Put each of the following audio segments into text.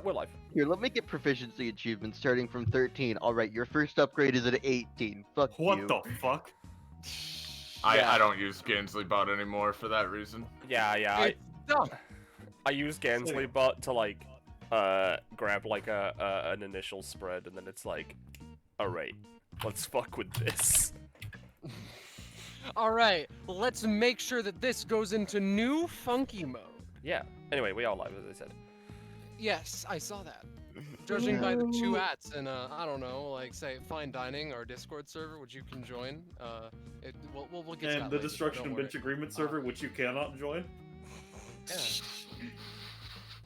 we're live. Here, let me get proficiency achievements starting from 13. Alright, your first upgrade is at 18. Fuck What you. the fuck? I don't use Gansley bot anymore for that reason. Yeah, It's dumb. I use Gansley bot to like grab like an initial spread, and then it's like, alright, let's fuck with this. All right, let's make sure that this goes into new funky mode. Yeah. Anyway, we are live, as I said. Yes, I saw that. Judging by the two ats in, I don't know, like say Fine Dining or Discord server, which you can join. We'll get to that And the later, Destruction don't and worry. Bench Agreement server, which you cannot join. Yeah.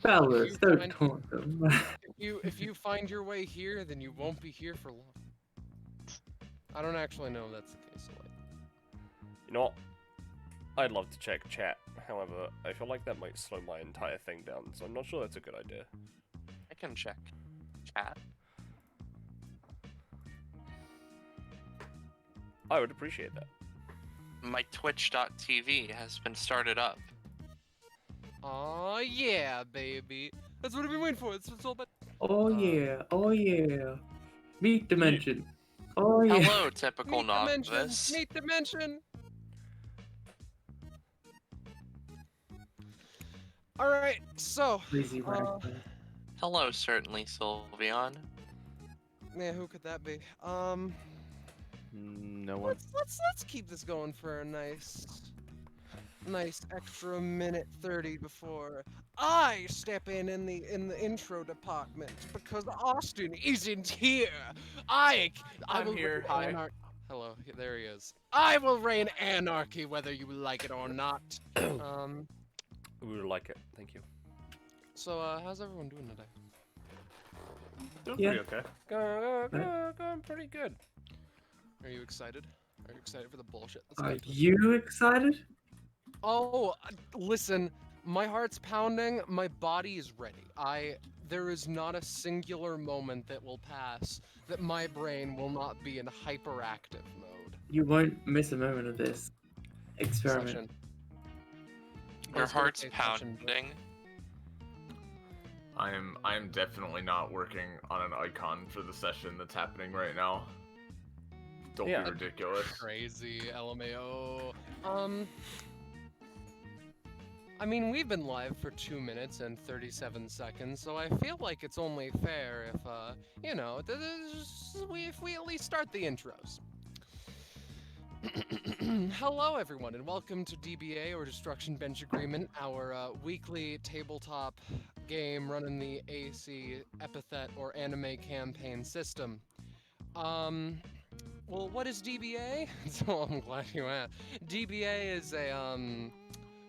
Fellas, You don't find- taunt them. If you find your way here, then you won't be here for long. I don't actually know if that's the case. So like, You know what? I'd love to check chat. However, I feel like that might slow my entire thing down, so I'm not sure that's a good idea. I can check chat. I would appreciate that. My twitch.tv has been started up. aw yeah, baby. That's what I've been waiting for. That's what it's all about. Oh yeah, oh yeah. Meat dimension. Oh yeah. Hello, typical Meat dimension. novice. Meat dimension. All right, so Crazy ragtime. Hello, certainly, Sylveon. yeah, who could that be? No one. Let's keep this going for a nice extra minute 30 before I step in the intro department because Austin isn't here. I I'm will here, reign hi. Hello, there he is. I will reign anarchy whether you like it or not. We would like it. Thank you. So how's everyone doing today? Doing Yeah. pretty okay. Going pretty good. Are you excited? Are you excited for the bullshit? That's Are good. you excited? Oh, listen, my heart's pounding, my body is ready. There is not a singular moment that will pass that my brain will not be in hyperactive mode. You won't miss a moment of this experiment. Session. I Your was gonna heart's say session, but- pounding. I am definitely not working on an icon for the session that's happening right now. Don't Yeah. be ridiculous. Crazy, LMAO. I mean, we've been live for 2 minutes and 37 seconds, so I feel like it's only fair if, you know, if we at least start the intros. Hello, everyone, and welcome to DBA, or Destruction Bench Agreement, our weekly tabletop game running the AC Epithet or anime campaign system. Well, what is DBA? So I'm glad you asked. DBA is a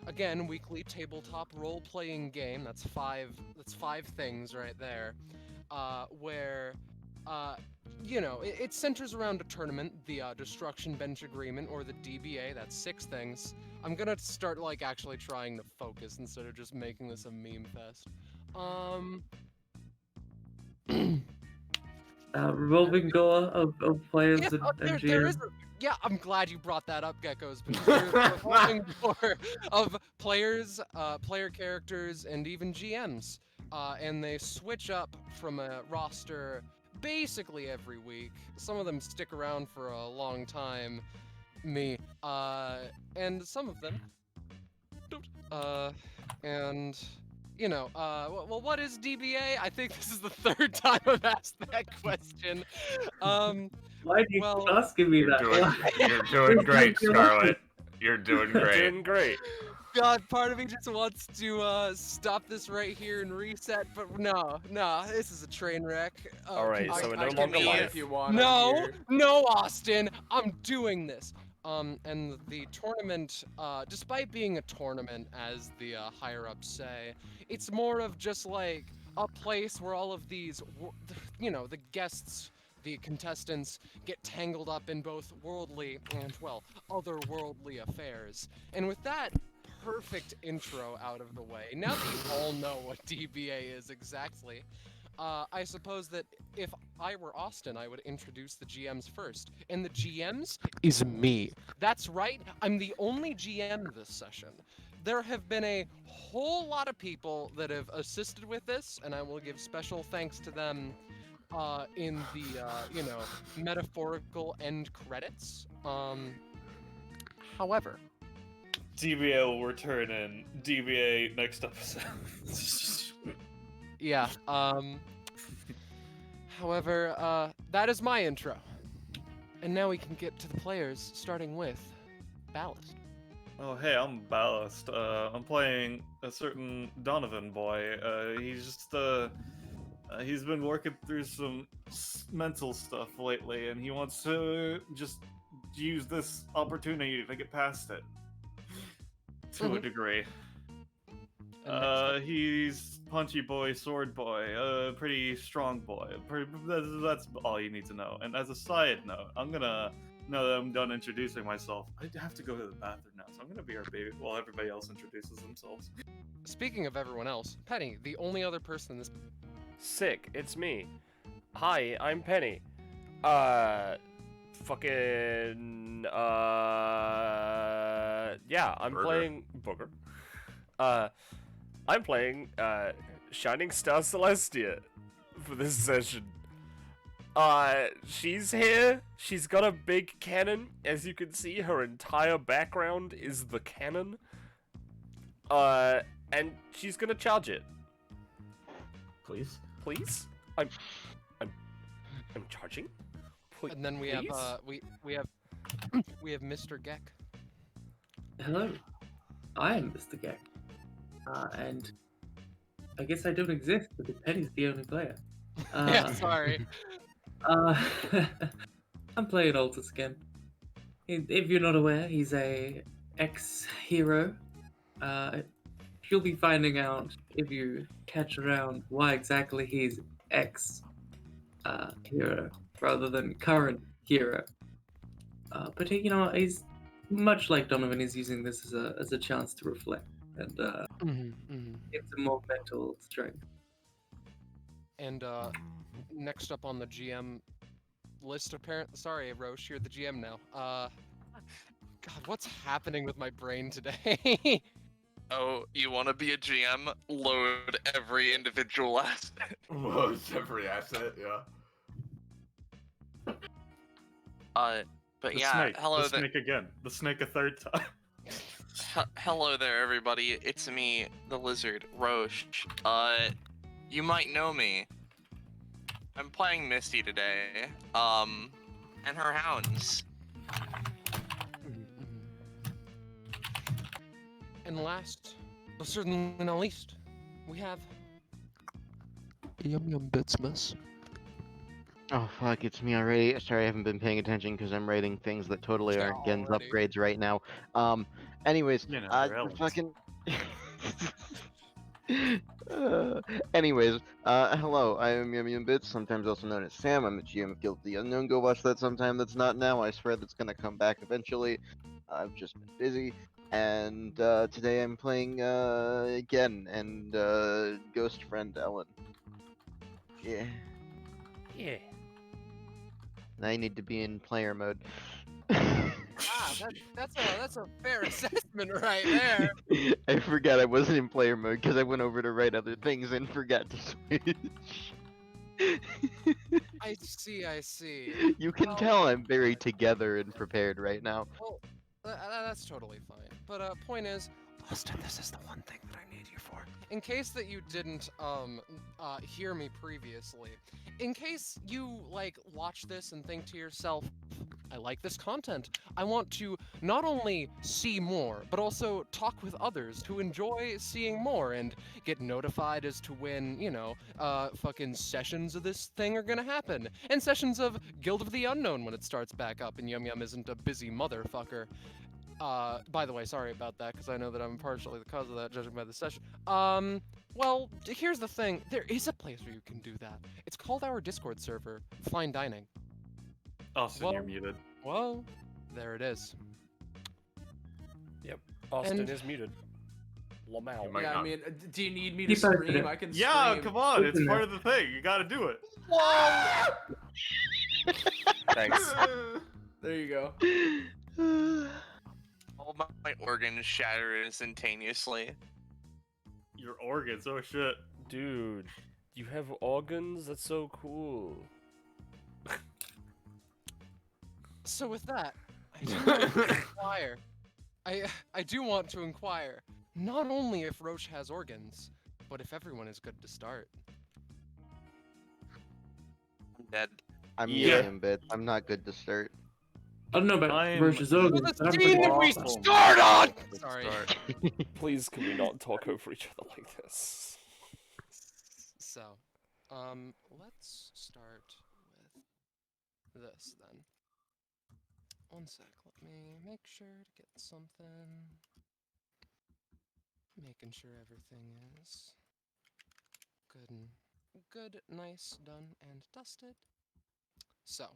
again, weekly tabletop role-playing game. That's five things right there. Where you know, it centers around a tournament, the Destruction Bench Agreement, or the DBA. That's 6 things. I'm gonna start like actually trying to focus instead of just making this a meme fest. Revolving door of players Yeah, and there GM. is. Yeah, I'm glad you brought that up, Geckos, because there's a revolving door of players, player characters, and even GMs. And they switch up from a roster basically every week. Some of them stick around for a long time, me, and some of them don't. And you know, well, what is DBA? I think this is the 3rd time I've asked that question. Why do you well, keep asking me that? You're doing great, Scarlet. You're doing great. Doing great. God, part of me just wants to stop this right here and reset, but no, this is a train wreck. Alright, so we're no can longer leave live. if you want. No, Austin, I'm doing this. And the tournament, despite being a tournament, as the higher-ups say, it's more of just like a place where all of these, you know, the guests, the contestants, get tangled up in both worldly and, well, otherworldly affairs. And with that perfect intro out of the way, now that you all know what DBA is exactly, I suppose that if I were Austin, I would introduce the GMs first. And the GMs is me. That's right, I'm the only GM this session. there have been a whole lot of people that have assisted with this, and I will give special thanks to them in the, metaphorical end credits. However, DBA will return in DBA next episode. yeah, however, that is my intro. And now we can get to the players, starting with Ballast. Oh, hey, I'm Ballast. I'm playing a certain Donovan boy. He's been working through some mental stuff lately, and he wants to just use this opportunity to get past it. To a degree. He's punchy boy, sword boy, pretty strong boy. That's all you need to know. And as a side note, now that I'm done introducing myself, I have to go to the bathroom now, so I'm gonna be our baby while everybody else introduces themselves. Speaking of everyone else, Penny, the only other person in this. Sick, it's me. Hi, I'm Penny. Yeah, I'm Burger. playing Booger. I'm playing Shining Star Celestia for this session. She's here. She's got a big cannon. As you can see, her entire background is the cannon. And she's gonna charge it. Please. Please? I'm charging? And then we have Please? we have Mr. Geck. Hello, I am Mr. Geck. And I guess I don't exist because Penny's the only player. Yeah, sorry. I'm playing Altus again. If you're not aware, he's a ex-hero. You'll be finding out if you catch around why exactly he's ex-hero rather than current hero. But he's much like Donovan. He's using this as a chance to reflect and get some more mental strength. And next up on the GM list, apparently. Sorry, Roche, you're the GM now. God, what's happening with my brain today? Oh, you want to be a GM? Load every individual asset. Whoa, every asset, yeah. But The yeah, snake. hello The there. snake again. The snake a third time. Hello there, everybody. It's me, the lizard, Roche. You might know me. I'm playing Misty today. And her hounds. And last, but certainly not least, we have Yum Bits Miss. Oh fuck, it's me already. Sorry, I haven't been paying attention because I'm writing things that totally Yeah, are Gen's already. upgrades right now. Anyways, You know, fucking. Anyways, hello, I am Yum Bits, sometimes also known as Sam. I'm the GM of Guild of the Unknown. Go watch that sometime. That's not now. I swear that's gonna come back eventually. I've just been busy. And today I'm playing again and ghost friend Ellen. Yeah. Yeah. I need to be in player mode. That's a fair assessment right there. I forgot I wasn't in player mode because I went over to write other things and forgot to switch. I see. You can Well- tell I'm very together and prepared right now. Well, that's totally fine. But point is, Austin, this is the one thing that I need you for. In case that you didn't hear me previously, in case you watch this and think to yourself, I like this content. I want to not only see more, but also talk with others who enjoy seeing more and get notified as to when, fucking sessions of this thing are gonna happen. And sessions of Guild of the Unknown when it starts back up and Yum Yum isn't a busy motherfucker. By the way, sorry about that, because I know that I'm partially the cause of that, judging by the session. Well, here's the thing. There is a place where you can do that. It's called our Discord server, Fine Dining. Austin, Well- you're muted. Well, there it is. Austin And- is muted. Lamau. Might Yeah, not. I mean, do you need me to Keep posting scream? it. I can Yeah, scream. come on, it's Listen, part of the thing. You gotta do it. Thanks. There you go. all my organs shatter instantaneously. Your organs, oh shit. Dude, you have organs? That's so cool. So with that, I do want to inquire. I do want to inquire, not only if Roche has organs, but if everyone is good to start. I'm dead. I'm Yeah. medium bit. I'm not good to start. I don't know about I'm- Roche's To organs, the but I'm scene pretty that we awful. start on! Good Sorry. start. Please, can we not talk over each other like this? So, let's start with this then. One sec, let me make sure to get something. Making sure everything is good, nice, done, and dusted. So,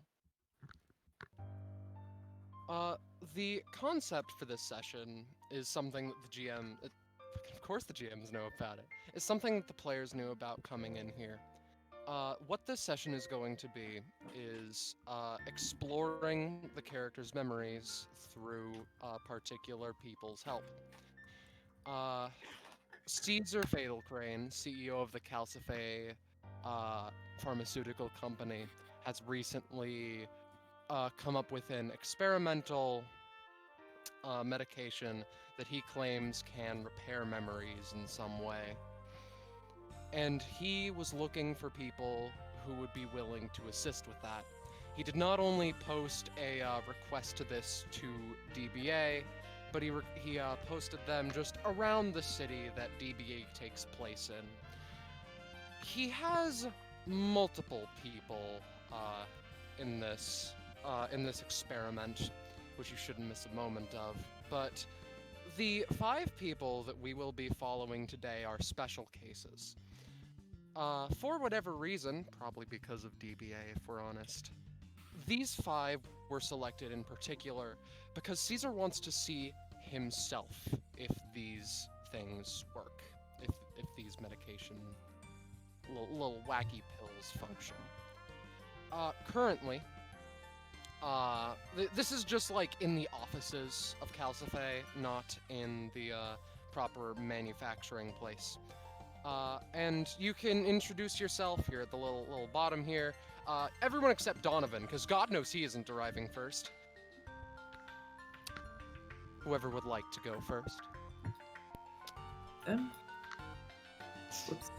the concept for this session is something that the GM, of course the GMs know about it, is something that the players knew about coming in here. What this session is going to be is exploring the characters' memories through particular people's help. Caesar Fatal Crane, CEO of the Calcife pharmaceutical company, has recently come up with an experimental medication that he claims can repair memories in some way. And he was looking for people who would be willing to assist with that. He did not only post a request to this to DBA, but he posted them just around the city that DBA takes place in. He has multiple people in this experiment, which you shouldn't miss a moment of. But the 5 people that we will be following today are special cases. For whatever reason, probably because of DBA if we're honest, these 5 were selected in particular because Caesar wants to see himself if these things work, if these medication little wacky pills function. Currently, this is just like in the offices of Calcife, not in the proper manufacturing place. And you can introduce yourself here at the little bottom here. Everyone except Donovan, because God knows he isn't arriving first. Whoever would like to go first. Whoops.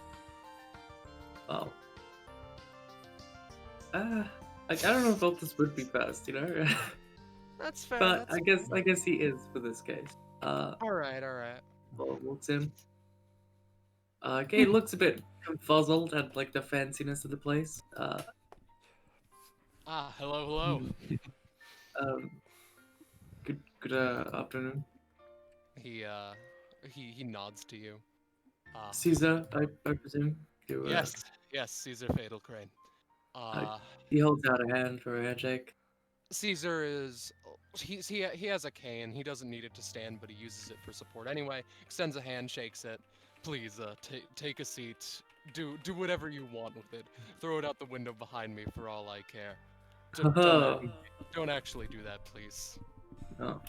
Oh. I don't know if Altus would be fast, you know? That's fair. But that's I guess he is for this case. Alright. Paul walks in. Okay, looks a bit confuzzled at like the fanciness of the place. Hello. Good afternoon. He nods to you. Caesar, I presume. You, Yes, Caesar Fatal Crane. He holds out a hand for a handshake. Caesar is he has a cane. He doesn't need it to stand, but he uses it for support anyway. Extends a hand, shakes it. Please, take a seat. Do whatever you want with it. Throw it out the window behind me for all I care. Don't actually do that, please. Oh.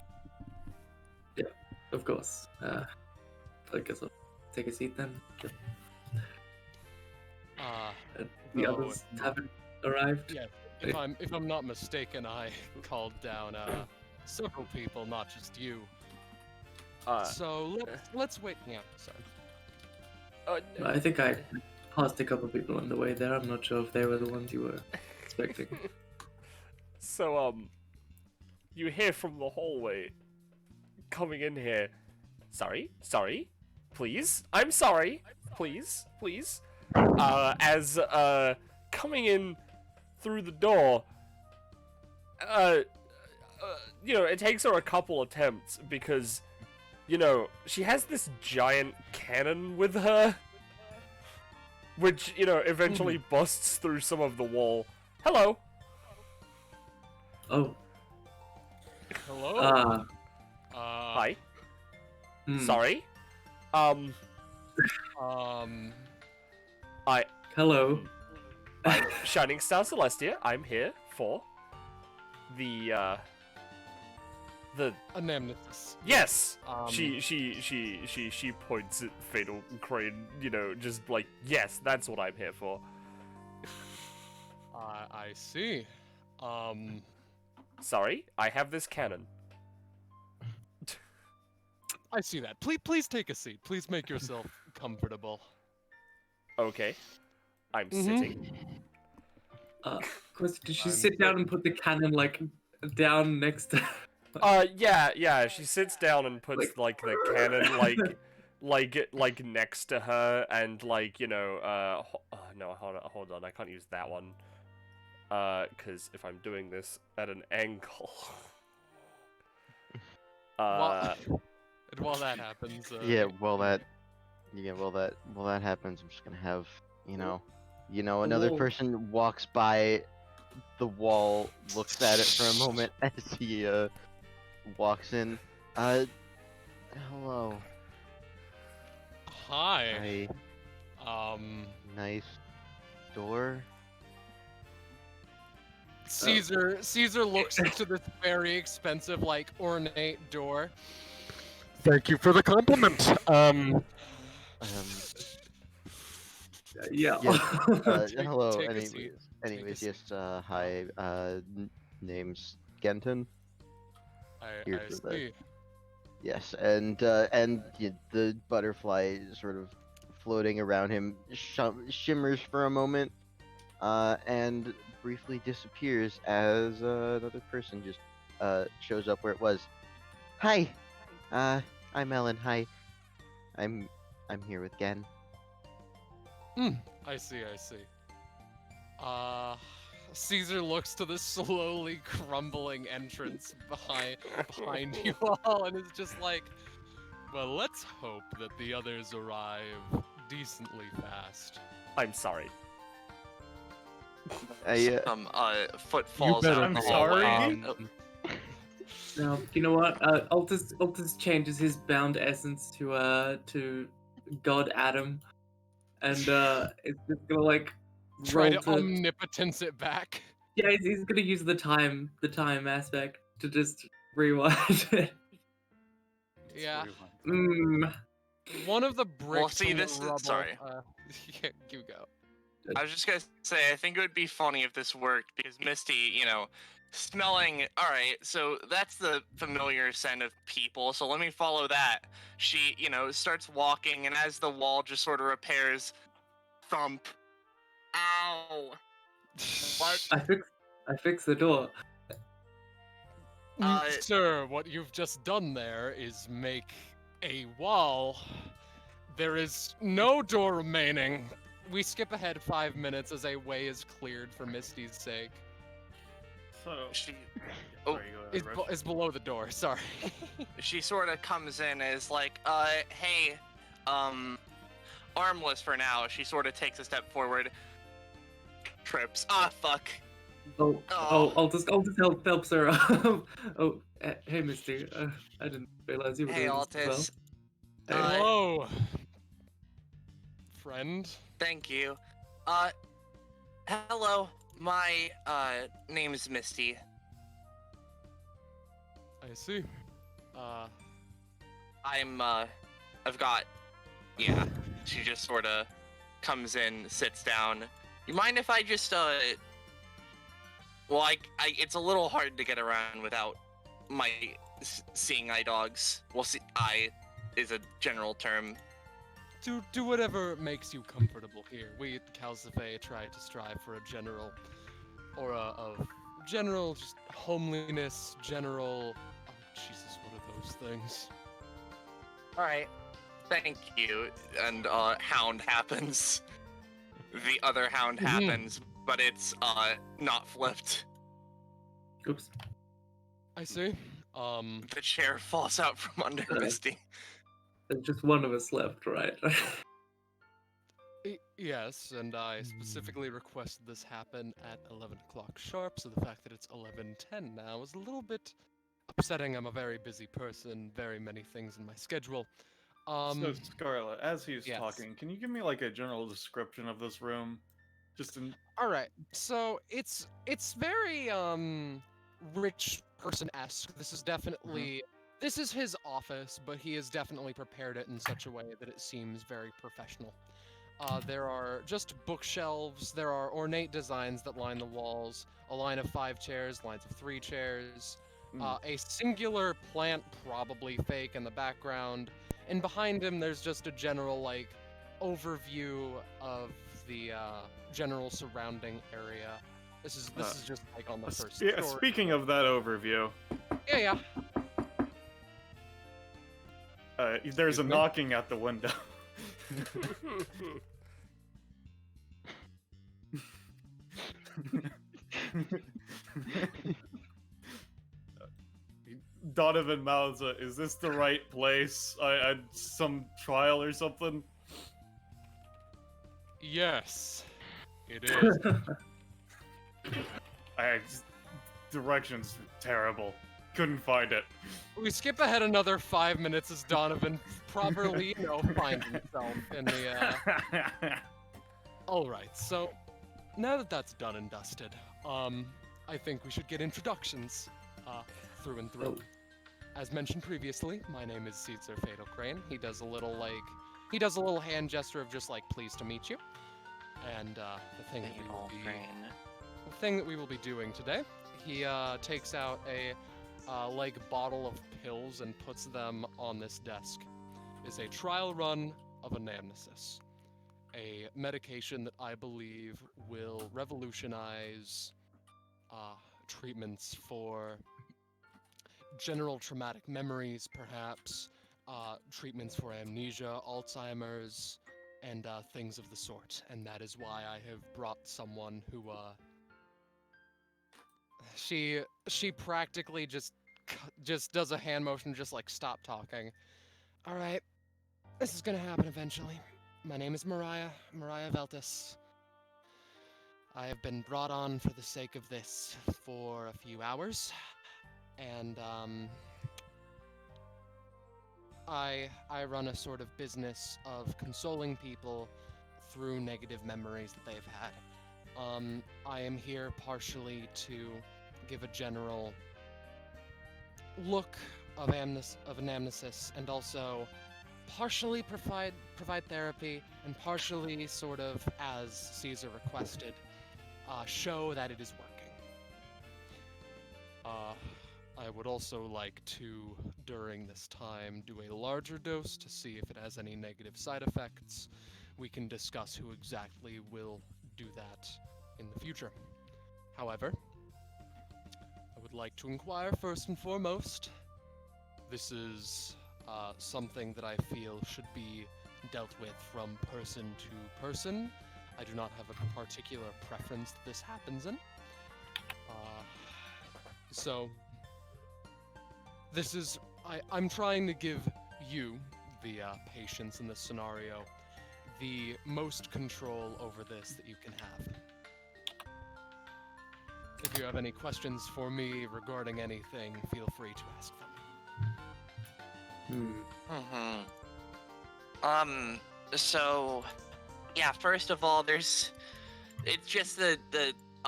Yeah, of course. I guess I'll take a seat then. The no, others haven't arrived. Yeah, if I'm not mistaken, I called down several people, not just you. So let's wait. Yeah, sorry. I think I passed a couple people on the way there. I'm not sure if they were the ones you were expecting. So, you hear from the hallway, coming in here, sorry, please, I'm sorry, please, as, coming in through the door, you know, it takes her a couple attempts, because, you know, she has this giant cannon with her, which, you know, eventually busts through some of the wall. Hello. Oh. Hello. Hi. Hmm. Sorry. Hello. I'm Shining Star Celestia. I'm here for the The Anamnesis. yes. Um, She points at Fatal Crane. You know, just like yes, that's what I'm here for. I see. Sorry, I have this cannon. I see that. Please take a seat. Please make yourself comfortable. Okay, I'm Mhm. sitting. Question, did she I'm sit down and put the cannon like down next to? Yeah. She sits down and puts like the cannon like next to her, and like no, hold on, I can't use that one. Because if I'm doing this at an angle, And while that happens, While that happens, I'm just gonna have another Whoa. person walks by the wall, looks at it for a moment as he walks in. Hello. hi. Hi. Nice door. Caesar looks into this very expensive, like ornate door. Thank you for the compliment. Yeah. Yes. Take- Hello. take a seat. Anyways, Take a yes. Hi. Name's Genton. I Here for the- see. Yes, and the butterfly is sort of floating around him shimmers for a moment, and briefly disappears as another person just shows up where it was. Hi, I'm Ellen. Hi, I'm here with Gen. I see. Caesar looks to the slowly crumbling entrance behind you all and is just like, well, let's hope that the others arrive decently fast. I'm sorry. Some foot falls better out in the I'm sorry? hallway. Now, you know what? Altus changes his bound essence to God Adam, and it's just gonna like Try roll to omnipotence it back. Yeah, he's gonna use the time aspect to just rewind it. Yeah. One of the bricks see, from the this is- rubble. sorry. Yeah, you go. I was just gonna say, I think it would be funny if this worked because Misty, smelling. All right, so that's the familiar scent of people. So let me follow that. She, starts walking, and as the wall just sort of repairs, thump. Ow. What? I fixed the door. Sir, what you've just done there is make a wall. There is no door remaining. We skip ahead 5 minutes as a way is cleared for Misty's sake. So, She, sorry, go ahead, Rush. Is below the door. Sorry. she sort of comes in as like, hey, armless for now. She sort of takes a step forward, trips. Ah, fuck. Altus helps her. Hey, Misty. I didn't realize you were Hey, doing this Altus. as well. Hello, friend. Thank you. Hello. My name is Misty. I see. I've got. Yeah. She just sort of comes in, sits down. You mind if I just Well, it's a little hard to get around without my seeing eye dogs. Well, eye is a general term. Do whatever makes you comfortable here. We at Calcife try to strive for a general aura of general just homeliness, general. Oh, Jesus, what are those things? All right. Thank you. And hound happens. The other hound happens, but it's not flipped. Oops. I see. The chair falls out from under Misty. There's just one of us left, right? Yes, and I specifically requested this happen at 11 o'clock sharp, so the fact that it's 11:10 now is a little bit upsetting. I'm a very busy person, very many things in my schedule. So, Scarlet, as he's yes. talking, can you give me like a general description of this room? Just in. All right, so it's very rich person-esque. This is definitely this is his office, but he has definitely prepared it in such a way that it seems very professional. There are just bookshelves. There are ornate designs that line the walls. A line of 5 chairs, lines of 3 chairs. A singular plant, probably fake, in the background. And behind him, there's just a general like overview of the general surrounding area. This is just like on the first story. Speaking of that overview, Yeah. there's a knocking at the window. Donovan mouths, is this the right place? I some trial or something? Yes, it is. Directions terrible. Couldn't find it. We skip ahead another 5 minutes as Donovan properly, finds himself in the. All right, so now that that's done and dusted, I think we should get introductions, through and through. As mentioned previously, my name is Caesar Fatal Crane. He does a little hand gesture of just like pleased to meet you, and the thing that we will be doing today, he takes out a bottle of pills and puts them on this desk, is a trial run of anamnesis, a medication that I believe will revolutionize treatments for general traumatic memories, perhaps, treatments for amnesia, Alzheimer's, and things of the sort. And that is why I have brought someone who, she practically just does a hand motion, just like stop talking. All right, this is gonna happen eventually. My name is Mariah Veltis. I have been brought on for the sake of this for a few hours, and I run a sort of business of consoling people through negative memories that they've had. I am here partially to give a general look of anamnesis, and also partially provide therapy, and partially sort of, as Caesar requested, show that it is working. I would also like to, during this time, do a larger dose to see if it has any negative side effects. We can discuss who exactly will do that in the future. However, I would like to inquire first and foremost. This is something that I feel should be dealt with from person to person. I do not have a particular preference that this happens in. So, this is, I'm trying to give you, the patients in this scenario, the most control over this that you can have. If you have any questions for me regarding anything, feel free to ask them. So, yeah, first of all, it's just the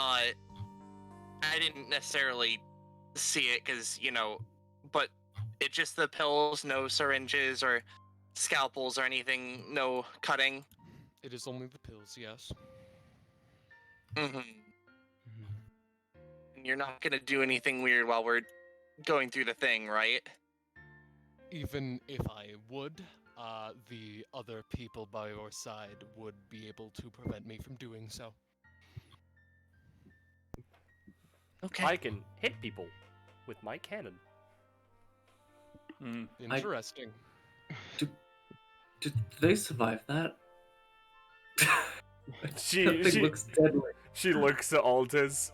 I didn't necessarily see it because, but it's just the pills, no syringes or scalpels or anything, no cutting. It is only the pills, yes. And you're not gonna do anything weird while we're going through the thing, right? Even if I would, the other people by your side would be able to prevent me from doing so. Okay. I can hit people with my cannon. Interesting. Did they survive that? She looks deadly. She looks at Aldous.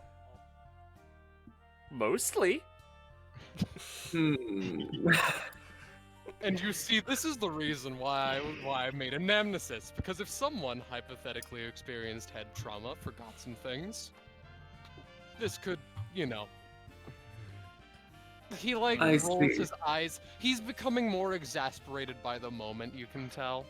Mostly. And you see, this is the reason why I made anamnesis, because if someone hypothetically experienced head trauma, forgot some things, this could, He rolls his eyes. He's becoming more exasperated by the moment, you can tell.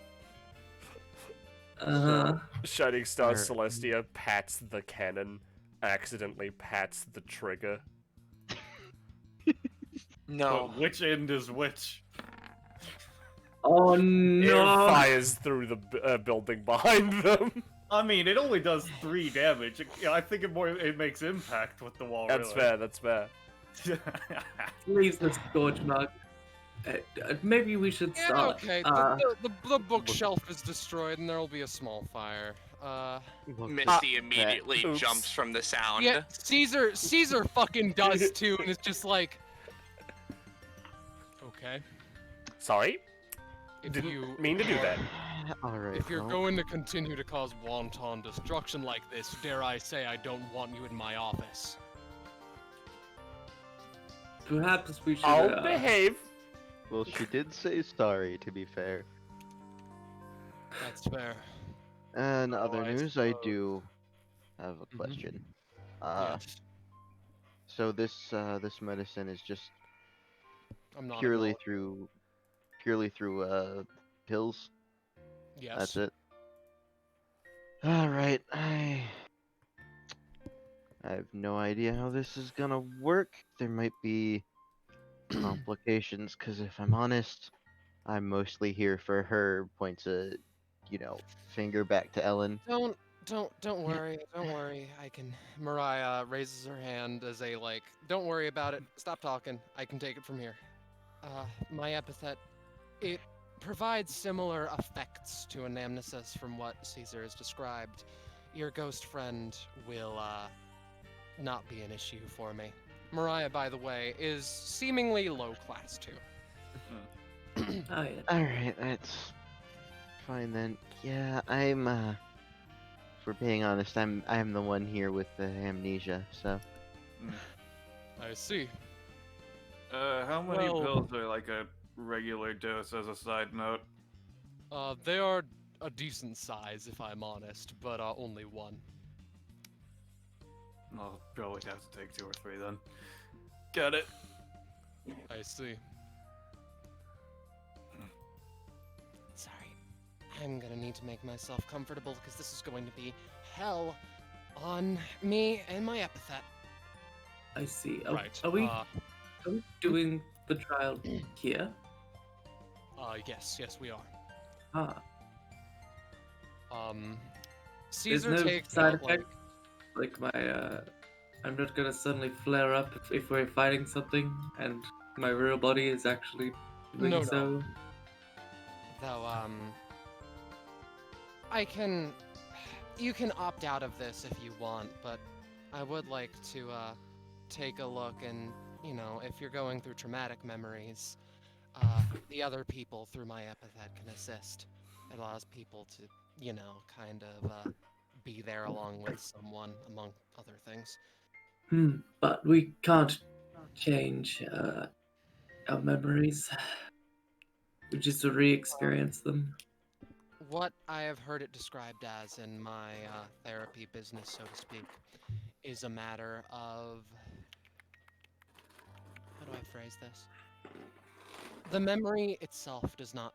Shining Star Celestia pats the cannon, accidentally pats the trigger. No. But which end is which? Oh Air no! fires through the building behind them. I mean, it only does 3 damage. I think it makes impact with the wall. That's fair. That's fair. Leave the scorch mark. Maybe we should Yeah, start. okay. The bookshelf is destroyed, and there will be a small fire. Misty immediately Oops. jumps from the sound. Yeah, Caesar fucking does too, and it's just like, okay. Sorry, If didn't you mean to do that. Alright. If you're going to continue to cause wanton destruction like this, dare I say I don't want you in my office. Perhaps we should. I'll behave. Well, she did say sorry, to be fair. That's fair. And Oh, other I news, I suppose. do have a question. Yes. So this medicine is just I'm not purely involved. through pills. Yes. That's it. All right, I have no idea how this is gonna work. There might be complications, because if I'm honest, I'm mostly here for her. Points a, finger back to Ellen. Don't worry. Don't worry. I can. Mariah raises her hand as a like. Don't worry about it. Stop talking. I can take it from here. My epithet. It provides similar effects to anamnesis from what Caesar has described. Your ghost friend will not be an issue for me. Mariah, by the way, is seemingly low class too. Oh yeah. All right, that's fine then. Yeah, if we're being honest, I'm the one here with the amnesia. So I see. How many Well- pills are like a regular dose, as a side note? They are a decent size, if I'm honest, but only one. I'll probably have to take 2 or 3 then. Got it. I see. Sorry. I'm gonna need to make myself comfortable because this is going to be hell on me and my epithet. I see. Right. Are we doing the trial here? Yes, we are. Ah. Caesar There's no takes side out, like, effect. Like my I'm not gonna suddenly flare up if we're fighting something and my real body is actually doing No. so. though, you can opt out of this if you want, but I would like to, take a look and, if you're going through traumatic memories, the other people through my epithet can assist. It allows people to, kind of, be there along with someone, among other things. But we can't change our memories. We just re-experience them. What I have heard it described as in my therapy business, so to speak, is a matter of... How do I phrase this? The memory itself is not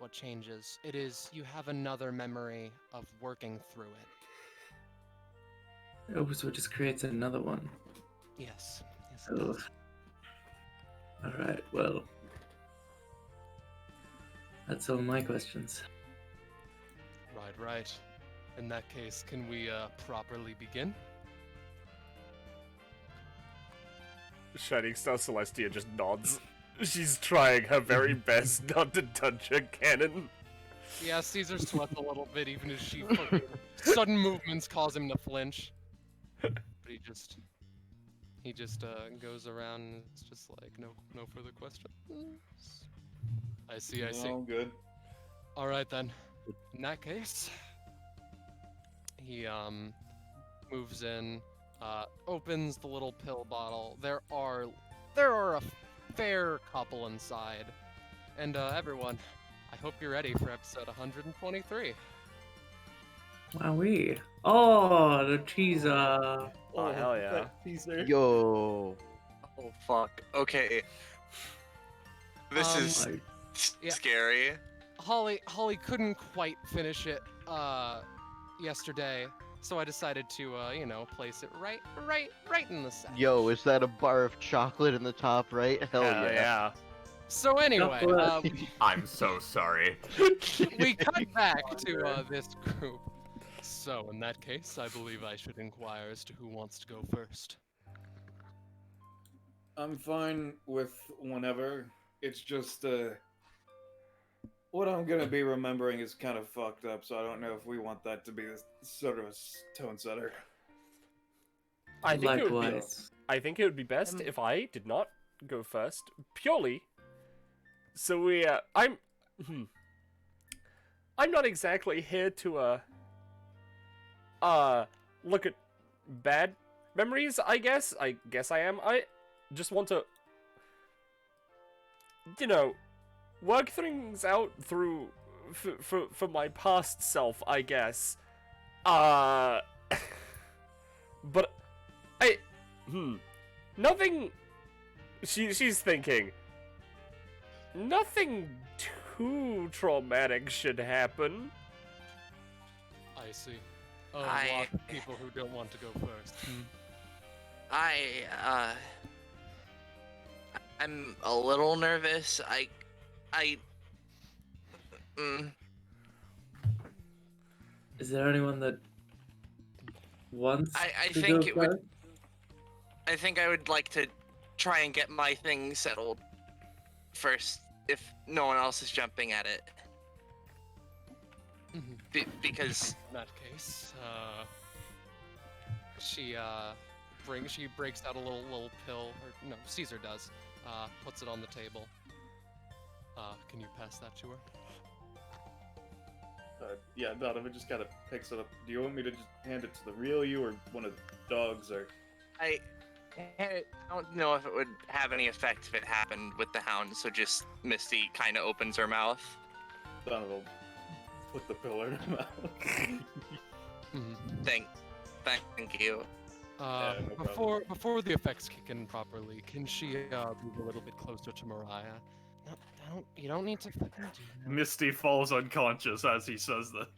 what changes. It is you have another memory of working through it. Oh, so it just creates another one. Yes. Yes, it Oh. does. Alright, well. That's all my questions. Right. In that case, can we properly begin? Shining Star Celestia just nods. She's trying her very best not to touch her cannon. Yeah, Caesar sweats a little bit, even as she fucking sudden movements cause him to flinch. But he just goes around and it's just like no further questions. I see. No, good. All right then. In that case, he moves in, opens the little pill bottle. There are a fair couple inside, and everyone, I hope you're ready for episode 123. Wowee. Oh, the teaser. Oh, hell yeah. yo, Oh fuck. Okay. This is Like, yeah. scary. Holly couldn't quite finish it yesterday, So I decided to, you know, place it right in the center. Yo, is that a bar of chocolate in the top right? Hell yeah. yeah. So anyway, I'm so sorry. we cut back to this group. So in that case, I believe I should inquire as to who wants to go first. I'm fine with whenever. It's just, what I'm gonna be remembering is kind of fucked up, so I don't know if we want that to be sort of a tone setter. I think it would be. Likewise. I think it would be best if I did not go first, purely. So I'm not exactly here to look at bad memories. I guess I am. I just want to, you know, work things out through for my past self, I guess. But nothing. She's thinking. Nothing too traumatic should happen. I see. A I- lot of people who don't want to go first. I'm a little nervous. Is there anyone that wants I to think go it would. first? I think I would like to try and get my thing settled first, if no one else is jumping at it. Because In that case, she breaks out a little pill, or no, Caesar does. Puts it on the table. Can you pass that to her? Yeah, Donovan just kind of picks it up. Do you want me to just hand it to the real you or one of the dogs or? I don't know if it would have any effect if it happened with the hound. So just Misty kind of opens her mouth. Donovan will put the pill in her mouth. Thank you. Yeah, no problem. Before the effects kick in properly, can she move a little bit closer to Mariah? No, you don't need to fucking do that. Misty falls unconscious as he says that.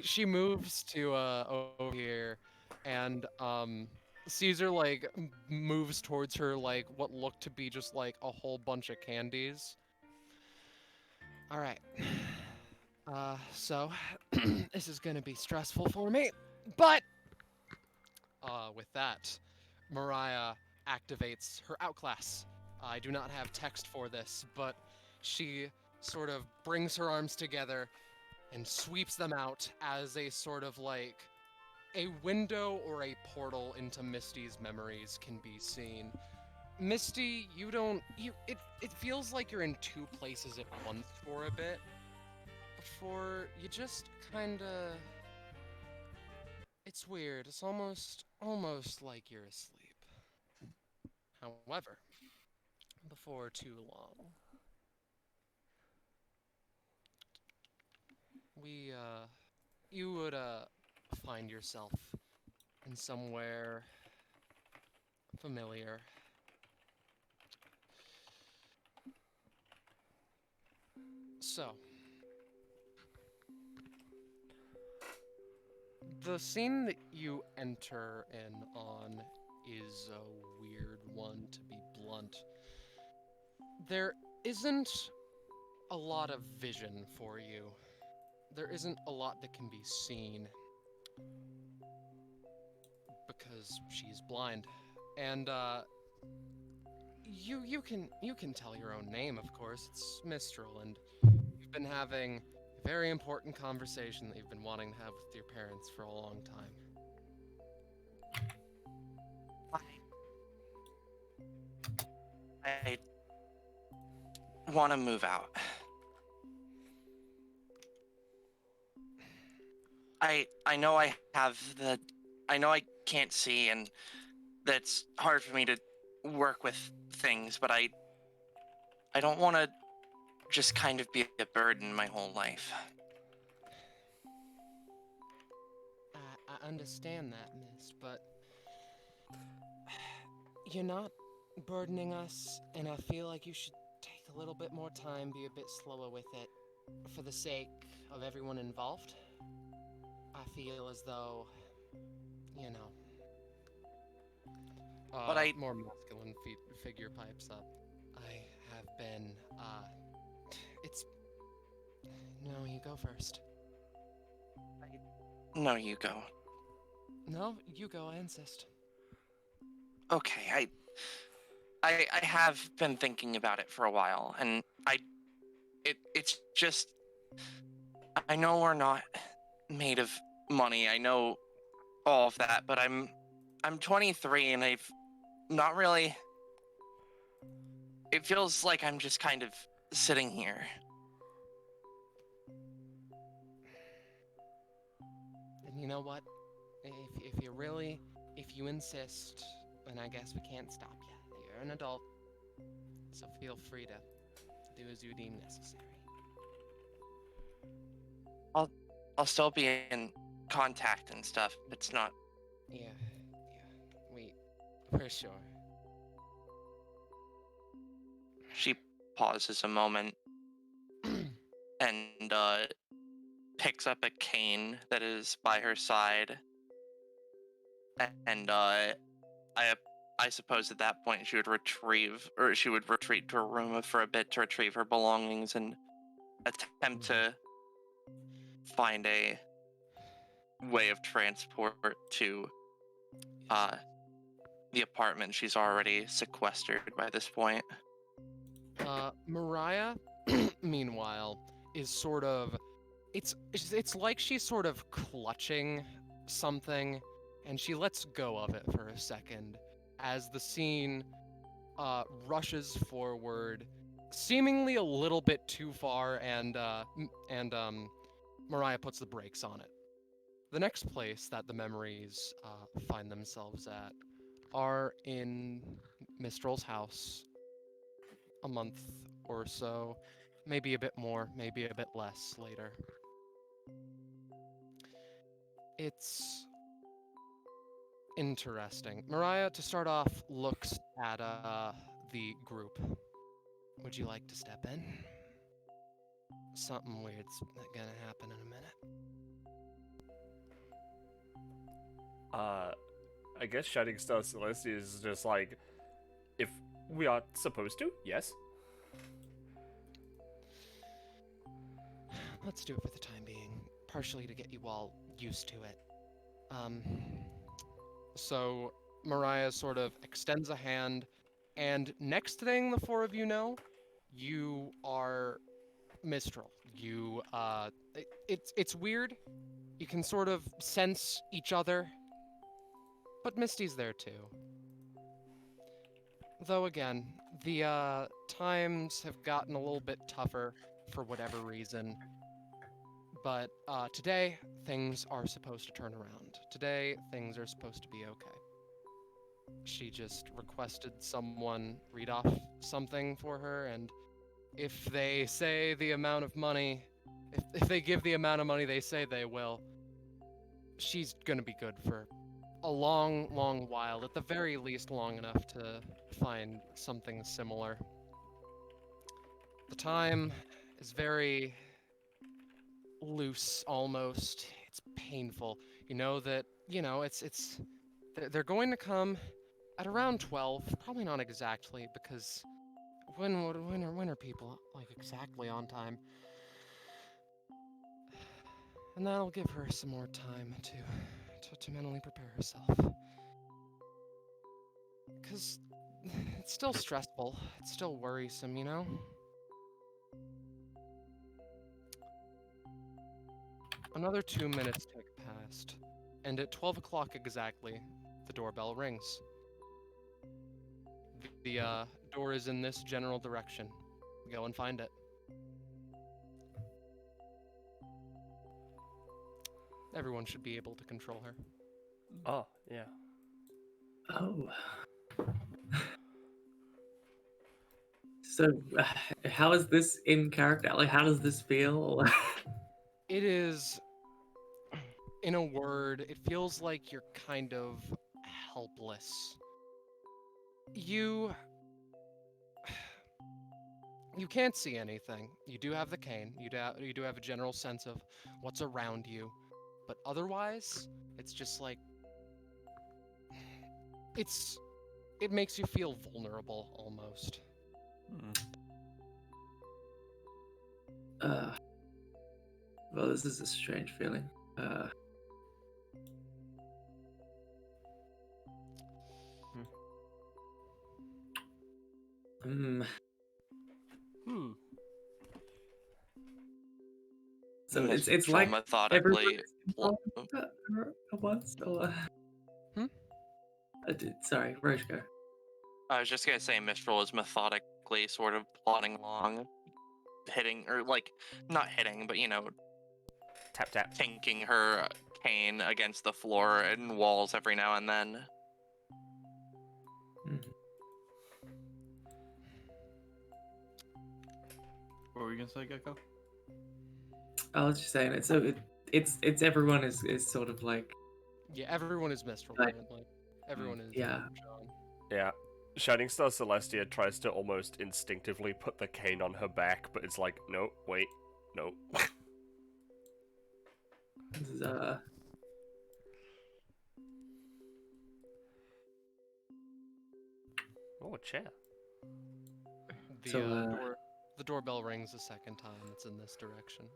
She moves to over here, and Caesar like moves towards her like what looked to be just like a whole bunch of candies. All right. So this is gonna be stressful for me, but with that, Mariah activates her outclass. I do not have text for this, but she sort of brings her arms together and sweeps them out as a sort of like a window or a portal into Misty's memories can be seen. Misty, it feels like you're in two places at once for a bit. Before you just kinda, it's weird. It's almost like you're asleep. However, before too long, you would find yourself in somewhere familiar. So, the scene that you enter in on is a weird one, to be blunt. There isn't a lot of vision for you. There isn't a lot that can be seen because she's blind. And you can tell your own name, of course. It's Mistral, and you've been having a very important conversation that you've been wanting to have with your parents for a long time. I want to move out. I know I know I can't see, and that's hard for me to work with things, but I don't want to just kind of be a burden my whole life. I understand that, miss, but you're not burdening us, and I feel like you should take a little bit more time, be a bit slower with it, for the sake of everyone involved. I feel as though, you know. But I- More masculine figure pipes up. I have been, it's... No, you go first. No, you go. No, you go, I insist. Okay, I have been thinking about it for a while, and it's just, I know we're not made of money. I know all of that, but I'm 23 and I've not really. It feels like I'm just kind of sitting here. And you know what? If you insist, then I guess we can't stop you. You're an adult, so feel free to do as you deem necessary. I'll still be in contact and stuff. It's not. Yeah, for sure. She pauses a moment and picks up a cane that is by her side, and I suppose at that point she would retreat to her room for a bit to retrieve her belongings and attempt to find a way of transport to the apartment she's already sequestered by this point. Mariah, meanwhile, is sort of, it's like she's sort of clutching something, and she lets go of it for a second as the scene rushes forward, seemingly a little bit too far, and Mariah puts the brakes on it. The next place that the memories find themselves at are in Mistral's house, a month or so, maybe a bit more, maybe a bit less later. It's interesting. Mariah, to start off, looks at the group. Would you like to step in? Something weird's gonna happen in a minute. I guess Shining Star Celestia is just like, if we are supposed to, yes. Let's do it for the time being, partially to get you all used to it. So Mariah sort of extends a hand, and next thing the four of you know, you are Mistral. You, it's weird. You can sort of sense each other, but Misty's there too. Though again, the times have gotten a little bit tougher for whatever reason. But today, things are supposed to turn around. Today, things are supposed to be okay. She just requested someone read off something for her, and if they say the amount of money, if they give the amount of money they say they will, she's gonna be good for a long, long while, at the very least long enough to find something similar. The time is very loose, almost. It's painful. You know that, they're going to come at around 12, probably not exactly, because when are people like exactly on time? And that'll give her some more time to mentally prepare herself. Because it's still stressful. It's still worrisome, you know? Another 2 minutes tick past, and at 12 o'clock exactly, the doorbell rings. The door is in this general direction. Go and find it. Everyone should be able to control her. Oh, yeah. Oh. So, how is this in character? Like, how does this feel? It is, in a word, it feels like you're kind of helpless. You can't see anything. You do have the cane. You do have a general sense of what's around you. But otherwise, it's just like it makes you feel vulnerable almost. Well, this is a strange feeling. So it's Mistral like methodically. everyone is involved at once. Or, sorry, Roche, go. I was just gonna say Mistral is methodically sort of plodding along, hitting, or like, not hitting, but Tap tap. tinking her cane against the floor and walls every now and then. What were you gonna say, Gecko? I was just saying it. So it's everyone is sort of like Yeah, everyone is Mistral Like- currently. Everyone is yeah. John. Yeah. Shining Star Celestia tries to almost instinctively put the cane on her back, but it's like, no, wait, no. This is Oh, a chair. The So, the doorbell rings a second time. It's in this direction.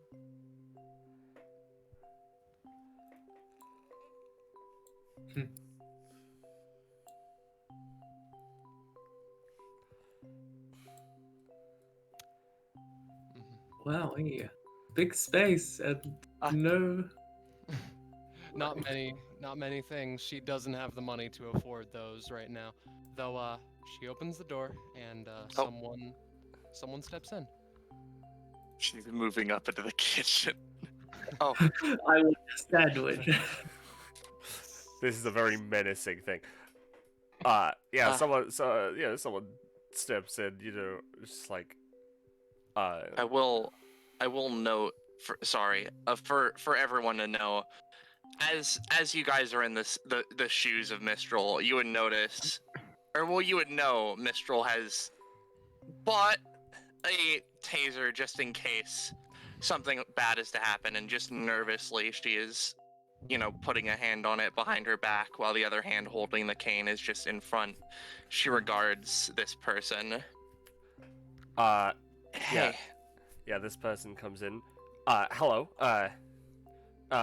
wow, yeah. Big space and no. Not many things. She doesn't have the money to afford those right now. Though she opens the door and someone steps in. She's moving up into the kitchen. Oh, I want a sandwich. This is a very menacing thing. Someone steps in, just like, I will note for everyone to know, as you guys are in the shoes of Mistral, you would notice, you would know Mistral has bought a taser just in case something bad is to happen, and just nervously she is, putting a hand on it behind her back while the other hand holding the cane is just in front. She regards this person. Hey. Yeah, this person comes in. Hello,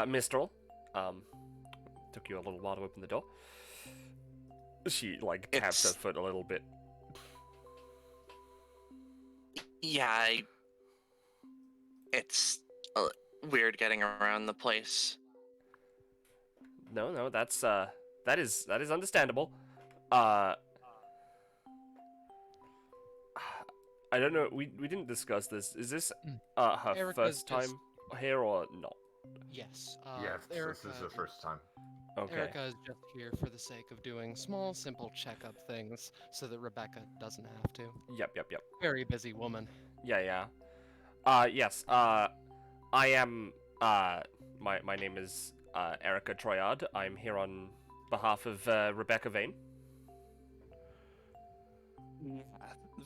Mistral. Took you a little while to open the door. She, taps her foot a little bit. Yeah, it's weird getting around the place. No, that is understandable. I don't know. We didn't discuss this. Is this her Erica's first time here or not? Yes. Yes, Erica, this is the first time. Okay. Erica is just here for the sake of doing small, simple checkup things so that Rebecca doesn't have to. Yep. Very busy woman. Yeah. Yes. I am. My name is Erica Troyard. I'm here on behalf of Rebecca Vane.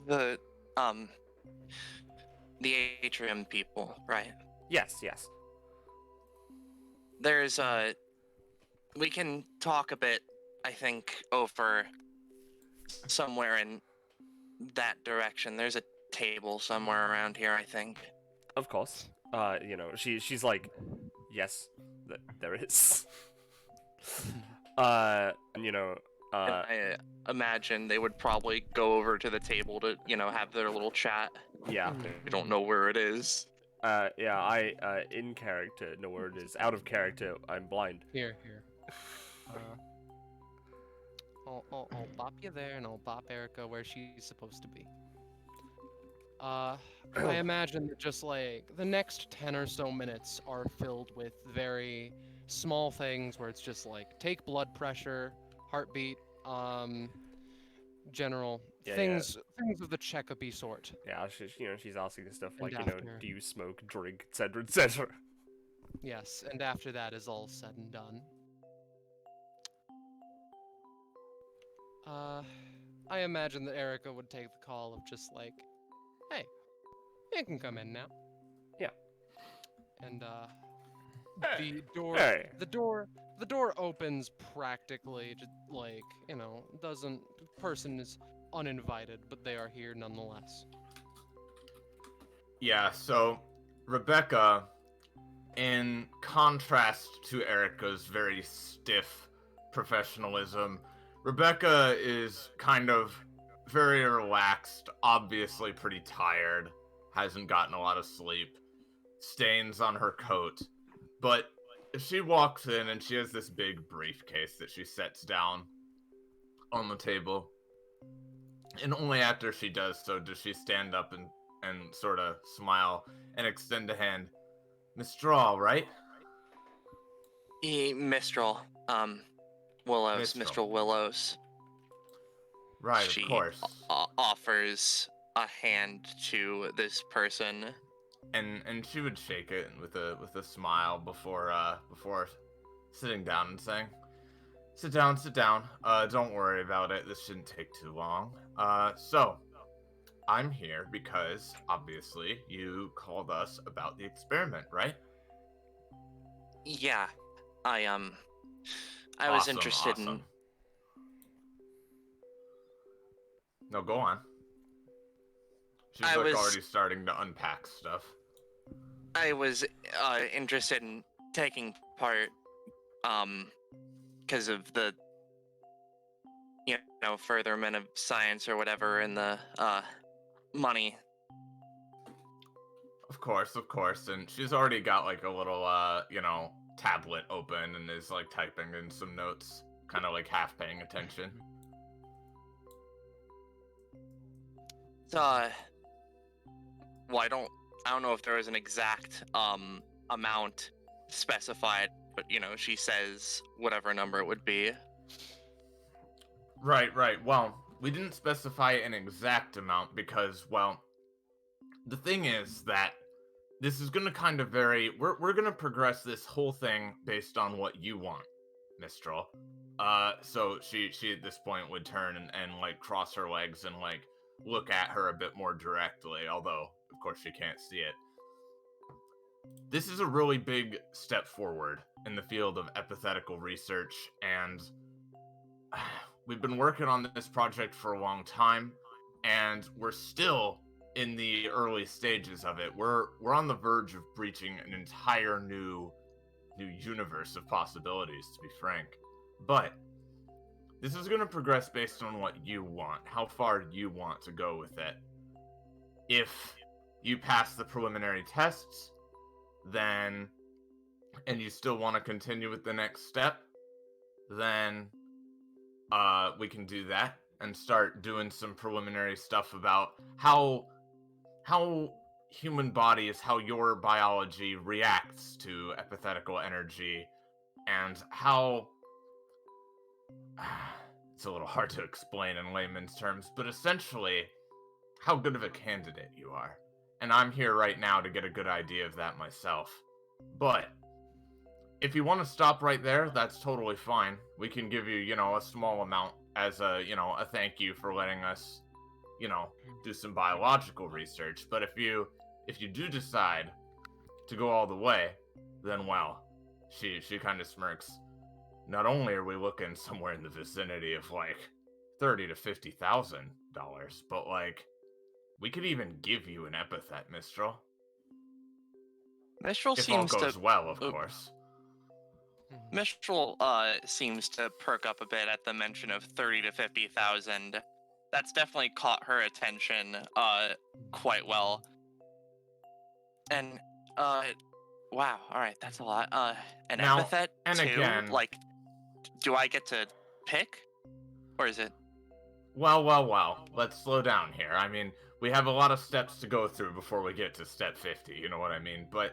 The atrium people, right? Yes. There's we can talk a bit, I think, over somewhere in that direction. There's a table somewhere around here, I think. Of course. She's like, yes, there is. And I imagine they would probably go over to the table to, have their little chat. yeah. We don't know where it is. I in character know where it is. Out of character, I'm blind. Here. I'll bop you there, and I'll bop Erica where she's supposed to be. I imagine that just the next 10 or so minutes are filled with very small things where it's just take blood pressure, heartbeat, general things of the checkup-y sort. Yeah, she's asking stuff And like, after. do you smoke, drink, etc., etc. Yes, and after that is all said and done. I imagine that Erica would take the call of just hey, you can come in now. Yeah. And The door, Hey. the door opens practically, just like, doesn't, person is uninvited, but they are here nonetheless. Yeah, so Rebecca, in contrast to Erica's very stiff professionalism, Rebecca is kind of very relaxed, obviously pretty tired, hasn't gotten a lot of sleep, stains on her coat, but she walks in and she has this big briefcase that she sets down on the table. And only after she does so does she stand up and sort of smile and extend a hand. Miss Straw, right? Mistral, Willows, Mistral. Mistral Willows. Right, She of course. offers a hand to this person. And she would shake it with a smile before sitting down and saying, sit down. Don't worry about it. This shouldn't take too long. So I'm here because obviously you called us about the experiment, right? Yeah, I was Awesome, interested in. awesome. No, go on. She's I was- already starting to unpack stuff. I was interested in taking part, because of the, furtherment of science or whatever, and the money. Of course, and she's already got like a little tablet open and is like typing in some notes, kind of like half paying attention. Well, I don't know if there was an exact amount specified, but she says whatever number it would be. Right. Well, we didn't specify an exact amount because, well, the thing is that this is going to kind of vary. We're going to progress this whole thing based on what you want, Mistral. So she at this point would turn and like cross her legs and like look at her a bit more directly, although of course she can't see it. This is a really big step forward in the field of epithetical research, and we've been working on this project for a long time, and we're still in the early stages of it. We're on the verge of breaching an entire new universe of possibilities, to be frank. But this is going to progress based on what you want. How far do you want to go with it? If you pass the preliminary tests, then, and you still want to continue with the next step, then we can do that and start doing some preliminary stuff about how human bodies, how your biology reacts to epithetical energy, and how it's a little hard to explain in layman's terms, but essentially how good of a candidate you are. And I'm here right now to get a good idea of that myself. But if you want to stop right there, that's totally fine. We can give you, a small amount as a thank you for letting us, do some biological research. But if you do decide to go all the way, then well, she kind of smirks. Not only are we looking somewhere in the vicinity of like $30,000 to $50,000, but like we could even give you an epithet, Mistral. Mistral If all seems goes to well, of course. Mistral seems to perk up a bit at the mention of 30 to 50,000. That's definitely caught her attention quite well. And wow, all right, that's a lot. An Now, epithet and too? again- Like, do I get to pick, or is it? Well, let's slow down here. I mean, we have a lot of steps to go through before we get to step 50, you know what I mean? But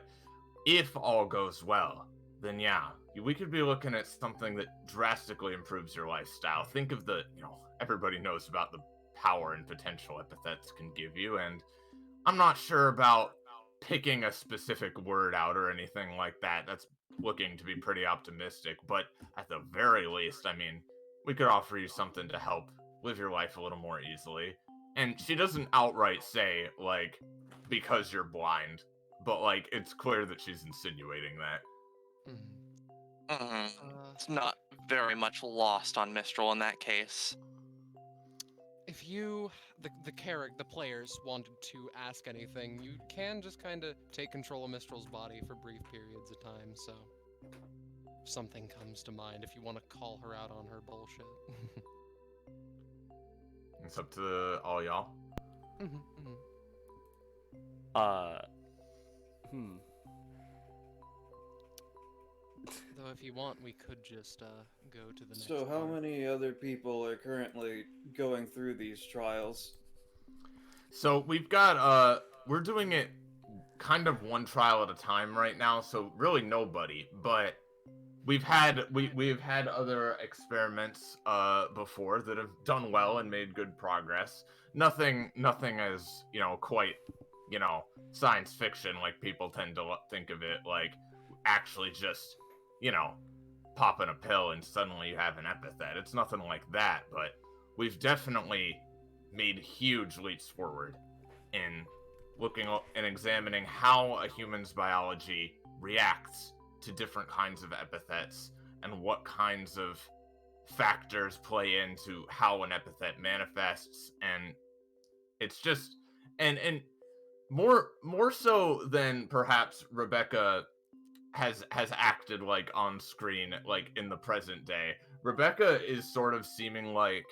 if all goes well, then yeah, we could be looking at something that drastically improves your lifestyle. Think of the, everybody knows about the power and potential epithets can give you, and I'm not sure about picking a specific word out or anything like that. That's looking to be pretty optimistic, but at the very least, I mean, we could offer you something to help live your life a little more easily. And she doesn't outright say, like, because you're blind, but, like, it's clear that she's insinuating that. It's not very much lost on Mistral in that case. If you, the players, wanted to ask anything, you can just kind of take control of Mistral's body for brief periods of time, so... if something comes to mind, if you want to call her out on her bullshit. It's up to all y'all. Though if you want, we could just go to the next So how part. many other people are currently going through these trials? So we've got, we're doing it kind of one trial at a time right now, so really nobody, but we've had other experiments before that have done well and made good progress. Nothing as, you know, quite, you know, science fiction like people tend to think of it, like actually just, you know, popping a pill and suddenly you have an epithet. It's nothing like that, but we've definitely made huge leaps forward in looking and examining how a human's biology reacts to different kinds of epithets and what kinds of factors play into how an epithet manifests. And it's just and more so than perhaps Rebecca has acted like on screen, like in the present day. Rebecca is sort of seeming like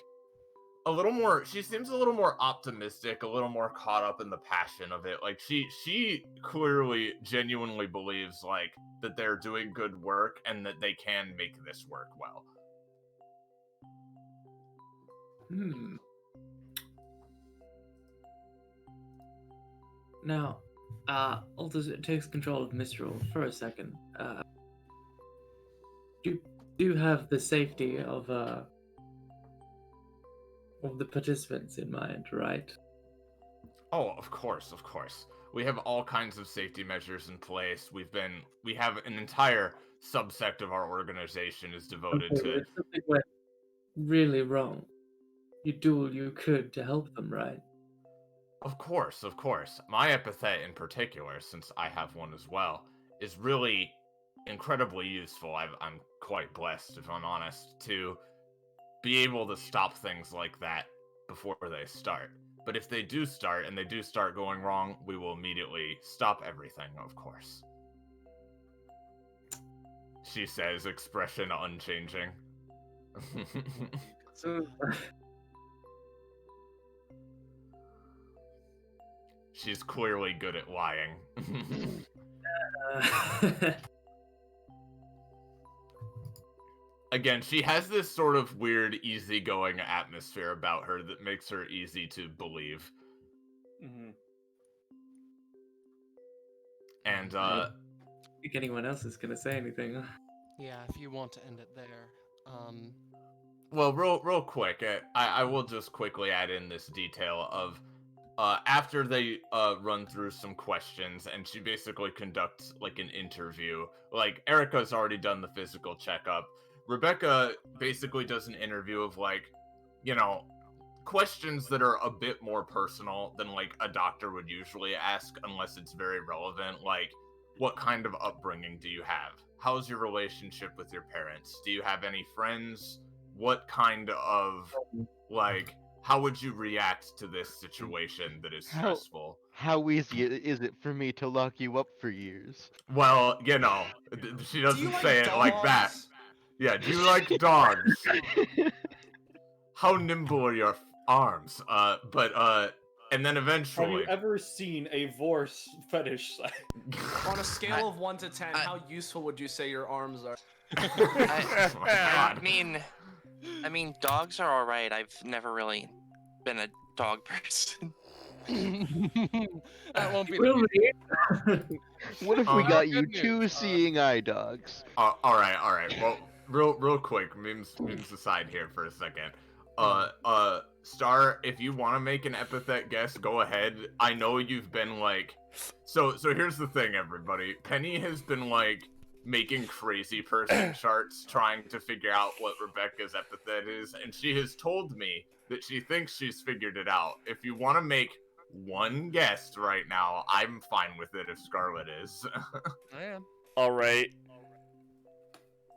she seems a little more optimistic, a little more caught up in the passion of it. Like she clearly genuinely believes like that they're doing good work and that they can make this work well. Now, although it takes control of Mistral for a second, you do have the safety of the participants in mind, right? Oh, of course. We have all kinds of safety measures in place. We have an entire subsect of our organization is devoted Okay, to... if something went really wrong, you do all you could to help them, right? Of course. My epithet in particular, since I have one as well, is really incredibly useful. I'm quite blessed, if I'm honest, to be able to stop things like that before they start. But if they do start, and they do start going wrong, we will immediately stop everything, of course. She says, expression unchanging. So, She's clearly good at lying. Again, she has this sort of weird, easygoing atmosphere about her that makes her easy to believe. And, I don't think anyone else is gonna say anything. Yeah, if you want to end it there. Well, real quick, I will just quickly add in this detail of, after they run through some questions, and she basically conducts like an interview. Like Erica's already done the physical checkup. Rebecca basically does an interview of like, you know, questions that are a bit more personal than like a doctor would usually ask, unless it's very relevant. Like, what kind of upbringing do you have? How's your relationship with your parents? Do you have any friends? What kind of, like, how would you react to this situation that is stressful? How easy is it for me to lock you up for years? Well, you know, she doesn't you like say it like that. dogs? Yeah, do you like dogs? How nimble are your arms? And then Have eventually... you ever seen a Vorse fetish site? On a scale of 1 to 10, how useful would you say your arms are? I mean, dogs are alright. I've never really been a dog person. That won't be Will the we? What if we Oh, got you good two news. seeing eye dogs? Alright. Well, real quick, memes aside here for a second. Star, if you want to make an epithet guess, go ahead. I know you've been like... So here's the thing, everybody. Penny has been like making crazy person charts trying to figure out what Rebecca's epithet is, and she has told me that she thinks she's figured it out. If you want to make one guess right now, I'm fine with it if Scarlet is. I am. All right.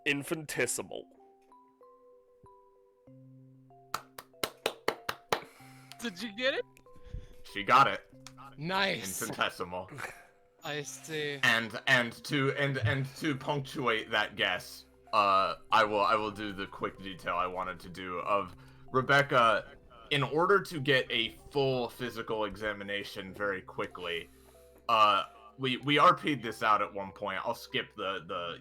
infinitesimal. Did you get it? She got it. Nice. Infinitesimal. I see. And to punctuate that guess, I will do the quick detail I wanted to do of Rebecca. In order to get a full physical examination very quickly, we RP'd this out at one point. I'll skip the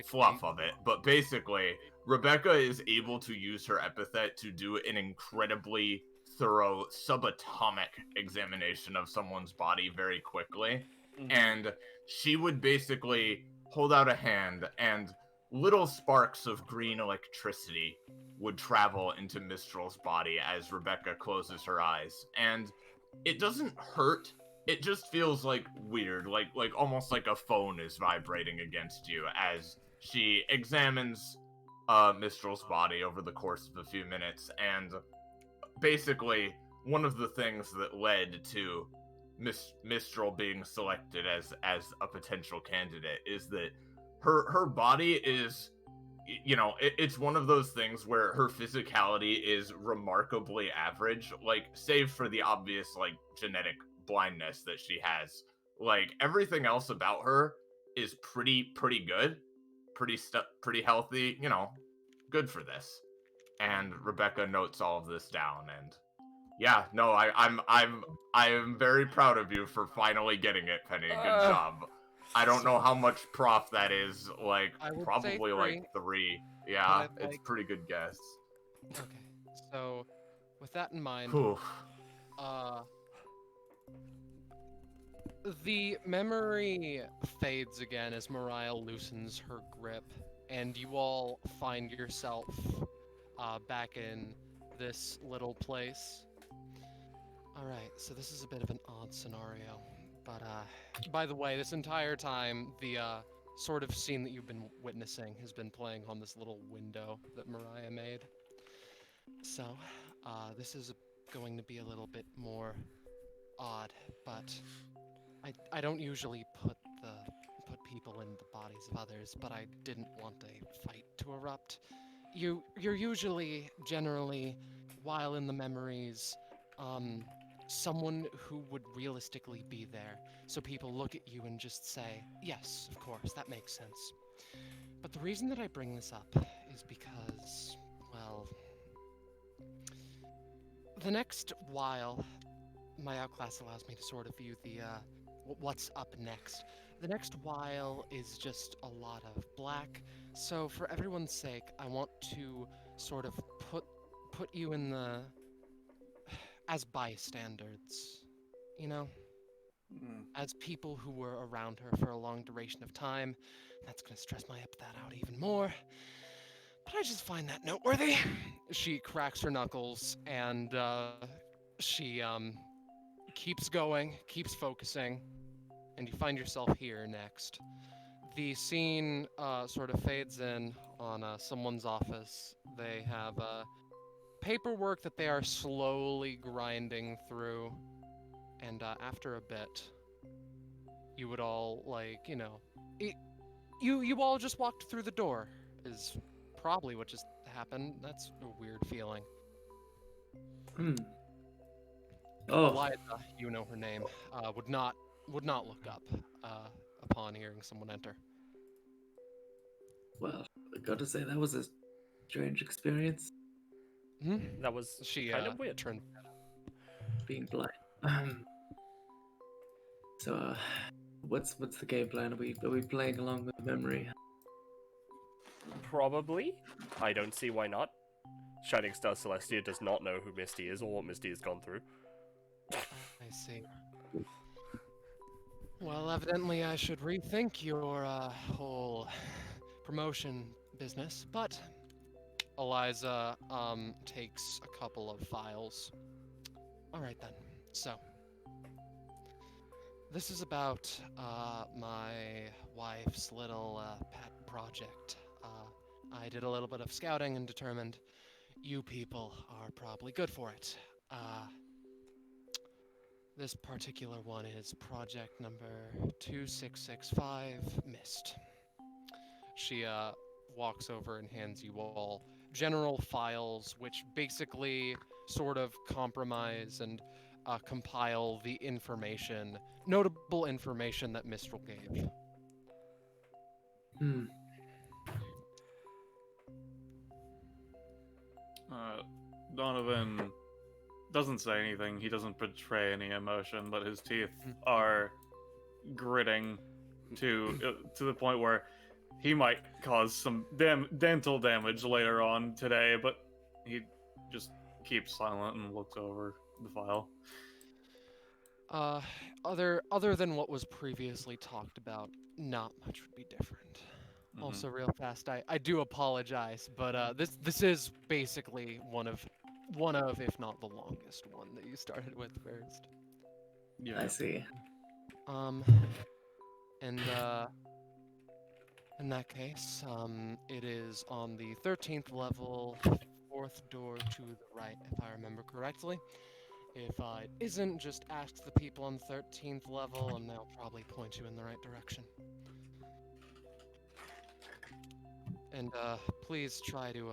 fluff of it, but basically, Rebecca is able to use her epithet to do an incredibly thorough subatomic examination of someone's body very quickly. And she would basically hold out a hand, and little sparks of green electricity would travel into Mistral's body as Rebecca closes her eyes. And it doesn't hurt. It just feels like weird, like almost like a phone is vibrating against you as she examines Mistral's body over the course of a few minutes. And basically, one of the things that led to Mistral being selected as a potential candidate is that her body is, it's one of those things where her physicality is remarkably average, like, save for the obvious, like, genetic blindness that she has. Like, everything else about her is pretty good, pretty healthy, good for this. And Rebecca notes all of this down, and yeah, no, I am very proud of you for finally getting it, Penny. Good job. I don't know how much prof that is, like, probably like 3. Yeah, it's pretty good guess. Okay, so with that in mind, the memory fades again as Mariah loosens her grip, and you all find yourself back in this little place. Alright, so this is a bit of an odd scenario, but by the way, this entire time, the sort of scene that you've been witnessing has been playing on this little window that Mariah made. So, this is going to be a little bit more odd, but I don't usually put people in the bodies of others, but I didn't want a fight to erupt. You're usually, generally, while in the memories, someone who would realistically be there. So people look at you and just say, yes, of course, that makes sense. But the reason that I bring this up is because, well, the next while, my outclass allows me to sort of view the, what's up next. The next while is just a lot of black, so for everyone's sake, I want to sort of put you in the... as bystanders, as people who were around her for a long duration of time. That's gonna stress my epithet out even more, but I just find that noteworthy. She cracks her knuckles, and she keeps going, keeps focusing, and you find yourself here next. The scene sort of fades in on someone's office. They have paperwork that they are slowly grinding through, and after a bit, you would all, you all just walked through the door, is probably what just happened. That's a weird feeling. Oh. Eliza, you know her name, would not look up upon hearing someone enter. Well, I gotta say, that was a strange experience. That was kind of weird. Being blind. So, what's the game plan? Are we playing along with memory? Probably. I don't see why not. Shining Star Celestia does not know who Misty is or what Misty has gone through. I see. Well, evidently I should rethink your whole promotion business, but Eliza takes a couple of files. Alright then, so this is about my wife's little pet project. I did a little bit of scouting and determined you people are probably good for it. This particular one is project number 2665, Mist. She walks over and hands you all general files, which basically sort of compromise and compile the information, notable information that Mistral gave. Hmm. Donovan doesn't say anything. He doesn't portray any emotion, but his teeth are gritting to the point where he might cause some dental damage later on today. But he just keeps silent and looks over the file. Other than what was previously talked about, not much would be different. Mhm. Also, real fast, I do apologize, but this is basically one of, if not the longest one that you started with first. Yeah. I see. And in that case, it is on the 13th level, 4th door to the right, if I remember correctly. If it isn't, just ask the people on the 13th level, and they'll probably point you in the right direction. And please try to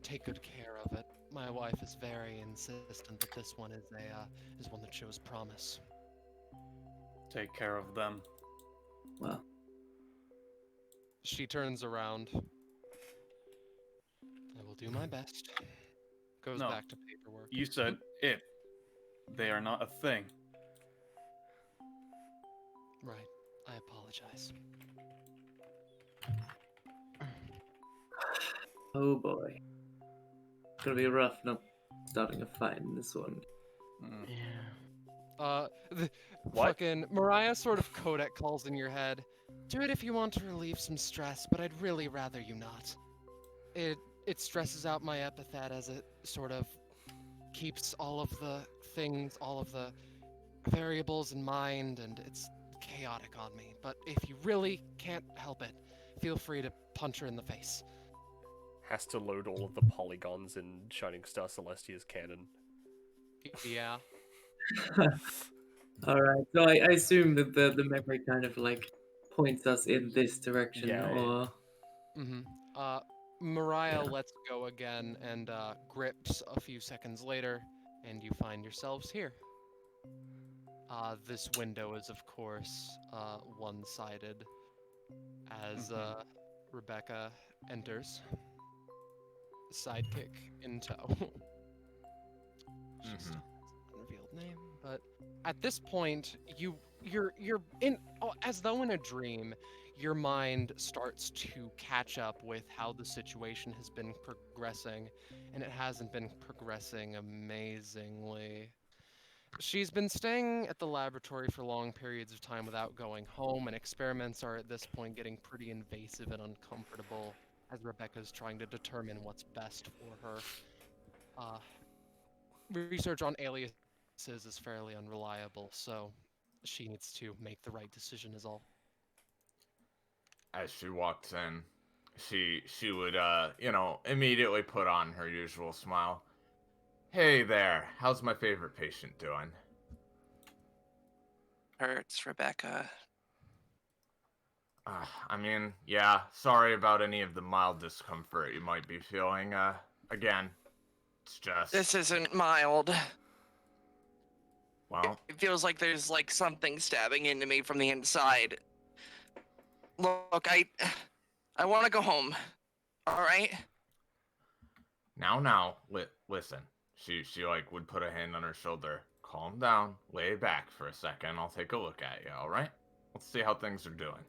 take good care of it. My wife is very insistent that this one is one that shows promise. Take care of them. Well, She turns around. I will do my best. Goes No. back to paperwork. You said it. They are not a thing. Right. I apologize. oh boy. It's gonna be rough not starting a fight in this one. Mm. What? Fucking Mariah sort of codec calls in your head. Do it if you want to relieve some stress, but I'd really rather you not. It stresses out my epithet as it sort of keeps all of the things, all of the variables in mind, and it's chaotic on me. But if you really can't help it, feel free to punch her in the face. Has to load all of the polygons in Shining Star Celestia's canon. Yeah. Alright, so I assume that the memory kind of like points us in this direction, Yeah, or... Mm-hmm. Mariah Yeah. lets go again and grips a few seconds later, and you find yourselves here. This window is, of course, one-sided as Rebecca enters. Sidekick in tow. She's still unrevealed name, but at this point, you're in as though in a dream. Your mind starts to catch up with how the situation has been progressing, and it hasn't been progressing amazingly. She's been staying at the laboratory for long periods of time without going home, and experiments are at this point getting pretty invasive and uncomfortable as Rebecca's trying to determine what's best for her. Research on aliases is fairly unreliable, so she needs to make the right decision is all. As she walks in, she would immediately put on her usual smile. Hey there, how's my favorite patient doing? Hurts, Rebecca. I mean, yeah, sorry about any of the mild discomfort you might be feeling. Again, it's just... This isn't mild. Well... It feels like there's like something stabbing into me from the inside. Look, I want to go home. All right? Now, listen. She like would put a hand on her shoulder. Calm down, lay back for a second. I'll take a look at you, all right? Let's see how things are doing.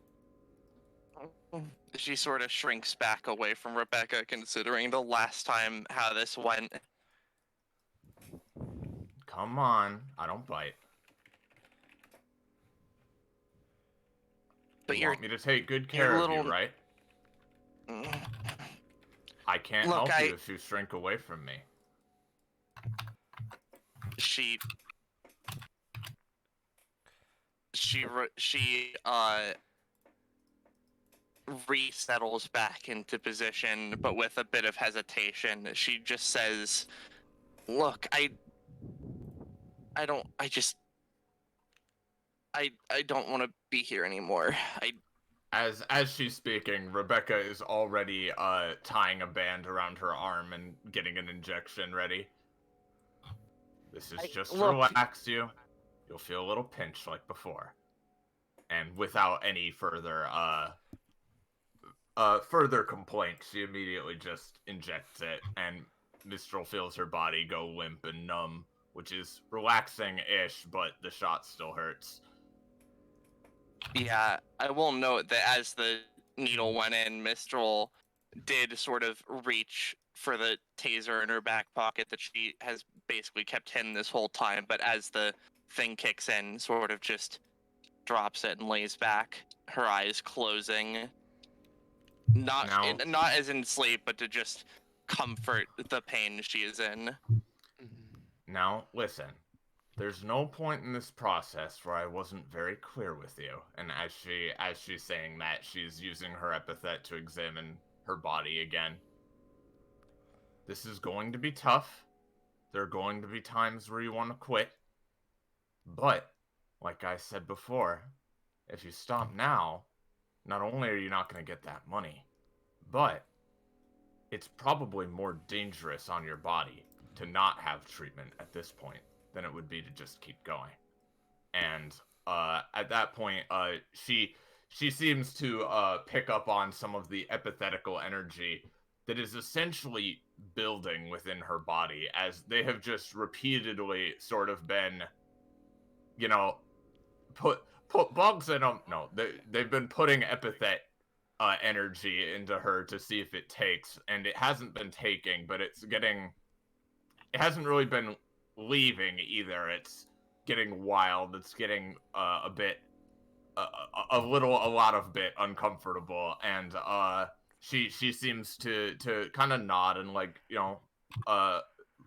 She sort of shrinks back away from Rebecca, considering the last time how this went. Come on, I don't bite. But You want me to take good care of you, right? I can't help you if you shrink away from me. She resettles back into position, but with a bit of hesitation. She just says, "Look, I don't want to be here anymore. As she's speaking, Rebecca is already tying a band around her arm and getting an injection ready. This is just to relax you. You'll feel a little pinch like before. And without any further further complaint, she immediately just injects it, and Mistral feels her body go limp and numb, which is relaxing-ish, but the shot still hurts. Yeah, I will note that as the needle went in, Mistral did sort of reach for the taser in her back pocket that she has basically kept hidden this whole time, but as the thing kicks in, sort of just drops it and lays back, her eyes closing. Not as in sleep, but to just comfort the pain she is in. Now, listen. There's no point in this process where I wasn't very clear with you. And as she's saying that, she's using her epithet to examine her body again. This is going to be tough. There are going to be times where you want to quit. But, like I said before, if you stop now, not only are you not going to get that money, but it's probably more dangerous on your body to not have treatment at this point than it would be to just keep going. And at that point, she seems to pick up on some of the epithetical energy that is essentially building within her body, as they have just repeatedly sort of been, you know, put bugs in them. No, they've been putting epithet energy into her to see if it takes, and it hasn't been taking, but it hasn't really been leaving either. It's getting wild. It's getting a lot of bit uncomfortable, and she seems to kind of nod and, like, you know,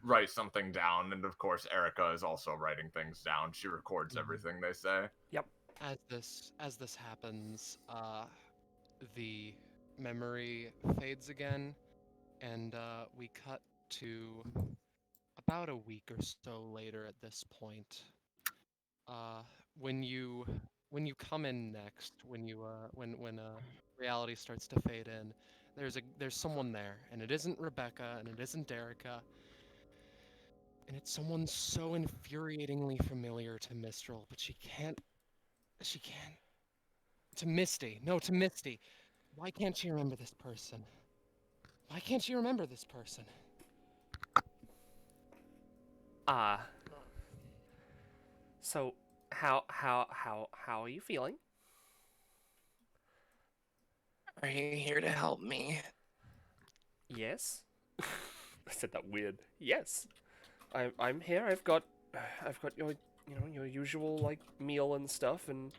write something down. And of course Erica is also writing things down. She records everything they say. Yep. As this happens, the memory fades again, and we cut to about a week or so later at this point. When you come in next, when reality starts to fade in, there's someone there, and it isn't Rebecca, and it isn't Erica, and it's someone so infuriatingly familiar to Mistral, but she can't. To Misty. No, to Misty. Why can't she remember this person? Why can't she remember this person? So how are you feeling? Are you here to help me? Yes. I said that weird. Yes. I'm here. I've got your your usual, like, meal and stuff, and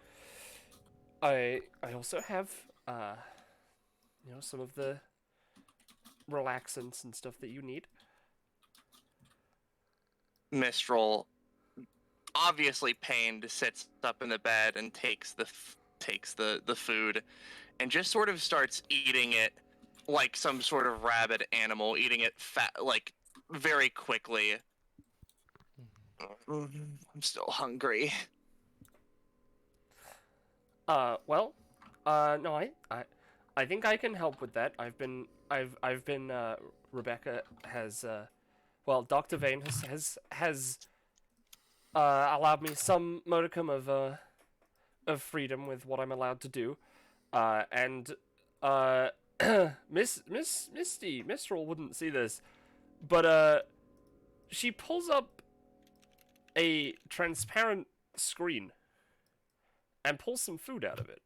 I also have some of the relaxants and stuff that you need. Mistral, obviously pained, sits up in the bed and takes the food, and just sort of starts eating it like some sort of rabid animal, eating it like very quickly. I'm still hungry. Well, no, I think I can help with that. I've been Rebecca has well, Dr. Vane has allowed me some modicum of freedom with what I'm allowed to do. And Misty Mistral wouldn't see this, but she pulls up a transparent screen and pulls some food out of it,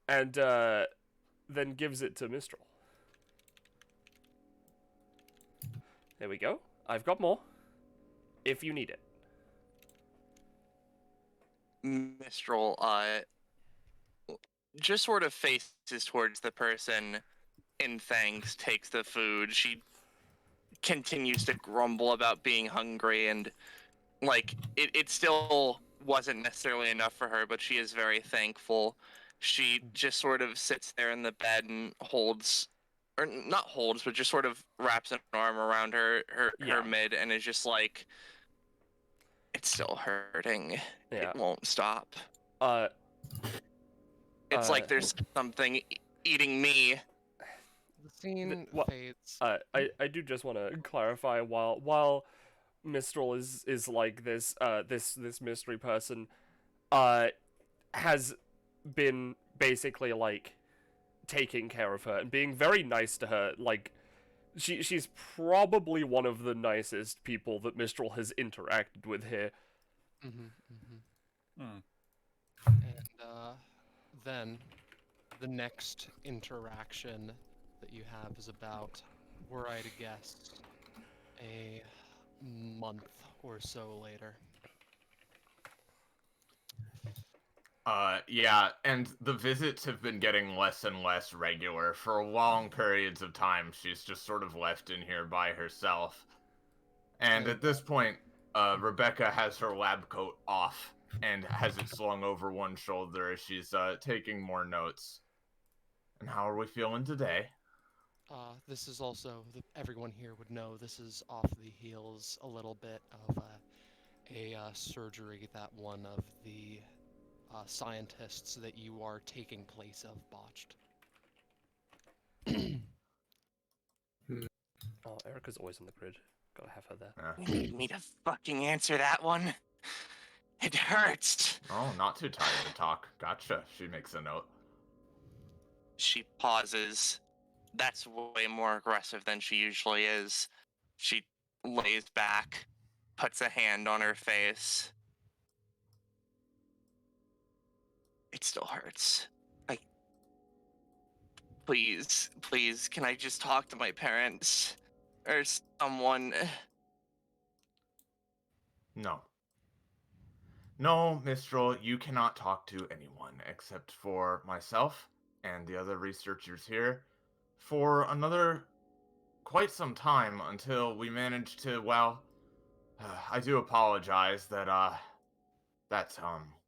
and then gives it to Mistral. There we go. I've got more, if you need it. Mistral just sort of faces towards the person in thanks, takes the food. She continues to grumble about being hungry, and like it still wasn't necessarily enough for her, but she is very thankful. She just sort of sits there in the bed and holds, or not holds, but just sort of wraps an arm around her mid, and is just like, it's still hurting. Yeah. It won't stop. It's like there's something eating me. The scene Well, fades. I do just want to clarify while Mistral is like this mystery person has been basically like taking care of her and being very nice to her. Like she's probably one of the nicest people that Mistral has interacted with here. And then the next interaction that you have is about, were I to guess, a month or so later. Yeah, and the visits have been getting less and less regular. For long periods of time, she's just sort of left in here by herself. And at this point, Rebecca has her lab coat off and has it slung over one shoulder as she's taking more notes. And how are we feeling today? This is also, everyone here would know, this is off the heels a little bit of a surgery that one of the scientists that you are taking place of botched. Oh, Erica's always on the grid. Gotta have her there. You need me to fucking answer that one. It hurts. Oh, not too tired to talk. Gotcha. She makes a note. She pauses. That's way more aggressive than she usually is. She lays back, puts a hand on her face. It still hurts. Please, can I just talk to my parents? Or someone? No. No, Mistral, you cannot talk to anyone except for myself and the other researchers here for another quite some time until we manage to, well, I do apologize that, that,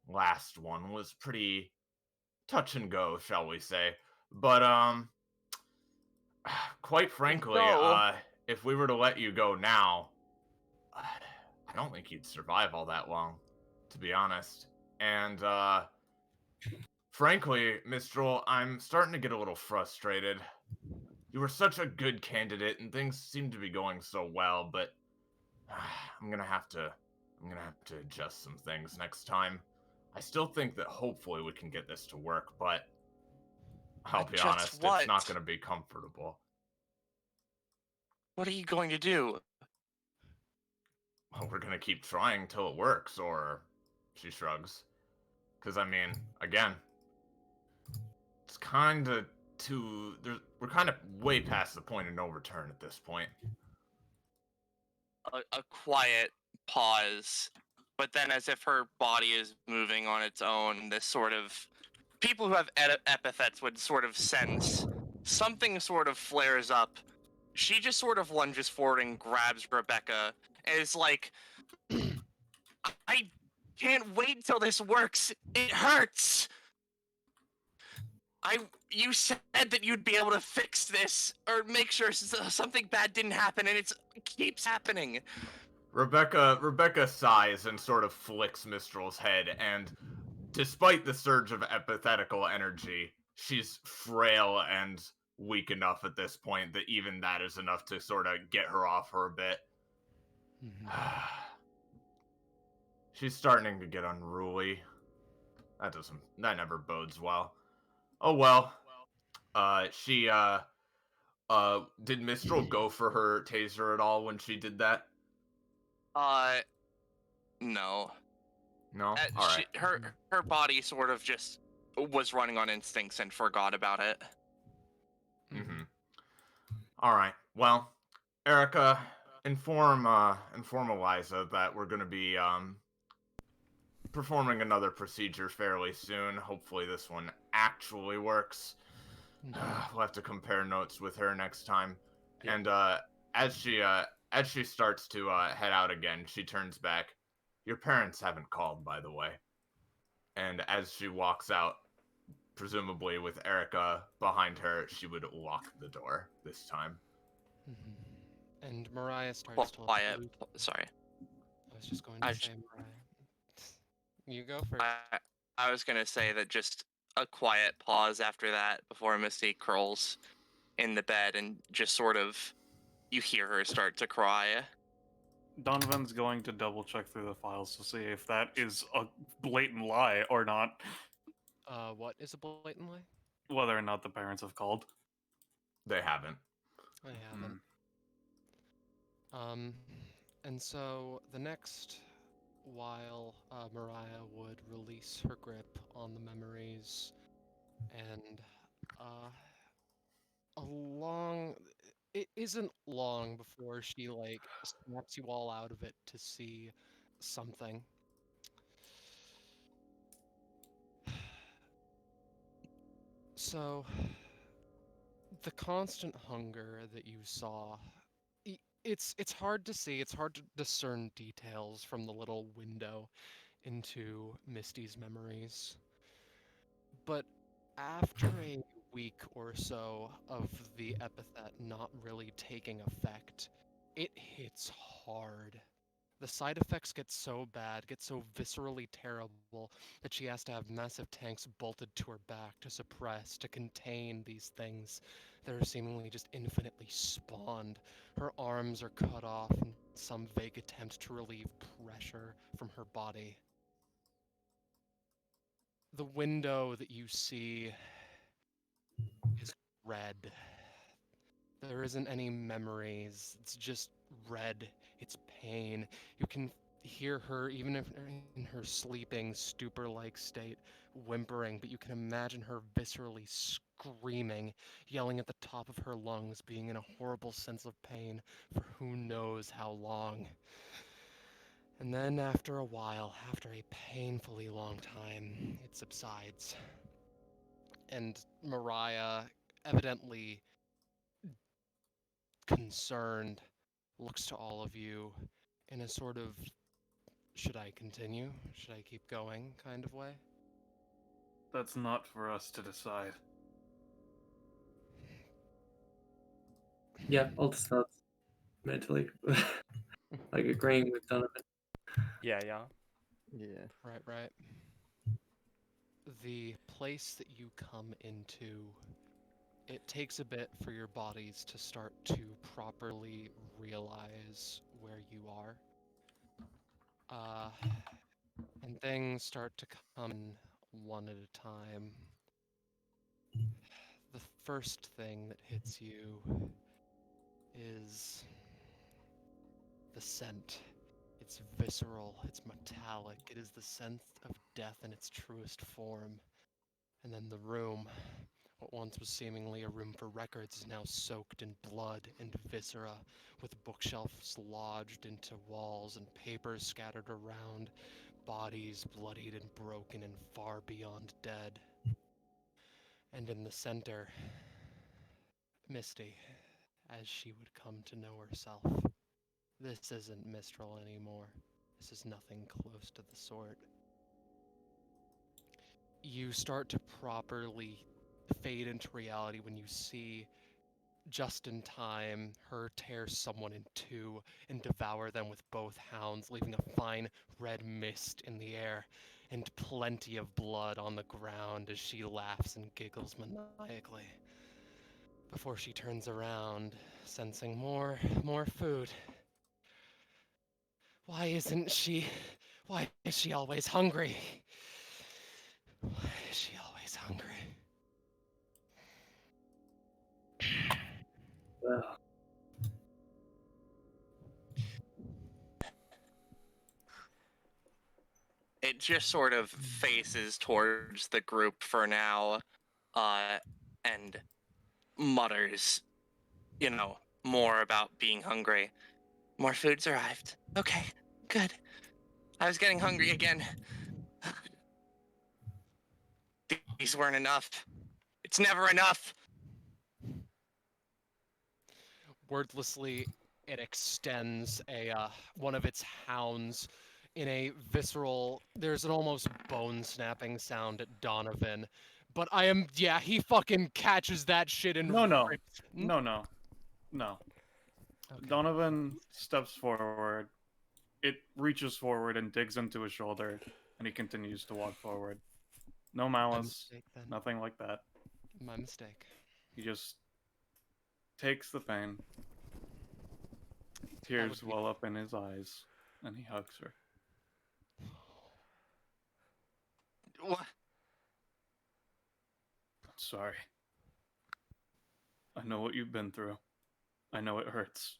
last one was pretty touch and go, shall we say. But, quite frankly, if we were to let you go now, I don't think you'd survive all that long, to be honest. And, frankly, Mistral, I'm starting to get a little frustrated. You were such a good candidate, and things seem to be going so well, but I'm gonna have to adjust some things next time. I still think that hopefully we can get this to work, but I'll be honest, it's not gonna be comfortable. What are you going to do? Well, we're gonna keep trying till it works, or she shrugs. Because, I mean, again, it's kind of we're kind of way past the point of no return at this point. A quiet pause, but then as if her body is moving on its own, this sort of... People who have epithets would sort of sense something sort of flares up. She just sort of lunges forward and grabs Rebecca, and is like, I can't wait till this works. It hurts. You said that you'd be able to fix this or make sure something bad didn't happen, and it keeps happening. Rebecca sighs and sort of flicks Mistral's head, and despite the surge of epithetical energy, she's frail and weak enough at this point that even that is enough to sort of get her off her a bit. She's starting to get unruly. That never bodes well. Oh well. Did Mistral go for her taser at all when she did that? No. No? All right. Her body sort of just was running on instincts and forgot about it. Mm-hmm. All right. Well, Erica, inform Eliza that we're gonna be performing another procedure fairly soon. Hopefully this one actually works. We'll have to compare notes with her next time. Yeah. And as she starts to head out again, she turns back. Your parents haven't called, by the way. And as she walks out, presumably with Erica behind her, she would lock the door this time. And Mariah starts to... Sorry. I was just going to say, Mariah. You go first. I was gonna say that just a quiet pause after that before Misty curls in the bed and just sort of you hear her start to cry. Donovan's going to double check through the files to see if that is a blatant lie or not, What is a blatant lie? whether or not the parents have called. They haven't. I haven't. And so the next while Mariah would release her grip on the memories, and it isn't long before she like snaps you all out of it to see something. So the constant hunger that you saw, it's hard to see, it's hard to discern details from the little window into Misty's memories. But after a week or so of the epithet not really taking effect, it hits hard. The side effects get so bad, get so viscerally terrible, that she has to have massive tanks bolted to her back to suppress, to contain these things that are seemingly just infinitely spawned. Her arms are cut off in some vague attempt to relieve pressure from her body. The window that you see is red. There isn't any memories. It's just red. It's pain. You can hear her, even if in her sleeping, stupor-like state, whimpering, but you can imagine her viscerally screaming, yelling at the top of her lungs, being in a horrible sense of pain for who knows how long. And then after a while, after a painfully long time, it subsides. And Mariah, evidently concerned, looks to all of you in a sort of, should I continue? Should I keep going kind of way? That's not for us to decide. Yeah, all the thoughts mentally, like agreeing with Donovan. Yeah. Yeah. Right. The place that you come into, it takes a bit for your bodies to start to properly realize where you are. And things start to come in one at a time. The first thing that hits you is the scent. It's visceral, it's metallic, it is the scent of death in its truest form. And then the room, what once was seemingly a room for records, is now soaked in blood and viscera, with bookshelves lodged into walls and papers scattered around, bodies bloodied and broken and far beyond dead. And in the center, Misty, as she would come to know herself. This isn't Mistral anymore. This is nothing close to the sort. You start to properly fade into reality when you see, just in time, her tear someone in two and devour them with both hounds, leaving a fine red mist in the air and plenty of blood on the ground as she laughs and giggles maniacally. Before she turns around, sensing more food. Why is she always hungry? Why is she always hungry? Well, It just sort of faces towards the group for now, and mutters, more about being hungry. More food's arrived. Okay, good. I was getting hungry again. These weren't enough. It's never enough. Wordlessly, it extends one of its hounds in a visceral. There's an almost bone-snapping sound at Donovan, but he fucking catches that shit and No. rips- No. Okay. Donovan steps forward. It reaches forward and digs into his shoulder, and he continues to walk forward. No My malice, mistake then. nothing like that. My mistake. He just takes the pain. would Tears be- well up in his eyes, and he hugs her. What? I'm sorry. I know what you've been through. I know it hurts.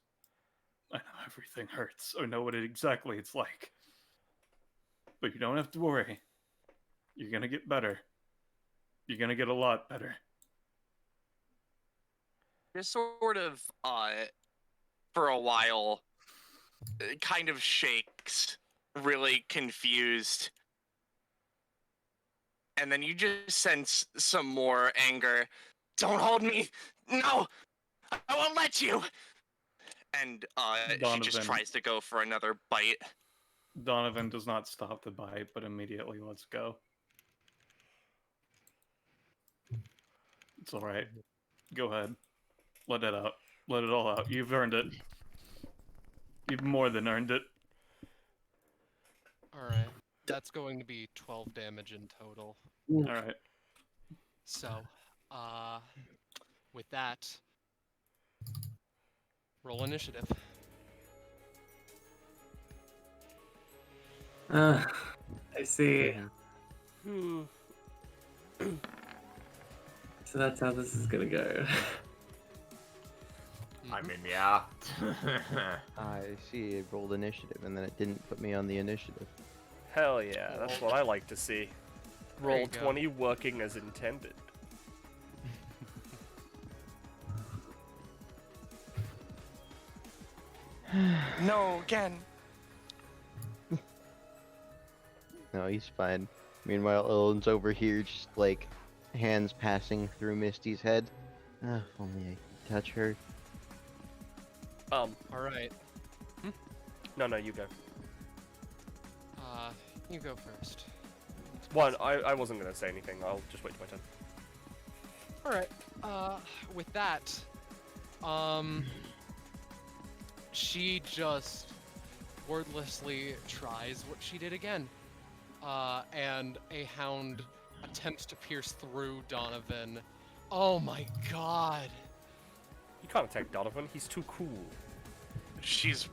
I know everything hurts. I know what exactly it's like. But you don't have to worry. You're gonna get better. You're gonna get a lot better. Just sort of, for a while, kind of shakes, really confused. And then you just sense some more anger. Don't hold me! No! I won't let you! And, she just Donovan. tries to go for another bite. Donovan does not stop the bite, but immediately lets go. It's alright. Go ahead. Let it out. Let it all out. You've earned it. You've more than earned it. Alright. That's going to be 12 damage in total. Alright. So, with that, roll initiative. I see. So that's how this is gonna go. I mean, yeah. I see it rolled initiative, and then it didn't put me on the initiative. Hell yeah, that's what I like to see. There Roll you go. 20 working as intended. No, again. No, he's fine. Meanwhile, Owen's over here, just like hands passing through Misty's head. Ah, if only I could touch her. Alright. No, you go. You go first. One, I wasn't gonna say anything. I'll just wait till my turn. Alright, with that, she just wordlessly tries what she did again. And a hound attempts to pierce through Donovan. Oh my god. You can't attack Donovan. He's too cool. She's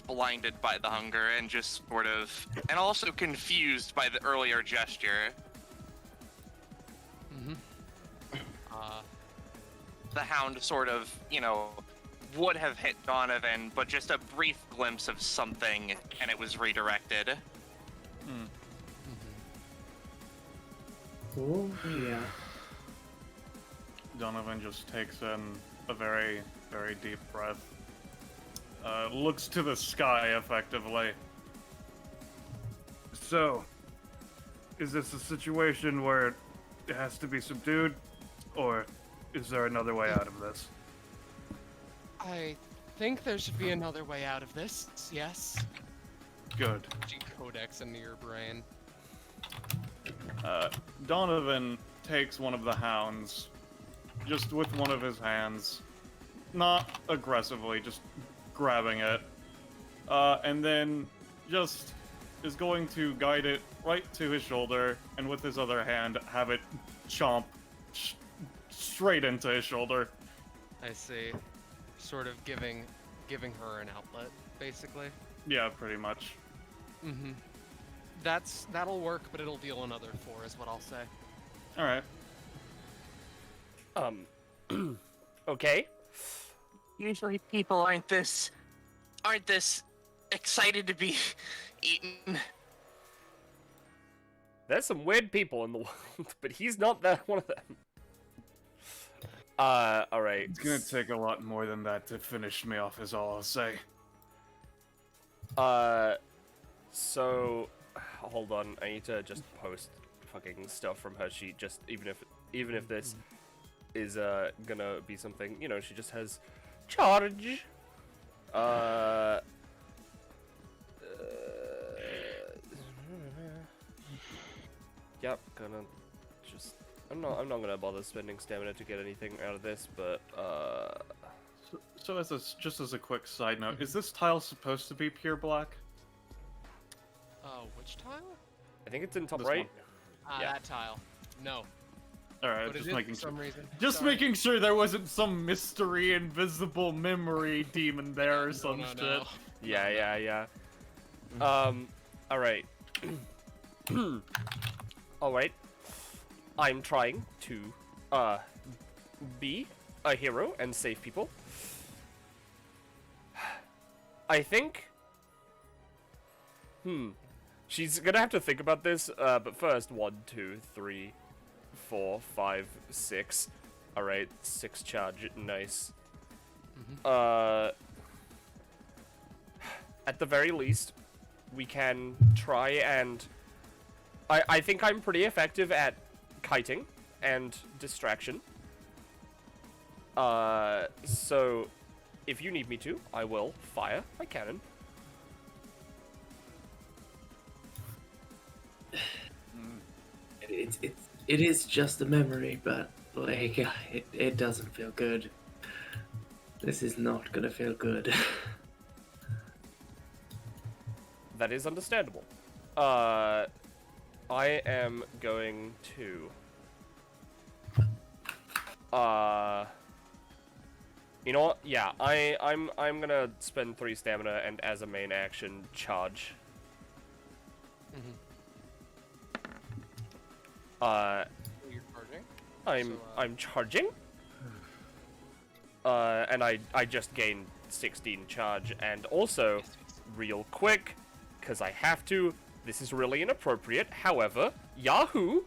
blinded by the hunger and just sort of, and also confused by the earlier gesture. The hound sort of, would have hit Donovan, but just a brief glimpse of something, and it was redirected. Oh, yeah. Donovan just takes in a very, very deep breath. Looks to the sky, effectively. So, is this a situation where it has to be subdued, or is there another way out of this? I think there should be another way out of this, yes. Good. G-codex into your brain. Donovan takes one of the hounds, just with one of his hands, not aggressively, just grabbing it, and then just is going to guide it right to his shoulder, and with his other hand have it chomp straight into his shoulder. I see. Sort of giving her an outlet, basically. Yeah, pretty much. Mm-hmm. That'll work, but it'll deal another 4, is what I'll say. Alright. Okay. Usually people aren't this excited to be eaten. There's some weird people in the world, but he's not that one of them. Alright. It's gonna take a lot more than that to finish me off, is all I'll say. So, hold on. I need to just post fucking stuff from her sheet. Just even if this is gonna be something, she just has charge. Yep, gonna just. I'm not gonna bother spending stamina to get anything out of this, but So just as a quick side note, is this tile supposed to be pure black? Which tile? I think it's in top This right. one. Yeah. That tile. No. All right, But just it is making for sure. some reason. Just Sorry. making sure there wasn't some mystery invisible memory demon there or some shit. No. Yeah. All right. All right. I'm trying to be a hero and save people. I think. She's gonna have to think about this. But first, 1, 2, 3, 4, 5, 6. All right, 6 charge. Nice. At the very least, we can try and. I think I'm pretty effective at kiting and distraction. So if you need me to, I will fire my cannon. It is just a memory, but like it doesn't feel good. This is not gonna feel good. That is understandable. I am going to you know what? Yeah, I'm gonna spend 3 stamina and as a main action charge. You're charging? I'm charging. And I just gained 16 charge, and also, real quick, because I have to, this is really inappropriate, however, Yahoo!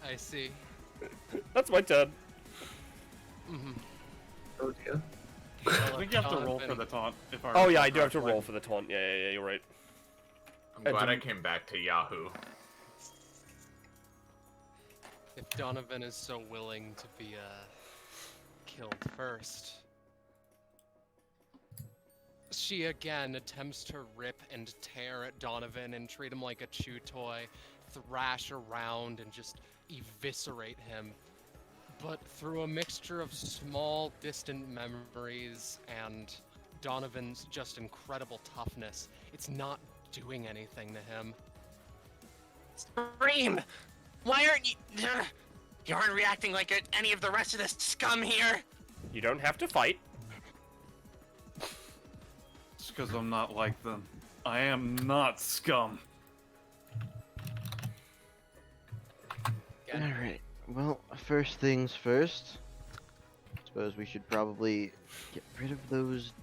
I see. That's my turn. Oh dear. I think you have to roll for the taunt. Oh yeah, I do have to roll for the taunt. Yeah, you're right. I'm glad I came back to Yahoo. If Donovan is so willing to be killed first. She again attempts to rip and tear at Donovan and treat him like a chew toy, thrash around and just eviscerate him. But through a mixture of small, distant memories and Donovan's just incredible toughness, it's not doing anything to him. Scream! Why aren't you? You aren't reacting like any of the rest of the scum here. You don't have to fight. It's because I'm not like them. I am not scum. Alright, well, first things first. Suppose we should probably get rid of those.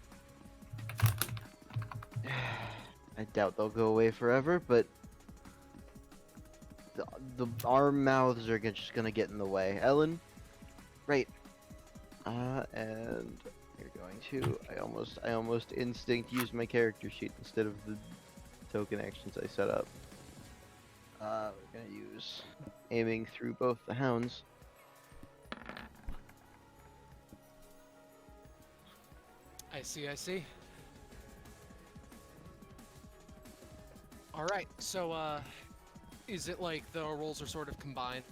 I doubt they'll go away forever, but our mouths are just gonna get in the way. Ellen, right? And you're going to. I almost instinct used my character sheet instead of the token actions I set up. We're gonna use aiming through both the hounds. I see. Alright, so, is it like the rolls are sort of combined?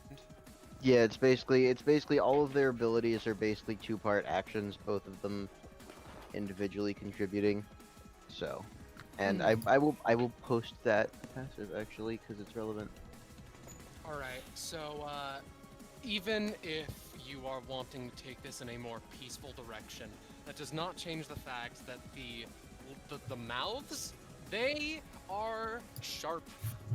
Yeah, it's basically all of their abilities are basically 2-part actions, both of them individually contributing. So, and I will post that passive actually because it's relevant. Alright, so, even if you are wanting to take this in a more peaceful direction, that does not change the fact that the mouths, they are sharp.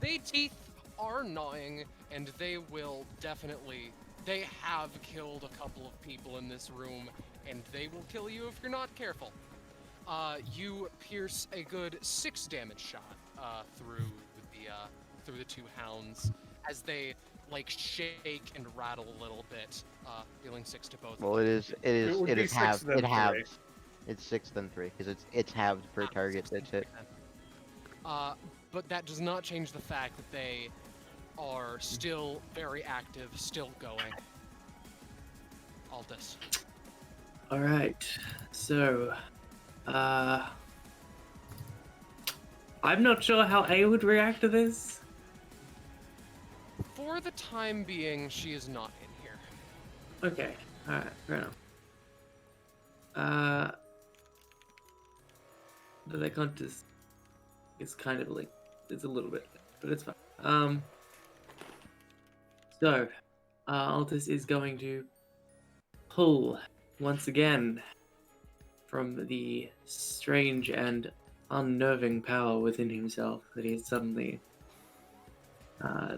They teeth are gnawing, and they will definitely, they have killed a couple of people in this room, and they will kill you if you're not careful. You pierce a good 6 damage shot through the 2 hounds as they like shake and rattle a little bit, dealing 6 to both. Well, it would be is 6 halved. then It 3. halves. It's 6 then 3 because it's halved per target that's hit. But that does not change the fact that they are still very active, still going. Aldous. Alright, so, I'm not sure how A would react to this. For the time being, she is not in here. Okay, alright, fair enough. But I can't just... It's kind of like it's a little bit, but it's fine. So, Altus is going to pull once again from the strange and unnerving power within himself that he's suddenly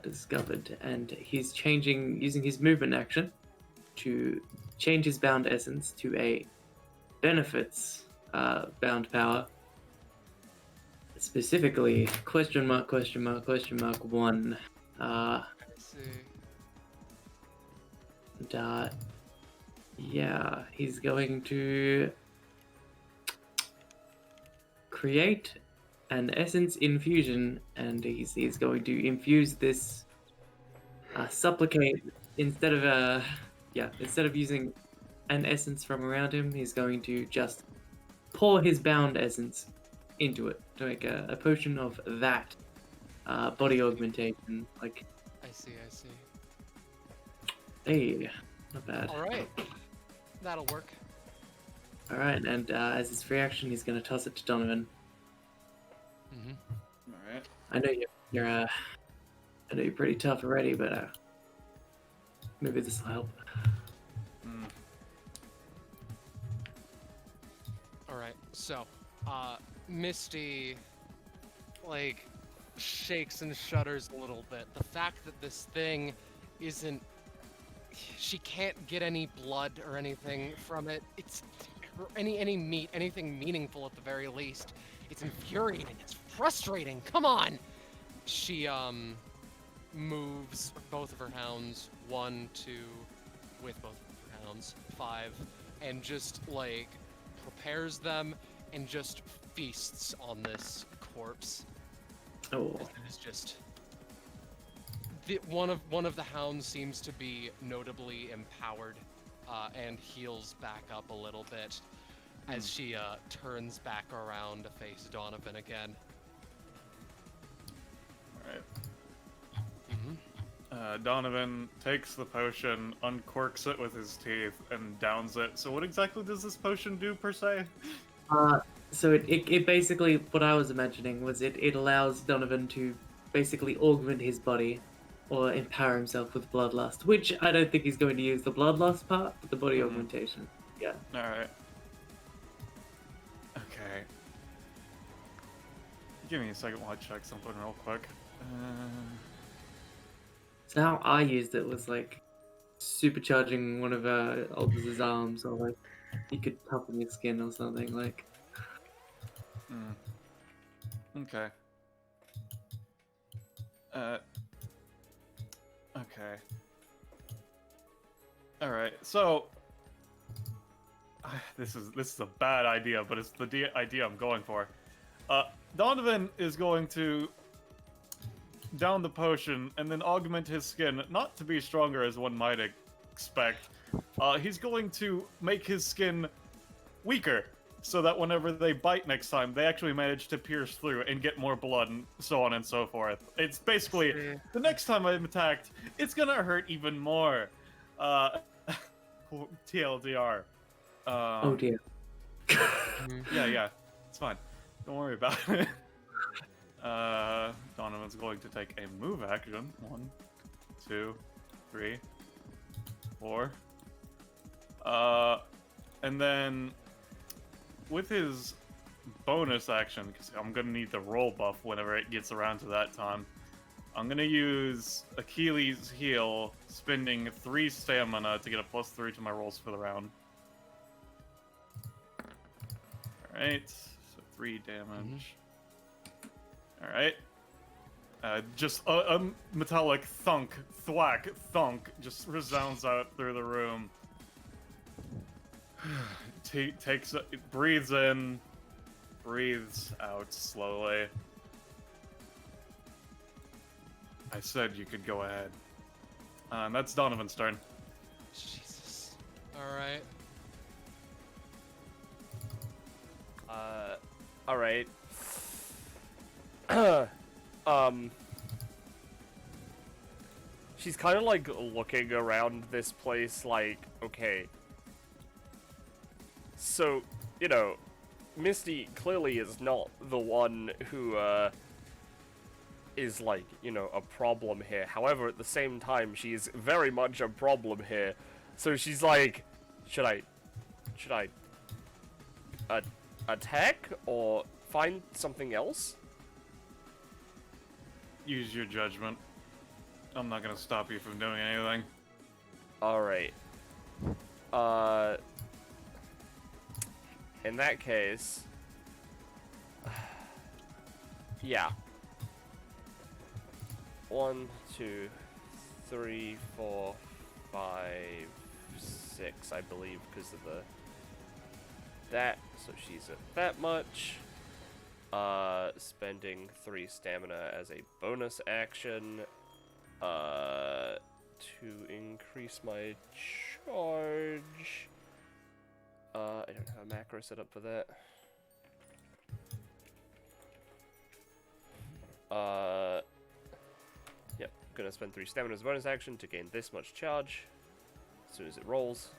discovered, and he's using his movement action to change his bound essence to a benefits bound power. Specifically, question mark 1. I see. And, yeah, he's going to create an essence infusion, and he's going to infuse this supplicate instead of using an essence from around him. He's going to just pour his bound essence into it to make a potion of that body augmentation. Like, I see. hey, not bad. All right, that'll work. All right, and as his free action, he's going to toss it to Donovan. All right. I know you're pretty tough already, but maybe this will help. All right, so Misty like shakes and shudders a little bit. The fact that this thing isn't, she can't get any blood or anything from it. It's or any meat, anything meaningful at the very least. It's infuriating. It's frustrating. Come on. She moves both of her hounds, 1, 2, with both of her hounds, 5, and just like prepares them and just feasts on this corpse. Oh. It's just one of the hounds seems to be notably empowered and heals back up a little bit as she turns back around to face Donovan again. All right. Donovan takes the potion, uncorks it with his teeth, and downs it. So what exactly does this potion do, per se? So it basically, what I was imagining was it allows Donovan to basically augment his body or empower himself with bloodlust, which I don't think he's going to use the bloodlust part, but the body augmentation. Yeah. Alright. Okay. Give me a second while I check something real quick. So how I used it was like supercharging one of Aldous' arms, or like he could toughen his skin or something like. Okay. Okay. All right. So this is a bad idea, but it's the idea I'm going for. Donovan is going to down the potion and then augment his skin, not to be stronger as one might expect. He's going to make his skin weaker, so that whenever they bite next time, they actually manage to pierce through and get more blood and so on and so forth. It's basically, the next time I'm attacked, it's gonna hurt even more. TLDR. Oh dear. Yeah, it's fine. Don't worry about it. Donovan's going to take a move action. 1, 2, 3, 4. And then with his bonus action, because I'm gonna need the roll buff whenever it gets around to that time, I'm gonna use Achilles' heel, spending 3 stamina to get a +3 to my rolls for the round. Alright, so 3 damage. Alright. Just a metallic thunk, thwack, thunk, just resounds out through the room. Takes it, breathes in, breathes out slowly. I said you could go ahead. That's Donovan's turn. Jesus. Alright. Alright. She's kind of like looking around this place like, okay. So, you know, Misty clearly is not the one who, is like, you know, a problem here. However, at the same time, she is very much a problem here. So she's like, should I attack or find something else? Use your judgment. I'm not gonna stop you from doing anything. Alright. In that case... yeah. 1, 2, 3, 4, 5, 6, I believe, because of that. So she's at that much. Spending 3 stamina as a bonus action. To increase my charge. I don't have a macro set up for that. Yep, gonna spend 3 stamina as a bonus action to gain this much charge as soon as it rolls.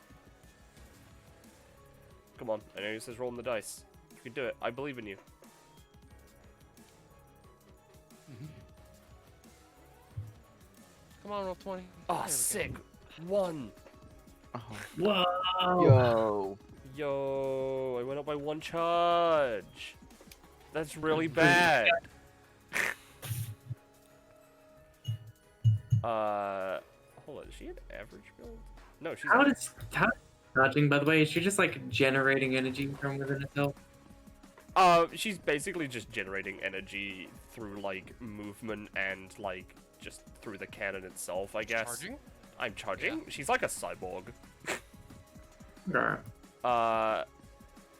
Come on, I know it says rolling the dice. You can do it. I believe in you. Come on, roll 20. Oh, There we go. sick. 1. Oh. Whoa! Yo. I went up by 1 charge. That's really bad. Hold on, is she an average build? No, she's How not. does charging? By the way, is she just like generating energy from within itself? She's basically just generating energy through, like, movement and, like, just through the cannon itself, I guess. Charging? I'm charging? Yeah. She's like a cyborg. Yeah.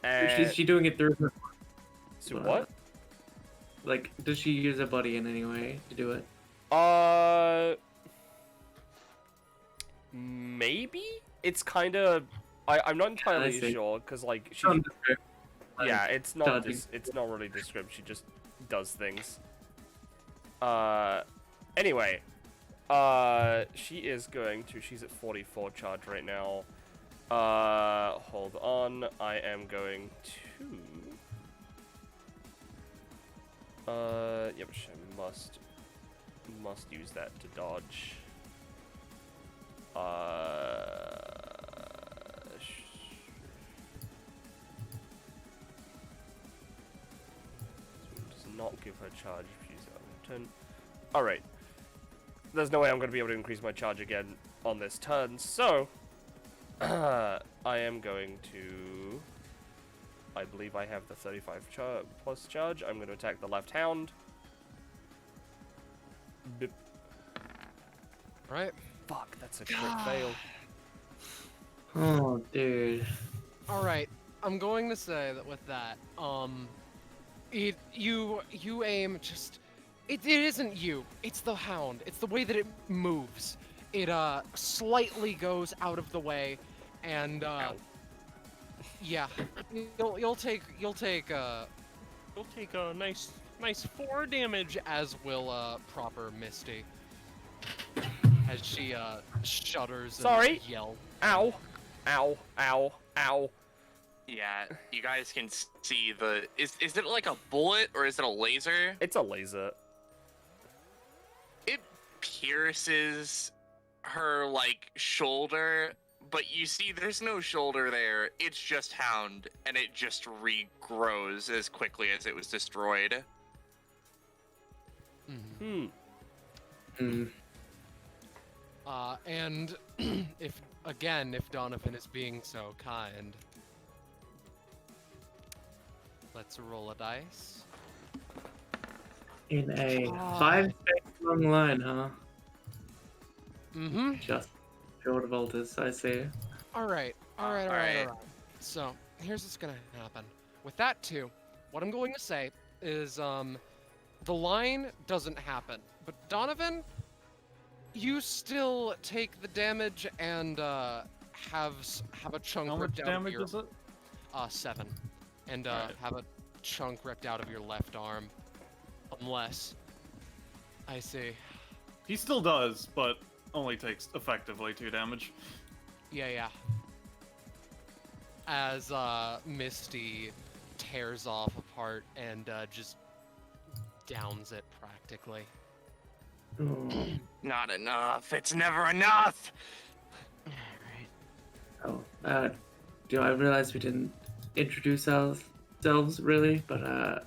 And... Is she doing it through her? So what? Like, does she use her body in any way to do it? Maybe? It's kind of... I'm not entirely see. sure, because, like, she's... Nondescript. Yeah, it's not charging. it's not really descriptive. She just does things. Anyway, she is going to. She's at 44 charge right now. Hold on. I am going to. Yep, she must use that to dodge. Not give her charge if she's out of turn. Alright. There's no way I'm going to be able to increase my charge again on this turn, so... I am going to... I believe I have the 35 plus charge. I'm going to attack the left hound. Bip. Right. Fuck, that's a crit fail. Oh, dude. All right. I'm going to say that with that, you aim just. It isn't you. It's the hound. It's the way that it moves. It slightly goes out of the way, and yeah, you'll take a nice 4 damage, as will proper Misty, as she shudders Sorry. and yells. Ow. Ow. Ow. Ow. Yeah, you guys can see the. Is it like a bullet or is it a laser? It's a laser. It pierces her like shoulder, but you see there's no shoulder there. It's just hound, and it just regrows as quickly as it was destroyed. Hmm. And if Donovan is being so kind, let's roll a dice. In a 5-space long line, huh? Mm-hmm. Just short of altars, I see. All right. So here's what's gonna happen. With that too, what I'm going to say is, the line doesn't happen, but Donovan, you still take the damage and have a chunk How much ripped out of damage your is it? 7, and Alright. have a chunk ripped out of your left arm, unless I see. He still does, but only takes effectively 2 damage. Yeah. As Misty tears off a part and just downs it practically. Oh, Not enough. It's never enough. oh, I realized we didn't introduce ourselves really, but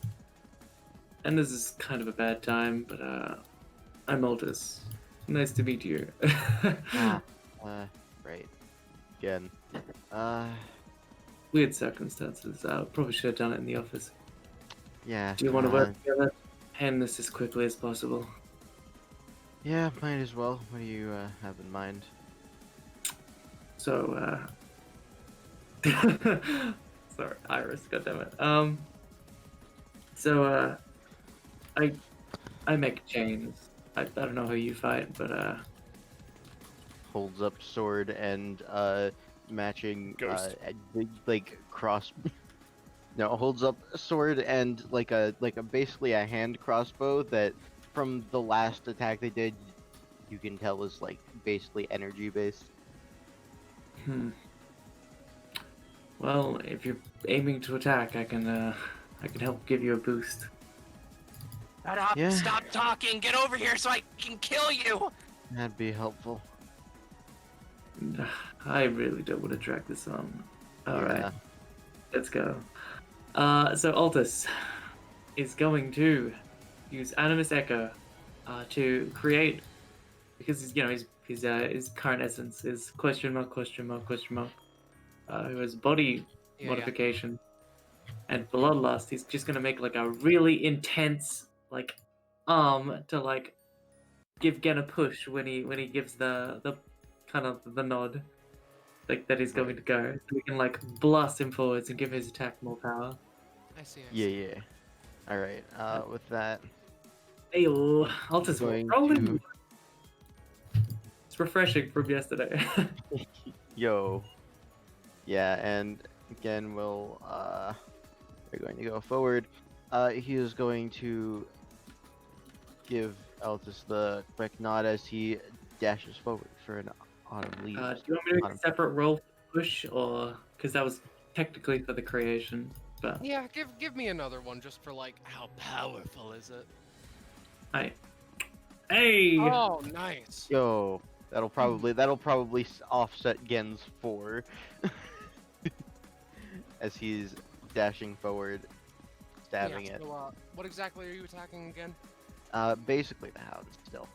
and this is kind of a bad time, but I'm Aldous. Nice to meet you. Right. Again. Weird circumstances. Probably should have done it in the office. Yeah. Do you want to work together? Hand this as quickly as possible. Yeah, might as well. What do you have in mind? So, sorry, Iris, goddammit. So, I make chains. I don't know how you fight, but Holds up sword and matching Ghost. like cross. No, holds up a sword and like a basically a hand crossbow that from the last attack they did, you can tell is like basically energy based. Well, if you're aiming to attack, I can help give you a boost. Shut up. Yeah. Stop talking. Get over here so I can kill you. That'd be helpful. I really don't want to drag this on. All right, Yeah. let's go. So Altus is going to use Animus Echo to create, because his current essence is question mark, who has body modification and bloodlust. He's just gonna make like a really intense like arm to like give Gen a push when he gives the kind of the nod, like that he's going to go, so we can like blast him forwards and give his attack more power. I see. Yeah. All right. With that, Ayo, Altus going rolling. to- It's refreshing from yesterday. yo. Yeah, and again, we're going to go forward. He is going to give Altus the quick nod as he dashes forward for an autumn leaf. Do you want me to make a separate roll for push, or because that was technically for the creation? But Yeah, give me another one just for like how powerful is it? Hey. Oh, nice. Yo, that'll probably offset Gen's 4 as he's dashing forward, stabbing Yeah, it. so, what exactly are you attacking again? Basically the hound still.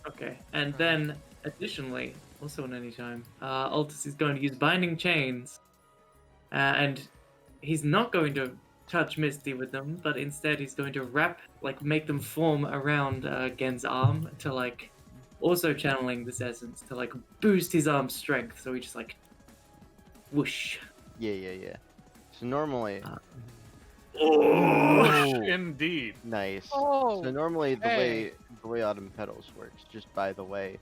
Okay, and then additionally, also in any time, Altus is going to use Binding Chains, and he's not going to touch Misty with them, but instead he's going to make them form around Gen's arm to like, also channeling this essence to like boost his arm's strength. So he just like, whoosh. Yeah. So normally, Indeed. nice. Oh, So normally hey. the way Autumn Petals works, just by the way,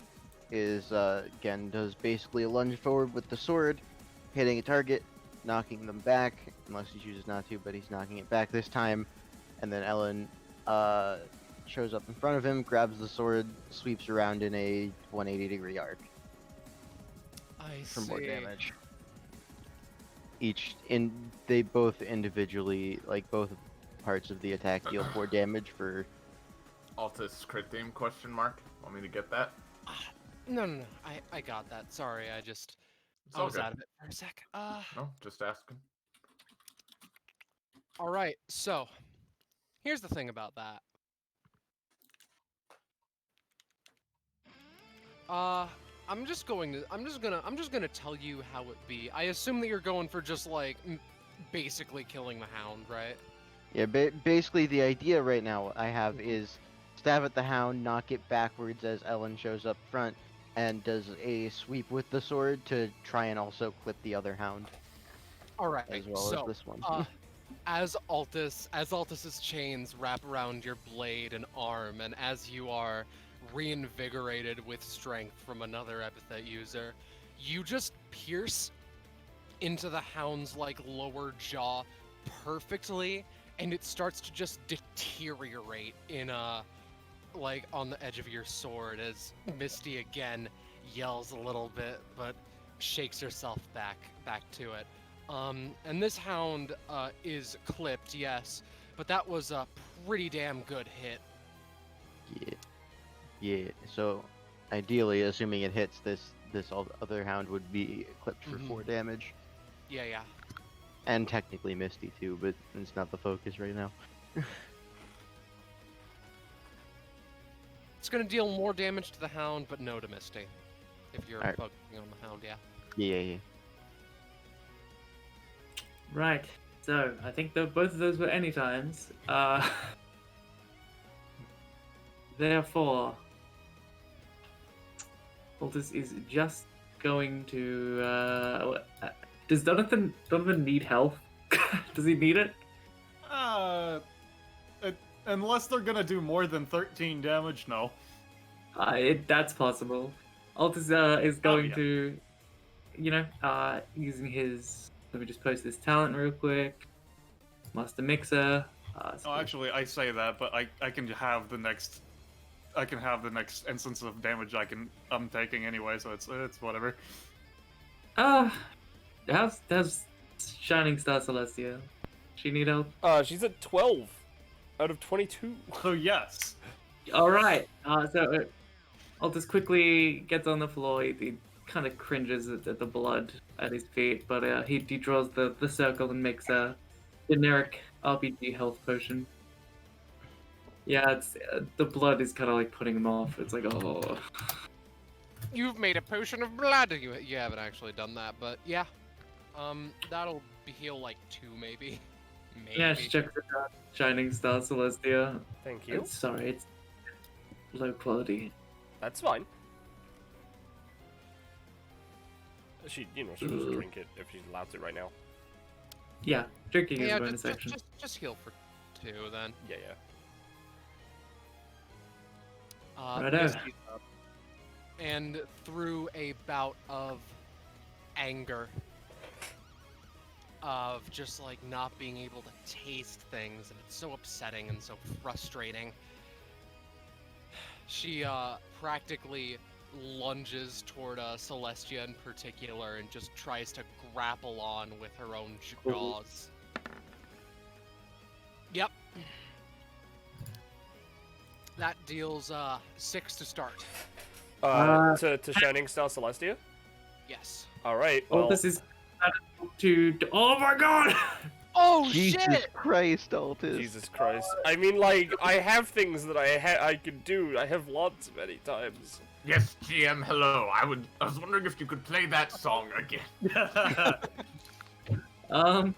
is Gen does basically a lunge forward with the sword, hitting a target, knocking them back, unless he chooses not to, but he's knocking it back this time, and then Ellen shows up in front of him, grabs the sword, sweeps around in a 180-degree arc I for see. more damage. They both individually, like both parts of the attack, deal 4 damage for. Altus crit theme question mark. Want me to get that? No. I got that. Sorry, I It's I all was good. out of it for a sec. No, just asking. All right. So, here's the thing about that. I'm just gonna tell you how it be. I assume that you're going for just like basically killing the hound, right? Yeah, basically the idea right now I have is stab at the hound, knock it backwards as Ellen shows up front, and does a sweep with the sword to try and also clip the other hound, All right. as well so, as this one. as Altus's chains wrap around your blade and arm, and as you are reinvigorated with strength from another epithet user, you just pierce into the hound's like lower jaw perfectly, and it starts to just deteriorate in like on the edge of your sword as Misty again yells a little bit but shakes herself back to it. And this hound is clipped, yes, but that was a pretty damn good hit. Yeah. So, ideally, assuming it hits, this other hound would be clipped for 4 damage, Yeah, yeah. and technically Misty too, but it's not the focus right now. It's gonna deal more damage to the hound, but no to Misty. If you're Alright. focusing on the hound, yeah. Yeah. Right. So I think both of those were any times. Therefore, Altus is just going to. Does Donovan need health? Does he need it? Unless they're gonna do more than 13 damage, no. That's possible. Altus is going yeah. to, using his. Let me just post this talent real quick. Master Mixer. Oh, actually, I say that, but I can have the next. I can have the next instance of damage I'm taking anyway, so it's whatever. How's Shining Star Celestia? She need help? She's at 12 out of 22. So yes. Alright, so Altus quickly gets on the floor, he kind of cringes at the blood at his feet, but he draws the circle and makes a generic RPG health potion. Yeah, it's the blood is kind of like putting him off. It's like, oh. You've made a potion of blood. You haven't actually done that, but yeah. That'll heal like 2 maybe. Yeah, check it out. Shining Star Celestia. Thank you. Sorry, it's low quality. That's fine. She'll just drink it if she's allowed to right now. Yeah, drinking is Yeah, a bonus action. just heal for 2 then. Yeah. Righto. Misty's up. And through a bout of anger, of just like not being able to taste things, and it's so upsetting and so frustrating, she practically lunges toward Celestia in particular and just tries to grapple on with her own jaws. Yep. That deals 6 to start. To Shining Star Celestia? Yes. Alright, Oh, well... this is to. Oh my god! Oh Jesus shit! Christ, Altus. Jesus Christ. I mean, like, I have things that I can do. I have lots many times. Yes, GM, hello. I was wondering if you could play that song again.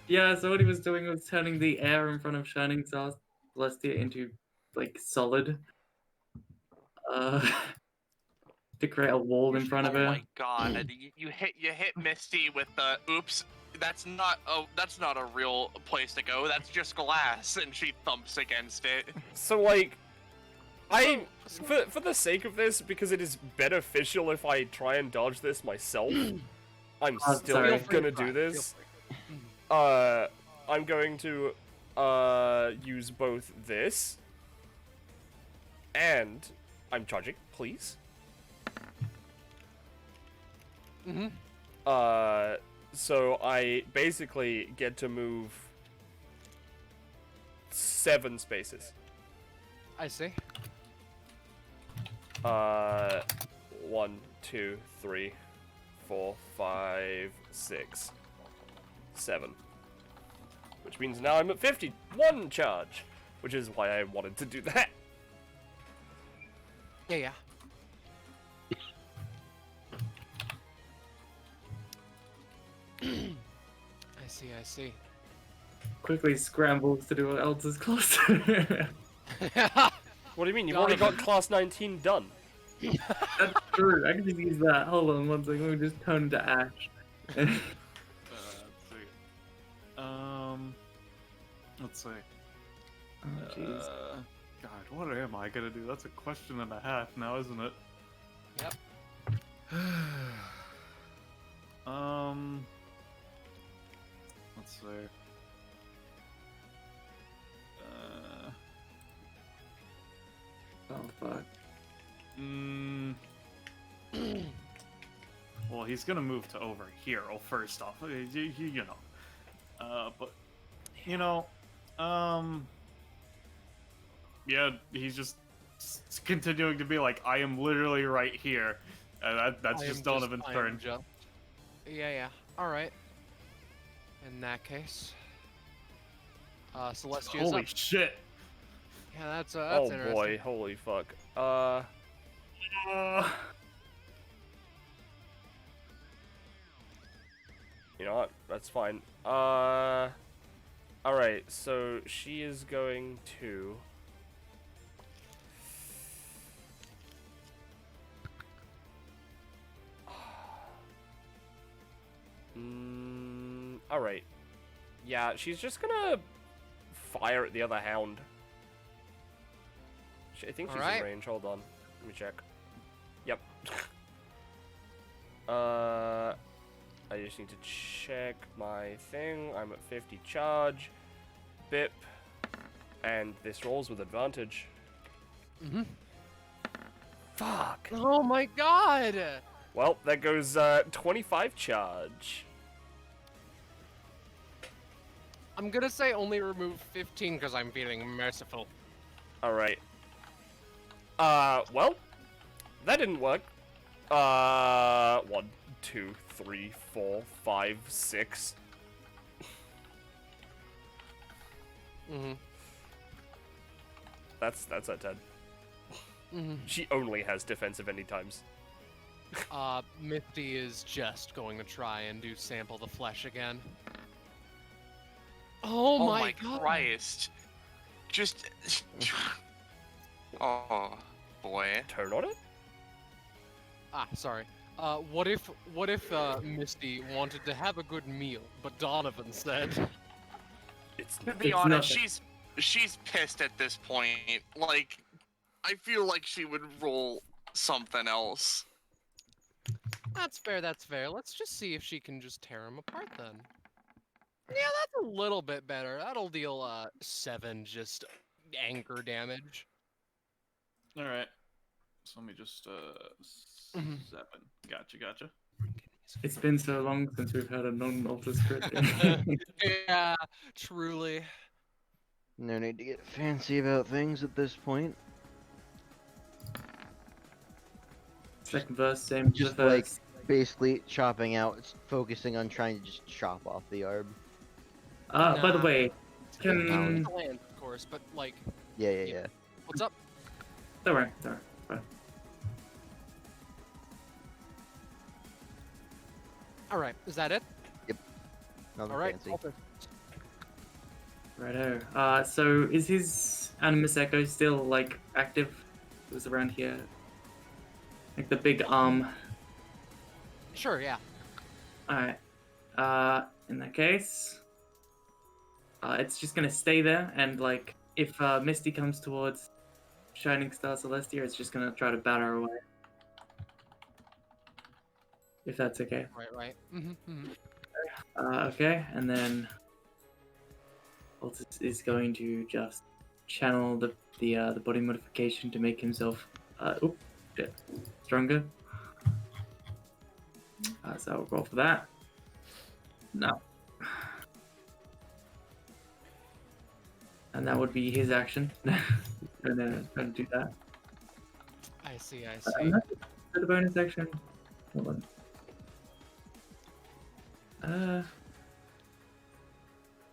Yeah, so what he was doing was turning the air in front of Shining Star Celestia into, like, solid. To create a wall in front of her. Oh my god, you hit Misty with the oops. That's not a real place to go. That's just glass, and she thumps against it. So, like, for the sake of this, because it is beneficial if I try and dodge this myself, I'm still sorry. gonna do this. I'm going to use both this and I'm charging, please. Mm-hmm. So I basically get to move 7 spaces. I see. 1, 2, 3, 4, 5, 6, 7. Which means now I'm at 51 charge, which is why I wanted to do that. Yeah. I see. Quickly scrambles to do what else is close. What do you mean? You've already got class 19 done. That's true. I can just use that. Hold on one second. Let me just turn to ash. Let's see. Let's see. Oh, jeez. God, what am I gonna do? That's a question and a half now, isn't it? Yep. Let's see. Oh, fuck. Well, he's gonna move to over here. Well, first off, you know. But, you know, yeah, he's just continuing to be like, I am literally right here. That's I just am Donovan's I am turn. just- Yeah. All right. In that case, Celestia's Holy up. shit! Yeah, that's Oh interesting. boy, holy fuck. You know what? That's fine. Alright, so she is going to... Alright. Yeah, she's just gonna fire at the other hound. I think she's in range. Hold on. Let me check. Yep. I just need to check my thing. I'm at 50 charge. Bip. And this rolls with advantage. Mm-hmm. Fuck. Oh my god! Well, that goes 25 charge. I'm gonna say only remove 15 because I'm feeling merciful. Alright. Well, that didn't work. 1, 2, 3, 4, 5, 6. Mm-hmm. That's a 10. Mm-hmm. She only has defensive any times. Misty is just going to try and do sample the flesh again. Oh, my god. Christ. Just... oh, boy. Turn on it? Ah, sorry. What if Misty wanted to have a good meal, but Donovan said... It's To be It's honest, nothing. she's pissed at this point. Like, I feel like she would roll something else. That's fair, that's fair. Let's just see if she can just tear him apart then. Yeah, that's a little bit better. That'll deal, 7 just anger damage. Alright. So let me just, 7. Gotcha. It's been so long since we've had a non-alter script. Yeah, truly. No need to get fancy about things at this point. Second verse, same as the Just like first. basically chopping out, focusing on trying to just chop off the arb. By the Nah. way, Land, can... of course, but, like, Yeah. what's up? Don't worry, fine. Alright, is that it? Nothing Alright, fancy. alter. Righto. So is his Animus Echo still, like, active? It was around here. Like the big arm. Sure, yeah. Alright. In that case, it's just gonna stay there, and like, if Misty comes towards Shining Star Celestia, it's just gonna try to batter her away. If that's okay. Right. Mm-hmm. Okay, and then Altus is going to just channel the body modification to make himself stronger. So I'll roll for that. No. And that would be his action. Gonna do that. I see. For the bonus action. Hold on.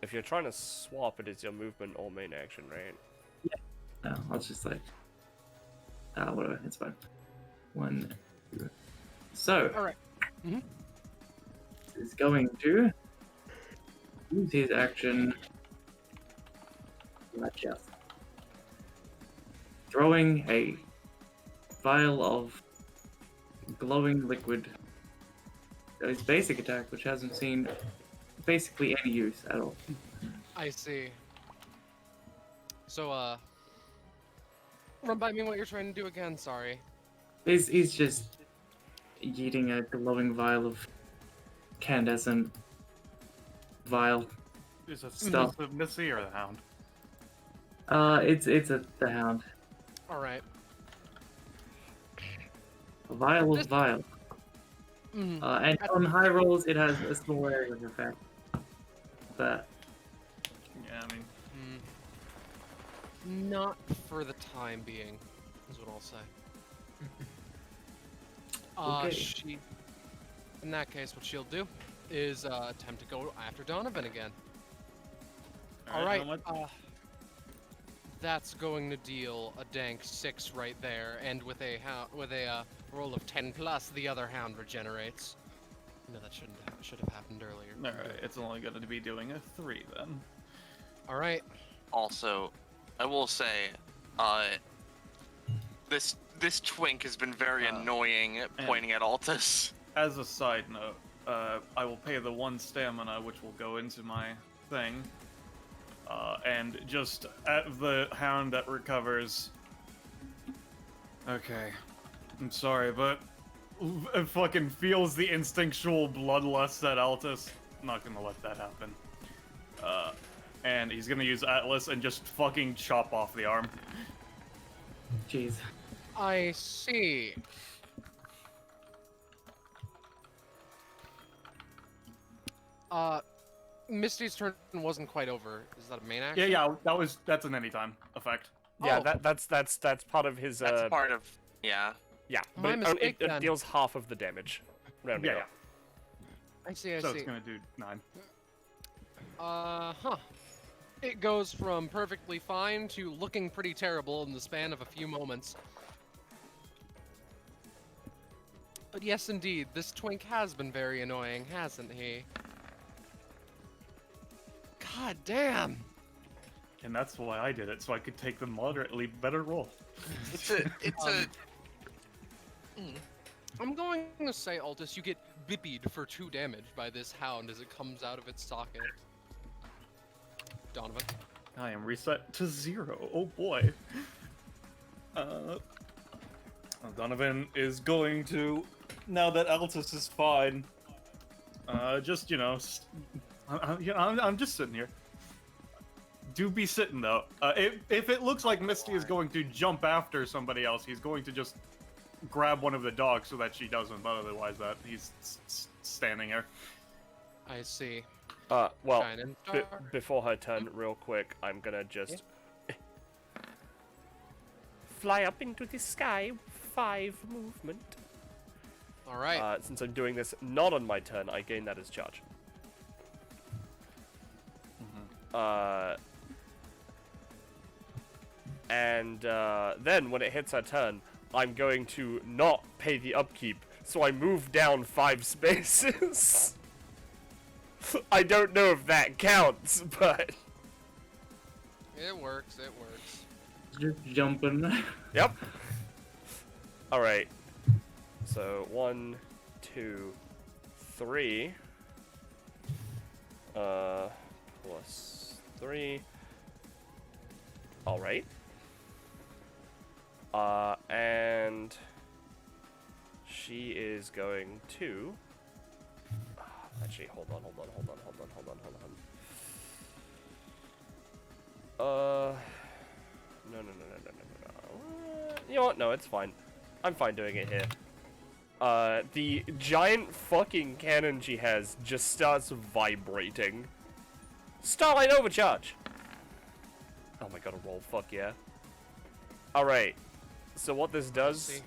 If you're trying to swap, it is your movement or main action, right? No, I'll just like. Whatever, it's fine. 1, 2. So. Alright. Mhm. Is going to use his action. Not just. Throwing a vial of glowing liquid. His basic attack, which hasn't seen basically any use at all. I see. So, run by me what you're trying to do again, sorry. He's just eating a glowing vial of incandescent vial. Is it Stuff. the Missy or the Hound? It's the Hound. Alright. A vial of vial. Mm. And on high rolls, it has a small area of effect. But Yeah, I mean, Not for the time being. is what I'll say. Okay. In that case, what she'll do is attempt to go after Donovan again. All right. That's going to deal a dank 6 right there, and with a roll of 10 plus, the other hound regenerates. No, that should have happened earlier. Alright, it's only going to be doing a 3 then. All right. Also, I will say, this twink has been very annoying at pointing at Altus. As a side note, I will pay the 1 stamina, which will go into my thing. And just at the hound that recovers. Okay. I'm sorry, but it fucking feels the instinctual bloodlust at Altus. I'm not gonna let that happen. And he's gonna use Atlas and just fucking chop off the arm. Jeez. I see. Misty's turn wasn't quite over. Is that a main action? Yeah, that's an anytime effect. Yeah, Oh. that's part of his. That's part of, yeah. Yeah, My but mistake, it then. deals half of the damage. Rounding Yeah. up. I see. So it's gonna do 9. Huh. It goes from perfectly fine to looking pretty terrible in the span of a few moments. But yes, indeed, this twink has been very annoying, hasn't he? God damn! And that's why I did it, so I could take the moderately better roll. I'm going to say, Altus, you get bippied for 2 damage by this hound as it comes out of its socket. Donovan. I am reset to 0. Oh boy. Donovan is going to, now that Altus is fine, just, I'm just sitting here. Do be sitting though. If it looks like Misty is going to jump after somebody else, he's going to just grab one of the dogs so that she doesn't, but otherwise that he's standing here. I see. Well, Shining star. before her turn, real quick, I'm gonna just fly up into the sky. 5 movement. All right. Since I'm doing this not on my turn, I gain that as charge. And then when it hits her turn, I'm going to not pay the upkeep, so I move down 5 spaces. I don't know if that counts, but It works. It works. Just jumping. yep. All right. So 1, 2, 3. Plus 3. All right. And she is going to. Actually, hold on. No. You know what? No, it's fine. I'm fine doing it here. The giant fucking cannon she has just starts vibrating. Starlight overcharge! Oh my god, a roll, fuck yeah. Alright, so what this does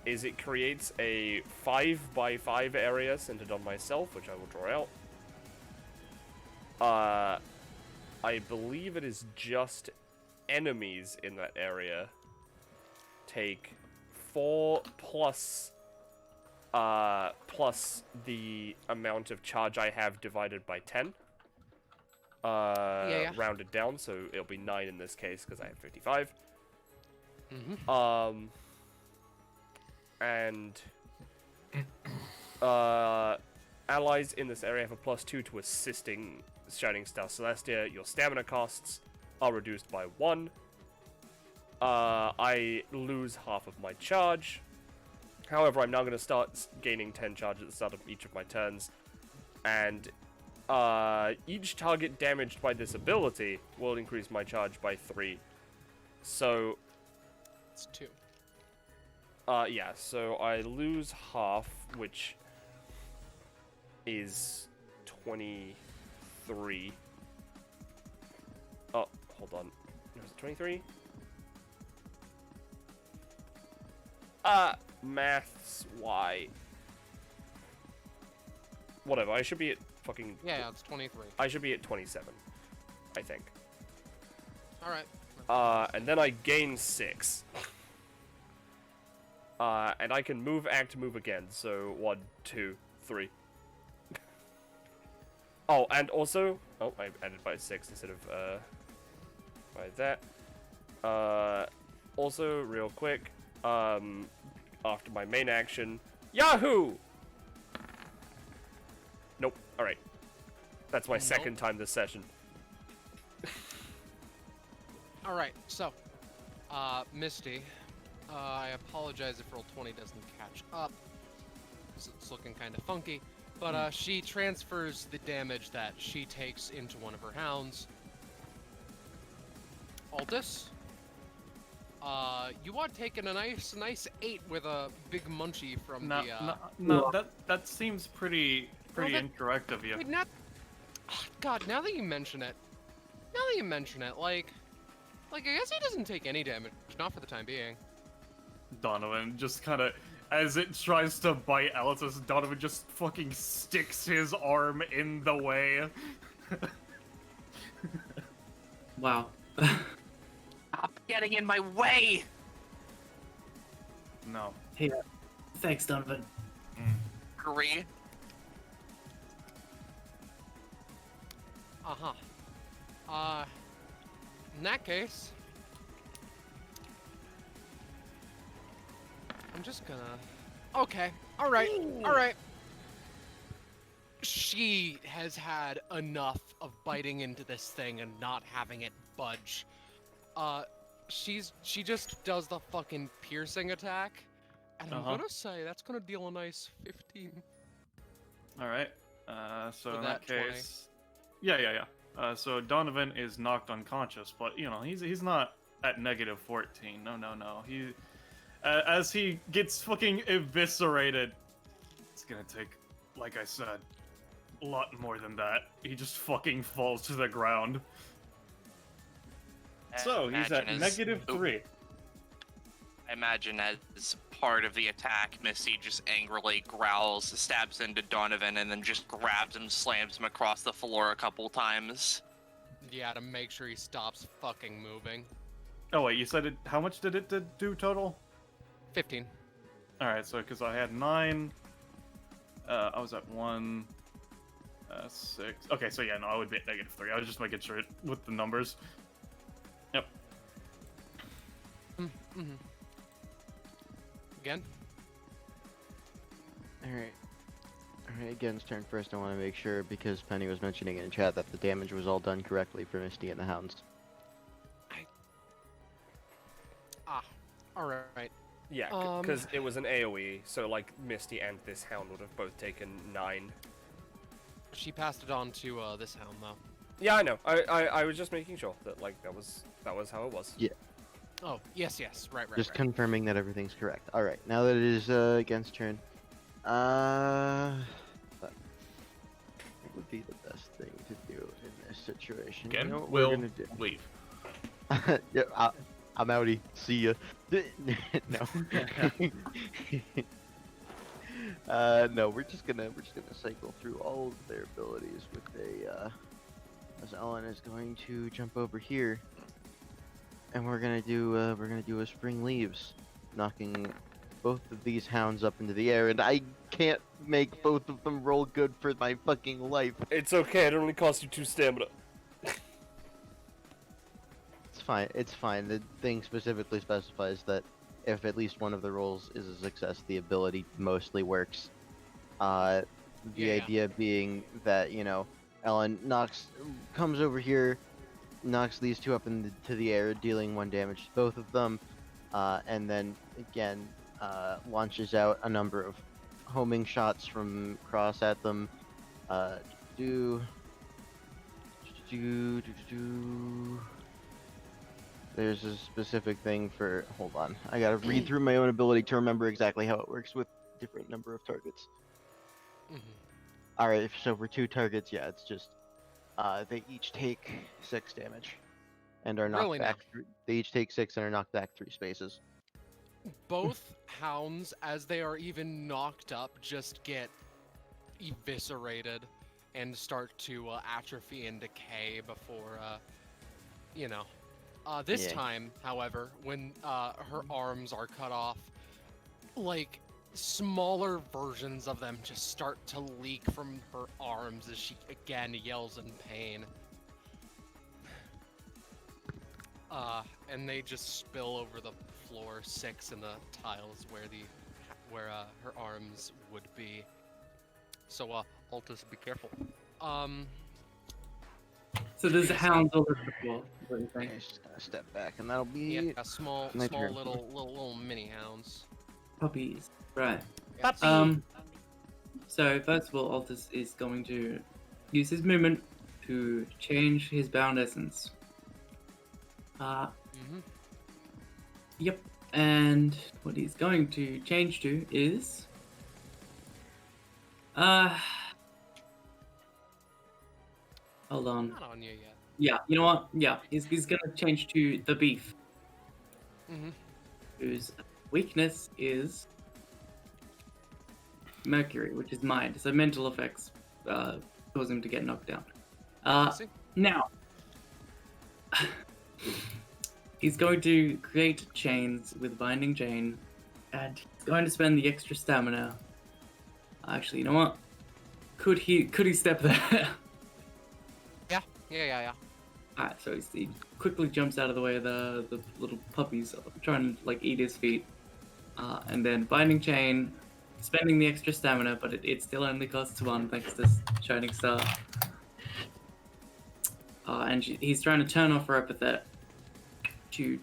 is it creates a 5x5 area centered on myself, which I will draw out. I believe it is just enemies in that area take 4 plus the amount of charge I have divided by 10. Rounded down, so it'll be 9 in this case because I have 55. And allies in this area have a +2 to assisting Shining Star Celestia. Your stamina costs are reduced by 1. I lose half of my charge. However, I'm now going to start gaining 10 charge at the start of each of my turns. And each target damaged by this ability will increase my charge by 3. So It's 2. yeah, so I lose half, which is 23. Oh, hold on. Was it 23? Maths, why? Whatever, I should be at fucking... Yeah, it's 23. I should be at 27, I think. Alright. And then I gain 6. And I can move, act, move again, so 1, 2, 3. Oh, and also... Oh, I added by 6 instead of, by that. Also, real quick, after my main action... Yahoo! Nope, alright. That's my second time this session. Alright, so, Misty, I apologize if roll 20 doesn't catch up, because it's looking kind of funky, but she transfers the damage that she takes into one of her hounds. Aldous, you are taking a nice 8 with a big munchie from No, that seems pretty incorrect of you. Wait, God, now that you mention it, like, I guess he doesn't take any damage, not for the time being. Donovan just kind of, as it tries to bite Alice, Donovan just fucking sticks his arm in the way. Wow. Stop getting in my way! No. Hey, thanks, Donovan. Agree. In that case, I'm just gonna... Okay, alright. She has had enough of biting into this thing and not having it budge. She just does the fucking piercing attack, and I'm gonna say that's gonna deal a nice 15. Alright, so in that 20. case... Yeah. So Donovan is knocked unconscious, but, you know, he's not at negative 14. No. He... as he gets fucking eviscerated, it's gonna take, like I said, a lot more than that. He just fucking falls to the ground. So, he's at negative 3. I imagine as part of the attack, Misty just angrily growls, stabs into Donovan, and then just grabs him, slams him across the floor a couple times. Yeah, to make sure he stops fucking moving. Oh wait, you said it, how much did it do total? 15. Alright, so because I had 9, I was at 1, 6. Okay, so yeah, no, I would be at negative 3. I was just making sure with the numbers. Yep. Again? Alright, again's turn first. I want to make sure, because Penny was mentioning in chat, that the damage was all done correctly for Misty and the Hounds. Alright. Yeah, because it was an AoE, so like Misty and this Hound would have both taken 9. She passed it on to this Hound, though. Yeah, I know. I was just making sure that like that was how it was. Yeah. Oh, yes, right. Just confirming that everything's correct. Alright, now that it is against turn, what would be the best thing to do in this situation? Again, You know what we'll we're gonna do? leave. Yeah, I'm outie. See ya. No. No, we're just gonna cycle through all of their abilities with a as Ellen is going to jump over here, and we're gonna do a spring leaves, knocking both of these hounds up into the air, and I can't make both of them roll good for my fucking life. It's okay. It only costs you 2 stamina. It's fine. The thing specifically specifies that if at least one of the rolls is a success, the ability mostly works. The idea being that, you know, Ellen comes over here, knocks these two up into the air, dealing 1 damage to both of them, and then again launches out a number of homing shots from cross at them. There's a specific thing for... Hold on. I gotta read through my own ability to remember exactly how it works with different number of targets. Alright, so for 2 targets, yeah, it's just... they each take 6 damage. And are knocked back... They each take 6 and are knocked back 3 spaces. both hounds, as they are even knocked up, just get eviscerated and start to atrophy and decay before, you know. This Yeah. time, however, when her arms are cut off, like, smaller versions of them just start to leak from her arms as she again yells in pain. And they just spill over the floor, 6 in the tiles where her arms would be. So Altus, be careful. So there's hounds all over the floor. What do you think? Okay, just gonna step back, and that'll be Yeah, small my turn. little mini hounds. Puppies. Right. Yeah. So first of all, Altus is going to use his movement to change his bound essence. Mhm. Yep. And what he's going to change to is hold on. Not on you yet. Yeah, you know what? Yeah, he's gonna change to the beef, Mhm. whose weakness is Mercury, which is mind. So mental effects cause him to get knocked down. See? Now, he's going to create chains with binding chain, and he's going to spend the extra stamina. Actually, you know what? Could he step there? Yeah. Alright, so he quickly jumps out of the way of the little puppies trying to like eat his feet, and then binding chain, spending the extra stamina, but it still only costs 1 thanks to Shining Star. And he's trying to turn off her epithet to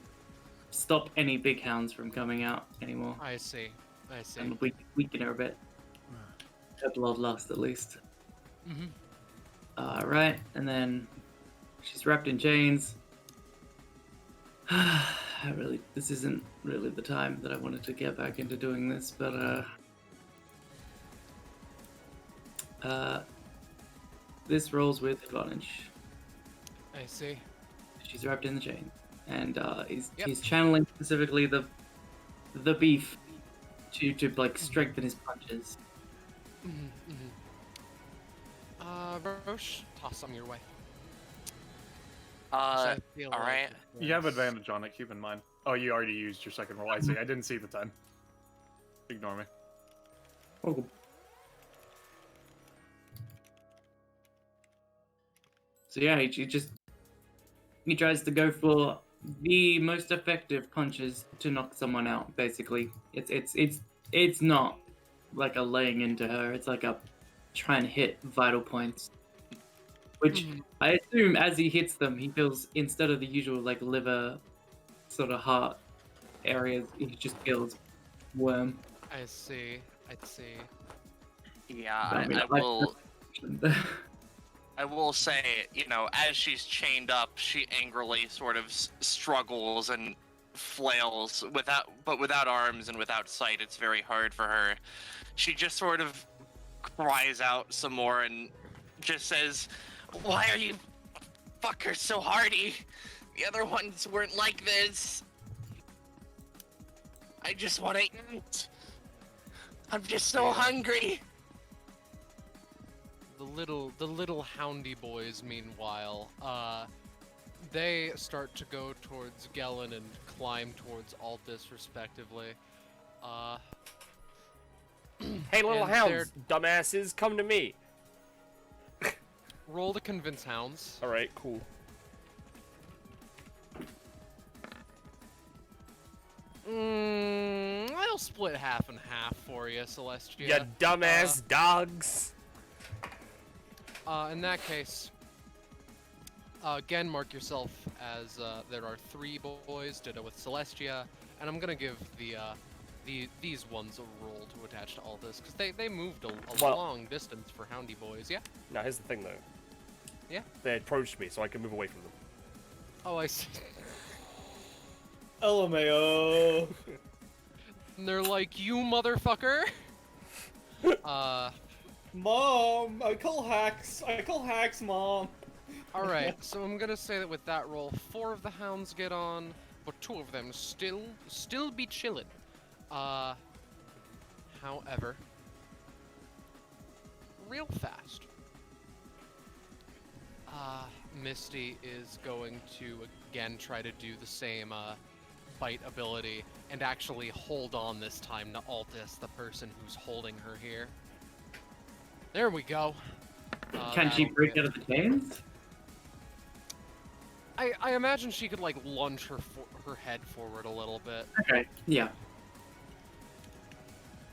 stop any big hounds from coming out anymore, I see. and weaken her a bit. Her bloodlust, at least. Mhm. Right, and then she's wrapped in chains. This isn't really the time that I wanted to get back into doing this, but this rolls with advantage. I see. She's wrapped in the chain, and he's Yep. channeling specifically the beef to like strengthen his punches. Roche, toss some your way. All right. You have advantage on it, keep in mind. Oh, you already used your second roll. I see. I didn't see the time. Ignore me. Oh. So yeah, he tries to go for the most effective punches to knock someone out. Basically, it's not like a laying into her. It's like a trying to hit vital points. Which I assume as he hits them, he feels instead of the usual like liver, sort of heart areas, he just feels worm. I see. Yeah, I mean, I I- will. I will say, you know, as she's chained up, she angrily sort of struggles and flails without arms and without sight. It's very hard for her. She just sort of cries out some more and just says, "Why are you fuckers so hardy? The other ones weren't like this. I just want to eat. I'm just so hungry." The little houndy boys, meanwhile, they start to go towards Gellin and climb towards Altus, respectively. Hey, little And hounds, dumbasses, come to me. Roll to convince hounds. All right, cool. I'll split half and half for you, Celestia. You dumbass dogs. In that case, again, mark yourself as there are 3 boys, ditto with Celestia, and I'm gonna give these ones a roll to attach to all this, because they moved a Well- long distance for houndy boys, yeah? Now, here's the thing, though. Yeah? They approached me, so I can move away from them. Oh, I see. LMAO. And they're like, you motherfucker! Mom, I call hacks, Mom. Alright, so I'm gonna say that with that roll, 4 of the hounds get on, but 2 of them still be chillin'. However, real fast. Misty is going to again try to do the same bite ability and actually hold on this time to Altus, the person who's holding her here. There we go. Can she that'll break get- out of the chains? I imagine she could like lunge her head forward a little bit. Okay. Yeah.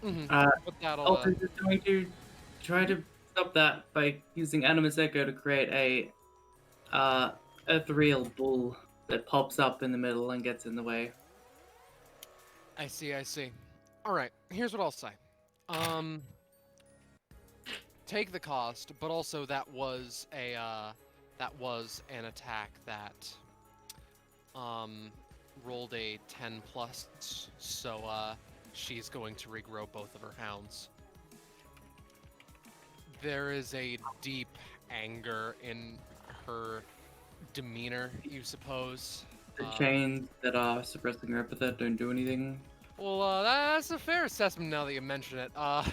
Mm-hmm. Uh, But that'll. Altus is going to try to stop that by using Animus Echo to create a ethereal bull that pops up in the middle and gets in the way. I see. All right. Here's what I'll say. Take the cost, but also that was an attack that rolled a 10 plus, so she's going to regrow both of her hounds. There is a deep anger in her demeanor, you suppose. The chains that are suppressing her epithet don't do anything. Well, that's a fair assessment now that you mention it. I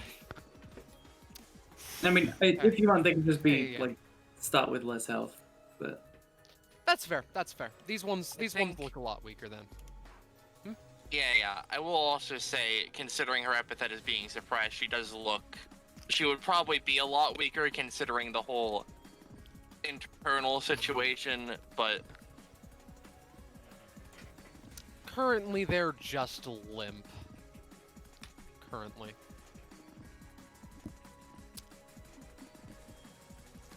mean, if you want, they can just be Yeah. like start with less health, but That's fair. These ones look a lot weaker then. Yeah. I will also say, considering her epithet is being suppressed, she would probably be a lot weaker considering the whole internal situation, but Currently, they're just limp. Currently.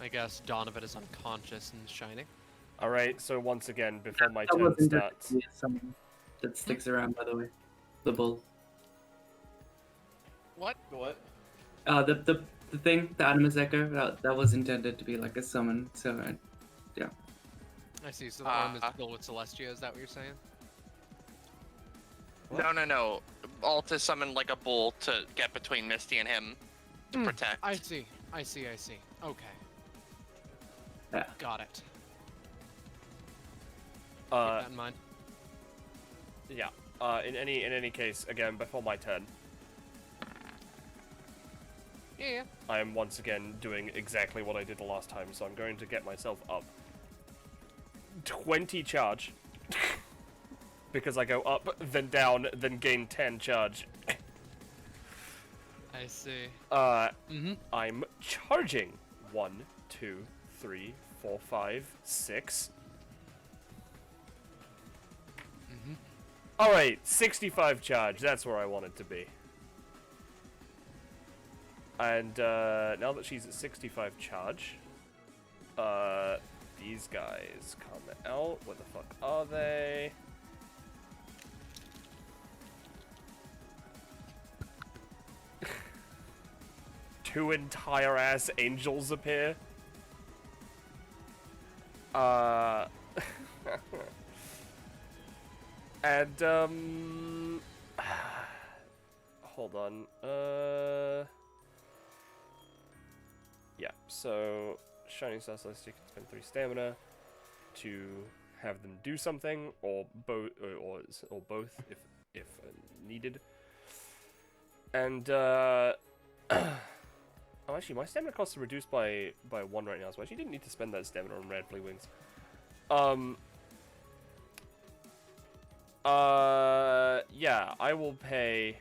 I guess Donovan is unconscious and shining. Alright, so once again, before my that turn wasn't starts... just something that sticks around. By the way, the bull. What? What? The thing, the Animus Echo, that was intended to be like a summon. So, yeah. I see. So the arm is filled with Celestia. Is that what you're saying? no. Altus summoned like a bull to get between Misty and him to protect. I see. Okay. Yeah. Got it. Keep Uh, that in mind. yeah. In any case, again, before my turn, Yeah. I am once again doing exactly what I did the last time, so I'm going to get myself up 20 charge. Because I go up, then down, then gain 10 charge. I see. I'm charging. 1, 2, 3, 4, 5, 6. Alright, 65 charge. That's where I want it to be. And now that she's at 65 charge, these guys come out. Where the fuck are they? Two entire ass angels appear. And hold on. Yeah. So Shining Star Celestia can spend 3 stamina to have them do something, or both, or both if needed. And oh, actually, my stamina costs are reduced by 1 right now, so I actually didn't need to spend that stamina on Red Flea Wings. Yeah, I will pay.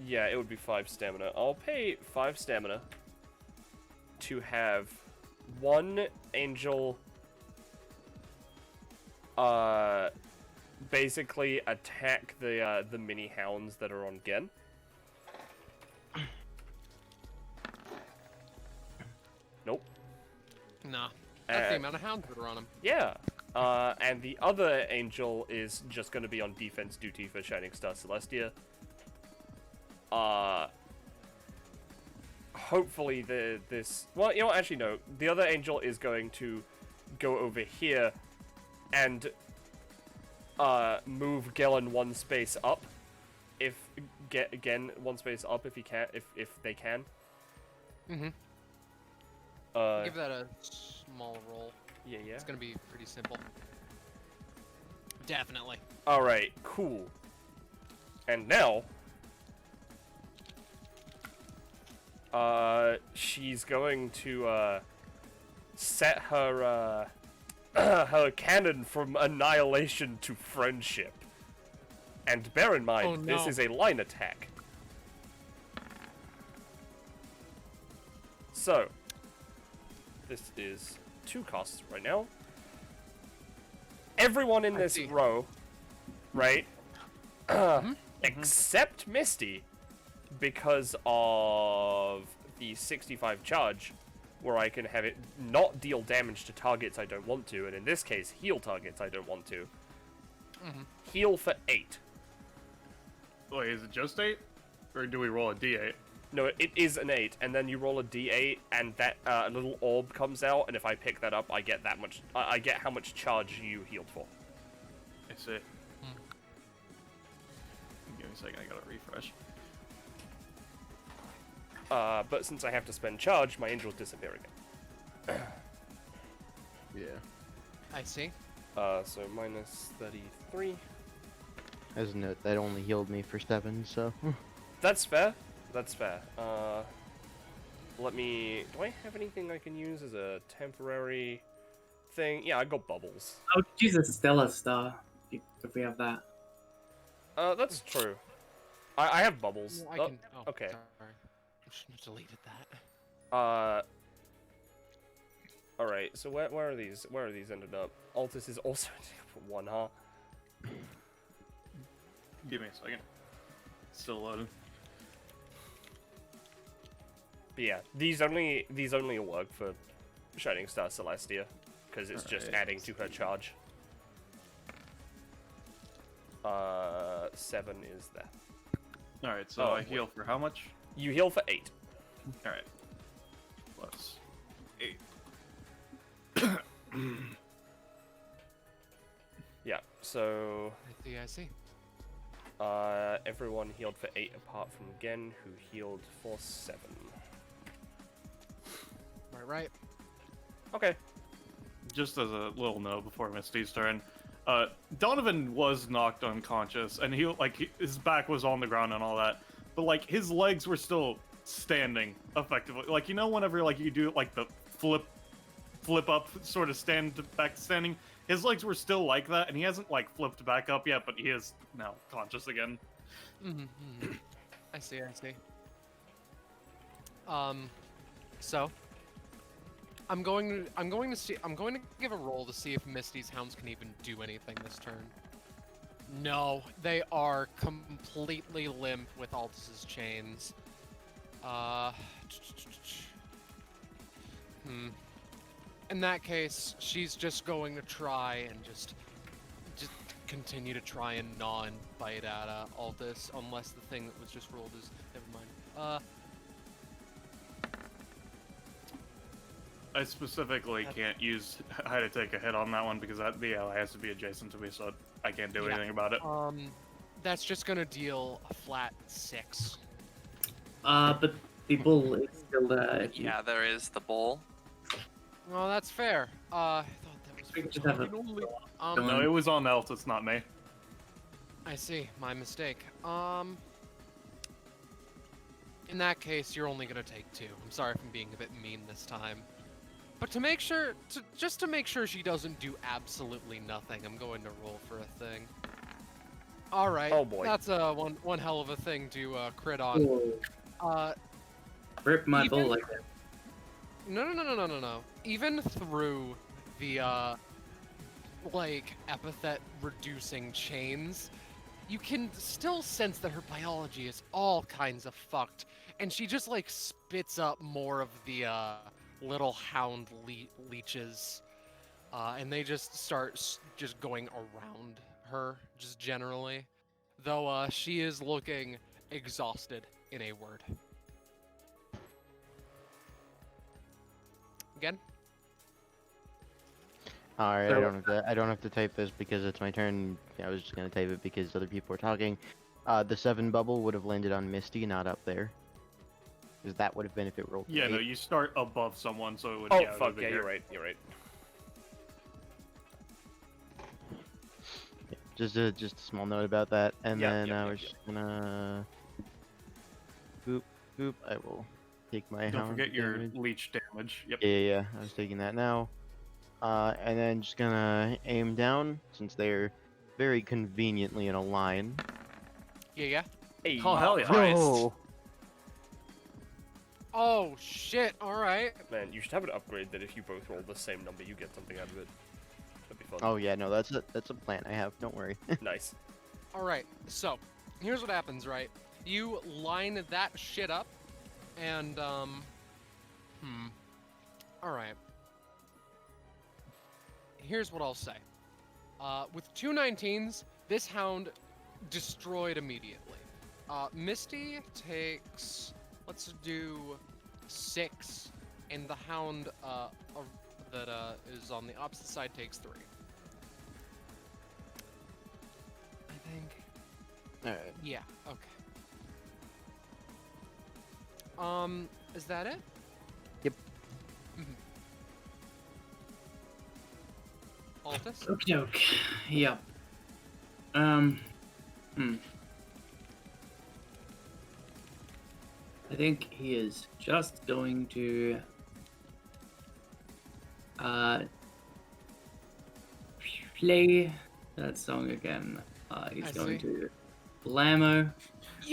Yeah, it would be 5 stamina. I'll pay 5 stamina to have 1 angel, basically attack the mini hounds that are on Gen. Nope. Nah. That's the amount of hounds that are on him. Yeah. And the other angel is just going to be on defense duty for Shining Star Celestia. Hopefully this... Well, you know what? Actually, no. The other angel is going to go over here and move Gellin 1 space up. Again, 1 space up if he can, if they can. Mm-hmm. Give that a small roll. Yeah. It's gonna be pretty simple. Definitely. Alright, cool. And now... she's going to, set her, her cannon from annihilation to friendship. And bear in mind, Oh, this no. is a line attack. So, this is 2 costs right now. Everyone in I this see. row, right? Except Misty, because of the 65 charge, where I can have it not deal damage to targets I don't want to, and in this case, heal targets I don't want to. Heal for 8. Wait, is it just 8? Or do we roll a d8? No, it is an 8, and then you roll a d8, and that little orb comes out, and if I pick that up, I get that much. I get how much charge you healed for. I see. Give me a second, I gotta refresh. But since I have to spend charge, my angels disappear again. Yeah. I see. So minus 33. As a note, that only healed me for 7, so. That's fair. That's fair. Let me... Do I have anything I can use as a temporary thing? Yeah, I got bubbles. I would use a Stellar Star if we have that. That's true. I have bubbles. I can... Oh, okay. Sorry. I shouldn't have deleted that. Alright, so where are these? Where are these ended up? Altus is also ending up at 1, huh? Give me a second. Still loading. But yeah, these only work for Shining Star Celestia, because it's just Alright. adding to her charge. 7 is there. Alright, so Oh, I heal for how much? You heal for 8. Alright. Plus 8. Yeah, so I see. everyone healed for 8 apart from Gen, who healed for 7. Right. Okay. Just as a little note before Misty's turn, Donovan was knocked unconscious, and his back was on the ground and all that, but like his legs were still standing effectively. Like, you know, whenever like you do like the flip up sort of back standing, his legs were still like that, and he hasn't like flipped back up yet, but he is now conscious again. I see. So I'm going to give a roll to see if Misty's hounds can even do anything this turn. No, they are completely limp with Altus's chains. In that case, she's just going to try and just continue to try and gnaw and bite at Altus, unless the thing that was just rolled is... Never mind. I specifically can't use how to take a hit on that one because the ally has to be adjacent to me, so I can't do anything about it. That's just gonna deal a flat 6. But the bull is still there. if you- Yeah, there is the bull. Oh, that's fair. I thought that was We for just have a- target only. No, it was on Altus, not me. I see. My mistake. In that case, you're only gonna take 2. I'm sorry if I'm being a bit mean this time. But to make sure, just to make sure she doesn't do absolutely nothing, I'm going to roll for a thing. All right. Oh, boy. That's one hell of a thing to crit on. Whoa. Rip my bull even- like that. No. Even through the epithet reducing chains, you can still sense that her biology is all kinds of fucked, and she just like spits up more of the little hound leeches, and they just start just going around her, just generally. Though she is looking exhausted, in a word. Again? Alright, So- I don't have to type this because it's my turn. I was just gonna type it because other people were talking. The 7 bubble would have landed on Misty, not up there. Because that would have been if it rolled. Yeah, no, 8. you start above someone, so it would. Oh, it would fuck, be yeah, here. you're right. Yeah, just a small note about that, and Yep, then yep, I yep, was yep. just gonna boop boop. I will take my Don't hound forget your damage. leech damage. Yep. Yeah. I was taking that now. And then just gonna aim down since they're very conveniently in a line. Yeah. Hey, Oh, hell yeah. Christ. No. Oh shit! All right. Man, you should have an upgrade that if you both roll the same number, you get something out of it. That'd be fun. Oh yeah, no, that's a plan I have. Don't worry. Nice. All right. So, here's what happens. Right. You line that shit up, and All right. Here's what I'll say. With 2 19s, this hound destroyed immediately. Misty takes, let's do 6, and the hound that is on the opposite side takes 3. I think. Alright. Yeah. Okay. Is that it? Yep. Altus? Okay. Yep. I think he is just going to play that song again. He's I going see. to blammo.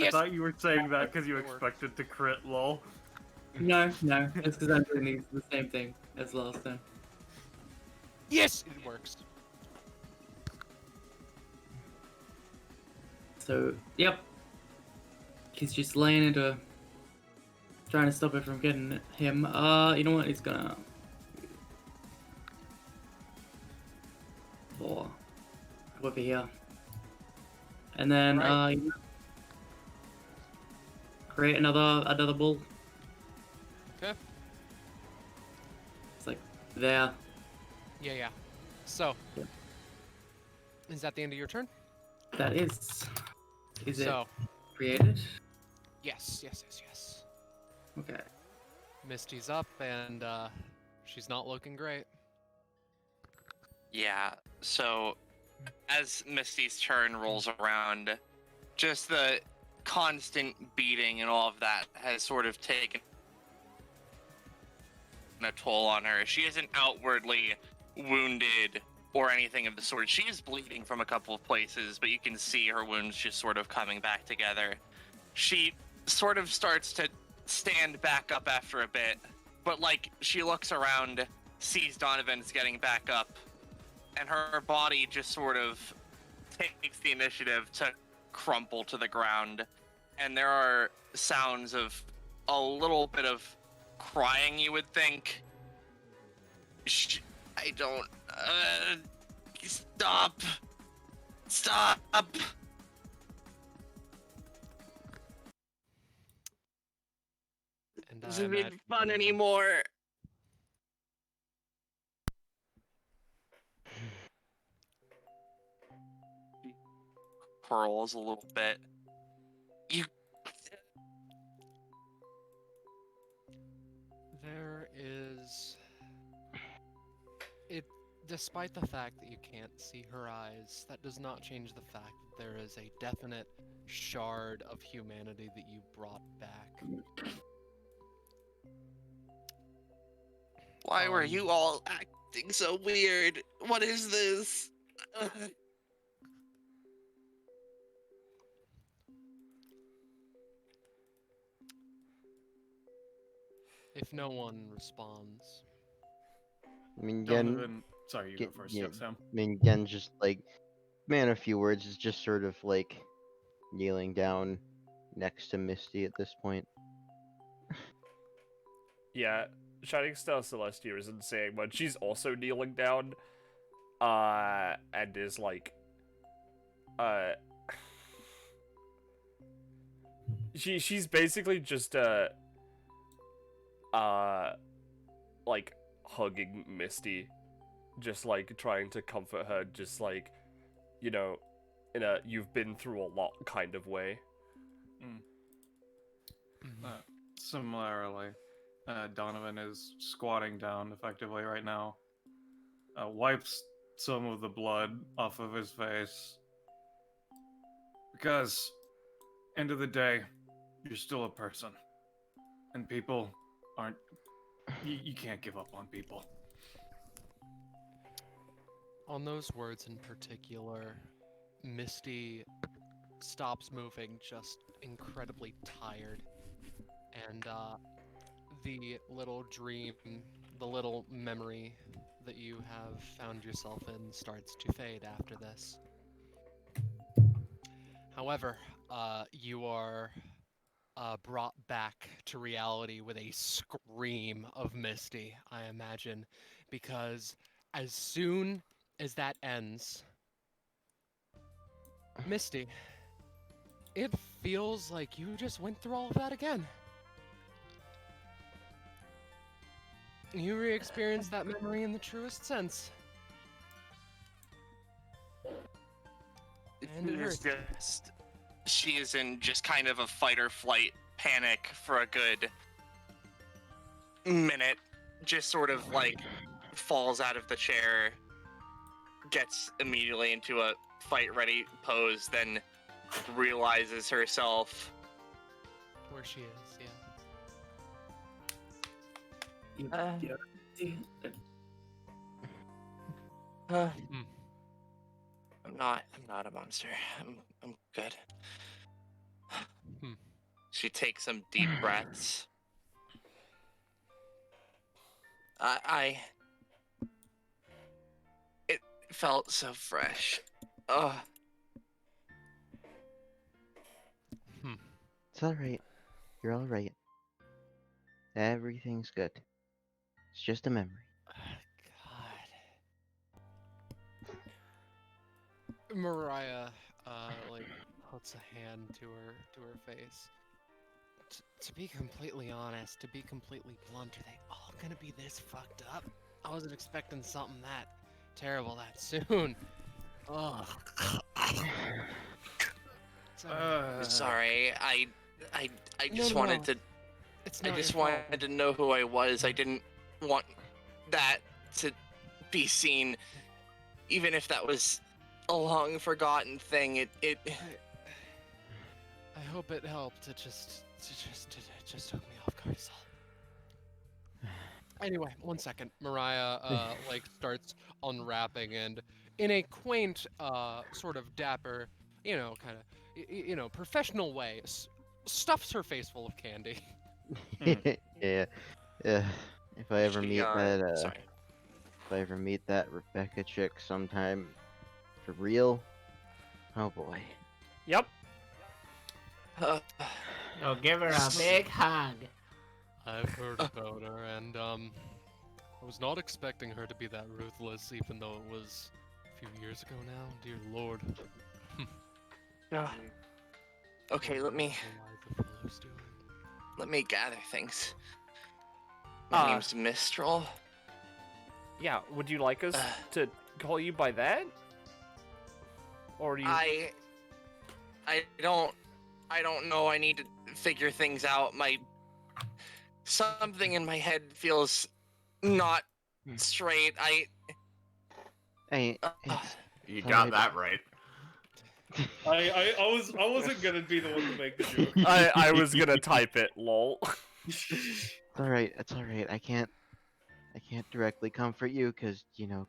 I thought you were saying that because you It worked. expected to crit, lol. No, it's because I'm doing the same thing as last time. Yes, it works. So, yep. He's just laying into trying to stop it from getting him. You know what? He's gonna go over here. And then Right. Create another bull. Okay. It's like there. Yeah. So, Yep. is that the end of your turn? That is. Is it So, created? yes. Okay. Misty's up, and she's not looking great. Yeah, so as Misty's turn rolls around, just the constant beating and all of that has sort of taken a toll on her. She isn't outwardly wounded or anything of the sort. She is bleeding from a couple of places, but you can see her wounds just sort of coming back together. She sort of starts to stand back up after a bit, but like she looks around, sees Donovan's getting back up, and her body just sort of takes the initiative to crumple to the ground. And there are sounds of a little bit of crying, you would think. I don't. Stop! And This I isn't imagine fun anymore. Curls a little bit. there is it. Despite the fact that you can't see her eyes, that does not change the fact that there is a definite shard of humanity that you brought back. Why were you all acting so weird? What is this? If no one responds, I mean, Gen, Donovan, sorry, you go first. yeah, Yeah, Sam. I mean, Gen just like, man, a few words is just sort of like kneeling down next to Misty at this point. Yeah, Shining Star Celestia isn't saying much. She's also kneeling down. And is like, she's basically just like hugging Misty, just like trying to comfort her, just like, you know, in a you've been through a lot kind of way. Similarly, Donovan is squatting down effectively right now. Wipes some of the blood off of his face, Because, end of the day, you're still a person. And people aren't... You can't give up on people. On those words in particular, Misty stops moving, just incredibly tired. And the little dream, the little memory that you have found yourself in starts to fade after this. However, you are brought back to reality with a scream of Misty, I imagine, because as soon as that ends, Misty, it feels like you just went through all of that again. You re-experienced that memory in the truest sense. And it hurts. She is in just kind of a fight or flight panic for a good minute. Just sort of like falls out of the chair, gets immediately into a fight ready pose, then realizes herself Where she is, yeah. I'm not a monster. I'm good. She takes some deep breaths. It felt so fresh. Oh. It's alright. You're alright. Everything's good. It's just a memory. God. Mariah, like, puts a hand to her face. To be completely honest, to be completely blunt, are they all gonna be this fucked up? I wasn't expecting something that terrible that soon. Ugh. Sorry, I just No. wanted to. It's I not just your fault. wanted to know who I was. I didn't want that to be seen, even if that was a long forgotten thing. It I hope it helped. It just took me off guard. Anyway, 1 second. Mariah like starts unwrapping and in a quaint sort of dapper, kind of professional way, stuffs her face full of candy. Yeah. If I ever meet that, sorry. if I ever meet that Rebecca chick sometime, for real, oh boy. Yep. Oh, give her a big hug. I've heard about her, and I was not expecting her to be that ruthless, even though it was a few years ago now. Dear Lord. Okay, let me gather things. My name's Mistral. Yeah, would you like us to call you by that? Or do you... I don't know. I need to figure things out. Something in my head feels not straight. Hey, You got that right. I wasn't gonna be the one to make the joke. I was gonna type it, lol. it's alright. It's alright. I can't directly comfort you because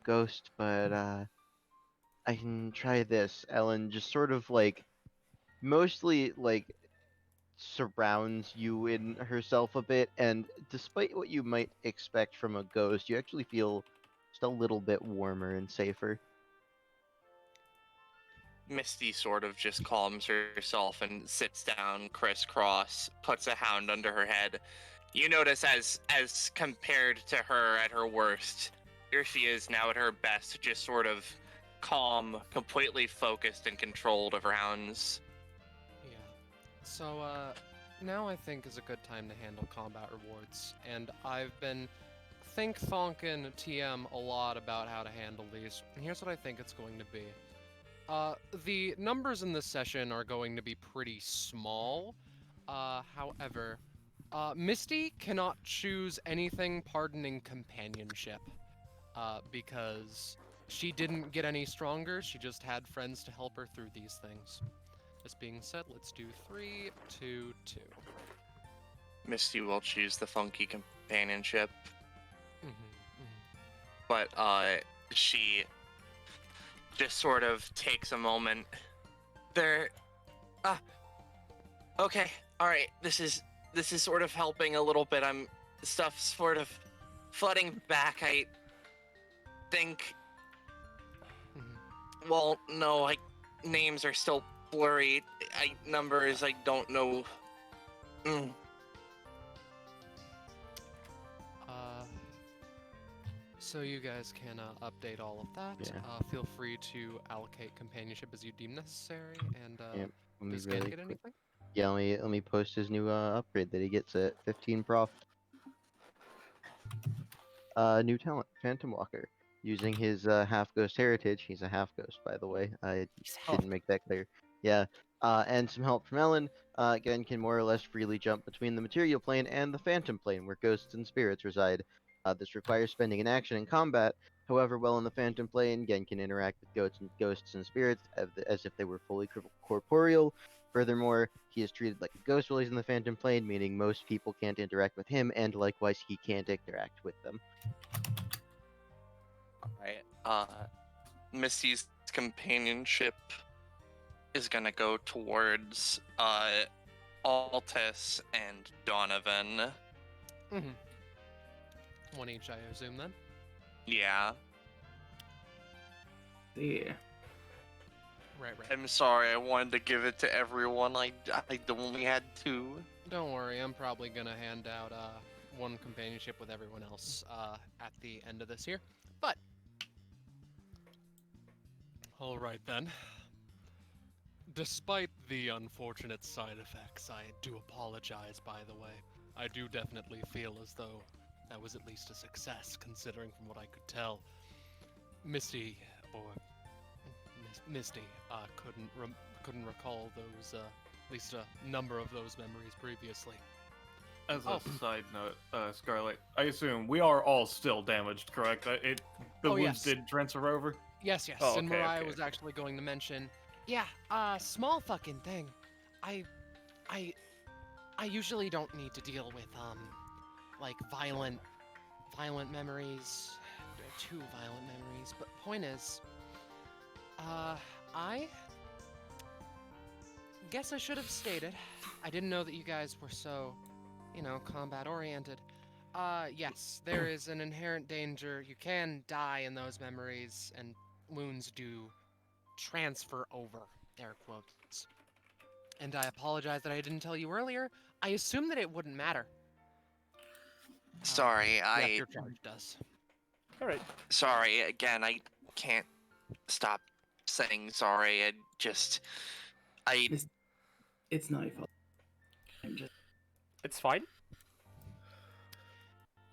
ghost, but I can try this. Ellen just sort of like, mostly like, surrounds you in herself a bit, and despite what you might expect from a ghost, you actually feel just a little bit warmer and safer. Misty sort of just calms herself and sits down crisscross, puts a hound under her head. You notice as compared to her at her worst, here she is now at her best, just sort of calm, completely focused and controlled of her hounds. Yeah. So, now I think is a good time to handle combat rewards, and I've been thonking TM a lot about how to handle these, and here's what I think it's going to be. The numbers in this session are going to be pretty small. However, Misty cannot choose anything pardoning companionship, because she didn't get any stronger, she just had friends to help her through these things. This being said, let's do 3, 2, 2. Misty will choose the funky companionship, Mm-hmm. but she just sort of takes a moment. There. Okay. All right. This is sort of helping a little bit. Stuff's sort of flooding back. I think. Well, no. Names are still blurry. Numbers. I don't know. So you guys can update all of that. Yeah. Feel free to allocate companionship as you deem necessary. And Yep, let me does Gen really get quick- anything? Yeah, let me post his new upgrade that he gets at 15 prof. New talent, Phantom Walker. Using his half ghost heritage, he's a half ghost, by the way. I didn't make that clear. Yeah. And some help from Ellen. Again, can more or less freely jump between the material plane and the phantom plane, where ghosts and spirits reside. This requires spending an action in combat. However, while in the phantom plane, Gen can interact with ghosts and spirits as if they were fully corporeal. Furthermore, he is treated like a ghost while he's in the phantom plane, meaning most people can't interact with him, and likewise, he can't interact with them. Alright, Misty's companionship is gonna go towards, Altus and Donovan. Mm-hmm. One each, I assume, then? Yeah. Yeah. Right. I'm sorry, I wanted to give it to everyone. I only had 2. Don't worry, I'm probably gonna hand out one companionship with everyone else at the end of this here. But all right then. Despite the unfortunate side effects, I do apologize, by the way. I do definitely feel as though that was at least a success, considering from what I could tell, Misty couldn't recall those at least a number of those memories previously. As a side note, Scarlet, I assume we are all still damaged, correct? The wounds yes. did transfer over? Yes. Oh, And okay, Mariah okay. was actually going to mention, small fucking thing. I usually don't need to deal with like violent memories, too violent memories. But point is, I guess I should have stated. I didn't know that you guys were so, combat oriented. Yes, there is an inherent danger. You can die in those memories, and wounds do transfer over, air quotes. And I apologize that I didn't tell you earlier. I assumed that it wouldn't matter. Sorry, Your charge does. Alright. Sorry, again, I can't stop saying sorry. It's not your fault. I'm just It's fine.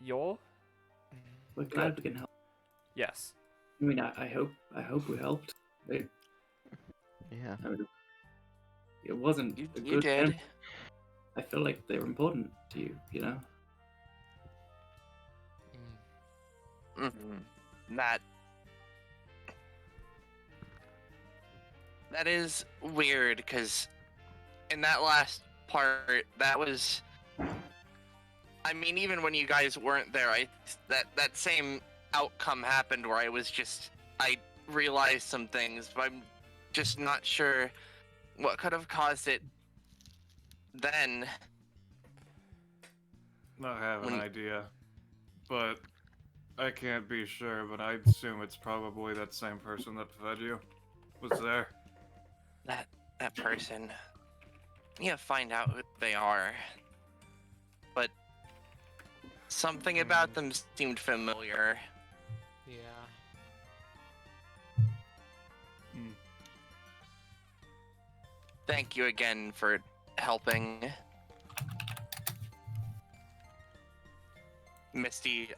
We're we're glad we can help. Yes. I mean, I hope we helped. Yeah. I mean, it wasn't a You good did. temp. I feel like they were important to you, That is weird, because in that last part, that was... I mean, even when you guys weren't there, that same outcome happened where I realized some things, but I'm just not sure what could have caused it then. I have an idea, but I can't be sure, but I'd assume it's probably that same person that fed you was there. That person. Yeah, find out who they are. But something about them seemed familiar. Yeah. Thank you again for helping. Misty,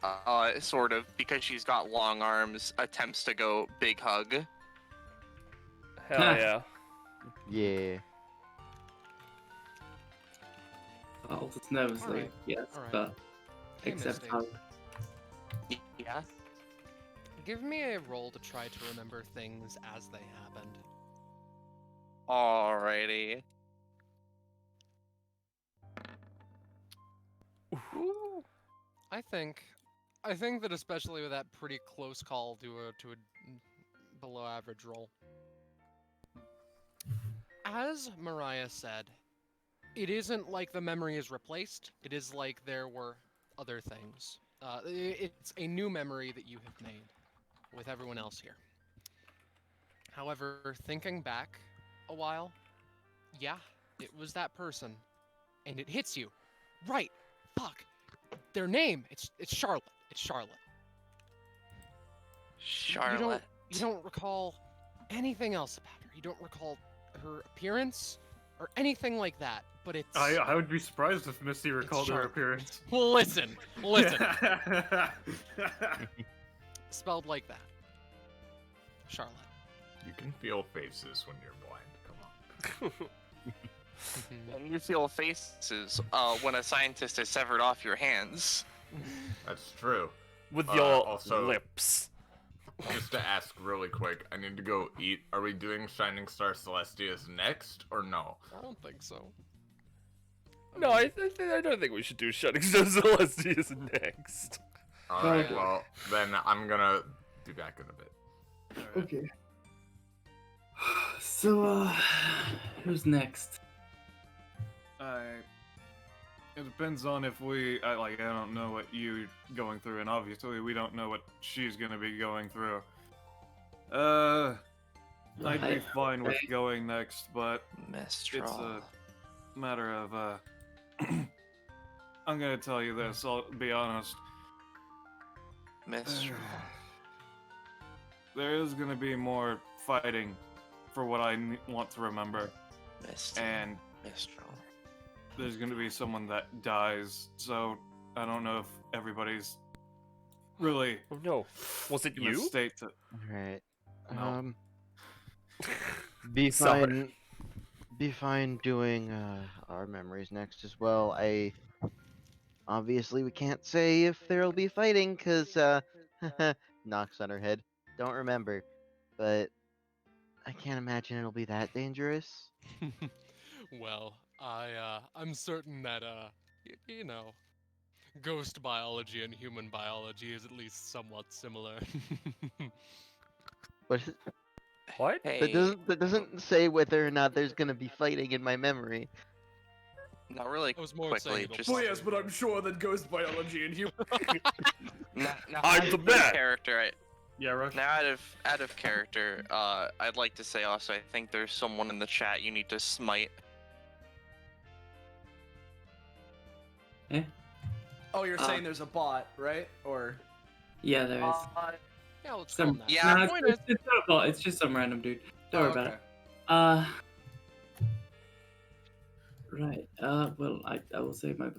sort of, because she's got long arms, attempts to go big hug. Hell yeah. Yeah. Altus knows, All right. yes, All right. but Hey, except Misty. how Yeah? Give me a roll to try to remember things as they happened. Alrighty. I think that especially with that pretty close call to a below average roll. As Mariah said, it isn't like the memory is replaced. It is like there were other things. It's a new memory that you have made with everyone else here. However, thinking back a while, yeah, it was that person. And it hits you. Right. Fuck. Their name, it's Scarlet. It's Scarlet. Charlotte. You don't recall anything else about her. You don't recall her appearance or anything like that. But it's I would be surprised if Misty recalled her Charlotte. appearance. Well, listen. Spelled like that. Charlotte. You can feel faces when you're blind. Come on. And you feel faces when a scientist has severed off your hands. That's true. With your also- lips. Just to ask really quick, I need to go eat. Are we doing Shining Star Celestia's next, or no? I don't think so. No, I don't think we should do Shining Star Celestia's next. Alright, Okay. well, then I'm gonna be back in a bit. Okay. So, who's next? It depends on if I don't know what you're going through, and obviously we don't know what she's gonna be going through. I'd be fine with going next, but Mistral. it's a matter of, I'm gonna tell you this, I'll be honest. Mistral. There is gonna be more fighting for what I want to remember, Mistral. and Mistral. there's gonna be someone that dies, so I don't know if everybody's really Oh no. Was it in a you? state to... Alright. No. Be Sorry. fine. Be fine doing our memories next as well. Obviously we can't say if there'll be fighting, cause knocks on her head. Don't remember, but I can't imagine it'll be that dangerous. Well, I'm certain that you know, ghost biology and human biology is at least somewhat similar. But What? Hey, that doesn't say whether or not there's gonna be fighting in my memory. not really I was more saying quickly, it'll just... Well, yes, but I'm sure that ghost biology and human. Now, I'm out the of man. character, Yeah, Rush? now out of character, I'd like to say also, I think there's someone in the chat you need to smite. Oh, you're saying there's a bot, right? Or Yeah, there is. Yeah, let's call Some, him that. Yeah. Nah, Point is, it's not a bot. It's just some random dude. Don't worry about okay. it. Right. Well, I will say my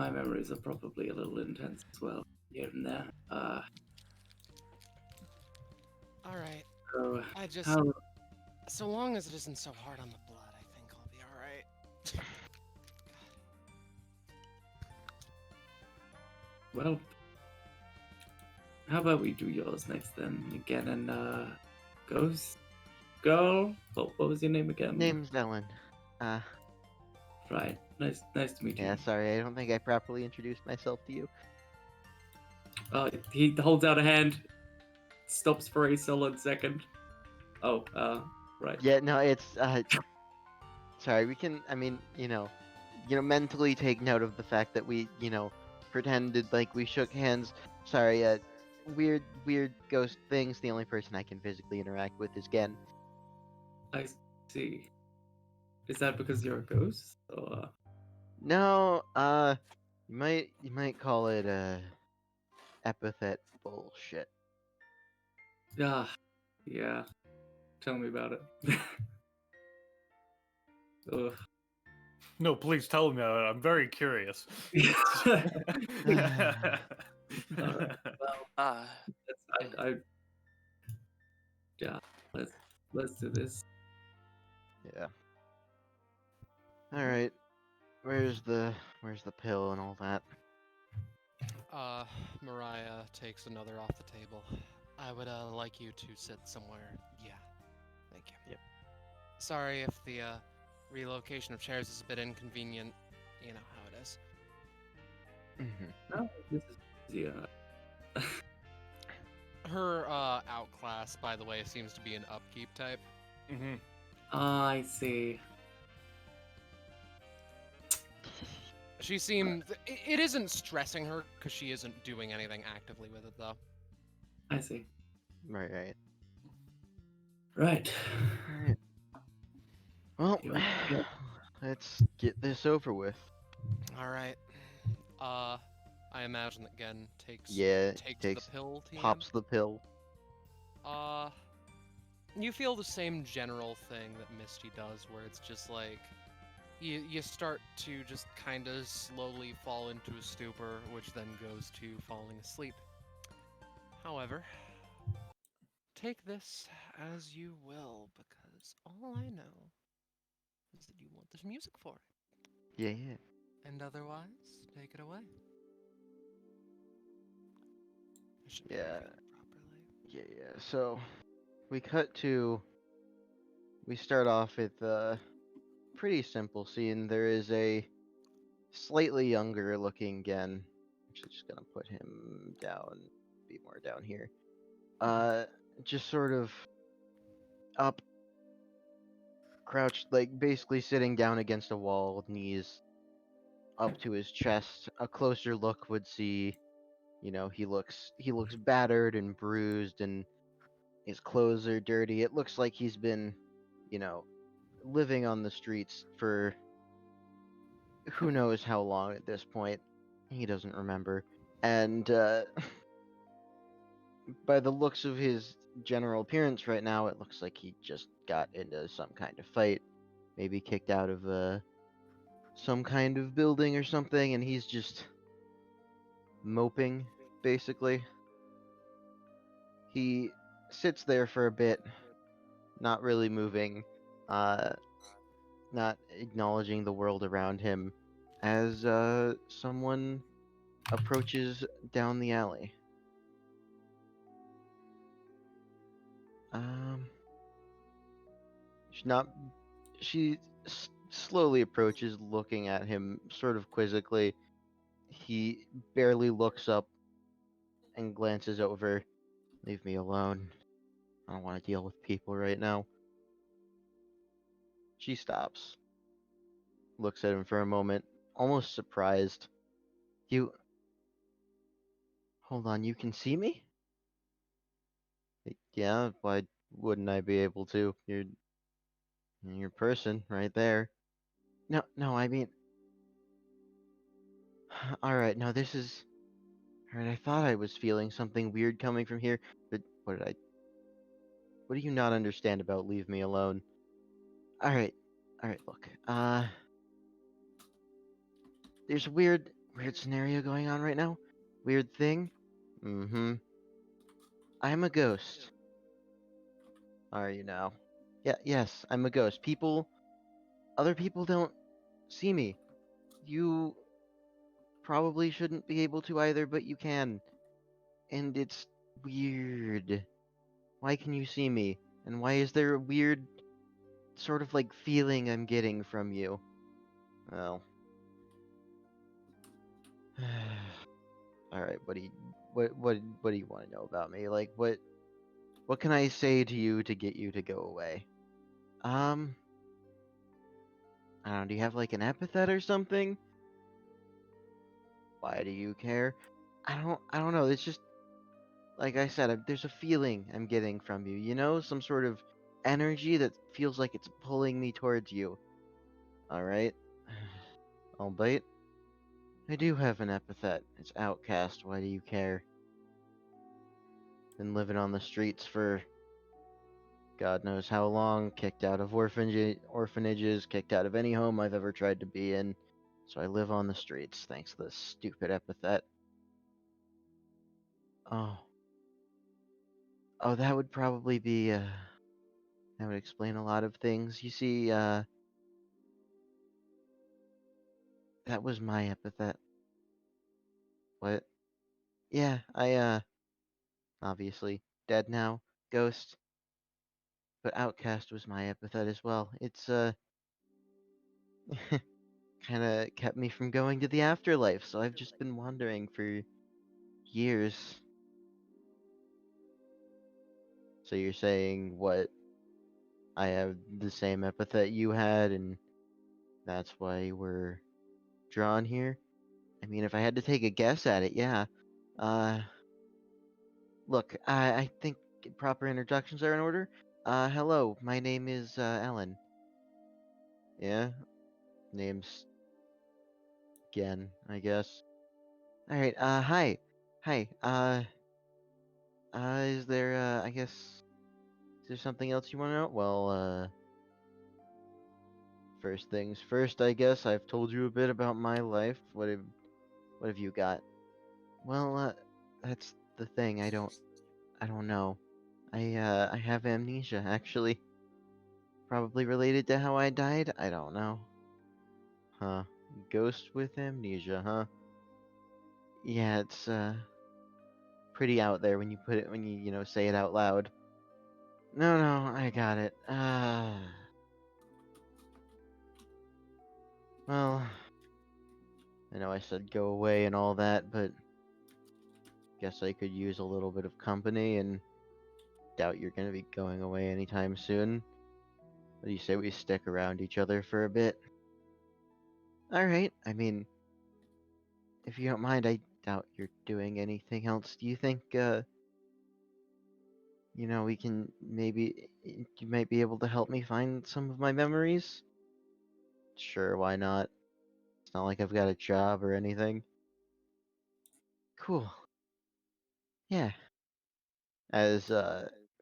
memories are probably a little intense as well here and there. all right. So I just, how? so long as it isn't so hard on the blood, I think I'll be all right. Well, how about we do yours next then? Again, and Ghost Girl. What was your name again? Name's Ellen. Right. Nice to meet you. Yeah, sorry, I don't think I properly introduced myself to you. He holds out a hand, stops for a solid second. Oh, right. Yeah, no, it's sorry, we can mentally take note of the fact that we, pretended like we shook hands. Sorry, weird ghost things. The only person I can physically interact with is Gen. I see. Is that because you're a ghost? Or... No, you might call it epithet bullshit. Yeah. Tell me about it. Ugh. No, please tell me. I'm very curious. Yeah. Let's do this. Yeah. All right. Where's the pill and all that? Mariah takes another off the table. I would like you to sit somewhere, yeah, Thank you. Yep. Sorry if the relocation of chairs is a bit inconvenient. You know how it is. No, this is easy. Her outclass, by the way, seems to be an upkeep type. Mm-hmm. I see. She seems... It isn't stressing her, because she isn't doing anything actively with it, though. I see. Right. Right. Alright. Well, Yeah. let's get this over with. Alright. I imagine that Gen takes Yeah, the pill, TM. pops the pill. You feel the same general thing that Misty does, where it's just like you start to just kind of slowly fall into a stupor, which then goes to falling asleep. However, take this as you will, because all I know is that you want this music for it. Yeah. And otherwise, take it away. I should be Yeah. reviewing it properly. Yeah. So, we start off with a pretty simple scene. There is a slightly younger looking Gen. Actually, just gonna put him down, be more down here. Just sort of up, crouched, like basically sitting down against a wall with knees up to his chest. A closer look would see, he looks battered and bruised, and his clothes are dirty. It looks like he's been, you know, living on the streets for who knows how long at this point. He doesn't remember. And by the looks of his general appearance right now, it looks like he just got into some kind of fight. Maybe kicked out of some kind of building or something, and he's just moping, basically. He sits there for a bit, not really moving, not acknowledging the world around him, as someone approaches down the alley. Um, she's not. She slowly approaches, looking at him sort of quizzically. He barely looks up and glances over. Leave me alone. I don't want to deal with people right now. She stops, looks at him for a moment, almost surprised. You. Hold on, you can see me? Yeah, why wouldn't I be able to? You're your person right there. No, I mean. Alright, no, this is. Alright, I thought I was feeling something weird coming from here, but what did I. What do you not understand about leave me alone? Alright, look. There's a weird scenario going on right now. Weird thing. Mm-hmm. I'm a ghost. Are you now? Yeah, yes, I'm a ghost. Other people don't see me. You probably shouldn't be able to either, but you can. And it's weird. Why can you see me? And why is there a weird sort of like feeling I'm getting from you? Well. Alright, what do you want to know about me? Like what can I say to you to get you to go away? I don't know, do you have like an epithet or something? Why do you care? I don't know. It's just like I said, there's a feeling I'm getting from you. You know, some sort of energy that feels like it's pulling me towards you. All right. I'll bite. I do have an epithet. It's outcast. Why do you care? Been living on the streets for God knows how long, kicked out of orphanages, kicked out of any home I've ever tried to be in. So I live on the streets, thanks to this stupid epithet. Oh. Oh, that would probably be, that would explain a lot of things. You see, that was my epithet. What? Yeah, obviously, dead now. Ghost. but outcast was my epithet as well. It's kind of kept me from going to the afterlife, so I've just been wandering for years. So you're saying what? I have the same epithet you had, and that's why we're drawn here? I mean, if I had to take a guess at it, yeah. Uh, Look, I think proper introductions are in order. Hello, my name is Ellen. Yeah, name's Gen, I guess. All right. Hi, hi. Is there I guess, is there something else you want to know? Well, first things first, I guess. I've told you a bit about my life. What have you got? Well, that's the thing. I don't know. I have amnesia, actually. Probably related to how I died? I don't know. Huh. Ghost with amnesia, huh? Yeah, it's, pretty out there when you put it, when you know, say it out loud. No, no, I got it. Well, I know I said go away and all that, but guess I could use a little bit of company, and doubt you're gonna be going away anytime soon. What do you say we stick around each other for a bit? Alright, I mean, if you don't mind, I doubt you're doing anything else. Do you think, you know, we can maybe, you might be able to help me find some of my memories? Sure, why not? It's not like I've got a job or anything. Cool. Yeah. As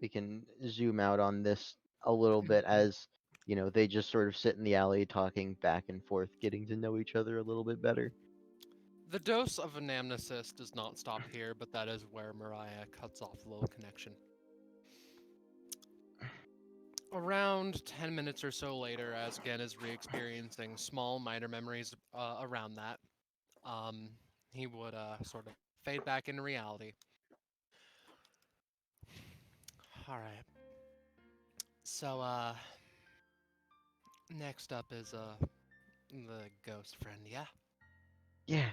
we can zoom out on this a little bit as, you know, they just sort of sit in the alley talking back and forth, getting to know each other a little bit better. The dose of anamnesis does not stop here, but that is where Mariah cuts off the little connection. Around 10 minutes or so later, as Gen is re-experiencing small minor memories around that, he would sort of fade back into reality. Alright. So, next up is the ghost friend, yeah? Yeah.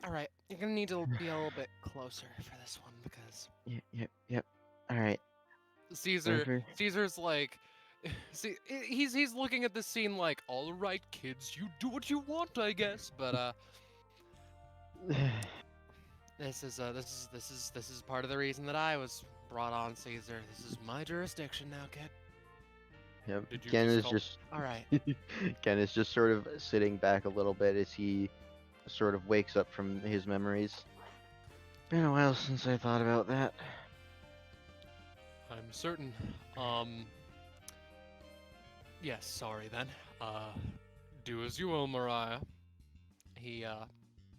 Alright, you're gonna need to be a little bit closer for this one because Yep. Alright. Caesar's like, see, he's looking at the scene like, all right, kids, you do what you want, I guess. But this is part of the reason that I was brought on, Caesar. This is my jurisdiction now, kid. Yep. Did you Ken just is call- just All right. Ken is just sort of sitting back a little bit as he sort of wakes up from his memories. Been a while since I thought about that. I'm certain. Yes, sorry then. Do as you will, Mariah. He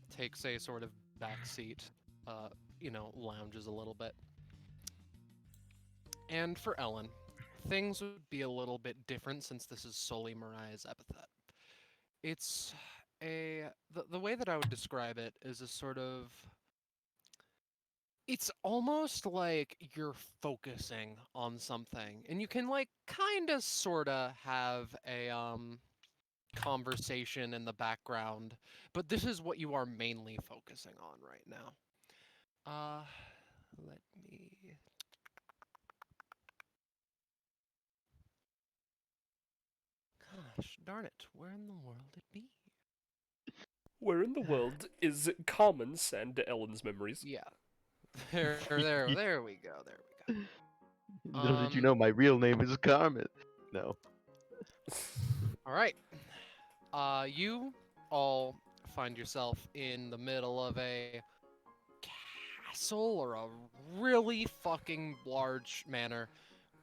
takes a sort of back seat, lounges a little bit. And for Ellen, things would be a little bit different since this is solely Mariah's epithet. It's the way that I would describe it is a sort of, it's almost like you're focusing on something and you can like kind of sort of have a conversation in the background, but this is what you are mainly focusing on right now. Let me Gosh darn it, where in the world it be? Where in the world is Carmen's and Ellen's memories? Yeah. There we go. Little did you know my real name is Carmen. No. All right. You all find yourself in the middle of a castle or a really fucking large manor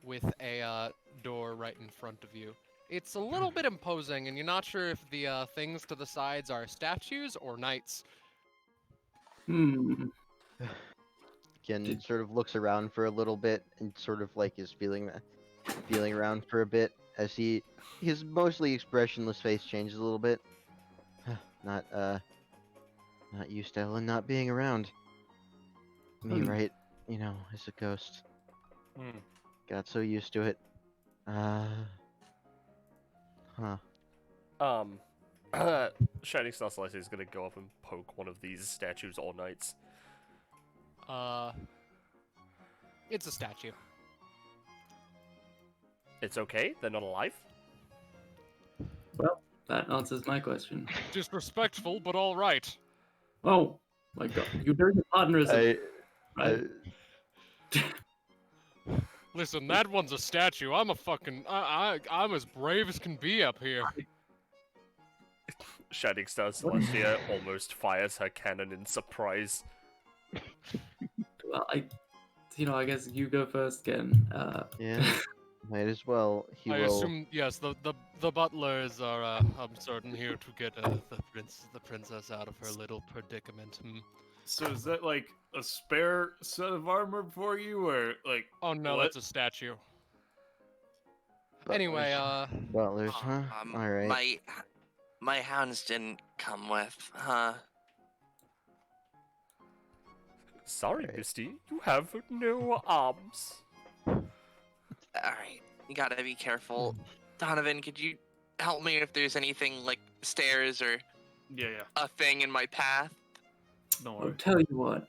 with a door right in front of you. It's a little bit imposing, and you're not sure if the things to the sides are statues or knights. Ken sort of looks around for a little bit and sort of like is feeling around for a bit as his mostly expressionless face changes a little bit. Not used to Ellen not being around. Me, right? You know, as a ghost. got so used to it. Huh. Shining Star Celeste is gonna go up and poke one of these statues all nights. It's a statue. It's okay. They're not alive. Well, that answers my question. Disrespectful, but all right. Oh my god, you know your partner is a... right? Listen, that one's a statue. I'm a fucking... I'm as brave as can be up here. Shining Star Celestia almost fires her cannon in surprise. Well, I guess you go first, Ken. Yeah, might as well. He I will. assume, yes, the butlers are, I'm certain, here to get the princess out of her little predicament. So is that like a spare set of armor for you, or like? Oh no, what? that's a statue. Anyway, Butlers, huh? All right. My hounds didn't come with, huh? Sorry, Right. Misty, you have no arms. Alright, you gotta be careful. Donovan, could you help me if there's anything like stairs or Yeah. a thing in my path? Don't I'll worry. tell you what.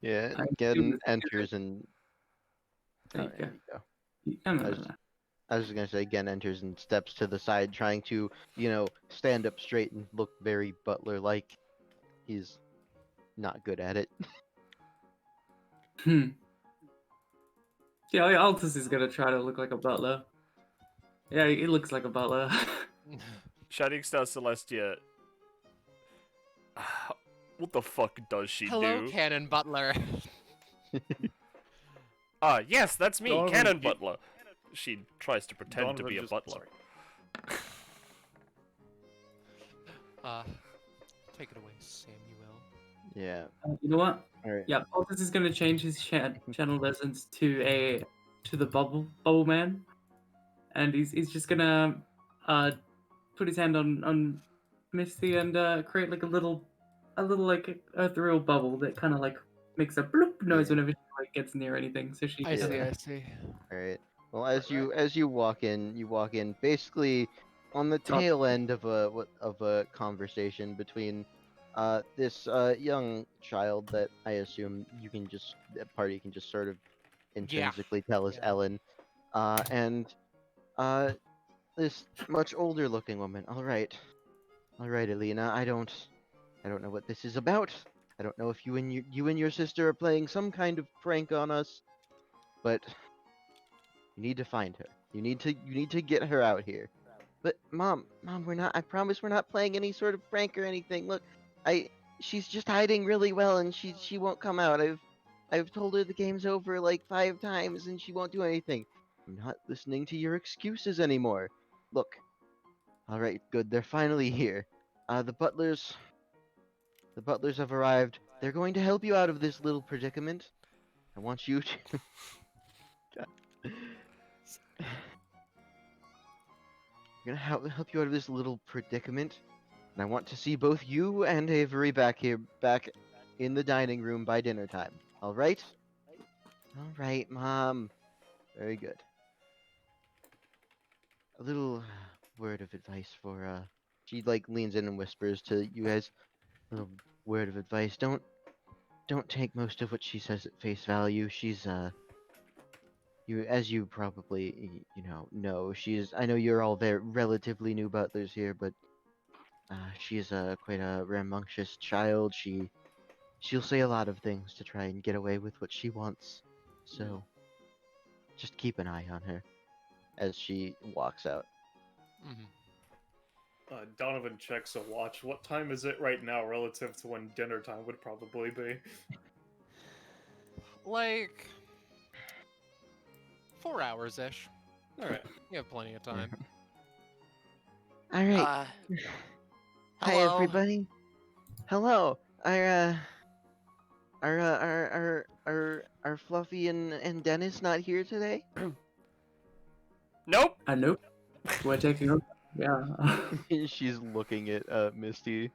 Yeah, I Gen do- enters and. There you Alright, go. there you No, no, I no, was- no. I was just gonna say, Gen enters and steps to the side, trying to, stand up straight and look very butler-like. He's not good at it. Yeah, Altus is gonna try to look like a butler. Yeah, he looks like a butler. Shining Star Celestia. What the fuck does she hello, do? Cannon Butler. Yes, that's me, Donovan, Cannon you- Butler. She tries to pretend to Donovan be a just- butler. Take it away, Samuel. Yeah. You know what? Alright. Yeah, Altus is gonna change his channel lessons to the bubble man, and he's just gonna put his hand on Misty and create like a little like ethereal bubble that kind of like makes a bloop noise whenever she like gets near anything. So she I can, see, I see. Alright. Well, as you walk in basically on the tail end of a conversation between this young child that I assume that party can just sort of intrinsically tell is Yeah. Ellen, and this much older looking woman. All right, Alina. I don't know what this is about. I don't know if you and your sister are playing some kind of prank on us, but you need to find her. You need to get her out here. But mom, we're not. I promise we're not playing any sort of prank or anything. Look, she's just hiding really well, and she won't come out. I've told her the game's over like 5 times, and she won't do anything. I'm not listening to your excuses anymore. Look. All right, good. They're finally here. The butlers have arrived. They're going to help you out of this little predicament. I want you to. God. I'm gonna help you out of this little predicament, and I want to see both you and Avery back in the dining room by dinner time. All right? All right, Mom. Very good. A little word of advice for She like leans in and whispers to you guys. A little word of advice: don't take most of what she says at face value. She's as you probably know, I know you're all very relatively new butlers here, but she's quite a rambunctious child. She'll say a lot of things to try and get away with what she wants. So just keep an eye on her as she walks out. Donovan checks a watch. What time is it right now relative to when dinner time would probably be? Like 4 hours-ish. Alright. You have plenty of time. All right. Hi Hello. everybody. Hello. Are Fluffy and Dennis not here today? Nope. I know. We're taking over. Yeah. She's looking at Misty.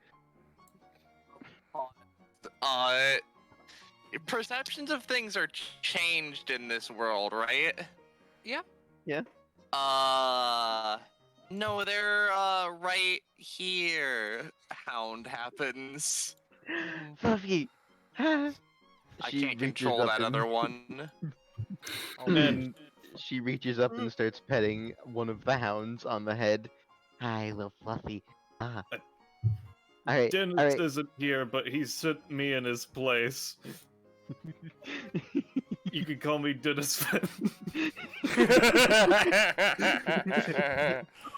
perceptions of things are changed in this world, right? Yeah. Yeah. No, they're right here. Hound happens. Fluffy. I She can't reaches control up that and other one. And she reaches up and starts petting one of the hounds on the head. Hi, little Fluffy. Ah. Alright, Dennis alright. isn't here, but he sent me in his place. You can call me Dennis Fenn.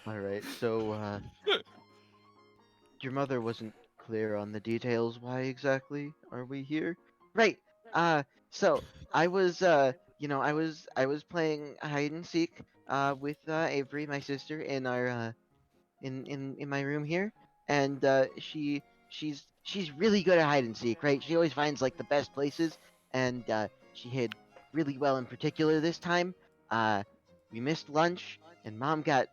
Alright, so, your mother wasn't clear on the details. Why exactly are we here? Right, so, I was, I was playing hide and seek, with, Avery, my sister, in our, in my room here, and, she's really good at hide and seek, right? She always finds, like, the best places, and, she hid really well in particular this time. We missed lunch, and Mom got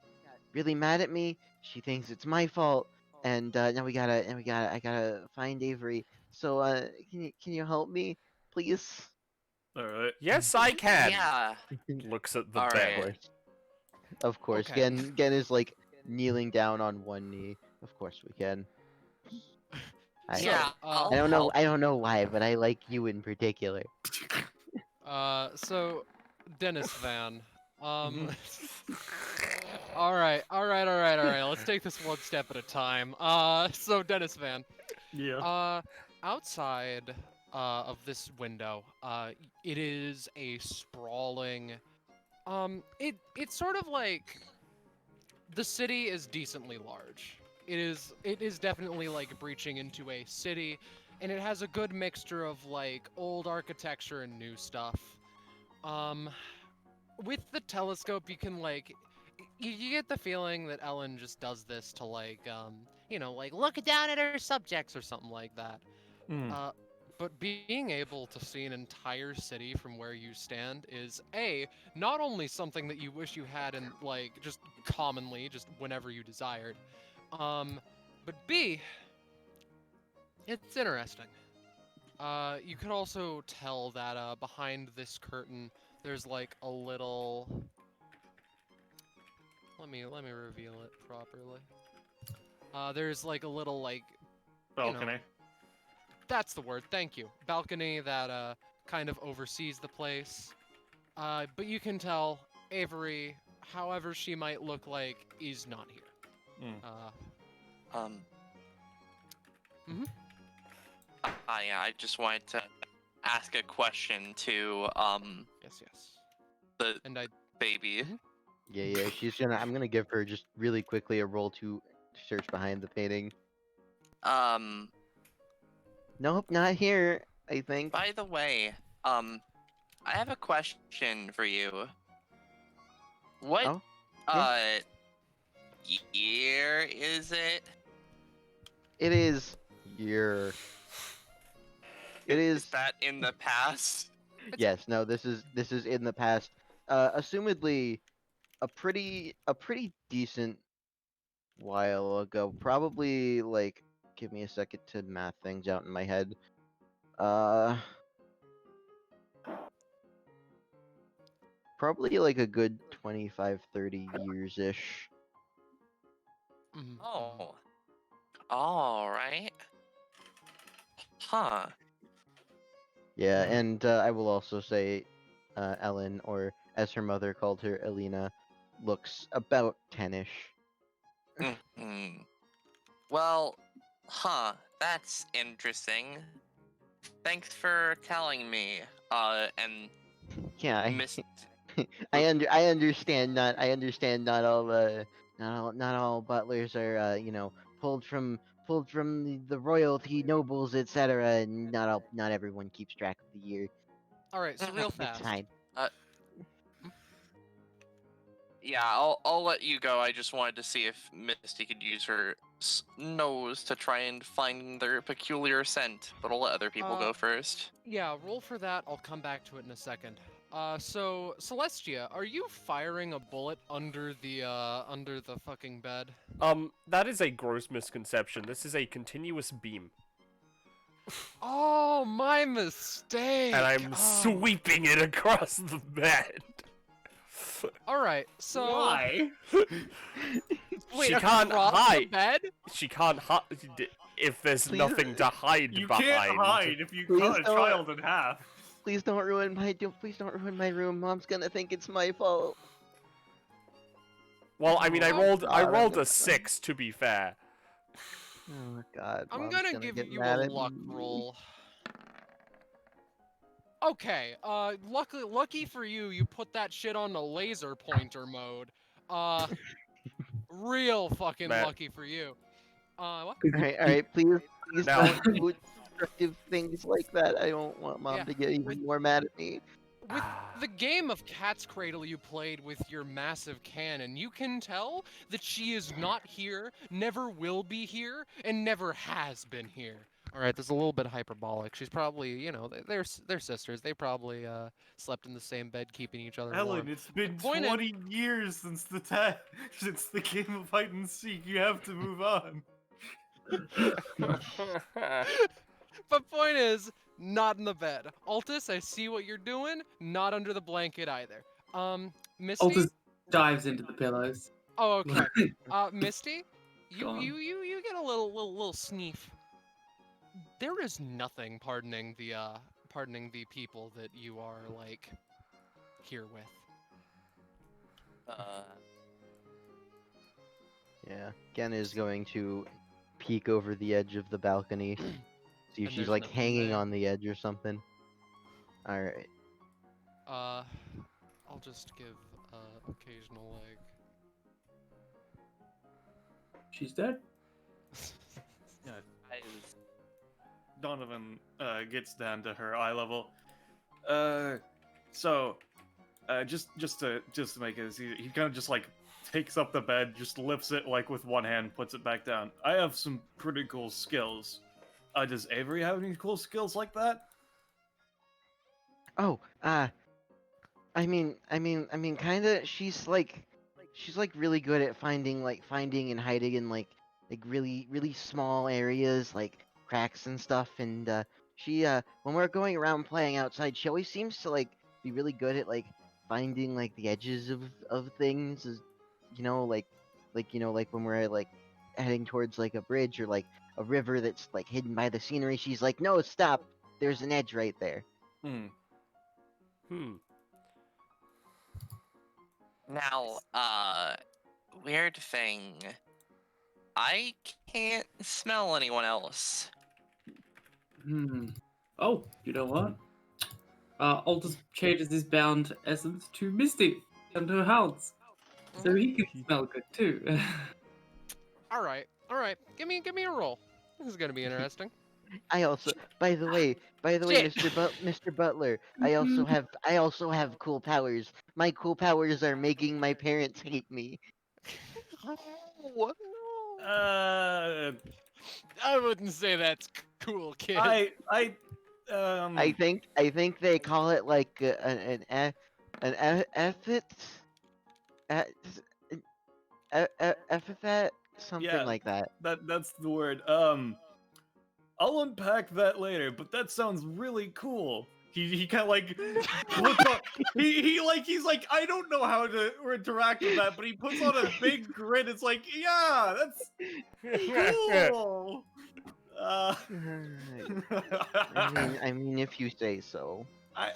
really mad at me. She thinks it's my fault, and I gotta find Avery. So, can you help me, please? Alright. Yes, I can. Yeah. Looks at the All bed. right. Of course. Okay. Gen is like kneeling down on one knee. Of course we can. Yeah, I'll I don't know. help. I don't know why, but I like you in particular. So, Dennis Van. Mhm. All right. Let's take this one step at a time. So Dennis Van. Yeah. Outside of this window, it is a sprawling. It's sort of like the city is decently large. It is definitely like breaching into a city, and it has a good mixture of like old architecture and new stuff. With the telescope, you can like you get the feeling that Ellen just does this to like like look down at her subjects or something like that. Mm. But being able to see an entire city from where you stand is not only something that you wish you had in like just commonly, just whenever you desired, but B, it's interesting. You could also tell that behind this curtain, there's like a little. Let me reveal it properly. There's like a little like Balcony. that's the word. Thank you. Balcony that kind of oversees the place. But you can tell Avery, however she might look like, is not here. Mm. Mhm. Yeah, I just wanted to ask a question to Yes. the And I baby. Mhm. Yeah. I'm gonna give her just really quickly a roll to search behind the painting. Nope, not here. I think. By the way, I have a question for you. What Oh, yeah. year is it? It is your. It Is is. that in the past? Yes. No. This is in the past. Assumedly, a pretty decent while ago. Probably like. Give me a second to math things out in my head. Probably like a good 25, 30 years ish. Mhm. Oh. All right. Huh. Yeah, and I will also say, Ellen, or as her mother called her, Elena, looks about 10ish. Mm-hmm. Well, that's interesting. Thanks for telling me. And Yeah, Miss. I understand. I understand. Not all butlers are pulled from the royalty, nobles, etc. And not everyone keeps track of the year. All right. So real It's fast. fine. Yeah, I'll let you go. I just wanted to see if Misty could use her nose to try and find their peculiar scent, but I'll let other people go first. Yeah. Roll for that. I'll come back to it in a second. So Celestia, are you firing a bullet under the fucking bed? That is a gross misconception. This is a continuous beam. Oh, my mistake. And I'm Oh. sweeping it across the bed. All right, so Why? wait, She can't across hide. the bed? She can't hide if there's Please- nothing to hide You behind. can't hide if you Please cut a don't. child in half. Please don't ruin my room. Mom's gonna think it's my fault. Well, I mean, I Oh, rolled God. a 6 to be fair. Oh God. I'm Mom's gonna give get you mad a at luck me. roll. Okay, lucky for you, you put that shit on the laser pointer mode. Real fucking Matt. lucky for you. What? Alright, please Now- don't do destructive things like that. I don't want Mom Yeah, to get even more mad at me. With the game of Cat's Cradle you played with your massive cannon, you can tell that she is not here, never will be here, and never has been here. All right, that's a little bit hyperbolic. She's probably, you know, they're sisters. They probably slept in the same bed, keeping each other Ellen, warm. it's been point 20 years since since the game of hide and seek. You have to move on. But point is, not in the bed. Altus, I see what you're doing. Not under the blanket either. Misty. Altus dives into the pillows. Oh, okay. Misty, you Go on. you get a little sneef. There is nothing pardoning the people that you are like here with. Yeah, Gen is going to peek over the edge of the balcony, see if And she's there's like nothing hanging there. on the edge or something. All right. I'll just give occasional like. She's dead. Donovan gets down to her eye level. Just to make it easy, he kind of just like takes up the bed, just lifts it like with one hand, puts it back down. I have some pretty cool skills. Does Avery have any cool skills like that? Oh, I mean, kind of. She's like really good at finding and hiding in like really small areas, like cracks and stuff. And she when we're going around playing outside, she always seems to like be really good at like finding like the edges of things. You know, like when we're like heading towards like a bridge or like a river that's like hidden by the scenery. She's like, no, stop. There's an edge right there. Now, weird thing. I can't smell anyone else. Oh, you know what? Altus changes his bound essence to Misty and her hounds, so he can smell good too. All right. Give me a roll. This is gonna be interesting. I also, by the way, Shit. Mr. Butler, I also have cool powers. My cool powers are making my parents hate me. What? Uh, I wouldn't say that's cool, kid. I think they call it like an epithet, something Yeah. like that. that's the word. I'll unpack that later, but that sounds really cool. He kind of like looks up. He's like, I don't know how to interact with that, but he puts on a big grin. It's like, yeah, that's cool. I mean, if you say so. I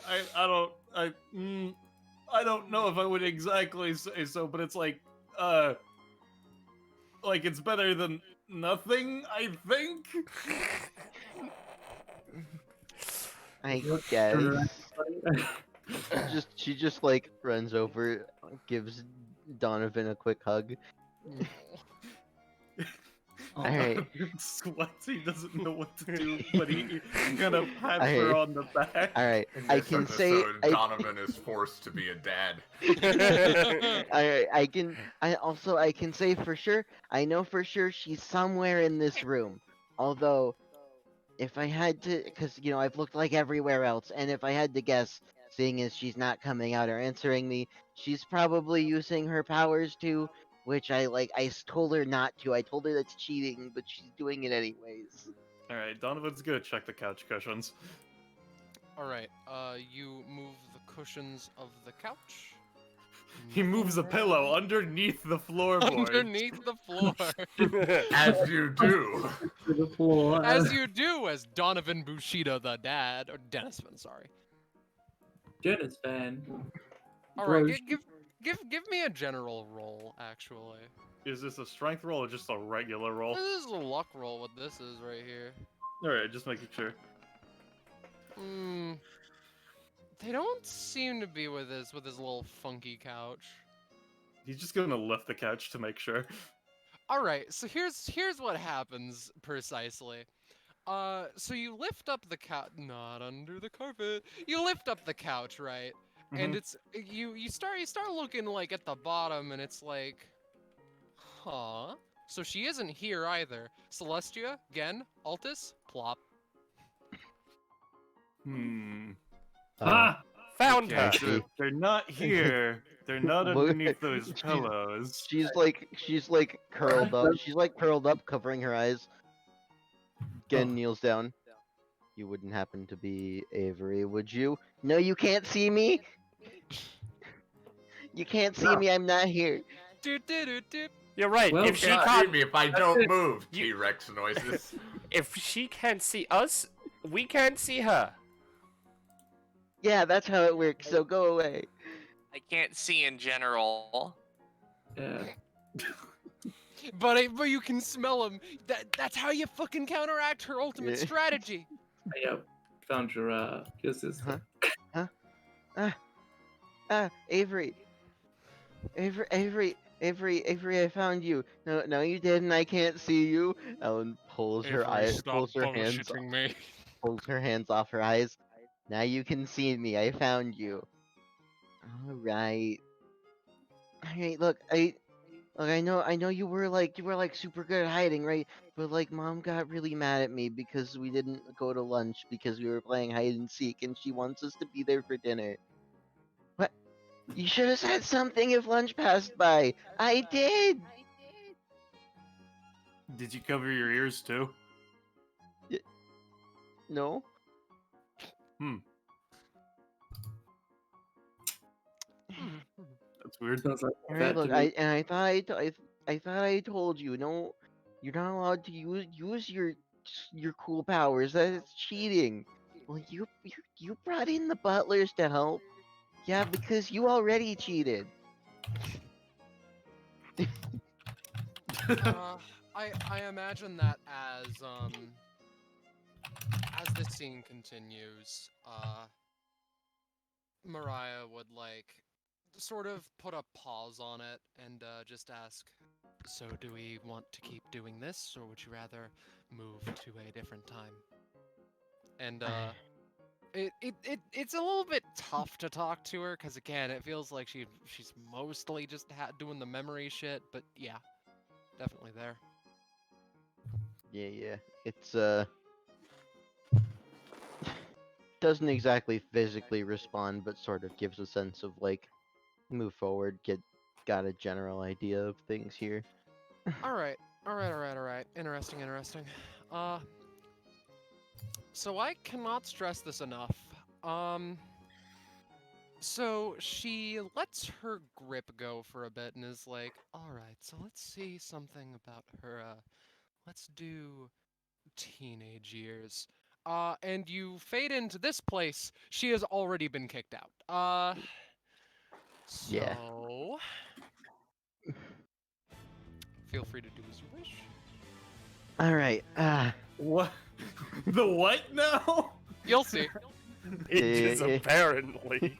don't know if I would exactly say so, but it's like it's better than nothing, I think. I guess. She just like runs over, gives Donovan a quick hug. Alright. Sweats, he doesn't know what to do, but he kind of pats her on the back. Alright, In I this can episode, say Donovan is forced to be a dad. I can say for sure, I know for sure she's somewhere in this room. Although, if I had to, because, you know, I've looked like everywhere else, and if I had to guess, seeing as she's not coming out or answering me, she's probably using her powers too, which I told her not to. I told her that's cheating, but she's doing it anyways. All right, Donovan's gonna check the couch cushions. All right. You move the cushions of the couch. He moves a pillow underneath the floorboard. Underneath the floor. As you do. To the floor. As you do, as Donovan Bushido the dad, or Dennisman, sorry. Dennis fan. All right, Bro, give me a general roll, actually. Is this a strength roll or just a regular roll? This is a luck roll. What this is right here. All right, just making sure. They don't seem to be with his little funky couch. He's just gonna lift the couch to make sure. All right, so here's what happens precisely. So you lift up the couch, not under the carpet. You lift up the couch, right? And it's you start looking like at the bottom, and it's like, huh? So she isn't here either. Celestia, Gen, Altus, plop. Found her. They're not here. They're not underneath those pillows. She's like curled up. She's like curled up, covering her eyes. Gen kneels down. You wouldn't happen to be Avery, would you? No, you can't see me. You can't see me. I'm not here. You're right. Well, if she Can't can't, hear me if I don't move, T-Rex noises. if she can't see us, we can't see her. Yeah, that's how it works. So go away. I can't see in general. Yeah. But you can smell him. That's how you fucking counteract her ultimate Yeah. strategy. Yep. Found your sister. Avery. Avery, I found you. No, you didn't. I can't see you. Ellen pulls her eyes, pulls her hands off her eyes. Now you can see me. I found you. All right. Look, I know you were like super good at hiding, right? But like, Mom got really mad at me because we didn't go to lunch because we were playing hide and seek, and she wants us to be there for dinner. What? You should have said something if lunch passed by. I did. Did you cover your ears too? No. That's weird. Sounds like All right, that look, to me. I thought I told you. No, you're not allowed to use your cool powers. That's cheating. Well, you brought in the butlers to help. Yeah, because you already cheated. I imagine that as this scene continues, Mariah would like sort of put a pause on it and just ask, so do we want to keep doing this, or would you rather move to a different time? And it's a little bit tough to talk to her because again, it feels like she's mostly just doing the memory shit, but yeah, definitely there. Yeah. It's doesn't exactly physically respond, but sort of gives a sense of like move forward, got a general idea of things here. All right. Interesting. So I cannot stress this enough. So she lets her grip go for a bit and is like, all right, so let's see something about her, let's do teenage years. And you fade into this place. She has already been kicked out. So... Yeah. Feel free to do as you wish. All right. What? The what now? You'll see. Ages, apparently.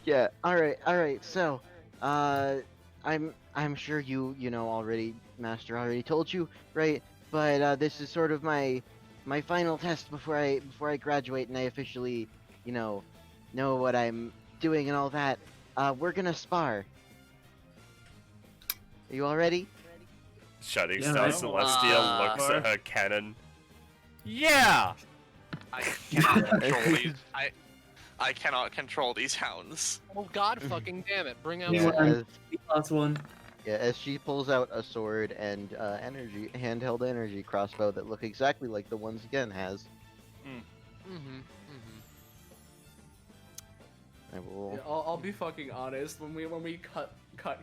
Yeah. All right. So, I'm sure you know already. Master already told you, right? But this is sort of my final test before I graduate and I officially, know what I'm doing and all that. We're gonna spar. Are you all ready? Shutting Yeah, Star right. Celestia looks at her cannon. Yeah! I cannot control these. I cannot control these hounds. Oh god fucking damn it. Bring out Yeah. some... Last one. Yeah, as she pulls out a sword and handheld energy crossbow that look exactly like the ones Gen has. I will. Yeah, I'll be fucking honest. When we cut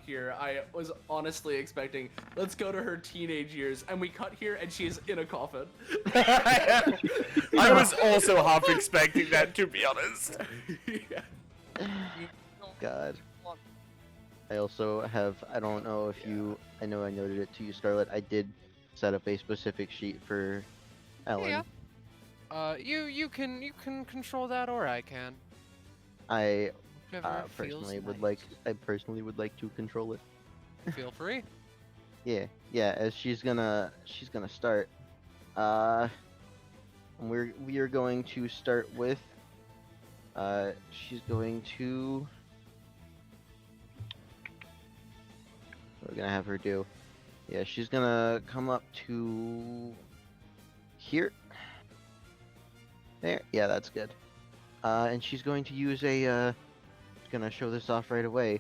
here, I was honestly expecting, let's go to her teenage years, and we cut here and she's in a coffin. I was also half expecting that, to be honest. God. I also have, I don't know if you, I know I noted it to you, Scarlet, I did set up a specific sheet for Ellen. Yeah. You can control that, or I can. I Whichever personally feels would nice. like to control it. Feel free. Yeah, as she's gonna start. We are going to start with she's going to, what we're gonna have her do. Yeah, she's gonna come up to here. There. Yeah, that's good. And she's going to use a gonna show this off right away.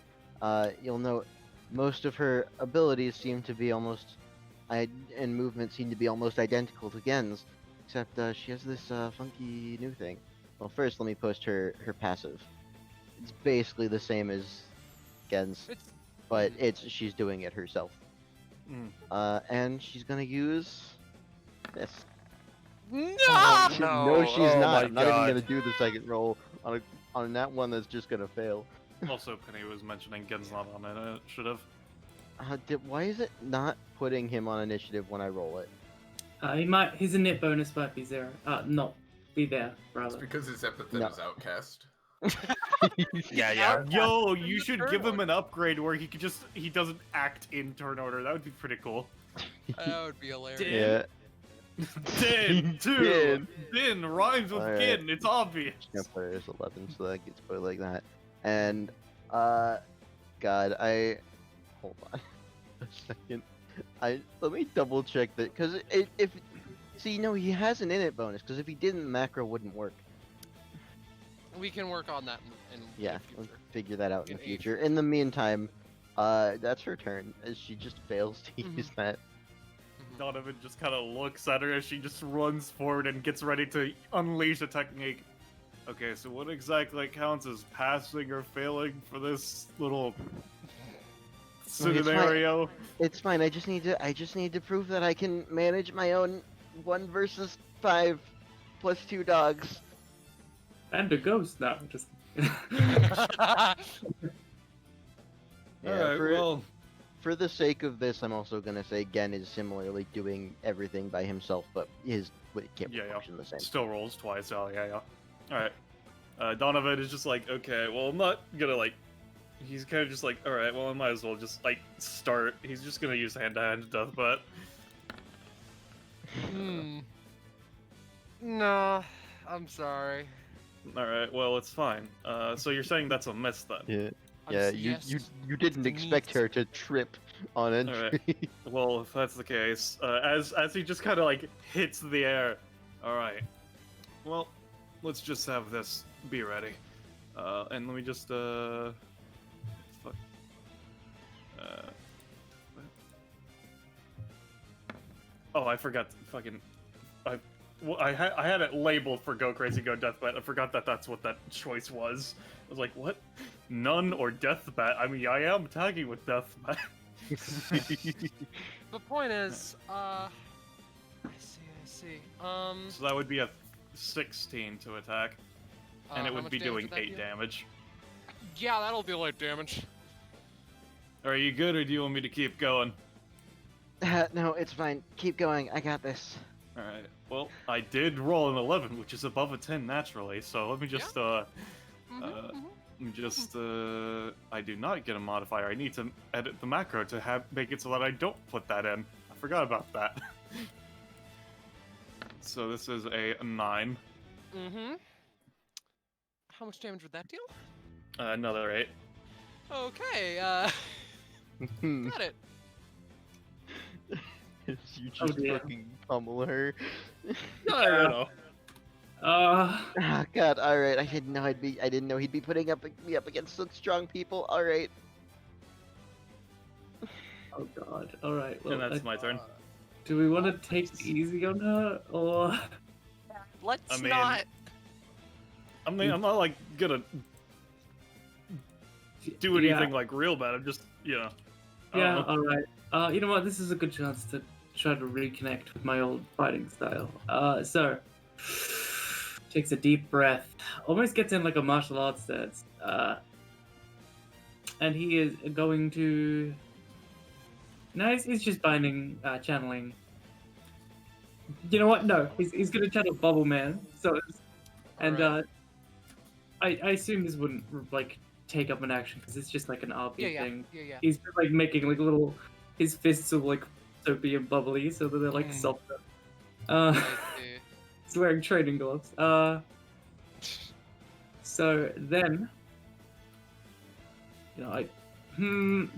You'll note most of her abilities seem to be almost and movements seem to be almost identical to Gen's, except she has this funky new thing. Well, first let me post her passive. It's basically the same as Gen's, but she's doing it herself. And she's gonna use this. No! No, she's Oh not. my I'm not even God. gonna do the second roll on that one. That's just gonna fail. Also, Penny was mentioning Gen's not on it. Should have. Why is it not putting him on initiative when I roll it? His init bonus might be 0. Not be there, It's rather. because his epithet No. is outcast. Yeah. Yo, you should give him an upgrade where he doesn't act in turn order. That would be pretty cool. That would be hilarious. Yeah. Din, Din. Din rhymes with Alright. Gin. It's obvious. Yeah, put it as 11, so that gets put like that. And God, hold on a second. Let me double check that, because if see, no, he has an init bonus, because if he didn't, macro wouldn't work. We can work on that in Yeah, the we'll future. figure that out in the In future. In the meantime, that's her turn, as she just fails to use that. Donovan just kind of looks at her as she just runs forward and gets ready to unleash a technique. Okay, so what exactly counts as passing or failing for this little scenario? It's fine. I just need to prove that I can manage my own 1 versus 5 plus 2 dogs. And a ghost now. Just. Alright, well, For the sake of this, I'm also gonna say Gen is similarly doing everything by himself, but it can't function the same. still rolls twice. Oh, yeah. Alright. Donovan is just like, okay, well, I'm not gonna, like, he's kind of just like, alright, well, I might as well just, like, start. He's just gonna use hand-to-hand death, but... No, I'm sorry. Alright, well, it's fine. So you're saying that's a miss, then? Yeah. I'm Yeah, s- you yes, didn't expect her to trip on entry. Well, if that's the case, as he just kind of, like, hits the air, alright. Well, let's just have this be ready. And let me just, fuck. Oh, I forgot to fucking... I had it labeled for Go Crazy, Go Deathbat. I forgot that that's what that choice was. I was like, what? None or Deathbat? I mean, I am tagging with Deathbat. The point is, I see. So that would be a 16 to attack. And it how would much be damage doing would that 8 do? damage. Yeah, that'll be light damage. Are you good, or do you want me to keep going? No, it's fine. Keep going. I got this. Alright, well, I did roll an 11, which is above a 10 naturally, so let me just, I do not get a modifier. I need to edit the macro to make it so that I don't put that in. I forgot about that. So this is a 9. How much damage would that deal? Another 8. Okay, got it. You just dear. fucking pummel her. I don't know. Ah, God. All right. I didn't know he'd be putting me up against such strong people. All right. Oh god. All right. Well, And that's my turn. do we want to take it easy on her, or? Let's I mean- not. I mean, I'm not like gonna do Yeah. anything like real bad. I'm just, I don't Yeah. know. All right. You know what? This is a good chance to try to reconnect with my old fighting style. So takes a deep breath, almost gets in like a martial arts stance. And he is going to. No, he's just binding, channeling. You know what? No, he's gonna channel Bubble Man. So, and Alright. I assume this wouldn't like take up an action because it's just like an RP Yeah, yeah, thing. yeah. He's just, like making like little. His fists are like soapy and bubbly, so that they're like Mm. softer. I see. He's wearing training gloves. So then,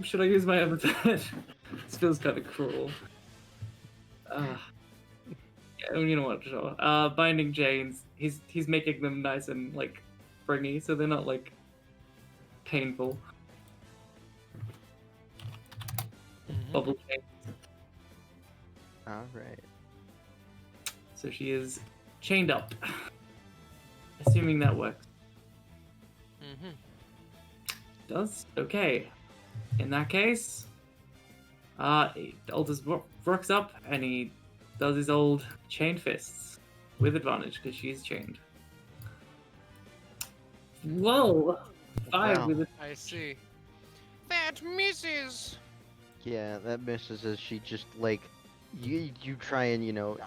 should I use my epithet? This feels kind of cruel. Yeah, you know what? Sure. Binding chains. He's making them nice and like springy, so they're not like painful. Mhm. Bubble chains. All right. So she is chained up. Assuming that works. Mhm. Does? Okay. In that case, Aldous rocks up and he does his old chain fists with advantage because she's chained. Whoa! 5 Wow. with it. I see. That misses. Yeah, that misses as she just like you try and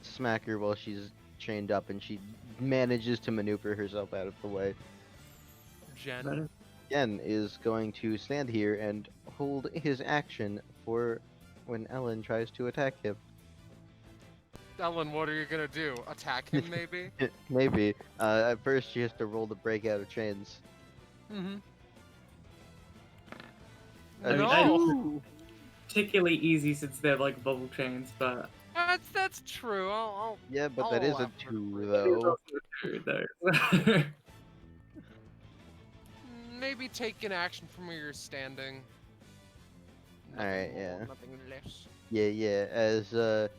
smack her while she's chained up, and she manages to maneuver herself out of the way. Jen. Yen is going to stand here and hold his action for when Ellen tries to attack him. Ellen, what are you gonna do? Attack him, maybe? Maybe. At first, she has to roll the break out of chains. Mm-hmm. I mean, No! Particularly easy since they're like bubble chains, but That's true. I'll Yeah, but I'll that is allow a for 2, it is though. also true, though. maybe take an action from where you're standing. Alright, Nothing more, yeah. Nothing less. Yeah, as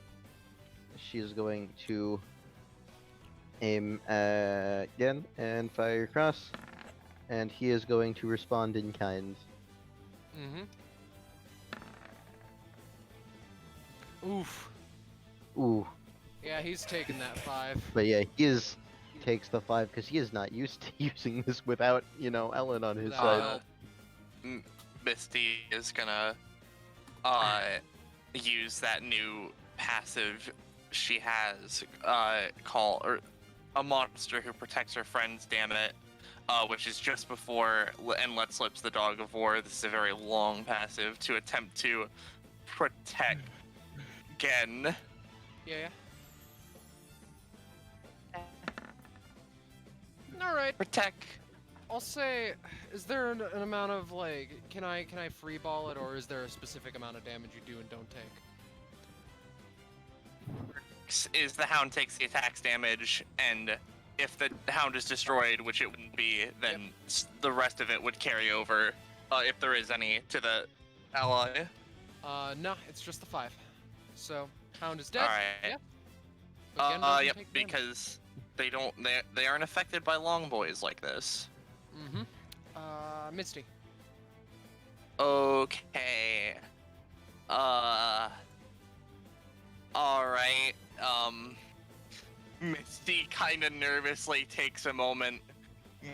she's going to aim at Yen and fire across, and he is going to respond in kind. Mm-hmm. Oof. Ooh, Yeah, he's taking that 5. but yeah, takes the 5 because he is not used to using this without, Ellen on his Without side. help. Misty is gonna use that new passive she has call or a monster who protects her friends, damn it, which is just before and lets slips the dog of war. This is a very long passive to attempt to protect Gen. Yeah. All right. Protect. I'll say, is there an amount of like, can I free ball it, or is there a specific amount of damage you do and don't take? Is the hound takes the attack's damage, and if the hound is destroyed, which it wouldn't be, then the rest of it would carry over, if there is any, to the ally. No, it's just the 5. So, hound is dead. All right. Yeah. But Gen doesn't Yep, take damage. because they aren't affected by long boys like this. Mm-hmm. Misty. Okay. Alright. Misty kind of nervously takes a moment.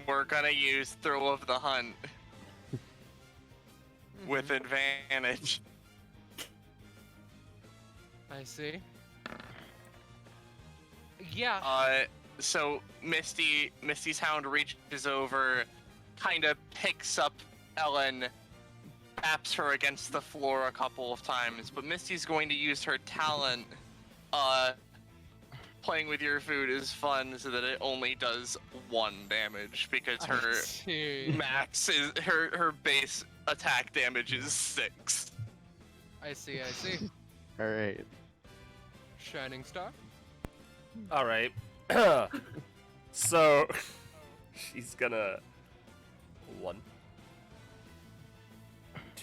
We're gonna use Throw of the Hunt with advantage. I see. Yeah. So Misty's hound reaches over, kind of picks up Ellen, taps her against the floor a couple of times, but Misty's going to use her talent. Playing with your food is fun, so that it only does 1 damage because I her see. max is her base attack damage is 6. I see. Alright. Shining Star. All right. So she's gonna 1, 2,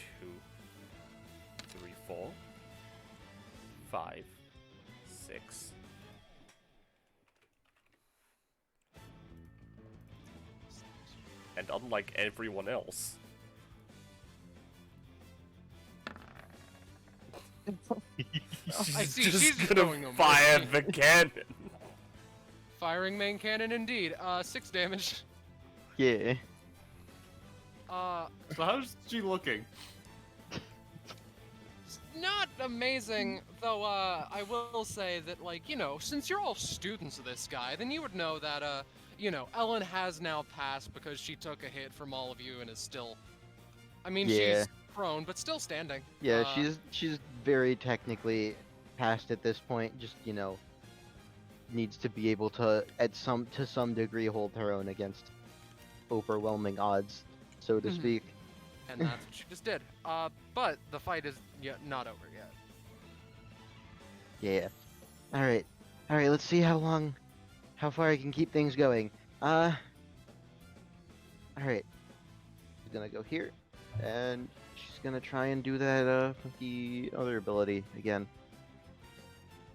5, 6. And unlike everyone else, I see, just she's just gonna going no fire mercy. the cannon. Firing main cannon indeed. 6 damage. Yeah. So how's she looking? Not amazing, though. I will say that, like, you know, since you're all students of this guy, then you would know that, you know, Ellen has now passed because she took a hit from all of you and is still. I mean, Yeah. she's prone, but still standing. Yeah, she's very technically past at this point. Just, you know, needs to be able to to some degree hold her own against overwhelming odds, so to Mhm. speak. And that's what she just did. But the fight is yet not over yet. Yeah. All right. Let's see how far I can keep things going. All right. She's gonna go here, and she's gonna try and do that funky other ability again.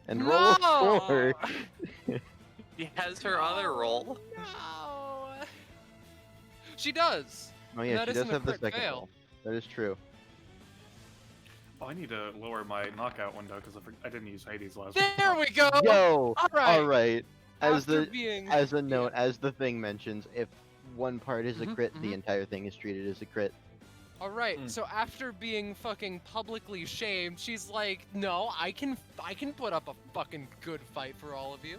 And roll a No! 4. She has her other roll. No. She does. Oh yeah, That she does isn't a have the crit second fail. roll. That is true. Oh, I need to lower my knockout window because I didn't use Hades last week. There we go. Yo! All right. Alright. As After the being as a note, as the thing mentions, if one part is a Mhm, crit, the mhm. entire thing is treated as a crit. All right. Mm. So after being fucking publicly shamed, she's like, "No, I can put up a fucking good fight for all of you."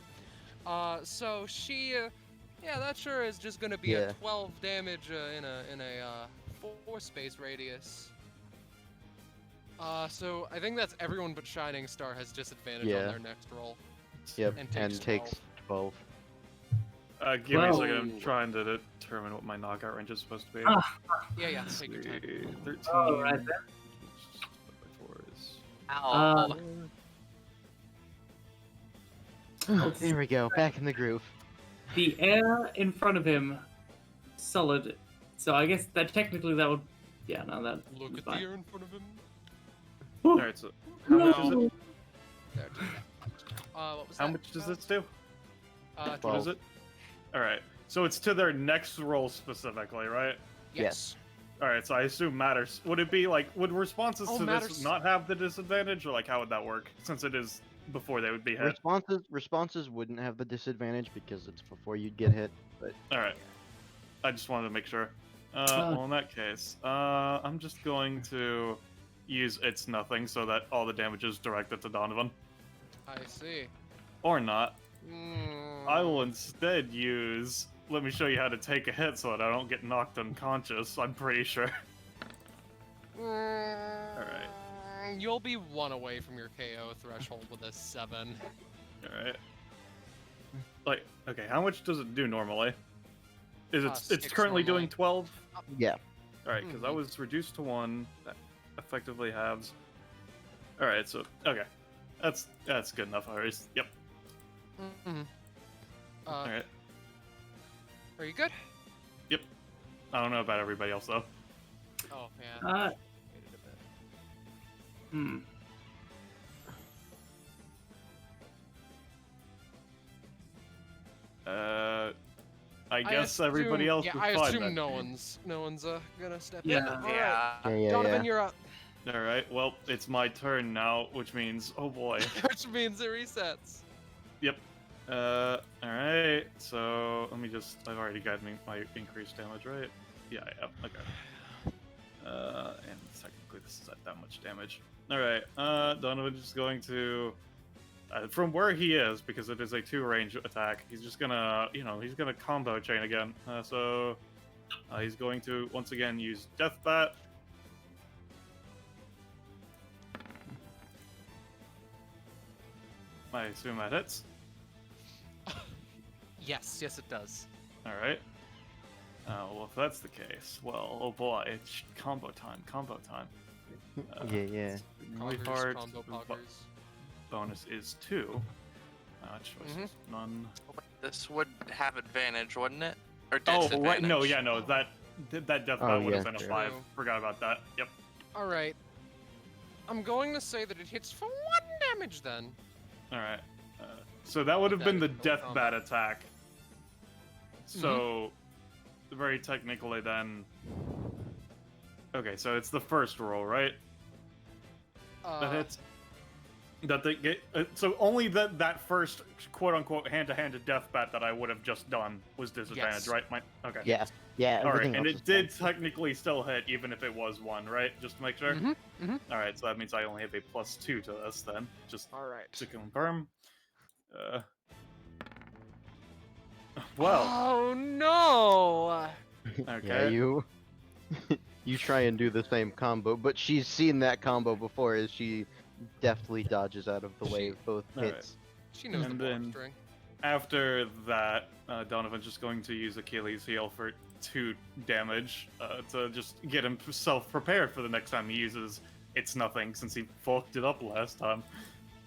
So she, yeah, that sure is just gonna be Yeah. a 12 damage in a 4 space radius. So I think that's everyone but Shining Star has disadvantage Yeah. on their next roll. Yep, And and takes takes 12. Give me a second. Whoa. I'm trying to determine what my knockout range is supposed to be. Yeah, Let's take your time. see, 13. Oh, right there. By 4 is- Ow. There we go, back in the groove. The air in front of him, solid. So I guess that technically that would, yeah, no, that. Look is at the fine. air in front of him. Alright, so how much is it? No. There, do that. What was How that? much does this do? What 12. is it? Alright, so it's to their next roll specifically, right? Yes. Alright, so I assume matters. Would it be like, would responses Oh, to matters. this not have the disadvantage, or like how would that work? Since it is before they would be hit. Responses wouldn't have the disadvantage because it's before you'd get hit. But Alright. I just wanted to make sure. Well, in that case, I'm just going to use It's Nothing so that all the damage is directed to Donovan. I see. Or not. Mm. I will instead use... Let me show you how to take a hit so that I don't get knocked unconscious, I'm pretty sure. Alright. You'll be 1 away from your KO threshold with a 7. Alright. Like, okay, how much does it do normally? Is it, it's 6 currently normally. doing 12? yeah. Alright, because I Mhm. was reduced to 1. That effectively halves. Alright, so, okay. That's good enough, Iris. Yep. Mm-hmm. Alright. Are you good? I don't know about everybody else, though. Oh, yeah. Uh, Waited a bit. hmm. I guess everybody assume- else yeah, is I fine assume then. no one's gonna step in. Yeah. All right. Yeah. Yeah, Donovan, you're up. Alright, well, it's my turn now, which means, oh boy. Which means it resets. Alright, so let me just, I've already got my increased damage, right? Yeah, yep, okay. And technically this is at that much damage. Alright, Donovan's just going to, from where he is, because it is a 2-range attack, he's just gonna, he's gonna combo chain again. So, he's going to, once again, use Death Bat. I assume that hits. Yes, it does. Alright. Well, if that's the case, well, oh boy, it's combo time. Yeah. Really Poggers, hard. combo poggers. Bonus is 2. Choices, none. This would have advantage, wouldn't it? Or Oh, disadvantage? right, no, yeah, no, that death Oh, bat would yeah, have been a sure. 5. Forgot about that. Yep. All right. I'm going to say that it hits for 1 damage then. All right. So that would have been the That is death no bat attack. So, very technically then. Okay, so it's the first roll, right? That hits. That they get. So only that first quote unquote hand to hand death bat that I would have just done was disadvantage, Yes. right? Okay. Yeah. Yeah. All right, everything and else it is did fine. technically still hit, even if it was 1, right? Just to make sure. All right, so that means I only have a +2 to this then, just All right. to confirm. Well. Oh no! Okay. Yeah, you. You try and do the same combo, but she's seen that combo before as she deftly dodges out of the way of both Alright. hits. She knows And the then- board string. After that, Donovan's just going to use Achilles' heel for 2 damage to just get himself prepared for the next time he uses It's Nothing, since he fucked it up last time.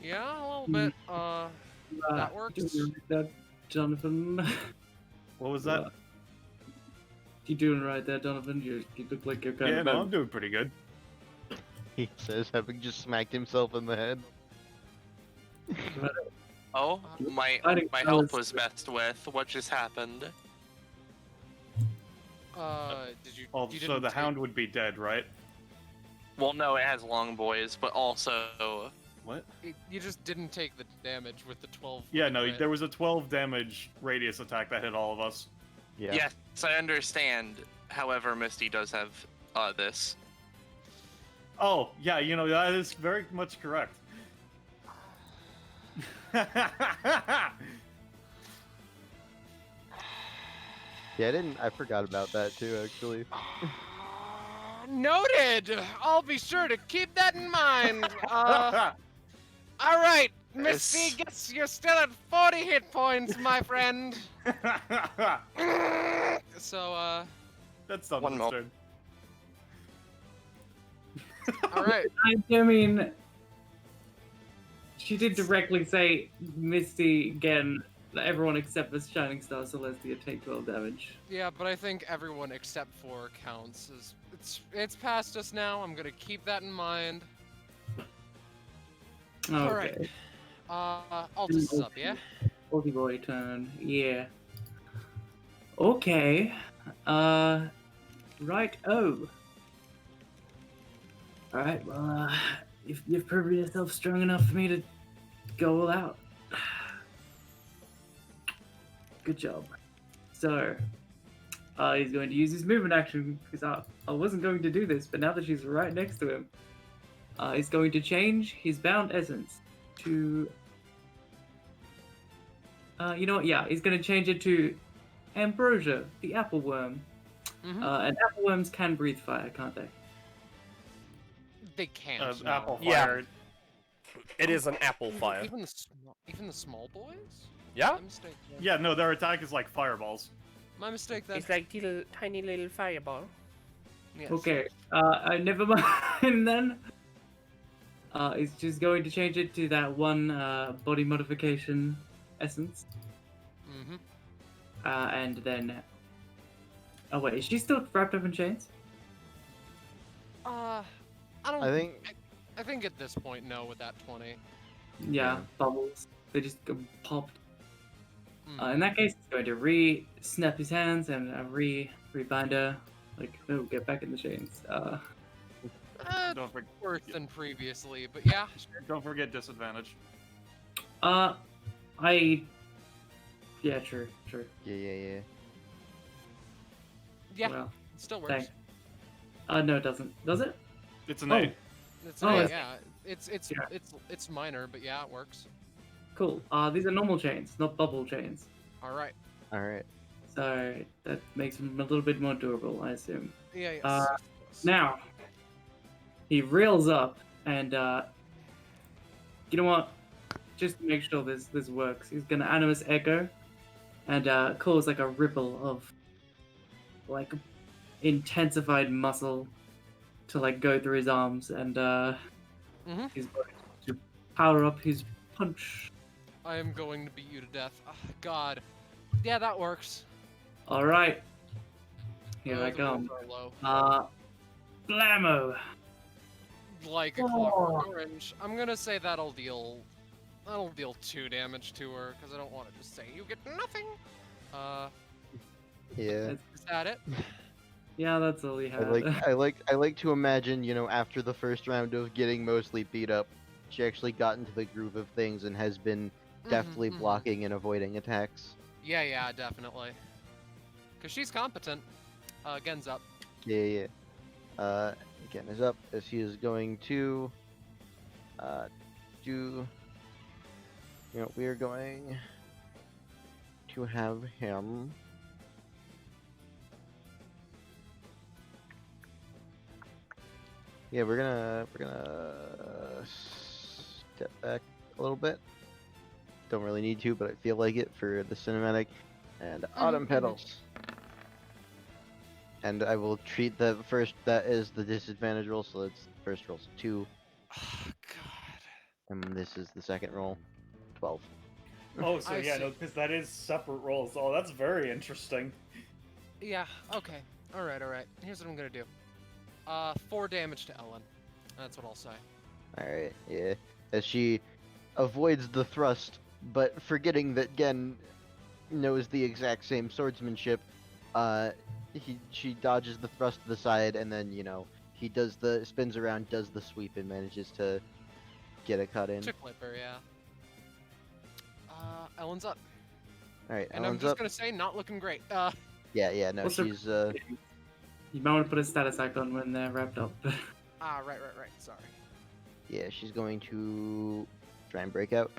Yeah, a little bit. That works. That, Jonathan. What was that? You doing right there, Donovan? You look like you're kind Yeah, of. no, I'm doing pretty good. He says, having just smacked himself in the head. Oh, my I think that health was- was messed with. What just happened? Did you? Oh, you so didn't the take- hound would be dead, right? Well, no, it has long boys, but also What? You just didn't take the damage with the 12. Yeah, no, crit. there was a 12 damage radius attack that hit all of us. Yeah. yes, I understand. However, Misty does have this. Oh, yeah, you know, that is very much correct. Yeah, I forgot about that too, actually. Noted. I'll be sure to keep that in mind. All right, Misty, guess you're still at 40 hit points, my friend. So, That's One Donovan's mo- turn. all right. I mean, she did directly say Misty again. Everyone except the Shining Star Celestia take 12 damage. Yeah, but I think everyone except for counts. It's past us now. I'm gonna keep that in mind. Okay. All right. Altus is up, yeah. Oldie boy turn. Yeah. Okay. Right. Oh. All right. Well, you've proven yourself strong enough for me to go all out. Good job. So, he's going to use his movement action because I wasn't going to do this, but now that she's right next to him, he's going to change his bound essence to. You know what? Yeah, he's going to change it to Ambrosia, the apple worm. Mhm. And apple worms can breathe fire, can't they? They can't. no. Apple Yeah. Fire. It is an apple fire. Even the small boys. Yeah? My mistake. Then. Yeah, no, their attack is like fireballs. My mistake then. It's like tiny little fireball. Yes. Okay. Never mind then. He's just going to change it to that one body modification essence, Mm-hmm. and then. Oh wait, is she still wrapped up in chains? I don't. I think. I think at this point, no, with that 20. Yeah, Yeah. bubbles. They just go popped. Mm. In that case, he's going to snap his hands and rebind her. Like, no, get back in the chains. Don't, for- Worse than previously, but yeah. don't forget disadvantage. Yeah, sure. Yeah. Yeah, Well, it still works. thanks. No, it doesn't. Does it? It's an Oh. 8. It's, Oh, yeah, it's Yeah. it's minor, but yeah, it works. Cool. These are normal chains, not bubble chains. All right. All right. So that makes them a little bit more durable, I assume. Yeah. Yes. Yes. Now, he reels up and, you know what? Just to make sure this works, he's gonna Animus Echo and cause like a ripple of like intensified muscle to like go through his arms and he's going to power up his punch. I am going to beat you to death. Oh, God. Yeah, that works. All right, here I The come. rolls are low. Blammo! like a clockwork orange. I'm gonna say that'll deal 2 damage to her, because I don't want to just say you get nothing. Yeah. Is that it? Yeah, that's all he had. I like to imagine, you know, after the first round of getting mostly beat up, she actually got into the groove of things and has been deftly blocking and avoiding attacks. Yeah, definitely. Cause she's competent. Gen's up. Yeah. Again is up as he is going to do. You know, we are going to have him. Yeah, we're gonna step back a little bit. Don't really need to, but I feel like it for the cinematic. And autumn petals. And I will treat the first, that is the disadvantage roll, so that's the first roll's 2. Oh, God. And this is the second roll, 12. Oh, so I yeah, see. no, because that is separate rolls. Oh, that's very interesting. Yeah, okay. Alright. Here's what I'm gonna do. 4 damage to Ellen. That's what I'll say. Alright, yeah. As she avoids the thrust, but forgetting that Gen knows the exact same swordsmanship, she dodges the thrust to the side, and then, you know, he does the, spins around, does the sweep, and manages to get a cut in. To clip her, yeah. Ellen's up. Alright, And Ellen's I'm just up. gonna say, not looking great. Yeah, no, Also- she's, You might want to put a status icon when they're wrapped up. Right. Sorry. yeah, she's going to try and break out.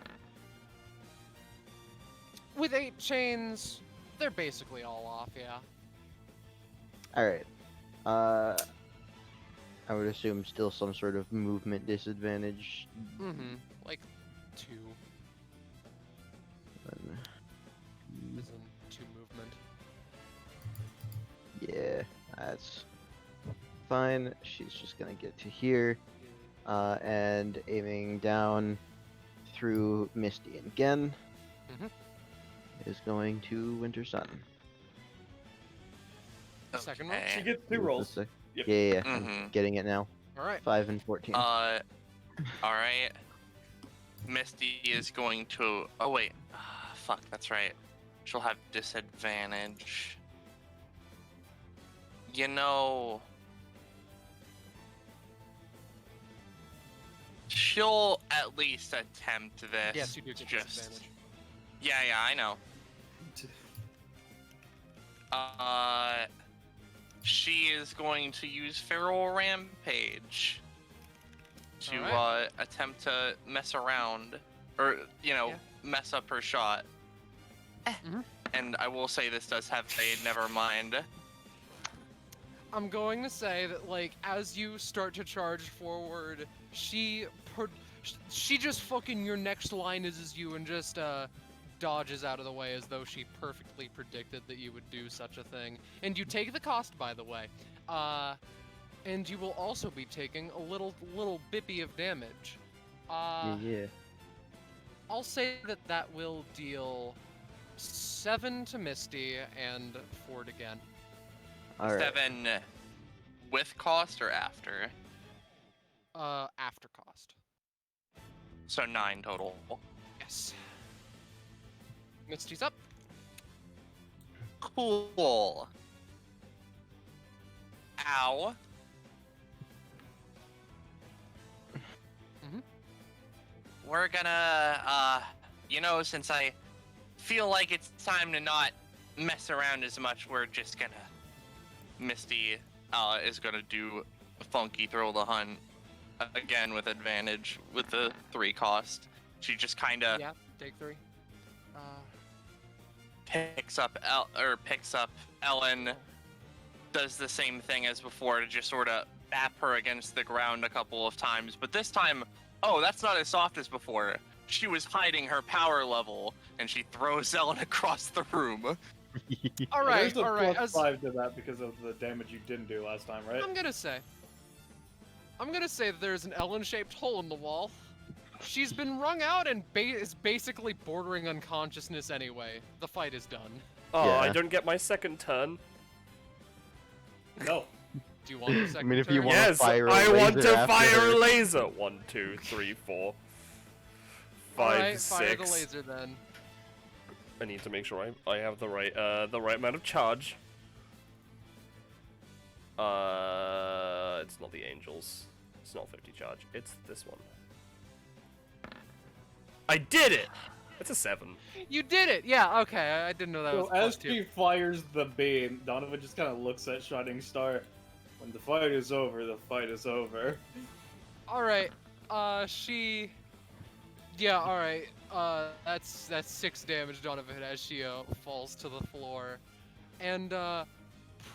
With 8 chains, they're basically all off, yeah. Alright. I would assume still some sort of movement disadvantage. Mm-hmm. Like 2. Then- Is in 2 movement. Yeah, that's fine. She's just gonna get to here, and aiming down through Misty and Gen is going to Winter Sun. Second roll? She gets 2 rolls. Yep. Yeah, I'm getting it now. Alright. 5 and 14. Alright. Misty is going to. Oh, wait. Fuck, that's right. She'll have disadvantage. You know. She'll at least attempt this. Yes, you do get just... disadvantage. Yeah, I know. She is going to use Feral Rampage to Alright. attempt to mess around, or mess up her shot. And I will say this does have a never mind. I'm going to say that, like, as you start to charge forward, she just fucking, your next line is you, and just dodges out of the way as though she perfectly predicted that you would do such a thing. And you take the cost, by the way. And you will also be taking a little bippy of damage. Yeah. I'll say that will deal 7 to Misty and 4 to Gen. Alright. 7 with cost or after? After cost. So 9 total. Yes. Misty's up. Cool. Ow. We're gonna, since I feel like it's time to not mess around as much, we're just gonna... Misty is gonna do a funky throw of the hunt again with advantage with the 3 cost. She just kinda Yeah, take 3. picks up Ellen, does the same thing as before to just sort of bap her against the ground a couple of times, but this time, oh, that's not as soft as before. She was hiding her power level, and she throws Ellen across the room. All right. There's a As +5 to that because of the damage you didn't do last time, right? I'm gonna say that there's an Ellen-shaped hole in the wall. She's been wrung out and is basically bordering unconsciousness anyway. The fight is done. Oh, I Yeah. don't get my second turn. No. Do you want the second mean, if you turn? want- Yes, fire a I want laser to after fire a her. laser. 1, 2, 3, 4, 5, Alright, 6. fire the laser then. I need to make sure I have the right amount of charge. It's not the angels. It's not 50 charge. It's this one. I did it. It's a 7. You did it! Yeah, okay, I didn't know that So was as plus 2. she fires the beam, Donovan just kind of looks at Shining Star. When the fight is over, the fight is over. Alright, she... Yeah, alright, that's 6 damage Donovan as she, falls to the floor. And,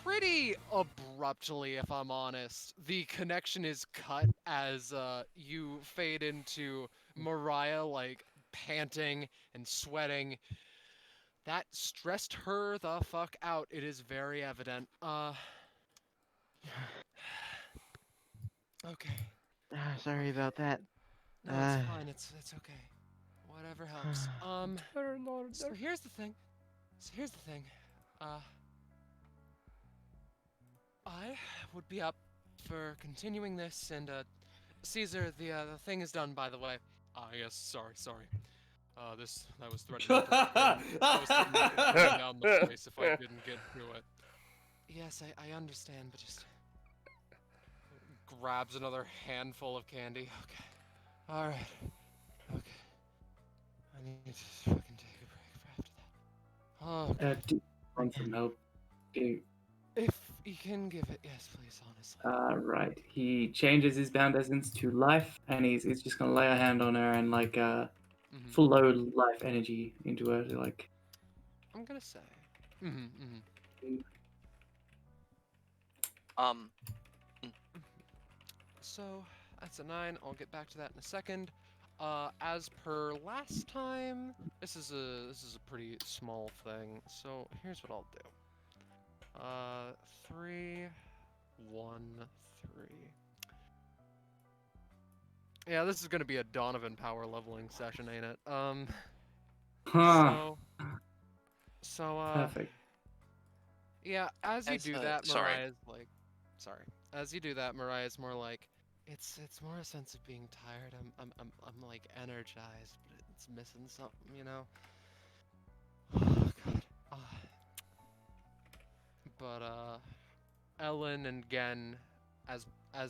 pretty abruptly, if I'm honest, the connection is cut as, you fade into Mariah, like, panting and sweating. That stressed her the fuck out, it is very evident. Okay. Sorry about that. No, it's fine. It's okay. Whatever helps. So here's the thing. I would be up for continuing this, and Caesar, the thing is done, by the way. Yes. Sorry. That was threatening to burn down the place if I didn't get through it. Yes, I understand, but just grabs another handful of candy. Okay. All right. Okay. I need to fucking take a break for after that. Oh, Do you want some help? if you can give it, yes, please, honestly. Right. He changes his bound essence to life, and he's just gonna lay a hand on her and like flow life energy into her to like. I'm gonna say. So that's a 9. I'll get back to that in a second. As per last time, this is a pretty small thing. So here's what I'll do. 3, 1, 3. Yeah, this is gonna be a Donovan power leveling session, ain't it? Huh. So Perfect. yeah, as you do that, sorry. Mariah's like, sorry. As you do that, Mariah's more like, it's more a sense of being tired. I'm like energized, but it's missing something, you know. Oh God. But Ellen and Gen, as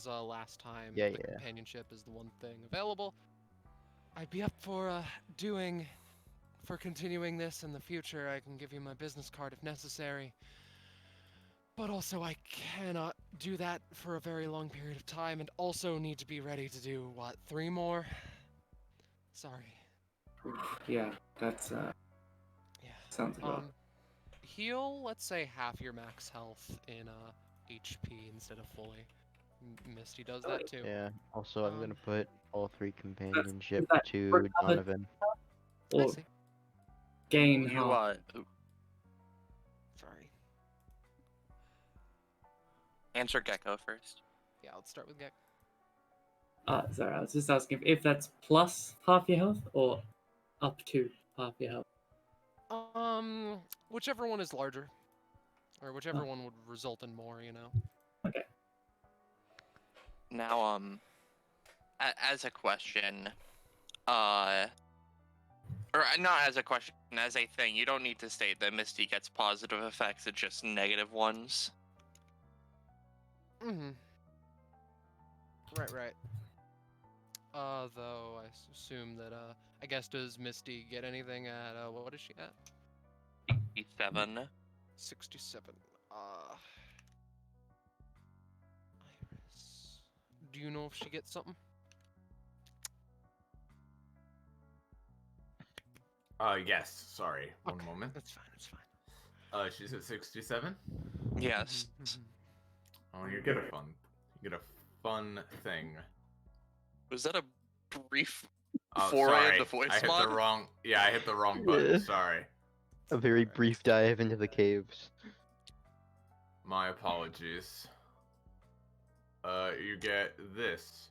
last time, Yeah, the yeah. companionship is the one thing available. I'd be up for continuing this in the future. I can give you my business card if necessary. But also, I cannot do that for a very long period of time, and also need to be ready to do, what, 3 more? Sorry. Yeah, that's Yeah. sounds about. Heal, let's say, half your max health in HP instead of fully. Misty does that too. Yeah. Also, I'm gonna put all 3 companionship that to recovered? Donovan. I Or see. gain You half. Sorry. answer Gecko first. Yeah, let's start with Gek. Sorry, I was just asking if that's plus half your health or up to half your health. Whichever one is larger. Or whichever one would result in more, you know. Okay. Now, as a question, or not as a question, as a thing, you don't need to state that Misty gets positive effects, it's just negative ones. Right. Though I assume that, I guess, does Misty get anything at, what is she at? 67. 67. Iris. Do you know if she gets something? Yes, sorry. One Okay, moment. That's fine. She's at 67? Yes. Oh, you get a fun thing. Was that a brief Oh, foray sorry. into voice I hit mod? the wrong. Yeah, I hit the wrong button. Yeah. Sorry. A very brief dive into the caves. My apologies. You get this.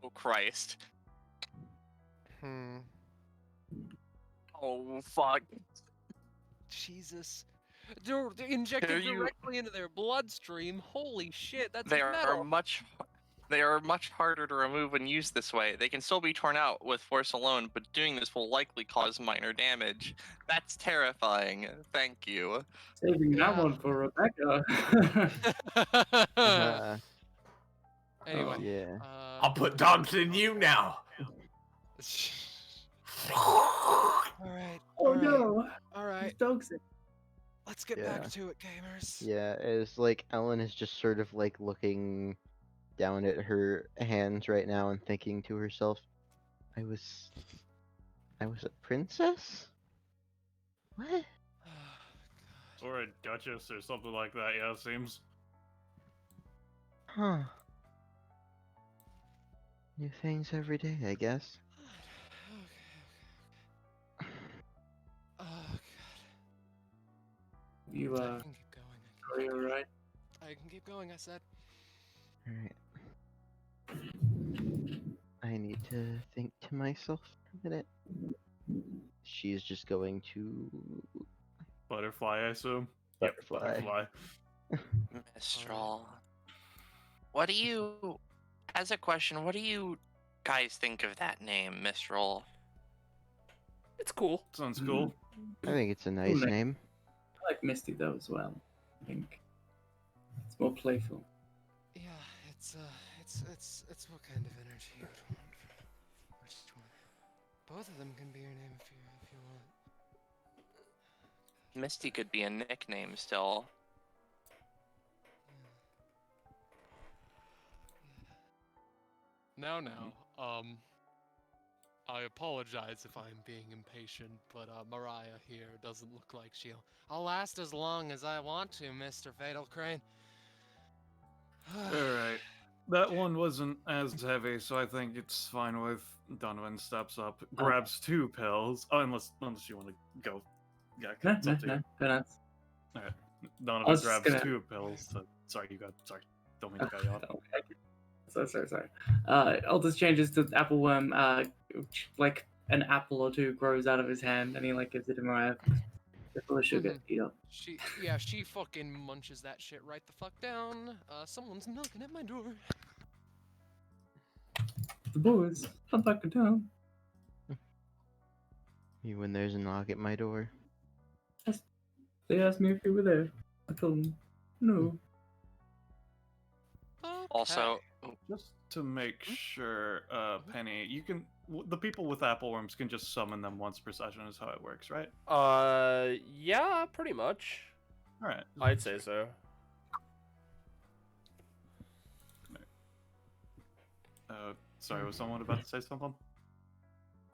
Oh Christ. Oh fuck. Jesus. They're injected You- directly into their bloodstream. Holy shit, that's They are metal. They are much harder to remove when used this way. They can still be torn out with force alone, but doing this will likely cause minor damage. That's terrifying. Thank you. Saving that Yeah. one for Rebecca. Anyway. Yeah. I'll put dogs in you now. Alright. Oh no! Alright. These dogs. Let's get Yeah. back to it, gamers. Yeah, it's like Ellen is just sort of like looking down at her hands right now and thinking to herself, I was a princess? What? Or a duchess or something like that, yeah, it seems. Huh. New things every day, I guess. Oh, God. You I can keep going. are you alright? I can keep going, I said. Alright. I need to think to myself a minute. She's just going to Butterfly, I assume. Butterfly. Yep, butterfly. Mistral. What do you, as a question, what do you guys think of that name, Mistral? It's cool. Sounds cool. I think it's a nice nice. name. I like Misty though as well. I think it's more playful. Yeah, it's what kind of energy you would want. Which one? Both of them can be your name if you want. Misty could be a nickname still. Now, I apologize if I'm being impatient, but Mariah here doesn't look like I'll last as long as I want to, Mr. Fatal Crane. Alright. That one wasn't as heavy, so I think it's fine with Donovan steps up, grabs 2 pills. Oh, unless you want to go. Yeah, No, it's up to you. go nuts. Alright. I Donovan was just grabs gonna- 2 pills. Sorry, you got. Sorry. Don't mean to cut you off. Sorry. Aldous changes to Appleworm. Like an apple or 2 grows out of his hand, and he like gives it to Mariah. It's full of sugar. Mhm. Eat up. She fucking munches that shit right the fuck down. Someone's knocking at my door. The boys, come back down. When there's a knock at my door. They asked me if you were there. I told them no. Also, Just to make sure, Penny, you can. The people with apple worms can just summon them once per session, is how it works, right? Yeah, pretty much. Alright. I'd say so. Sorry, was someone about to say something?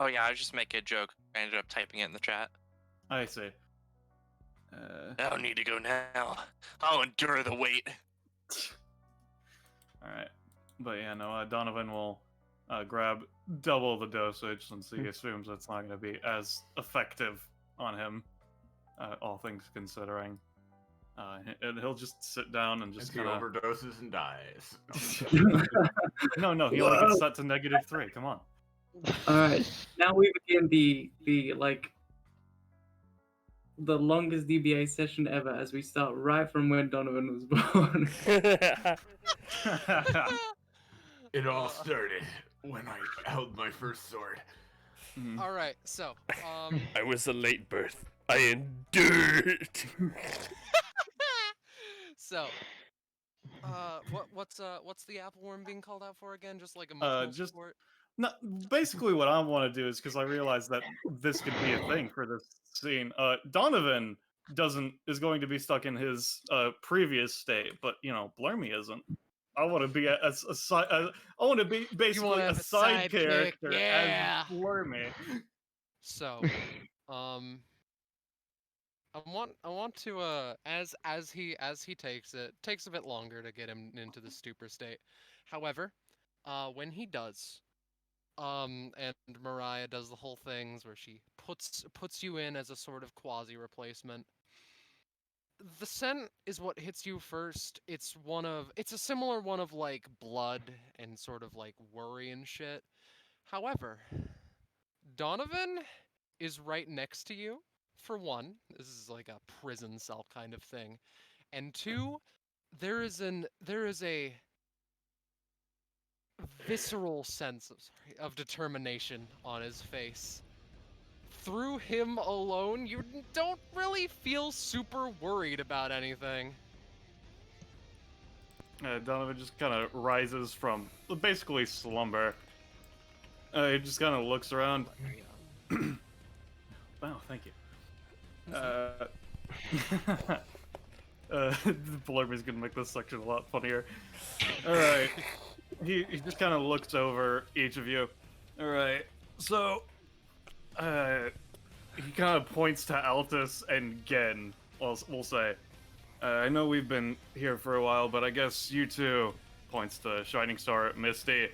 oh yeah, I was just making a joke. I ended up typing it in the chat. I see. I don't need to go now. I'll endure the wait. Alright. But yeah, no, Donovan will grab double the dosage since he assumes it's not going to be as effective on him, all things considering. And he'll just sit down and just He kind of... overdoses and dies. No, he only gets set to -3, come on. Alright, now we begin the longest DBA session ever as we start right from when Donovan was born. It all started when I held my first sword. All right, so I was a late birth. I endured. so what's the appleworm being called out for again? Just like emotional just- support. No, basically what I want to do is because I realize that this could be a thing for this scene. Donovan is going to be stuck in his previous state, but Blurmy isn't. I want to be I want to be basically have a a side sidekick, character yeah. as Blurmy. So, I want to as he takes a bit longer to get him into the stupor state. However, when he does, and Mariah does the whole things where she puts you in as a sort of quasi replacement. The scent is what hits you first. It's a similar one of like blood and sort of like worry and shit. However, Donovan is right next to you, for one, this is like a prison cell kind of thing, and two, there is a visceral sense of determination on his face. Through him alone, you don't really feel super worried about anything. Donovan just kind of rises from basically slumber. He just kind of looks around. Wow, thank you. The blurb is gonna make this section a lot funnier. Alright. He just kind of looks over each of you. Alright, so... he kind of points to Altus and Gen, we'll say. I know we've been here for a while, but I guess you two, points to Shining Star, Misty.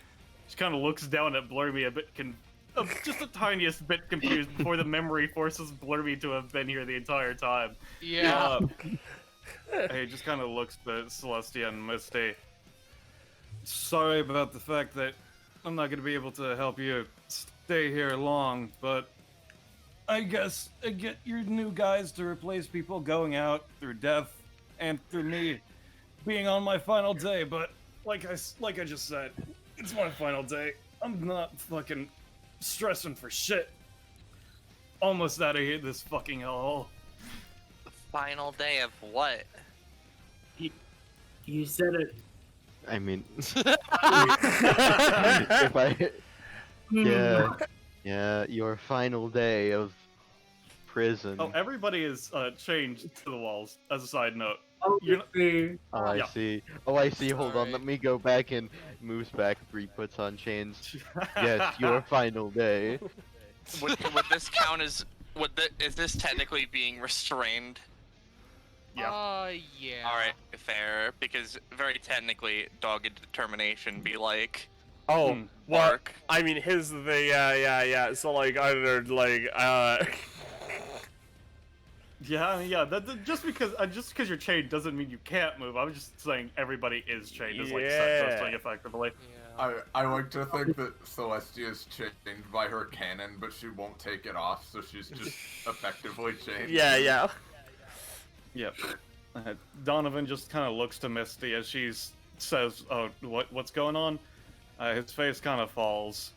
She kind of looks down at Blurby a bit, just the tiniest bit confused before the memory forces Blurby to have been here the entire time. Yeah. He just kind of looks at Celestia and Misty. Sorry about the fact that I'm not going to be able to help you stay here long, but I guess I get your new guys to replace people going out through death and through me being on my final day, but like I just said, it's my final day. I'm not fucking stressing for shit. Almost out of here, this fucking hellhole. Final day of what? You said it. I mean, if I, yeah, your final day of prison. Oh, everybody is chained to the walls, as a side note. Oh, You're Oh, I Yeah. see. Oh, I see. Hold on. Alright. Let me go back and moves back 3, puts on chains. Yes, your final day. Would this count as is this technically being restrained? Yeah. Yeah. All right, fair. Because very technically, dogged determination be like, Oh, well, Mark. I mean, here's the thing, yeah. So, like, I don't know, like, Yeah. Just because you're chained doesn't mean you can't move. I was just saying everybody is chained, is like saying effectively. Yeah. I like to think that Celestia is chained by her cannon, but she won't take it off, so she's just effectively chained. yeah. Yep. Donovan just kind of looks to Misty as she says, "Oh, what's going on?" His face kind of falls.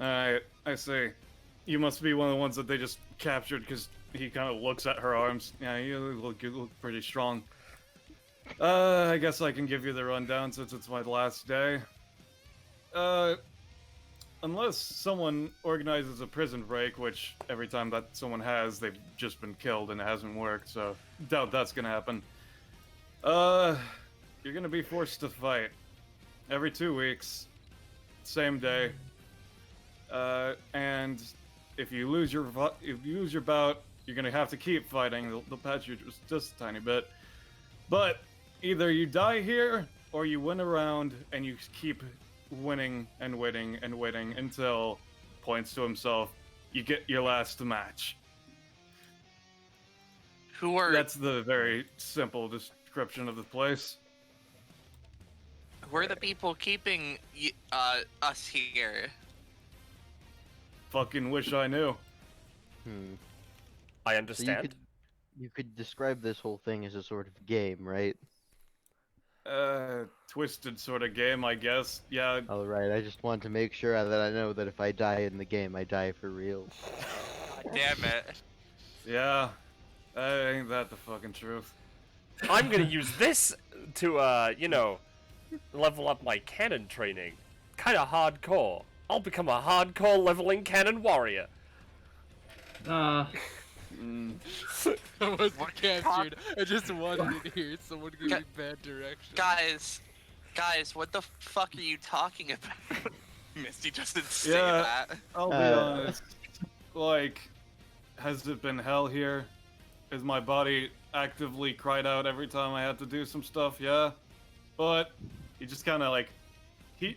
I see. You must be one of the ones that they just captured, because he kind of looks at her arms. Yeah, you look pretty strong. I guess I can give you the rundown since it's my last day. Unless someone organizes a prison break, which every time that someone has, they've just been killed and it hasn't worked, so doubt that's gonna happen. You're gonna be forced to fight. Every 2 weeks. Same day. And if you lose your bout, you're gonna have to keep fighting. They'll patch you just a tiny bit. But either you die here, or you win a round and you keep winning and waiting and waiting until, points to himself, you get your last match. who are That's the very simple description of the place. who are the people keeping us here? Fucking wish I knew. I So understand. you could describe this whole thing as a sort of game, right? Twisted sort of game, I guess. Yeah. All right. I just want to make sure that I know that if I die in the game, I die for real. God damn it. Yeah. Ain't that the fucking truth? I'm gonna use this to, level up my cannon training. Kinda hardcore. I'll become a hardcore leveling cannon warrior. I wasn't captured. I just wanted to hear someone give me bad direction. Guys, what the fuck are you talking about? Misty doesn't say Yeah. that. I'll be honest. Like, has it been hell here? Is my body actively cried out every time I have to do some stuff? Yeah. But he just kind of he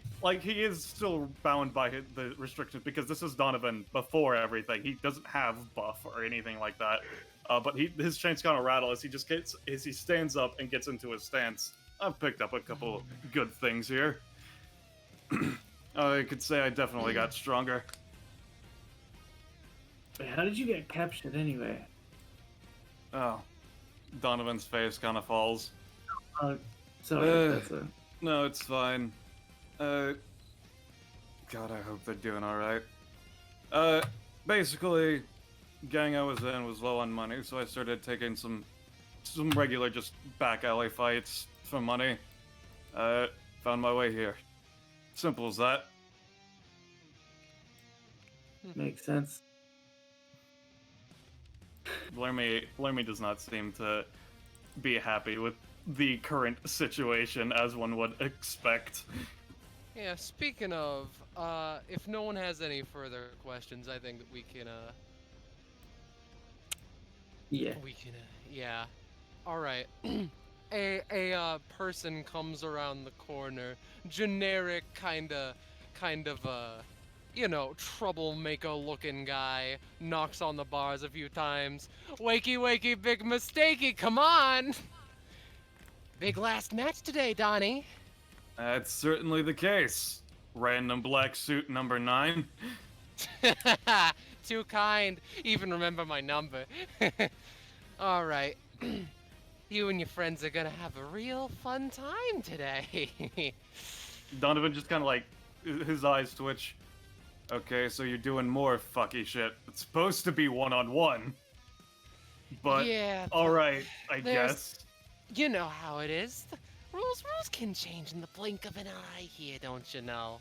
is still bound by the restrictions because this is Donovan before everything. He doesn't have buff or anything like that. But his chains kind of rattle as he stands up and gets into his stance. I've picked up a couple good things here. I could say I definitely got stronger. How did you get captured anyway? Oh, Donovan's face kind of falls. Sorry, that's a... No, it's fine. God, I hope they're doing alright. Basically, gang I was in was low on money, so I started taking some regular just back alley fights for money. Found my way here. Simple as that. Makes sense. Lermy does not seem to be happy with the current situation, as one would expect. Yeah, speaking of, if no one has any further questions, I think that we can, Yeah. yeah. Alright. a person comes around the corner, generic kind of, you know, troublemaker-looking guy, knocks on the bars a few times. Wakey, wakey, big mistakey, come on! Big last match today, Donnie. That's certainly the case. Random black suit number 9. Too kind. Even remember my number. Alright. You and your friends are gonna have a real fun time today. Donovan just kind of like, his eyes twitch. Okay, so you're doing more fucky shit. It's supposed to be one-on-one. But, yeah, alright, I there's- guess. you know how it is. The rules can change in the blink of an eye here, don't you know?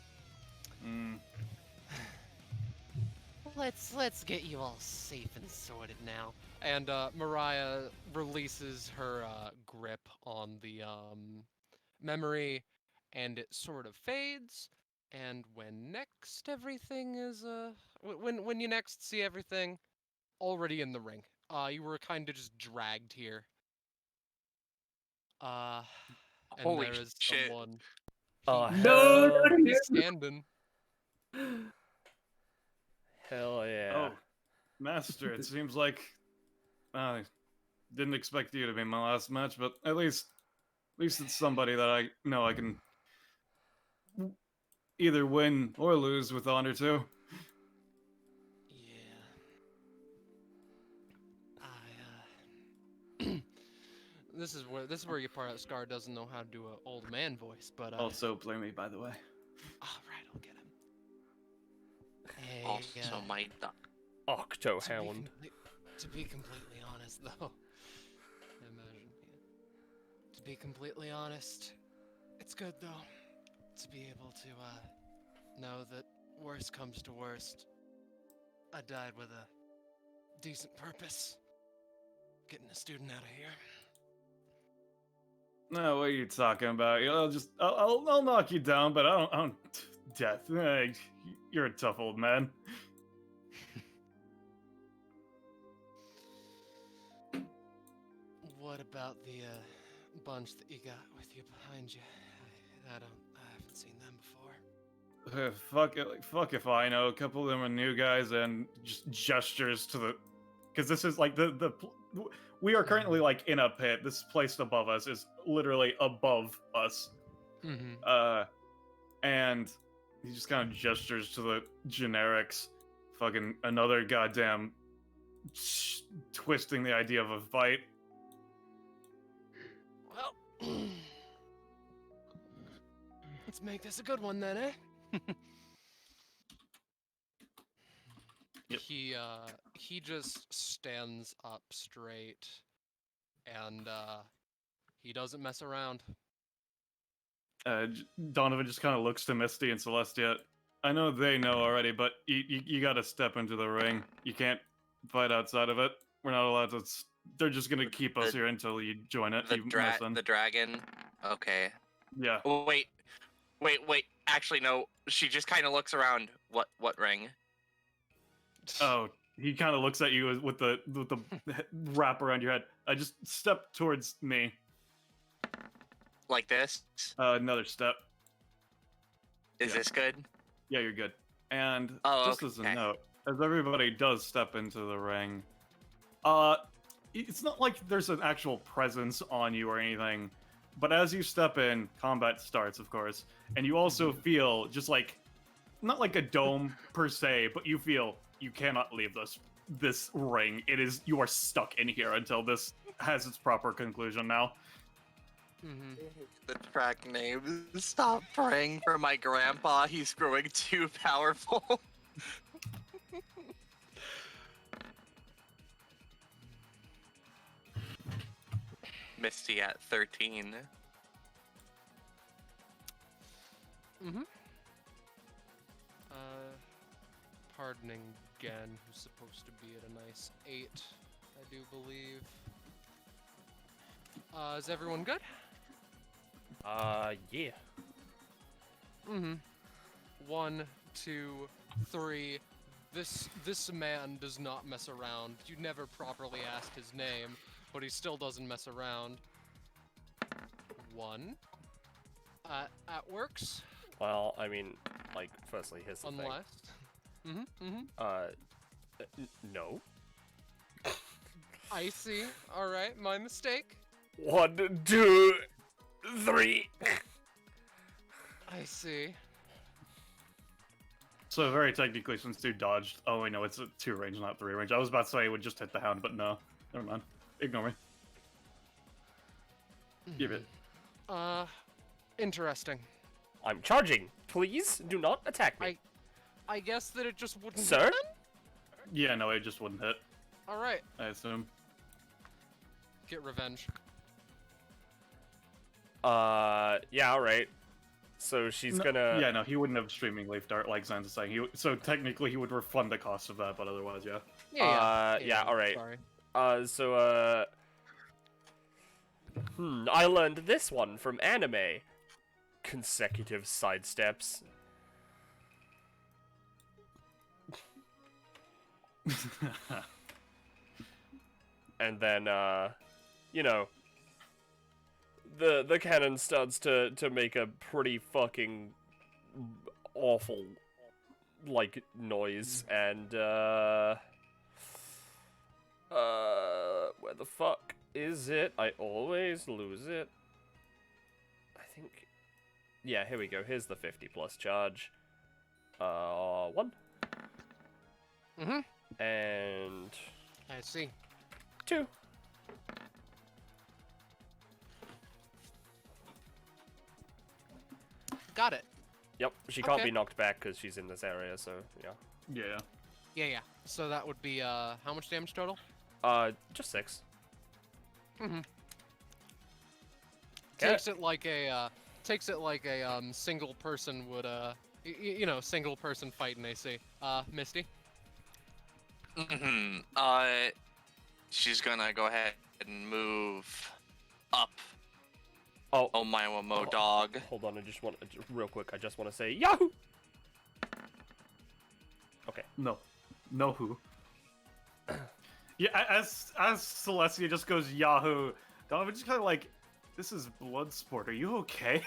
Let's get you all safe and sorted now. And Mariah releases her grip on the memory, and it sort of fades. And when next everything is when you next see everything, already in the ring. You were kind of just dragged here. And Holy there is shit. someone. Oh, No, hell, not He's standing. hell yeah. Oh, Master, it seems like I didn't expect you to be my last match, but at least it's somebody that I know I can either win or lose with honor too. Yeah. This is where you part out. Scar doesn't know how to do an old man voice, but Also, play me, by the way. all right, I'll get him. Hey, Also, my duck. Octohound. To be completely honest, though, to be completely honest, it's good though to be able to know that worst comes to worst, I died with a decent purpose, getting a student out of here. No, what are you talking about? I'll knock you down, but I don't death. You're a tough old man. What about the bunch that you got with you behind you? I haven't seen them before. Fuck if I know. A couple of them are new guys and just gestures to the, because this is like we are currently like in a pit. This place above us is literally above us. Mm-hmm. And he just kind of gestures to the generics. Fucking another goddamn twisting the idea of a fight. Well, let's make this a good one then, eh? Yep. He just stands up straight, and he doesn't mess around. Donovan just kind of looks to Misty and Celestia. I know they know already, but you gotta step into the ring. You can't fight outside of it. We're not allowed to. They're just gonna keep us here until you join it. The dragon. Okay. Yeah. Oh, wait. Actually, no. She just kind of looks around. What ring? Oh, he kind of looks at you with the wrap around your head. I just step towards me. Like this? Another step. Is this good? Yeah, you're good. And Oh, as a okay. note, as everybody does step into the ring, it's not like there's an actual presence on you or anything, but as you step in, combat starts, of course, and you also feel just like, not like a dome per se, but you feel you cannot leave this this ring. You are stuck in here until this has its proper conclusion now. The track name. Stop praying for my grandpa. He's growing too powerful. Misty at 13. Pardoning Gen, who's supposed to be at a nice 8, I do believe. Is everyone good? Yeah. 1, 2, 3. This man does not mess around. You never properly asked his name, but he still doesn't mess around. 1. At works. Well, I mean, like, firstly, here's the Unless. thing. No. I see. Alright, my mistake. 1, 2, 3. I see. So very technically, since 2 dodged, oh wait, no, it's a 2 range, not 3 range. I was about to say it would just hit the hound, but no. Never mind. Ignore me. Give it. Interesting. I'm charging. Please do not attack me. I guess that it just wouldn't Sir? hit Yeah, no, it just wouldn't hit, then? Alright. I assume. Get revenge. Yeah, alright. So she's gonna... Yeah, no, he wouldn't have streaming leaf dart like Zan's is saying. So technically he would refund the cost of that, but otherwise, yeah. Yeah, alright. Sorry. I learned this one from anime. Consecutive sidesteps. And then, you know, the cannon starts to make a pretty fucking awful, like, noise, and, where the fuck is it? I always lose it. I think, yeah, here we go, here's the 50+ charge. 1. And... I see. 2. Got it. Yep, she can't Okay. be knocked back because she's in this area, so, yeah. Yeah. Yeah. So that would be, how much damage total? Just 6. Takes it like a single person would, you know, single person fight in AC. Misty? She's gonna go ahead and move up. Oh, my Mo dog. Hold on, real quick, I just want to say, Yahoo! Okay. No who. Yeah, as Celestia just goes Yahoo, Donovan just kind of like, this is Bloodsport. Are you okay?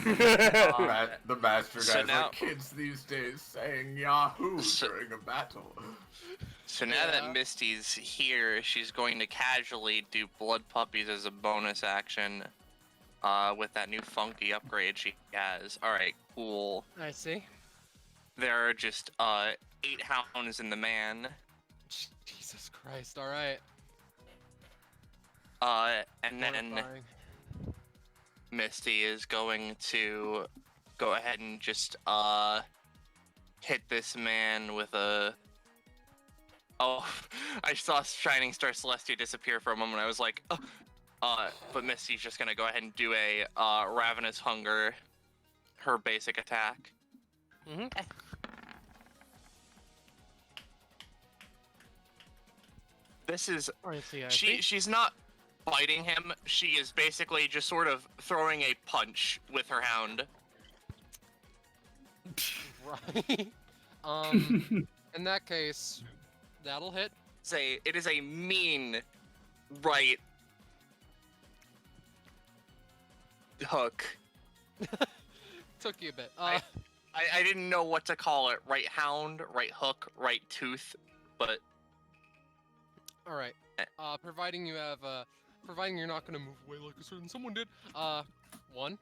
The master So guys now- are kids these days saying Yahoo during a battle. So now that Misty's here, she's going to casually do Blood Puppies as a bonus action with that new funky upgrade she has. Alright, cool. I see. There are just 8 hounds in the man. Jesus Christ, alright. And then Misty is going to go ahead and just hit this man with a... Oh, I saw Shining Star Celestia disappear for a moment. I was like, oh. But Misty's just gonna go ahead and do a Ravenous Hunger, her basic attack. This is... I see. She's not biting him. She is basically just sort of throwing a punch with her hound. Right. In that case, that'll hit. It is a mean right hook. Took you a bit. I didn't know what to call it. Right hound, right hook, right tooth, but... Alright. Providing you have, providing you're not gonna move away like a certain someone did. 1.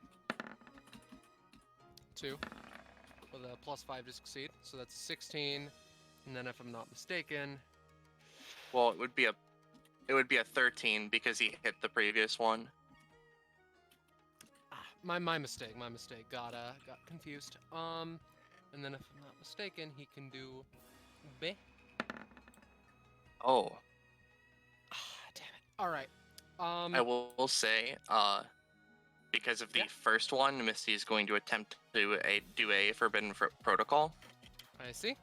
2. With a +5 to succeed. So that's 16. And then if I'm not mistaken, Well, it would be a 13 because he hit the previous one. my mistake, got confused. And then if I'm not mistaken, he can do B. Oh, Damn it. All right. I will say, because of the Yeah. first one, Misty is going to attempt to do a Forbidden Protocol. I see.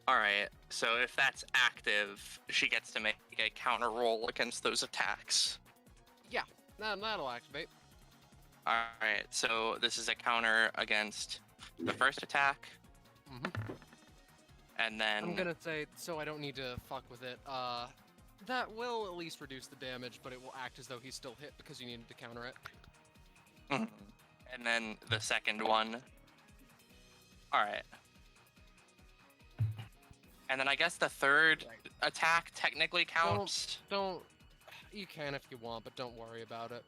Alright, so if that's active, she gets to make a counter roll against those attacks. Yeah, that'll activate. Alright, so this is a counter against the first attack, Mhm. and then... I'm gonna say, so I don't need to fuck with it. That will at least reduce the damage, but it will act as though he's still hit because you needed to counter it. Mhm. And then the second one. Alright. And then I guess the third attack technically counts. Don't. You can if you want, but don't worry about it.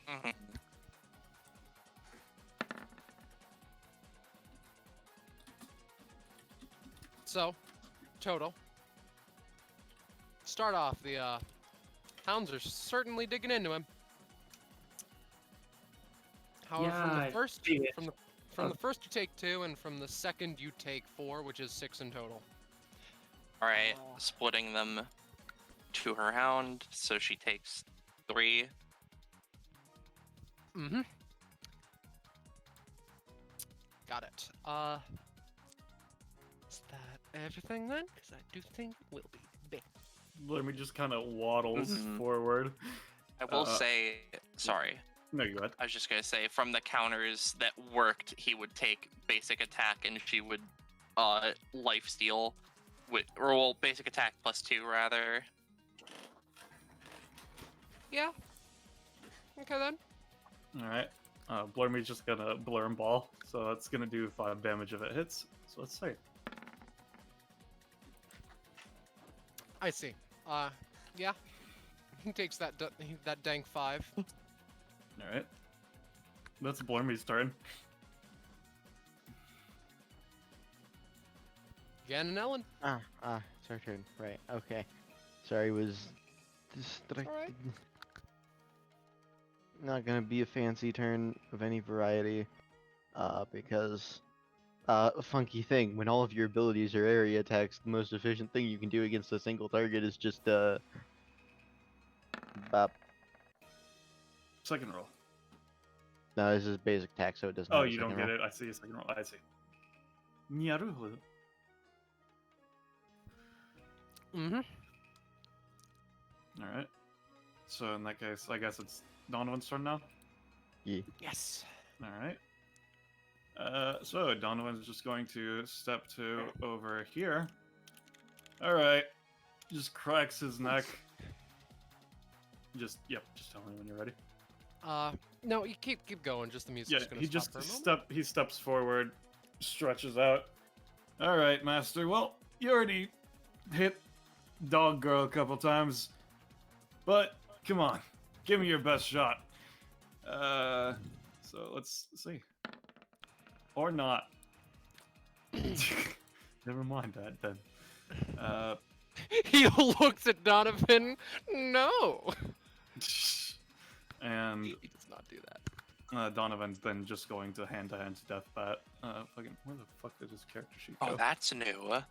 Mhm. So, total. Start off, the hounds are certainly digging into him. However, from Yeah, the first, see it. from the first you take 2, and from the second you take 4, which is 6 in total. Alright, splitting them to her hound, so she takes 3. Mm-hmm. Got it. Is that everything then? Because I do think it will be big. Let me just kind of waddles Mhm. forward. I will say, sorry, No, you go ahead. I was just gonna say, from the counters that worked, he would take basic attack and she would lifesteal with roll basic attack +2 rather. Yeah. Okay then. Alright. Blur me's just gonna blur and ball, so that's gonna do 5 damage if it hits. So let's see. I see. Yeah. He takes that that dank 5. Alright. That's Blur me's turn. Again and Ellen. It's our turn. Right, okay. Sorry, was distracted. Alright. Not gonna be a fancy turn of any variety, because, funky thing, when all of your abilities are area attacks, the most efficient thing you can do against a single target is just, bop. Second roll. No, this is basic attack, so it doesn't Oh, have a you don't second get roll. it. I see a second roll. I see. Nyaruhu. Mm-hmm. Alright. So in that case, I guess it's Donovan's turn now? Yes. Alright. So Donovan's just going to step to over here. Alright. Just cracks his neck. Just tell me when you're ready. No, you keep going. Just the music's Yeah, gonna he stop just for a moment. he steps forward, stretches out. Alright, Master. Well, you already hit Dog Girl a couple times. But come on, give me your best shot. So let's see. Or not. Never mind that then. He looks at Donovan. No. And He does not do that. Donovan's then just going to hand-to-hand death bat. Fucking, where the fuck did his character sheet go? Oh, that's new.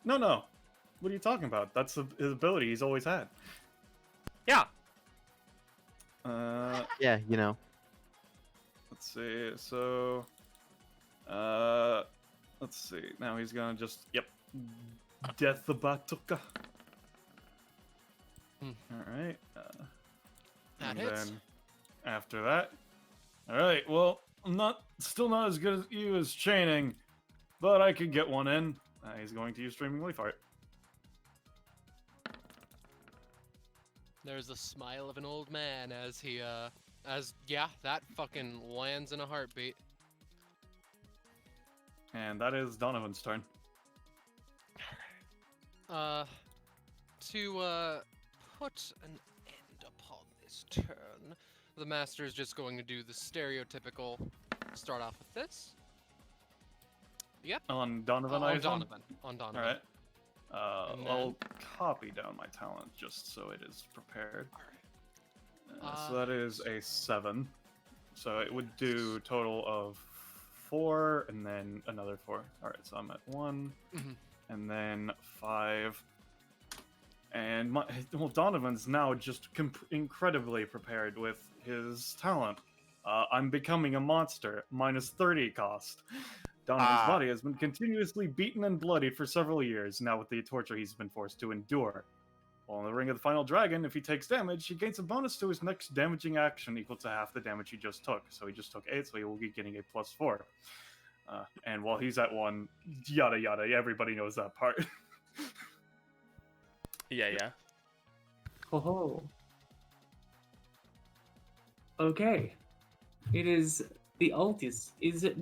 No. What are you talking about? That's his ability he's always had. Yeah. Yeah, you know. Let's see. So, let's see. Now he's gonna just death the Batuka. Hmm. All right. That And hits. then after that, all right. Well, I'm still not as good as you as chaining, but I could get one in. He's going to use Streaming Leaf Art. There's the smile of an old man as he, that fucking lands in a heartbeat. And that is Donovan's turn. To put an end upon this turn, the master is just going to do the stereotypical start off with this. Yep. On Donovan, I On assume? Donovan. On Donovan. All right. And I'll copy down my talent just so it is prepared. So that is a 7. So it would do total of 4 and then another 4. All right, so I'm at 1 and then 5. And Donovan's now just incredibly prepared with his talent. I'm becoming a monster, -30 cost. Donovan's body has been continuously beaten and bloodied for several years, now with the torture he's been forced to endure. While in the Ring of the Final Dragon, if he takes damage, he gains a bonus to his next damaging action equal to half the damage he just took. So he just took 8, so he will be getting a +4. And while he's at 1, yada yada, everybody knows that part. Yeah. Oh. Okay. It is the Altis'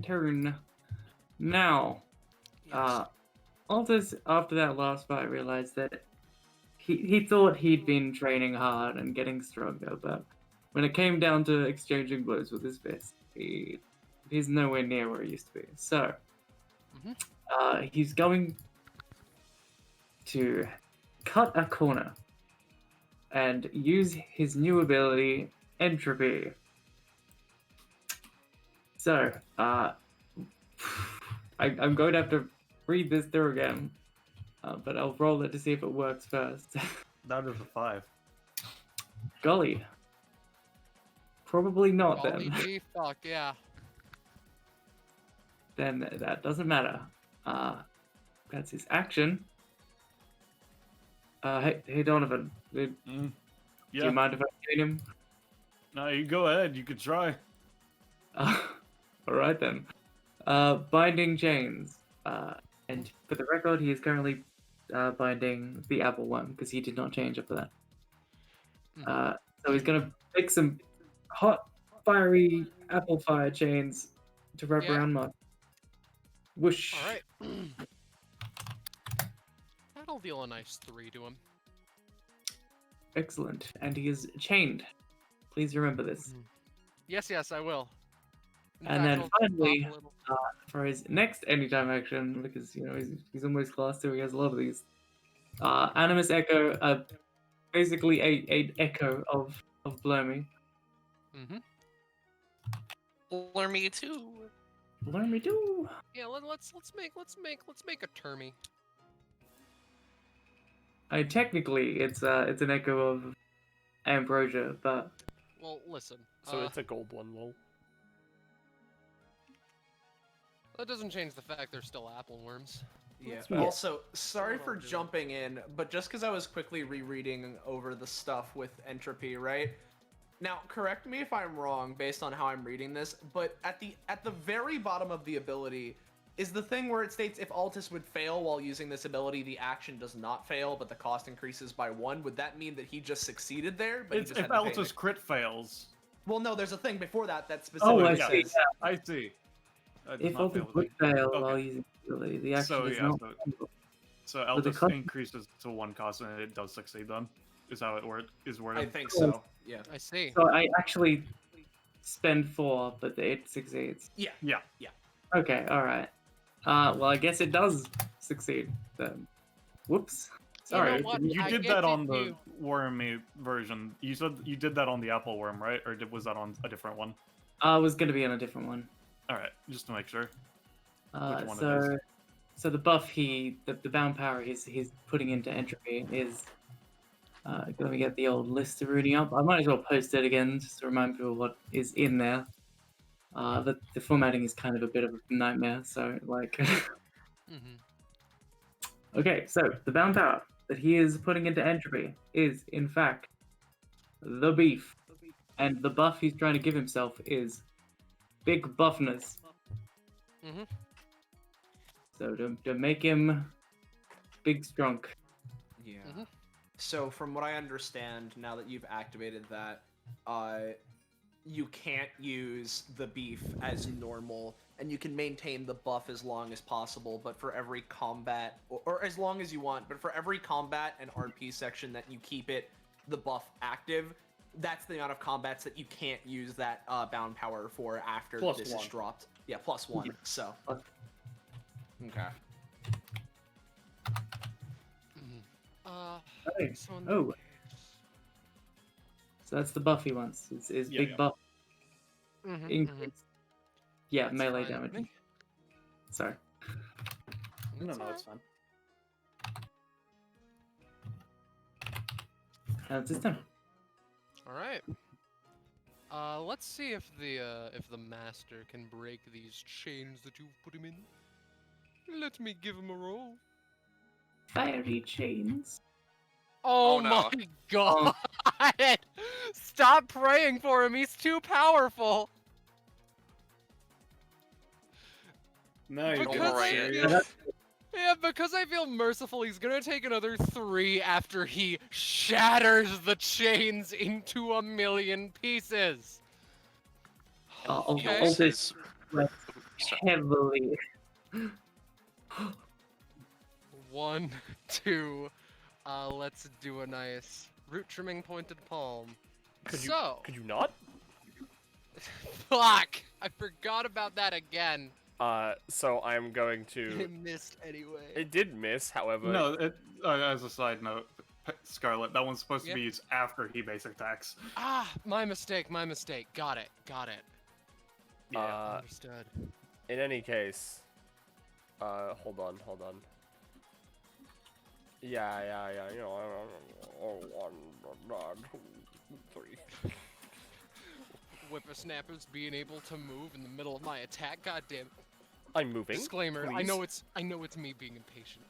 turn now. Altis, after that last fight, realized that he thought he'd been training hard and getting stronger, but when it came down to exchanging blows with his fist, he's nowhere near where he used to be. So, he's going to cut a corner and use his new ability, Entropy. So, I'm going to have to read this through again, but I'll roll it to see if it works first. That is a 5. Golly. Probably not Golly then. gee, fuck, yeah. Then that doesn't matter. That's his action. Hey Donovan, do Yeah. you mind if I train him? No, you go ahead. You could try. Alright then. Binding chains. And for the record, he is currently binding the apple one because he did not change after that. So he's gonna pick some hot, fiery apple fire chains to wrap around Mark. Whoosh. Alright. That'll deal a nice 3 to him. Excellent. And he is chained. Please remember this. Yes, I will. In And fact, then I'll finally, pop a little- for his next anytime action, because he's almost class 2, he has a lot of these. Animus Echo, basically a echo of Blow Me. Learn me too. Learn me too. Yeah, let's make a termy. Technically, it's an echo of Ambrosia, but Well, listen. So it's a gold one, lol. That doesn't change the fact they're still apple worms. Yeah. Yeah. Also, sorry what for I'm doing. jumping in, but just because I was quickly rereading over the stuff with entropy, right? Now, correct me if I'm wrong based on how I'm reading this, but at the very bottom of the ability is the thing where it states if Altis would fail while using this ability, the action does not fail, but the cost increases by 1. Would that mean that he just succeeded there? But he It's just if had to pay Altus crit fails. Well, no, there's a thing before that that Oh, specifically I yeah. see. says. I see. If Altis would fail while Okay. using the ability, the action So, is yeah, not. So But the Altus cost- increases to 1 cost and it does succeed then? Is how it is worded? I think so. Yeah. I see. So I actually spend 4, but it succeeds. Yeah. Yeah. Okay, alright. Well, I guess it does succeed then. Whoops. Sorry. know what? You I did get that it, on the you- wormy version. You said you did that on the apple worm, right? Or was that on a different one? I was going to be on a different one. Alright, just to make sure. Which one it is. So the buff the bound power he's putting into entropy is let me get the old list of reading up. I might as well post it again just to remind people what is in there. The formatting is kind of a bit of a nightmare, so like Okay, so the bound power that he is putting into entropy is in fact the beef. And the buff he's trying to give himself is big buffness. So to make him big strong. Yeah. So from what I understand, now that you've activated that, you can't use the beef as normal, and you can maintain the buff as long as possible, but for every combat, or as long as you want, but for every combat and RP section that you keep the buff active, that's the amount of combats that you can't use that bound power for after Plus this one. is dropped. Yeah, +1, so. Okay. Okay. so in Oh. that case- So that's the buffy ones. It's Yeah, big yeah. buff. Mhm, Increase. Yeah, That's melee fine with damage. me. Sorry. No, That's no, alright. it's fine. That's his turn. All right. Let's see if the master can break these chains that you've put him in. Let me give him a roll. Fiery chains. Oh, Oh, no. my god! Stop praying for him. He's too powerful. No, you're Because I serious. feel, yeah, because I feel merciful, he's gonna take another 3 after he shatters the chains into a million pieces. I'll Okay. hold This this is- heavily. 1, 2. Let's do a nice root trimming pointed palm. Could you So, could you not? fuck! I forgot about that again. So I'm going It to. missed anyway. It did miss, however. No, as a side note, Scarlet, that one's supposed Yeah. to be used after he basic attacks. Ah, my mistake, my mistake. Got it. Yeah. Understood. In any case, hold on. Yeah. You know, 1, 2, 3. Whippersnappers being able to move in the middle of my attack. God damn it. I'm moving. Disclaimer. I please. know it's me being impatient.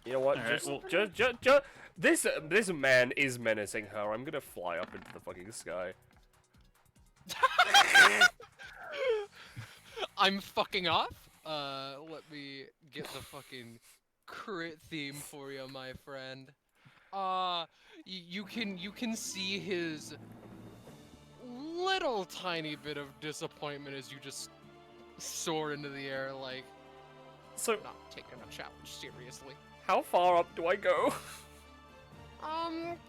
You know what? Alright, This man is menacing her. I'm gonna fly up into the fucking sky. I'm fucking off. Let me get the fucking crit theme for you, my friend. You can see his little tiny bit of disappointment as you just soar into the air like So, not taking a challenge seriously. how far up do I go?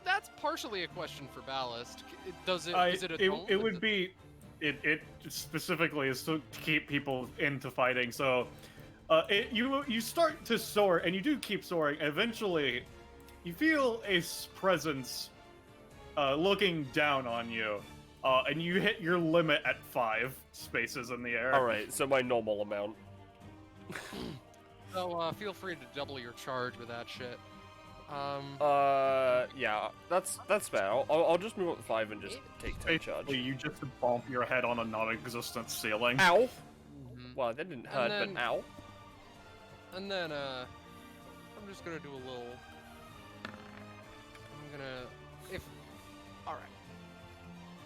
That's partially a question for Ballast. Is it a tone? It would be, it specifically is to keep people into fighting. So, you start to soar, and you do keep soaring. Eventually, you feel a presence, looking down on you, and you hit your limit at 5 spaces in the air. Alright, so my normal amount. So feel free to double your charge with that shit. Yeah, that's fair. I'll just move up to 5 and just take 10 charge. Basically, you just bump your head on a non-existent ceiling. Ow! Mhm. Well, that didn't hurt, then- but ow. And then I'm just gonna do a little. All right.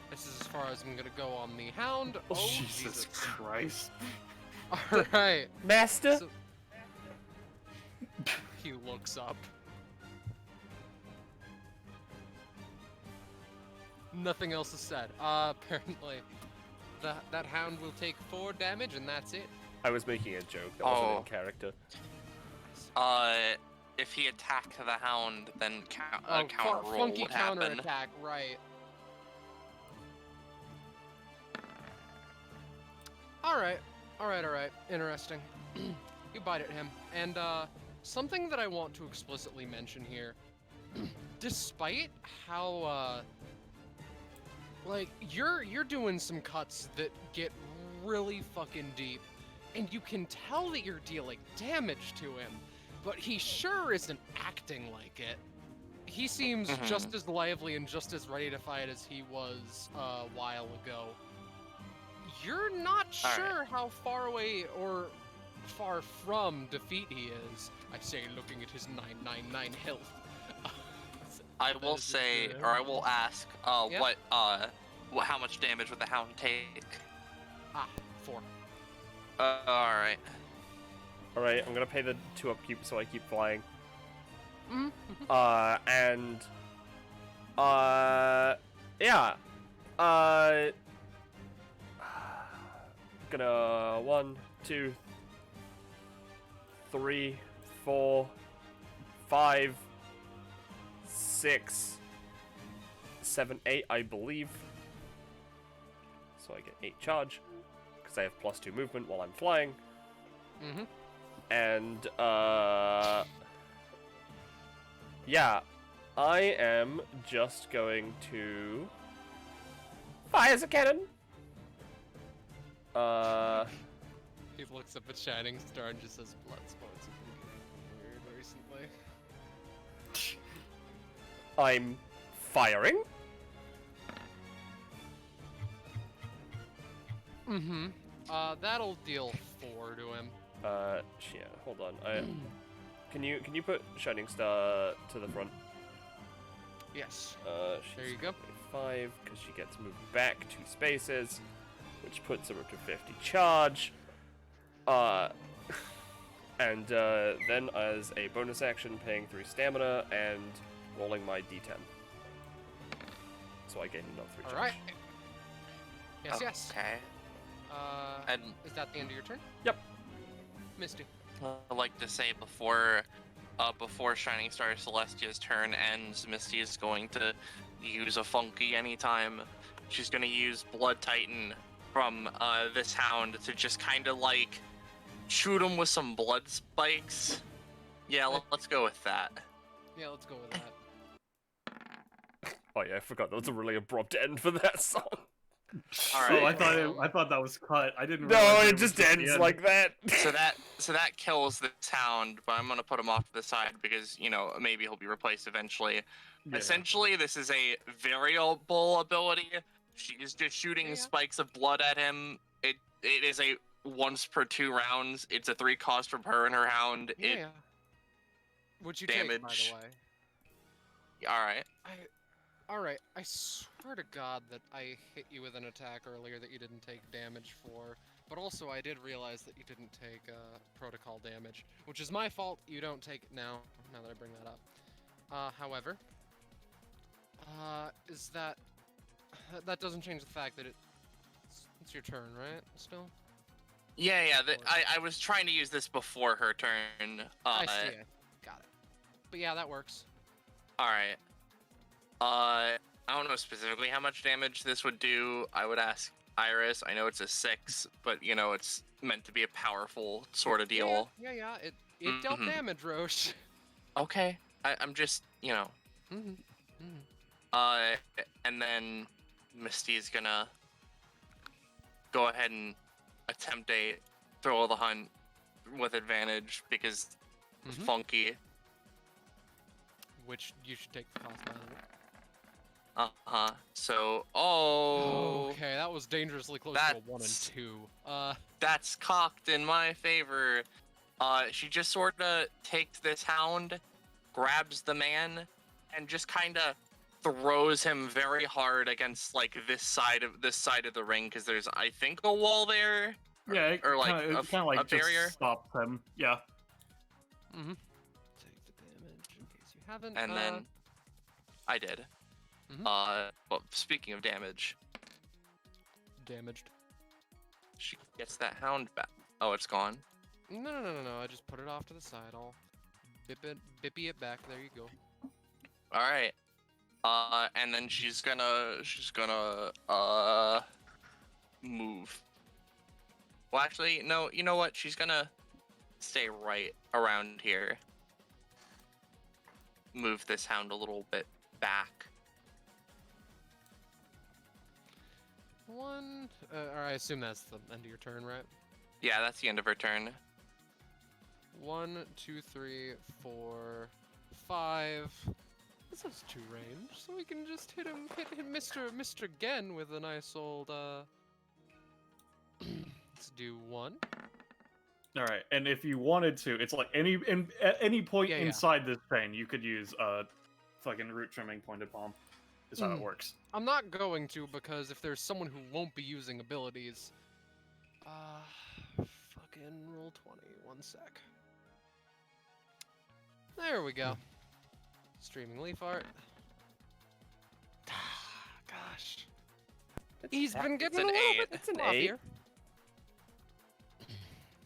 This is as far as I'm gonna go on the hound. Oh Jesus Christ. All right. Master? So- he looks up. Nothing else is said. Apparently, that hound will take 4 damage, and that's it. I was making a joke. That wasn't Oh. in character. If he attacked the hound, then counter roll funky would counter happen. attack, right? All right. Interesting. You bite at him, and something that I want to explicitly mention here, despite how like you're doing some cuts that get really fucking deep, and you can tell that you're dealing damage to him, but he sure isn't acting like it. He seems Mhm. just as lively and just as ready to fight as he was a while ago. You're not All right. sure how far away or far from defeat he is. I say, looking at his 999 health. I That will is say, true. or I will ask, Yep. how much damage would the hound take? 4. Alright. Alright, I'm gonna pay the 2 upkeep so I keep flying. Mhm. Yeah. Gonna 1, 2, 3, 4, 5, 6, 7, 8, I believe. So I get 8 charge, because because I have +2 movement while I'm flying. Mm-hmm. And, yeah, I am just going to fire the cannon. He looks up at Shining Star and just says, "Blood spots have been getting weird recently." I'm firing. Mm-hmm. That'll deal 4 to him. Yeah, hold on. Can you put Shining Star to the front? Yes. She's There you go. 5 because she gets moved back 2 spaces, which puts her up to 50 charge. And then as a bonus action, paying 3 stamina and rolling my d10. So I gain another 3 charge. All right. Yes, yes. Okay. And Is that the end of your turn? Yep. Misty. I'd like to say before Shining Star Celestia's turn ends, Misty is going to use a funky anytime. She's gonna use Blood Titan from this hound to just kind of like shoot him with some blood spikes. Yeah, let's go with that. Yeah, let's go with that. Oh yeah, I forgot that was a really abrupt end for that song. All Oh, right. I thought that was cut. I didn't. No, realize it was just at the ends end. like that. So that kills this hound, but I'm gonna put him off to the side because maybe he'll be replaced eventually. Yeah. Essentially, this is a variable ability. She is just shooting spikes of blood at him. It is a once per 2 rounds. It's a 3 cost from her and her hound. Yeah. Would you take, by damage. the way? All right. Alright, I swear to God that I hit you with an attack earlier that you didn't take damage for, but also I did realize that you didn't take protocol damage, which is my fault. You don't take it now that I bring that up. However, is that doesn't change the fact that it's your turn, right? Still? Yeah. I was trying to use this before her turn. I see. Got it. But yeah, that works. All right. I don't know specifically how much damage this would do. I would ask Iris. I know it's a 6, but it's meant to be a powerful sort of deal. Yeah. It dealt damage, Roche. Okay. I'm just, Mm-hmm. And then Misty's gonna go ahead and attempt a throw of the hunt with advantage because it's funky. Which you should take the cost, by the way. So, okay, that was dangerously close to a 1 and 2. That's cocked in my favor. She just sort of takes this hound, grabs the man, and just kind of throws him very hard against like this side of the ring because there's I think a wall there. Yeah, or like kinda, a just barrier. stops him. Yeah. Mm-hmm. Take the damage in case you haven't. And then I did. Well, speaking of damage, damaged. she gets that hound back. Oh, it's gone. No. I just put it off to the side. I'll bippy it back. There you go. All right. And then she's gonna move. Well, actually, no. You know what? She's gonna stay right around here. Move this hound a little bit back. Or I assume that's the end of your turn, right? Yeah, that's the end of her turn. 1, 2, 3, 4, 5. This has 2 range, so we can just hit him Mr. Gen with a nice old let's do 1. All right, and if you wanted to, it's like at any point Yeah. inside this chain, you could use fucking root trimming pointed palm. Is how it works. I'm not going to because if there's someone who won't be using abilities, fucking roll 20. 1 sec. There we go. Streaming leaf art. Gosh. He's been getting an a little 8. bit It's an fluffier.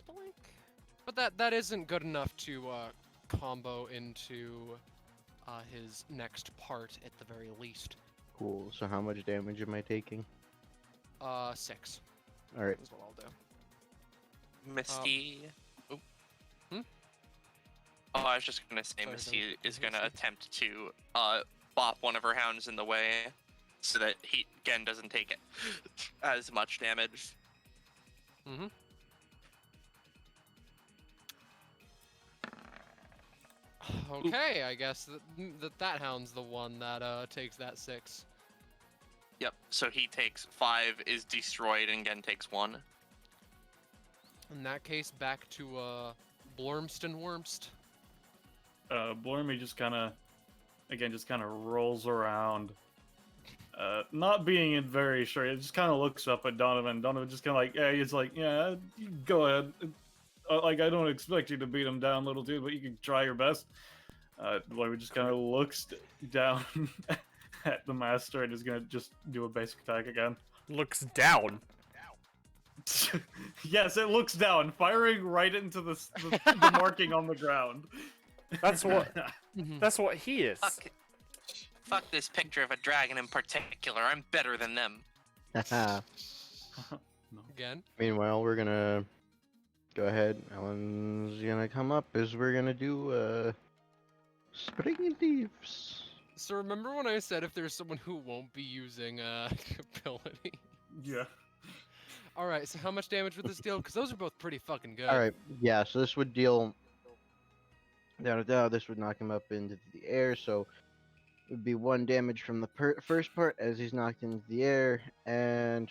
Blink. But that isn't good enough to combo into his next part at the very least. Cool. So how much damage am I taking? 6. All right. Is what I'll do. Misty. Oh, Hmm? I was just gonna say Sorry, Misty go- is go gonna ahead. attempt to bop one of her hounds in the way, so that Gen doesn't take it as much damage. Mm-hmm. Okay, I guess that hound's the one that takes that 6. Yep. So he takes 5, is destroyed, and Gen takes 1. In that case, back to Blormston Wormst. Blormy just kind of rolls around, not being very sure. It just kind of looks up at Donovan. Donovan just kind of like, yeah, he's like, yeah, you go ahead. Like, I don't expect you to beat him down, little dude, but you can try your best. Blormy just kind of looks down at the master and is gonna just do a basic attack again. Looks down. Yes, it looks down, firing right into the marking on the ground. That's what. Mhm. That's what he is. Fuck this picture of a dragon in particular. I'm better than them. Again. Meanwhile, we're gonna go ahead. Alan's gonna come up as we're gonna do spring leaves. So remember when I said if there's someone who won't be using ability? Yeah. All right. So how much damage would this deal? Because those are both pretty fucking good. All right. Yeah. So this would deal. This would knock him up into the air. So it would be 1 damage from the first part as he's knocked into the air, and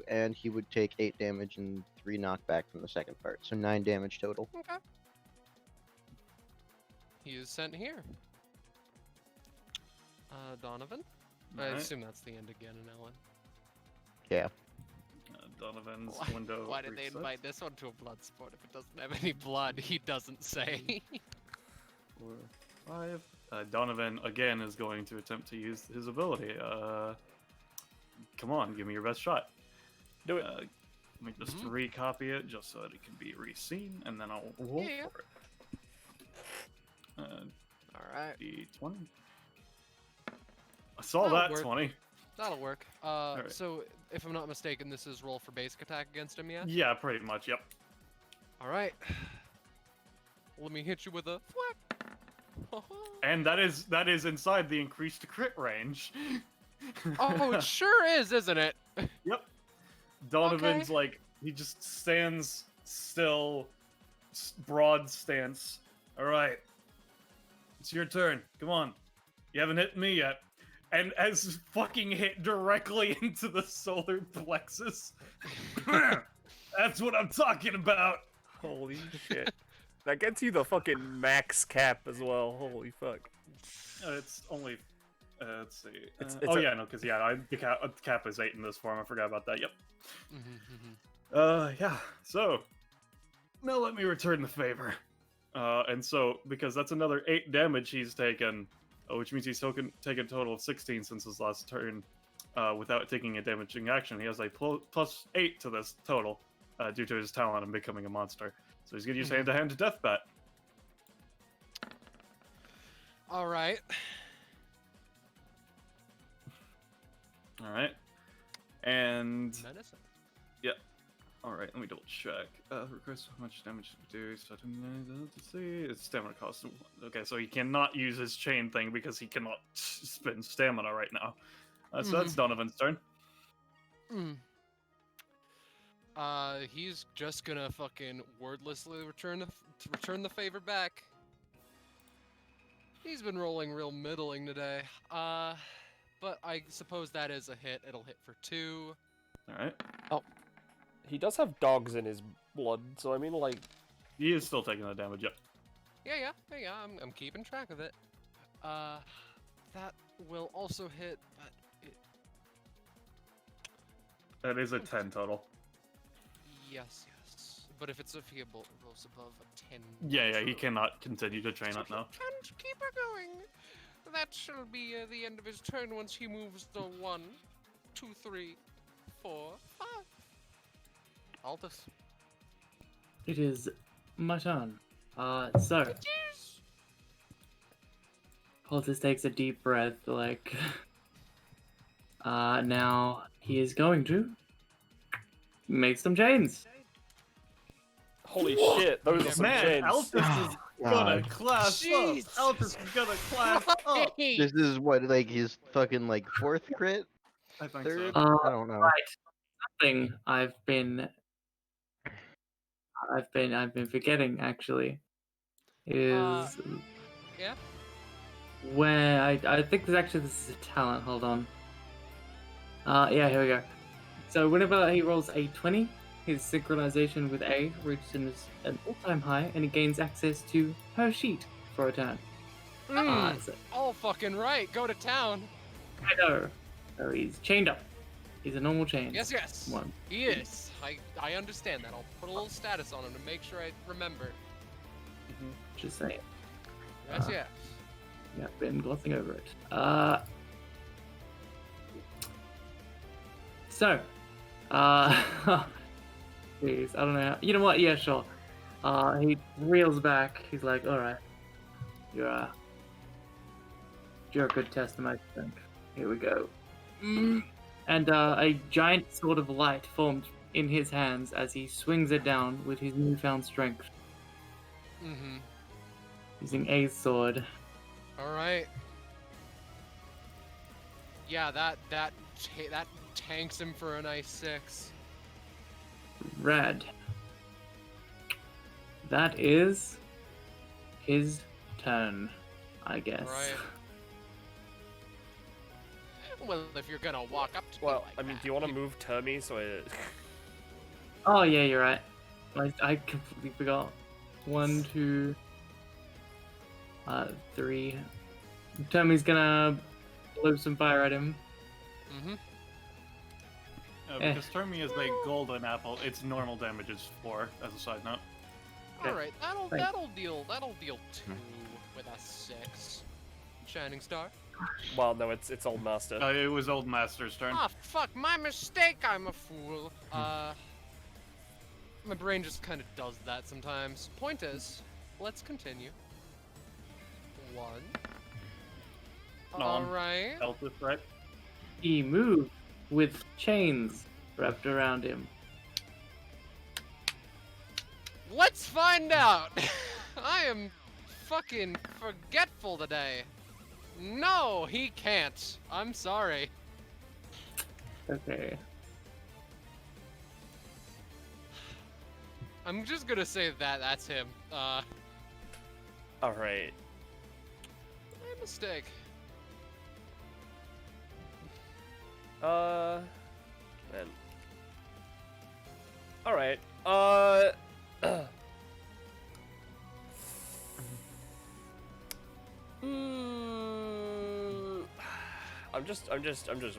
and he would take 8 damage and 3 knockback from the second part. So 9 damage total. Okay. He is sent here. Donovan. I Alright. assume that's the end again in Ellen. Yeah. Donovan's window. Why did they resets. invite this one to a blood sport if it doesn't have any blood? He doesn't say. 4, 5. Donovan again is going to attempt to use his ability. Come on, give me your best shot. Do it. Let me just Mhm. recopy it just so that it can be reseen, and then I'll roll Yeah. for it. All right. D20. I saw That'll that work. 20. That'll work. Alright. So if I'm not mistaken, this is roll for basic attack against him, yeah? Yeah, pretty much. Yep. All right. Let me hit you with a flip. And that is inside the increased crit range. Oh, it sure is, isn't it? Yep. Donovan's like, he just stands still, broad stance. All right, it's your turn. Come on, you haven't hit me yet. And as fucking hit directly into the solar plexus. That's what I'm talking about. Holy shit. That gets you the fucking max cap as well. Holy fuck. It's only. Let's see. It's Oh a- yeah, no, because yeah, the cap is 8 in this form. I forgot about that. Yep. Mhm. Yeah. So now let me return the favor. And so because that's another 8 damage he's taken, which means he's taken a total of 16 since his last turn, without taking a damaging action. He has a plus 8 to this total, due to his talent and becoming a monster. So he's gonna use hand-to-hand death bat. All right. All right. And Medicine. all right, let me double check. Request how much damage to do. So let's see. It's stamina cost. Okay, so he cannot use his chain thing because he cannot spend stamina right now. So that's Donovan's turn. Mm. He's just gonna fucking wordlessly return the favor back. He's been rolling real middling today. But I suppose that is a hit. It'll hit for 2. All right. He does have dogs in his blood, so I mean, like, He is still taking the damage. Yep. Yeah. I'm keeping track of it. That will also hit, but it. That is a 10 total. Yes. But if he rolls above a 10. Yeah, he cannot continue to train it now. Can't keep her going. That shall be the end of his turn once he moves the 1, 2, 3, 4, 5. Altus. It is my turn. So Altus takes a deep breath, like Now he is going to make some chains. Holy shit, those are some Man, chains. Altus is gonna class Jeez. up. Altus is gonna class up. This is what, like, his fucking, like, 4th crit? I think Third? so. I don't know. Right. Something I've been forgetting actually is Yeah. where I think this is a talent. Hold on. Yeah, here we go. So whenever he rolls a 20, his synchronization with A reaches an all-time high, and he gains access to her sheet for a turn. So, All fucking right. Go to town. I know. So he's chained up. He's a normal chain. Yes. One. He is. I understand that. I'll put a little status on him to make sure I remember. Just saying. Yes, yes. Yeah, been glossing over it. So, jeez, I don't know. You know what? Yeah, sure. He reels back. He's like, "All right, you're a good test of my strength. Here we go." And a giant sword of light formed in his hands as he swings it down with his newfound strength, using A's sword. All right. Yeah, that tanks him for a nice 6. Rad. That is his turn, I guess. Right. Well, if you're gonna walk up to me Well, like I mean, that, do you want to move Termy so I... Oh yeah, you're right. I completely forgot. 1, 2, 3. Tommy's gonna blow some fire at him. Because Termi is a golden apple, its normal damage is 4, as a side note. All right, that'll deal 2 with a 6. Shining Star. Well, no, it's Old Master. It was Old Master's turn. Ah, fuck, my mistake. I'm a fool. My brain just kind of does that sometimes. Point is, let's continue. 1. All right. Altus, right? He moved with chains wrapped around him. Let's find out. I am fucking forgetful today. No, he can't. I'm sorry. Okay. I'm just gonna say that's him. Alright. My mistake. Man. Alright. I'm just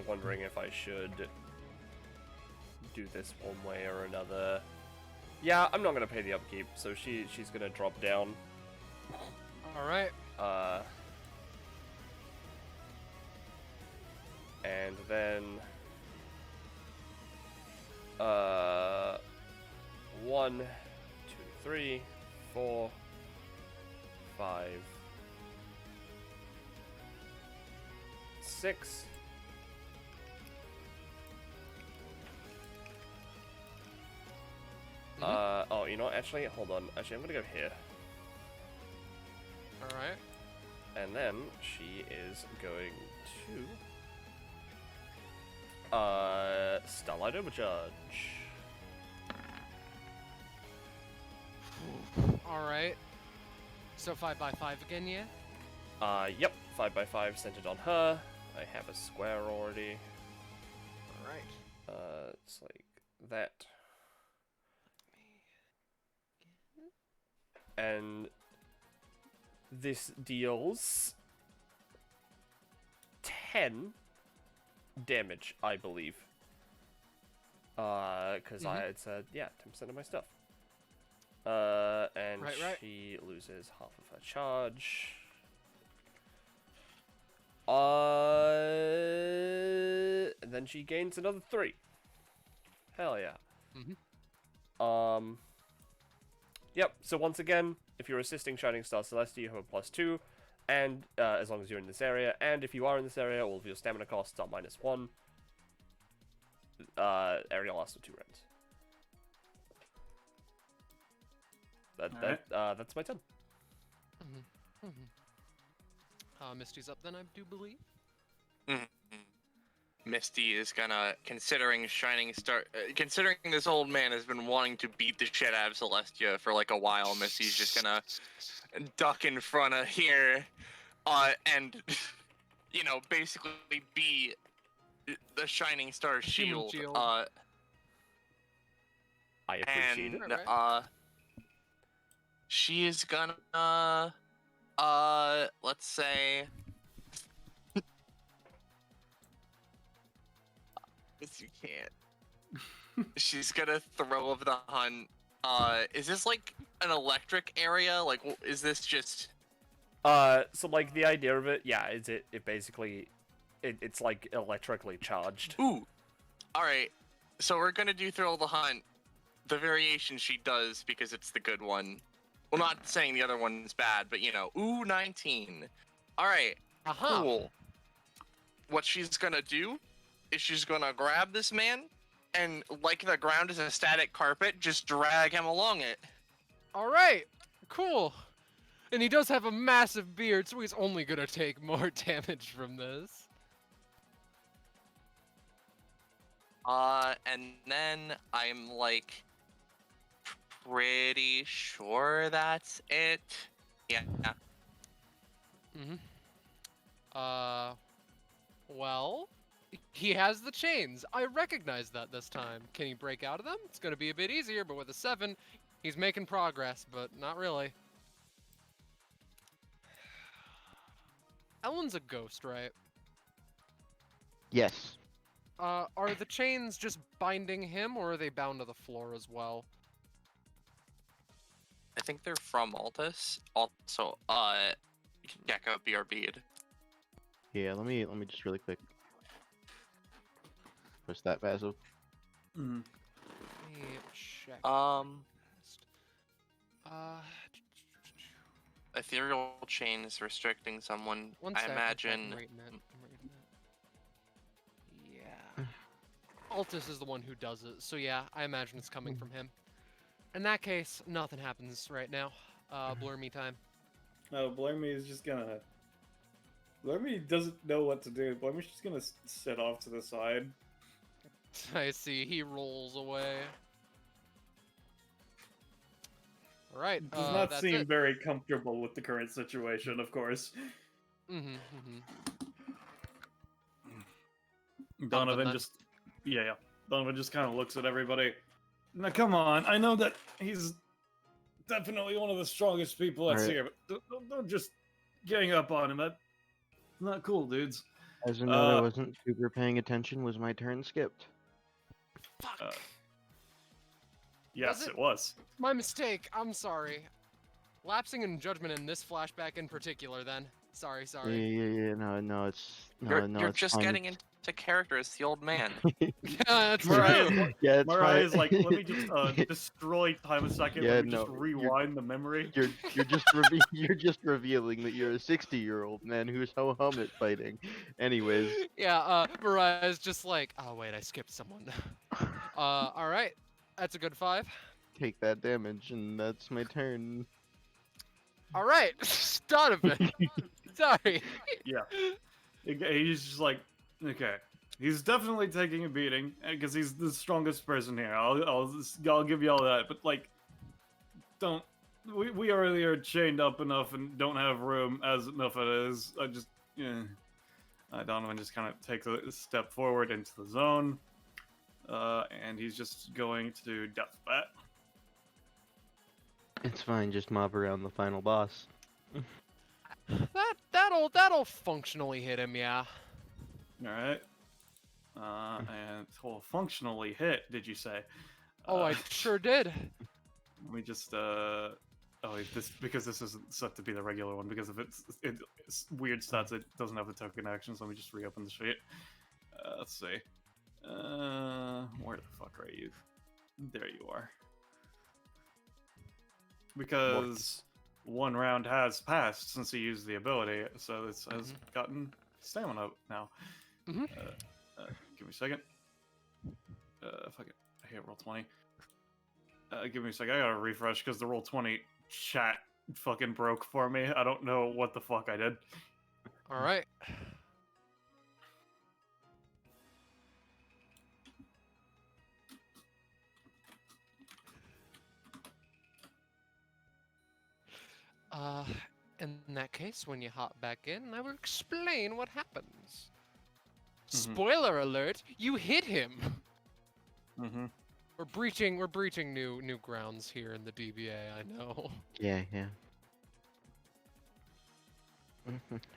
wondering if I should do this one way or another. Yeah, I'm not gonna pay the upkeep, so she's gonna drop down. All right. And then 1, 2, 3, 4, 5, 6. Oh, you know what? Actually, hold on. Actually, I'm gonna go here. All right. And then she is going to Starlight Overcharge. All right. So 5x5 again, yeah? Yep. 5x5 centered on her. I have a square already. All right. It's like that. And this deals 10 damage, I believe. Because it's 10% of my stuff. And Right. she loses half of her charge. And then she gains another 3. Hell yeah. Yep, so once again, if you're assisting Shining Star Celestia, you have a +2, and as long as you're in this area, and if you are in this area, all of your stamina costs are -1. area lasts for 2 rounds. Alright. That's my turn. Misty's up then, I do believe. Misty is gonna, considering considering this old man has been wanting to beat the shit out of Celestia for like a while, Misty's just gonna duck in front of here, and, you know, basically be the Shining Star Human shield. shield. I appreciate And, Right. she is gonna, let's say, if you can't, she's gonna throw of the hunt. Is this like an electric area? Like, is this just? So like the idea of it, yeah, is it basically, it's like electrically charged. Ooh, all right. So we're gonna do throw of the hunt, the variation she does because it's the good one. Well, not saying the other one's bad, but you know, ooh, 19. All right, cool. What she's gonna do is she's gonna grab this man, and like the ground is a static carpet, just drag him along it. All right, cool. And he does have a massive beard, so he's only gonna take more damage from this. And then I'm like pretty sure that's it. Yeah. Well, he has the chains. I recognize that this time. Can he break out of them? It's gonna be a bit easier, but with a 7, he's making progress, but not really. Ellen's a ghost, right? Yes. Are the chains just binding him, or are they bound to the floor as well? I think they're from Altus. Also, Gecko BRB'd. Yeah, let me just really quick push that passive. Let me check. Ethereal chain is restricting someone. One I sec, imagine. I'm reading it. Yeah. Altus is the one who does it, so yeah, I imagine it's coming from him. In that case, nothing happens right now. Blur me time. No, Blurmy is just gonna. Blurmy doesn't know what to do. Blurmy's just gonna sit off to the side. I see, he rolls away. Alright, Does not that's seem it. very comfortable with the current situation, of course. Donovan then. just. Yeah. Donovan just kind of looks at everybody. Now, come on. I know that he's definitely one of the strongest people that's Alright. here, but don't just gang up on him. That's not cool, dudes. As a note, I wasn't super paying attention. Was my turn skipped? Fuck. Yes, Was it? it was. My mistake, I'm sorry. Lapsing in judgment in this flashback in particular, then. Sorry. Yeah. No, it's You're it's just fine. getting into character as the old man. Yeah, that's Mariah, true. Yeah, it's Mariah's fine. like, let me just destroy time a second. Yeah, let me just no, rewind the memory. You're just you're just revealing that you're a 60-year-old man who's ho hum at fighting. Anyways, Yeah, Mariah's just like, oh wait, I skipped someone. Alright. That's a good 5. take that damage, and that's my turn. Alright, Donovan. Sorry. Yeah. He's just like, okay. He's definitely taking a beating because he's the strongest person here. I'll give you all that, but like, don't. We already are chained up enough and don't have room as enough as it is. I just, yeah. Donovan just kind of takes a step forward into the zone, and he's just going to death bat. It's fine, just mob around the final boss. That'll functionally hit him, yeah. All right. And well, functionally hit, did you say? Oh, I sure did. Let me just because this isn't set to be the regular one because of it's weird stats. It doesn't have the token actions. Let me just reopen the sheet. Let's see. Where the fuck are you? There you are. Because one round has passed since he used the ability, so this has gotten stamina now. Give me a second. Fuck it. I hate roll 20. Give me a sec. I gotta refresh because the roll 20 chat fucking broke for me. I don't know what the fuck I did. All right. In that case, when you hop back in, I will explain what happens. Spoiler alert, you hit him. Mm-hmm. We're breaching new grounds here in the DBA, I know. Yeah.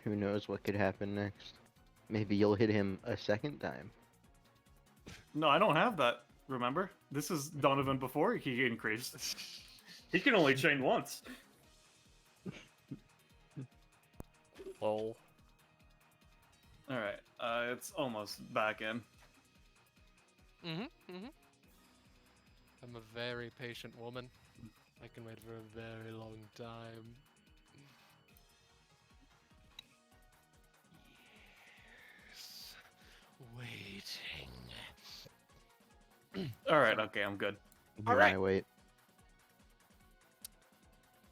Who knows what could happen next? Maybe you'll hit him a second time. No, I don't have that. Remember, this is Donovan before he increased. He can only chain once. Lol. All right, it's almost back in. I'm a very patient woman. I can wait for a very long time. Yes. Waiting. All right, okay, I'm good. All Here right. I wait.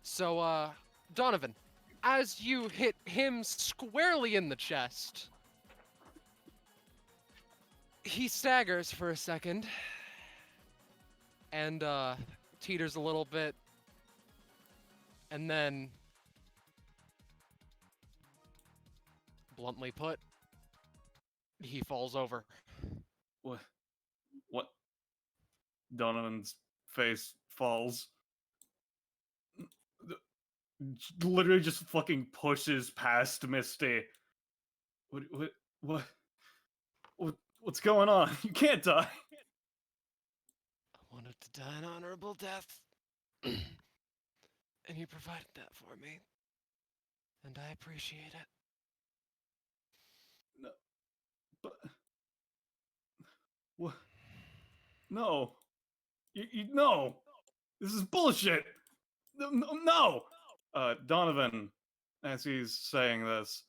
So, Donovan, as you hit him squarely in the chest, he staggers for a second and teeters a little bit, and then, bluntly put, he falls over. What? Donovan's face falls. Literally just fucking pushes past Misty. What's going on? You can't die. I wanted to die an honorable death, and you provided that for me, and I appreciate it. No, but what? No, no. This is bullshit. No. Donovan, as he's saying this,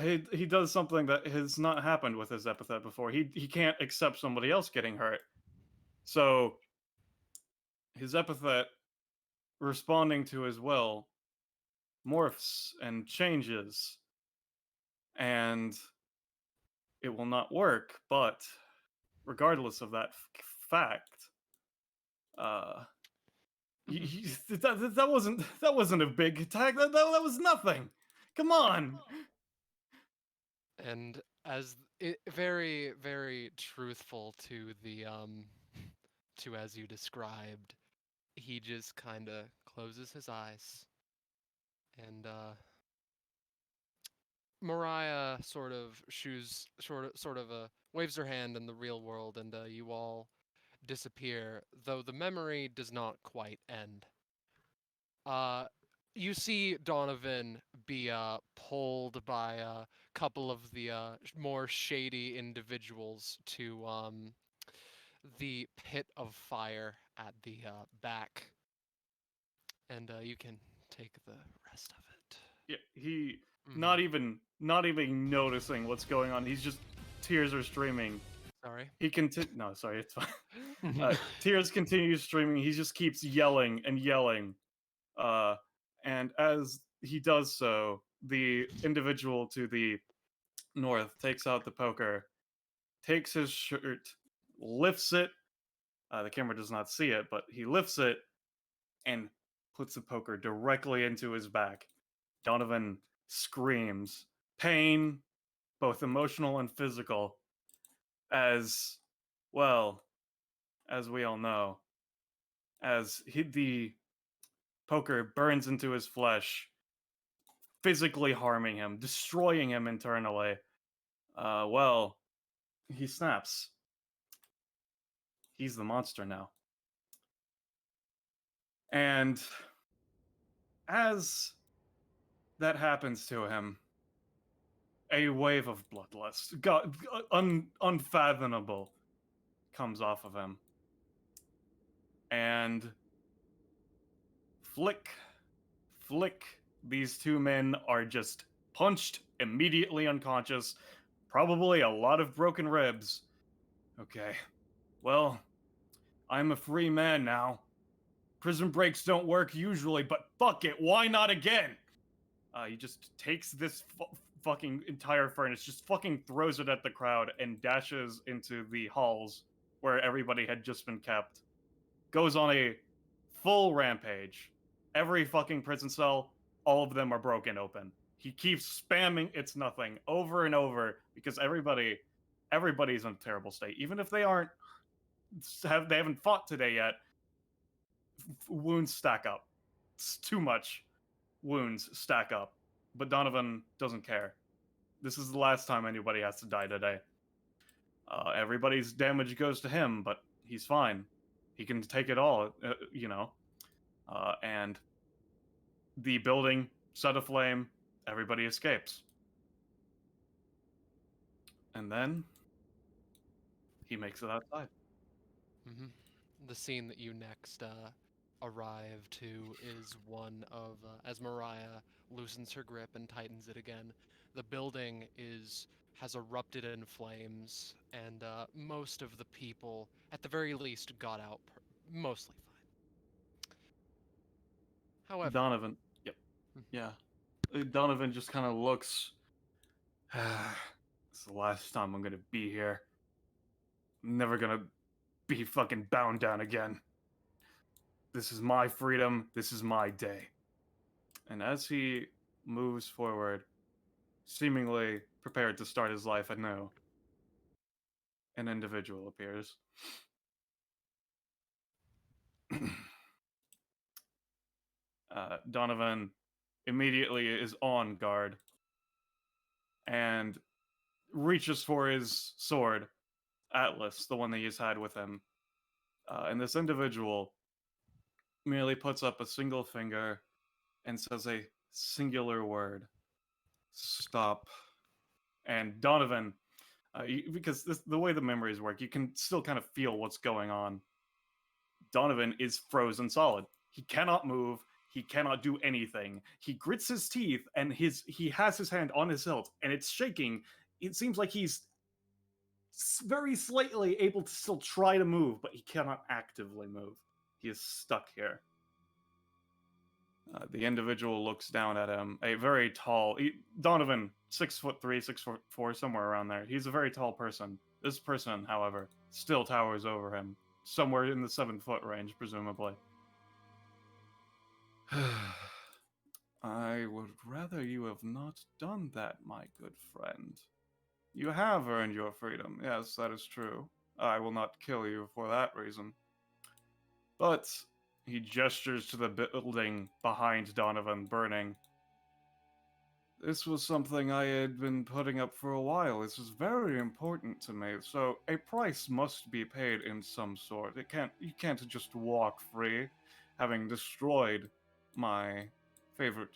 he does something that has not happened with his epithet before. He can't accept somebody else getting hurt. So his epithet, responding to his will, morphs and changes, and it will not work. But regardless of that fact, that wasn't a big attack. That was nothing. Come on. And as it very, very truthful to the to as you described, he just kind of closes his eyes, and Mariah sort of waves her hand in the real world, and you all disappear, though the memory does not quite end. You see Donovan be pulled by a couple of the more shady individuals to the pit of fire at the back, and you can take the rest of it. Yeah, he not even noticing what's going on. He's just tears are streaming. Sorry. No, sorry, it's fine. Tears continue streaming. He just keeps yelling and yelling. And as he does so, the individual to the north takes out the poker, takes his shirt, lifts it. The camera does not see it, but he lifts it and puts the poker directly into his back. Donovan screams. Pain, both emotional and physical, as well, as we all know, as the poker burns into his flesh, physically harming him, destroying him internally. Well, he snaps. He's the monster now. And as that happens to him, a wave of bloodlust, unfathomable, comes off of him. And flick, these two men are just punched, immediately unconscious, probably a lot of broken ribs. Okay, well, I'm a free man now. Prison breaks don't work usually, but fuck it, why not again? He just takes this fucking entire furnace, just fucking throws it at the crowd, and dashes into the halls where everybody had just been kept. Goes on a full rampage. Every fucking prison cell, all of them are broken open. He keeps spamming "it's nothing" over and over because everybody's in a terrible state. Even if they haven't fought today yet, wounds stack up. It's too much. Wounds stack up. But Donovan doesn't care. This is the last time anybody has to die today. Everybody's damage goes to him, but he's fine. He can take it all, and the building set aflame. Everybody escapes. And then he makes it outside. Mm-hmm. The scene that you next arrive to is one of as Mariah loosens her grip and tightens it again. The building has erupted in flames, and most of the people, at the very least, got out mostly fine. However, Donovan, yep, yeah. Donovan just kind of looks. It's the last time I'm gonna be here. I'm never gonna be fucking bound down again. This is my freedom. This is my day. And as he moves forward, seemingly prepared to start his life anew, an individual appears. Donovan immediately is on guard and reaches for his sword, Atlas, the one that he's had with him. And this individual merely puts up a single finger and says a singular word: stop. And Donovan, because the way the memories work, you can still kind of feel what's going on. Donovan is frozen solid. He cannot move. He cannot do anything. He grits his teeth, and he has his hand on his hilt, and it's shaking. It seems like he's very slightly able to still try to move, but he cannot actively move. He is stuck here. The individual looks down at him. A very tall Donovan, 6'3", 6'4", somewhere around there. He's a very tall person. This person, however, still towers over him, somewhere in the 7-foot range, presumably. I would rather you have not done that, my good friend. You have earned your freedom. Yes, that is true. I will not kill you for that reason. But he gestures to the building behind Donovan, burning. This was something I had been putting up for a while. This was very important to me, so a price must be paid in some sort. You can't just walk free, having destroyed my favorite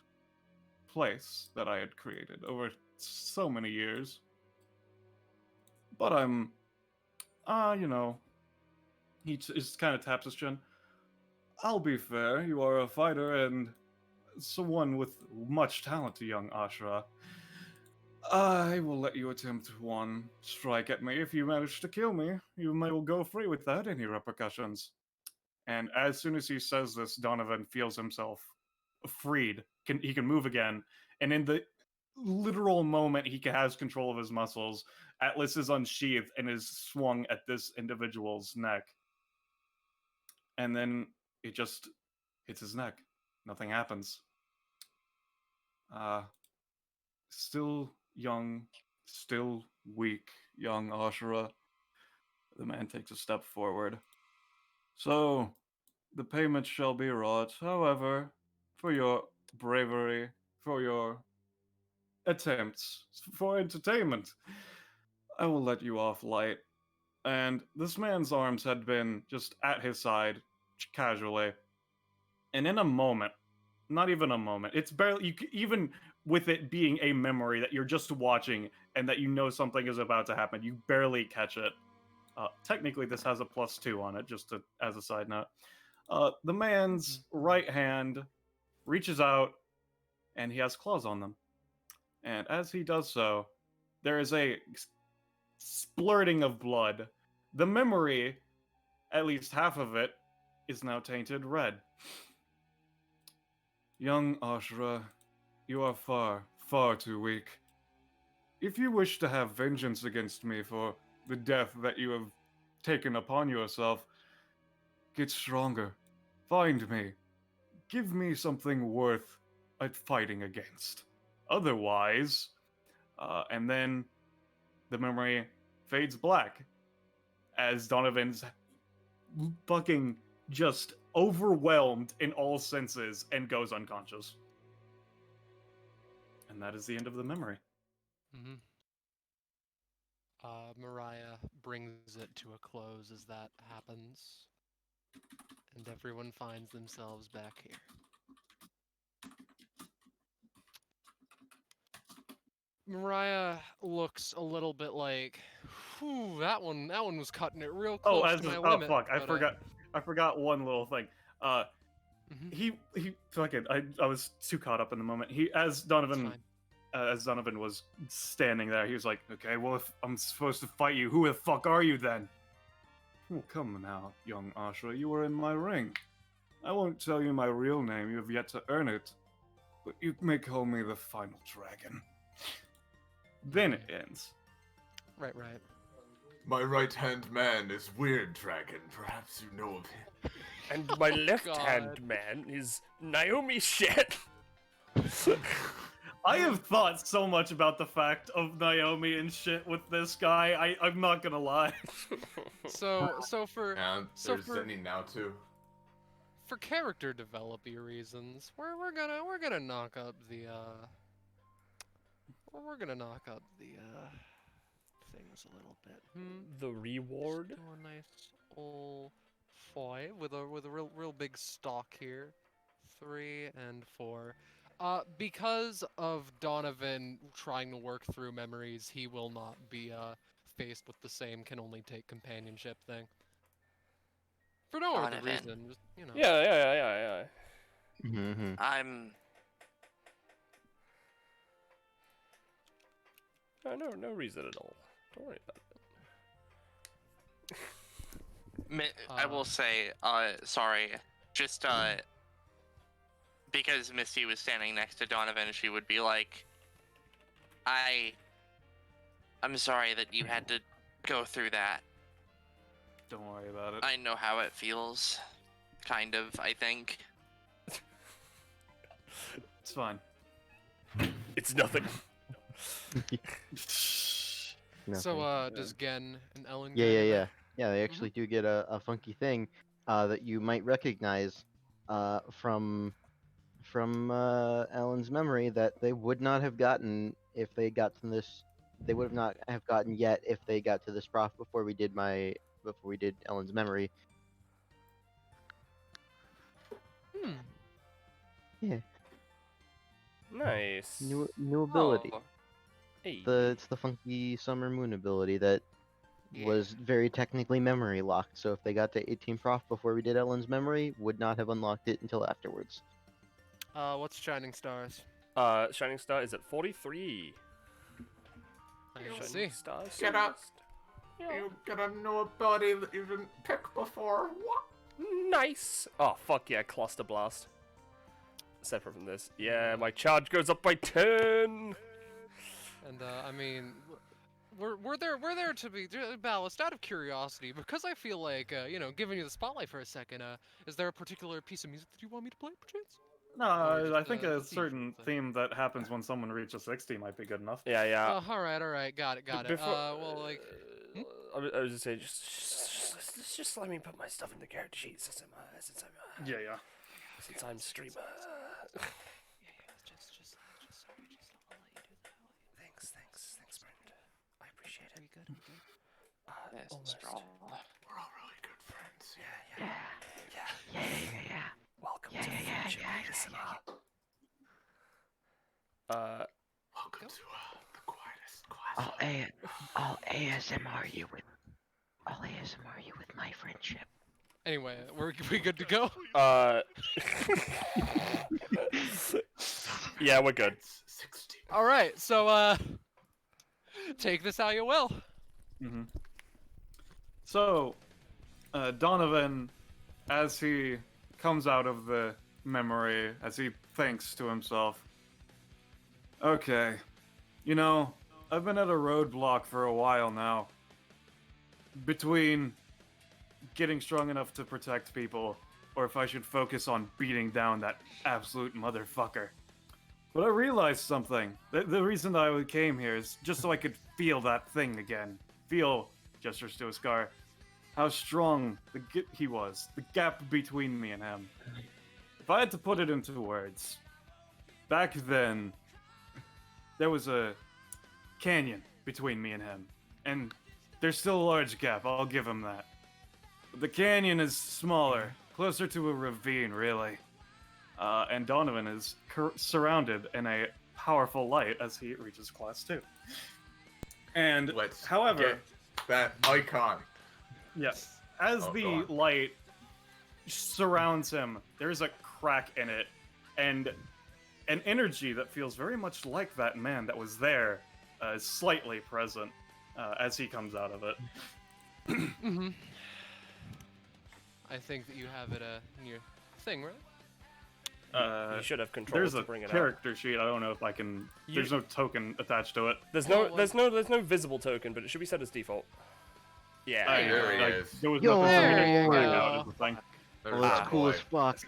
place that I had created over so many years. But he just kind of taps his chin. I'll be fair, you are a fighter and someone with much talent, young Ashra. I will let you attempt one strike at me. If you manage to kill me, you may well go free without any repercussions. And as soon as he says this, Donovan feels himself freed. He can move again. And in the literal moment he has control of his muscles, Atlas is unsheathed and is swung at this individual's neck. And then it just hits his neck. Nothing happens. Still young, still weak, young Ashura. The man takes a step forward. So, the payment shall be wrought. However, for your bravery, for your attempts, for entertainment, I will let you off light. And this man's arms had been just at his side, casually. And in a moment, not even a moment, it's barely, even with it being a memory that you're just watching and that you know something is about to happen, you barely catch it. Technically, this has a +2 on it, just as a side note. The man's right hand reaches out, and he has claws on them. And as he does so, there is a splurting of blood. The memory, at least half of it, is now tainted red. Young Ashra, you are far, far too weak. If you wish to have vengeance against me for the death that you have taken upon yourself, get stronger. Find me. Give me something worth fighting against. Otherwise, and then the memory fades black as Donovan's fucking just overwhelmed in all senses and goes unconscious. And that is the end of the memory. Mm-hmm. Mariah brings it to a close as that happens, and everyone finds themselves back here. Mariah looks a little bit like, whew, that one was cutting it real close to my limit. Fuck! I but, forgot one little thing. Mhm. He fucking I was too caught up in the moment. As It's Donovan fine. was standing there, he was like, "Okay, well, if I'm supposed to fight you, who the fuck are you then?" Oh, come now, young Ashra, you were in my ring. I won't tell you my real name, you have yet to earn it. But you may call me the Final Dragon. Then it ends. Right. My right-hand man is Weird Dragon. Perhaps you know of him. And my left-hand man is Naomi shit. I have thought so much about the fact of Naomi and shit with this guy. I'm not gonna lie. So for And So there's for- Zenny now too. for character developing reasons, we're gonna knock up the things a little bit. The reward? Just do a nice old 5 with a real big stock here. 3 and 4. Because of Donovan trying to work through memories, he will not be faced with the same can only take companionship thing. For no other Donovan. reason, just, you know. Yeah. Mm-hmm. No reason at all. Don't worry about it. I will say, sorry, just because Misty was standing next to Donovan, she would be like, I'm sorry that you had to go through that. Don't worry about it. I know how it feels. Kind of, I think. It's fine. It's nothing. So, does Gen and Ellen Yeah. They actually do get a funky thing that you might recognize from Ellen's memory that they would not have gotten if they got to this. They would not have gotten yet if they got to this prof before we did Ellen's memory. Yeah. Nice. New ability. Oh, Hey. It's the funky summer moon ability that was very technically memory locked. So if they got to 18 prof before we did Ellen's memory, would not have unlocked it until afterwards. What's Shining Stars? Shining Star is at 43. I Shining see. Stars. Get up. Yeah. You get a new ability that you didn't pick before. What? Nice. Oh fuck yeah, Cluster Blast. Separate from this, yeah, my charge goes up by 10. And I mean, we're there to be balanced out of curiosity because I feel like giving you the spotlight for a second. Is there a particular piece of music that you want me to play, perchance? No, just, I think the a theme certain thing. theme that happens when someone reaches 60 might be good enough. Yeah. All right, got it. Before, Well, like, I was just saying, just let me put my stuff in the character sheet since Yeah. since I'm streamer. just I'll let you do that. Thanks, friend. I appreciate it. Are you good? Yes, Almost. straw. We're all really good friends. Yeah. Welcome to Future ASMR. Welcome to the quietest class. I'll ASMR you with my friendship. Anyway, we good to go? Yeah, we're good. 60. All right, so Take this how you will. Mm-hmm. So, Donovan, as he comes out of the memory, as he thinks to himself, okay, you know, I've been at a roadblock for a while now. Between getting strong enough to protect people, or if I should focus on beating down that absolute motherfucker. But I realized something. The reason that I came here is just so I could feel that thing again. Feel, gestures to a scar, how strong he was. The gap between me and him. If I had to put it into words, back then, there was a canyon between me and him. And there's still a large gap, I'll give him that. But the canyon is smaller, closer to a ravine, really. And Donovan is surrounded in a powerful light as he reaches class 2. And, however... get that icon. Yes. As the light surrounds him, there's a crack in it, and an energy that feels very much like that man that was there is slightly present as he comes out of it. Mm-hmm. I think that you have it in your thing, right? You should have control There's to a bring it character sheet. I don't know if I can. There's no token attached to it. There's no visible token, but it should be set as default. Yeah. There he is. There was Yo! nothing for me to There you crack go. out is the thing. There's Oh, that's that cool boy. as fuck.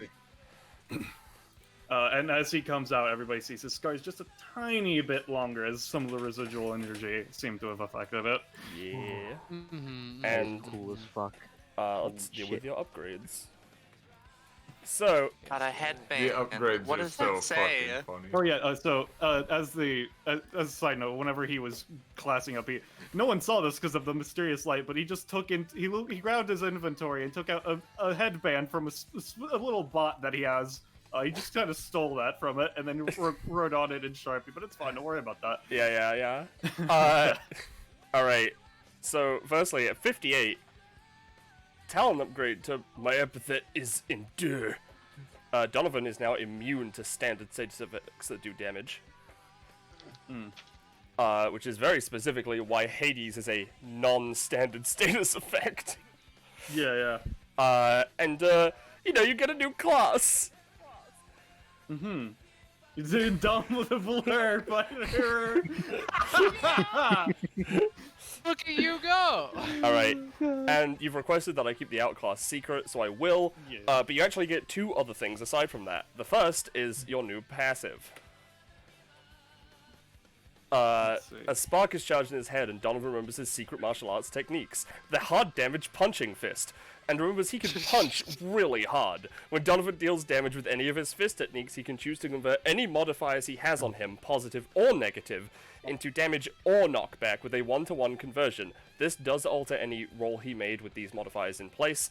And as he comes out, everybody sees his scar is just a tiny bit longer, as some of the residual energy seem to have affected it. Yeah. Mm-hmm. And Cool as fuck. let's deal with shit. your upgrades. So, Got a headband. The upgrades What are does so that say? fucking funny. Oh yeah. As a side note, whenever he was classing up, no one saw this because of the mysterious light, but he just took in. He grabbed his inventory and took out a headband from a little bot that he has. He just kind of stole that from it and then wrote on it in Sharpie, but it's fine. Don't worry about that. yeah. Alright. So, firstly, at 58, talent upgrade to my epithet is Endure. Donovan is now immune to standard status effects that do damage. Which is very specifically why Hades is a non-standard status effect. Yeah. And you get a new class. Mm-hmm. It's indomitable air fighter. Look at you go! Alright, and you've requested that I keep the outclass secret, so I will. Yeah. But you actually get 2 other things aside from that. The first is your new passive. A spark is charged in his head, and Donovan remembers his secret martial arts techniques. The hard damage punching fist. And remembers he can punch really hard. When Donovan deals damage with any of his fist techniques, he can choose to convert any modifiers he has on him, positive or negative, into damage or knockback with a 1-to-1 conversion. This does alter any roll he made with these modifiers in place.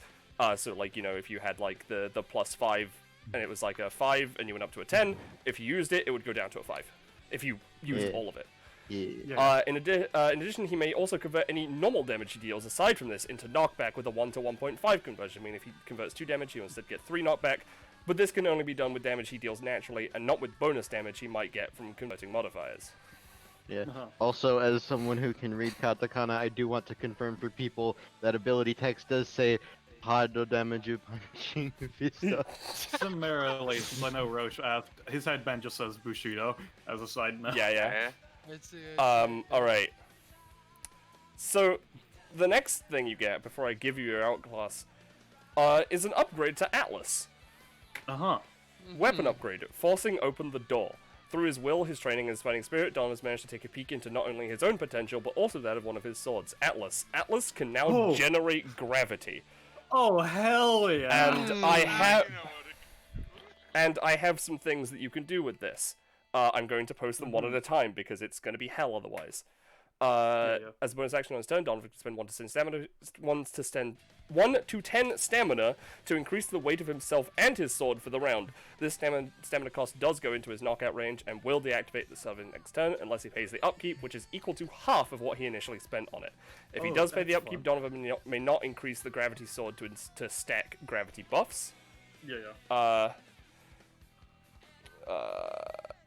So, if you had, the +5, and it was like a 5, and you went up to a 10, if you used it, it would go down to a 5. If you used all of it. Yeah. In addition, he may also convert any normal damage he deals aside from this into knockback with a 1 to 1.5 conversion. I mean, if he converts 2 damage, he'll instead get 3 knockback, but this can only be done with damage he deals naturally, and not with bonus damage he might get from converting modifiers. Yeah. Also, as someone who can read katakana, I do want to confirm for people that ability text does say hard damage punching vista. Summarily, since I know Roche asked, his headband just says Bushido as a side note. Yeah. It's, Alright. So, the next thing you get before I give you your outclass is an upgrade to Atlas. Weapon upgrade, forcing open the door. Through his will, his training, and his fighting spirit, Don has managed to take a peek into not only his own potential, but also that of one of his swords, Atlas. Atlas can now generate gravity. Oh, hell yeah! And I have some things that you can do with this. I'm going to post them one at a time because it's going to be hell otherwise. As a bonus action on his turn, Donovan can spend 1 to 10 stamina to increase the weight of himself and his sword for the round. This stamina cost does go into his knockout range and will deactivate the summon next turn unless he pays the upkeep, which is equal to half of what he initially spent on it. If he does pay the upkeep, Donovan may not increase the gravity sword to stack gravity buffs.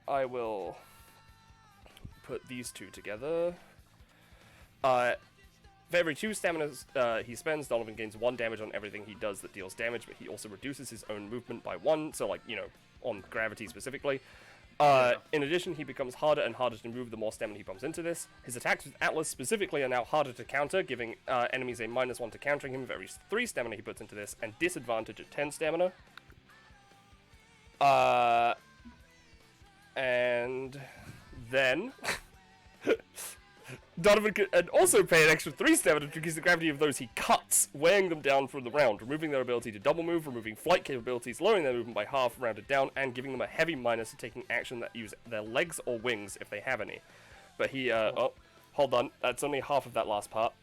I will put these two together. For every 2 stamina he spends, Donovan gains 1 damage on everything he does that deals damage, but he also reduces his own movement by 1, so like, you know, on gravity specifically. In addition, he becomes harder and harder to move the more stamina he bumps into this. His attacks with Atlas specifically are now harder to counter, giving enemies a -1 to countering him for every 3 stamina he puts into this, and disadvantage at 10 stamina. And then Donovan can also pay an extra 3 stamina to increase the gravity of those he cuts, weighing them down from the round, removing their ability to double move, removing flight capabilities, lowering their movement by half, rounded down, and giving them a heavy minus to taking action that use their legs or wings if they have any. But he, oh, hold on, that's only half of that last part.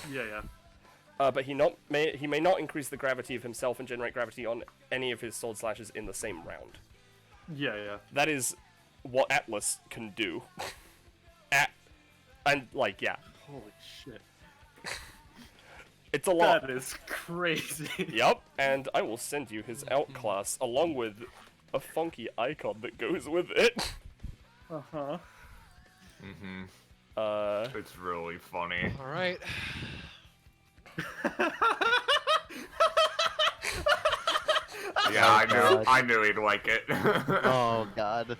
Yeah. But he may not increase the gravity of himself and generate gravity on any of his sword slashes in the same round. Yeah. That is what Atlas can do. And, like, yeah. Holy shit. It's a lot. That is crazy. Yep, and I will send you his outclass, along with a funky icon that goes with it. Uh-huh. It's really funny. All right. Yeah, God. I knew he'd like it. Oh god.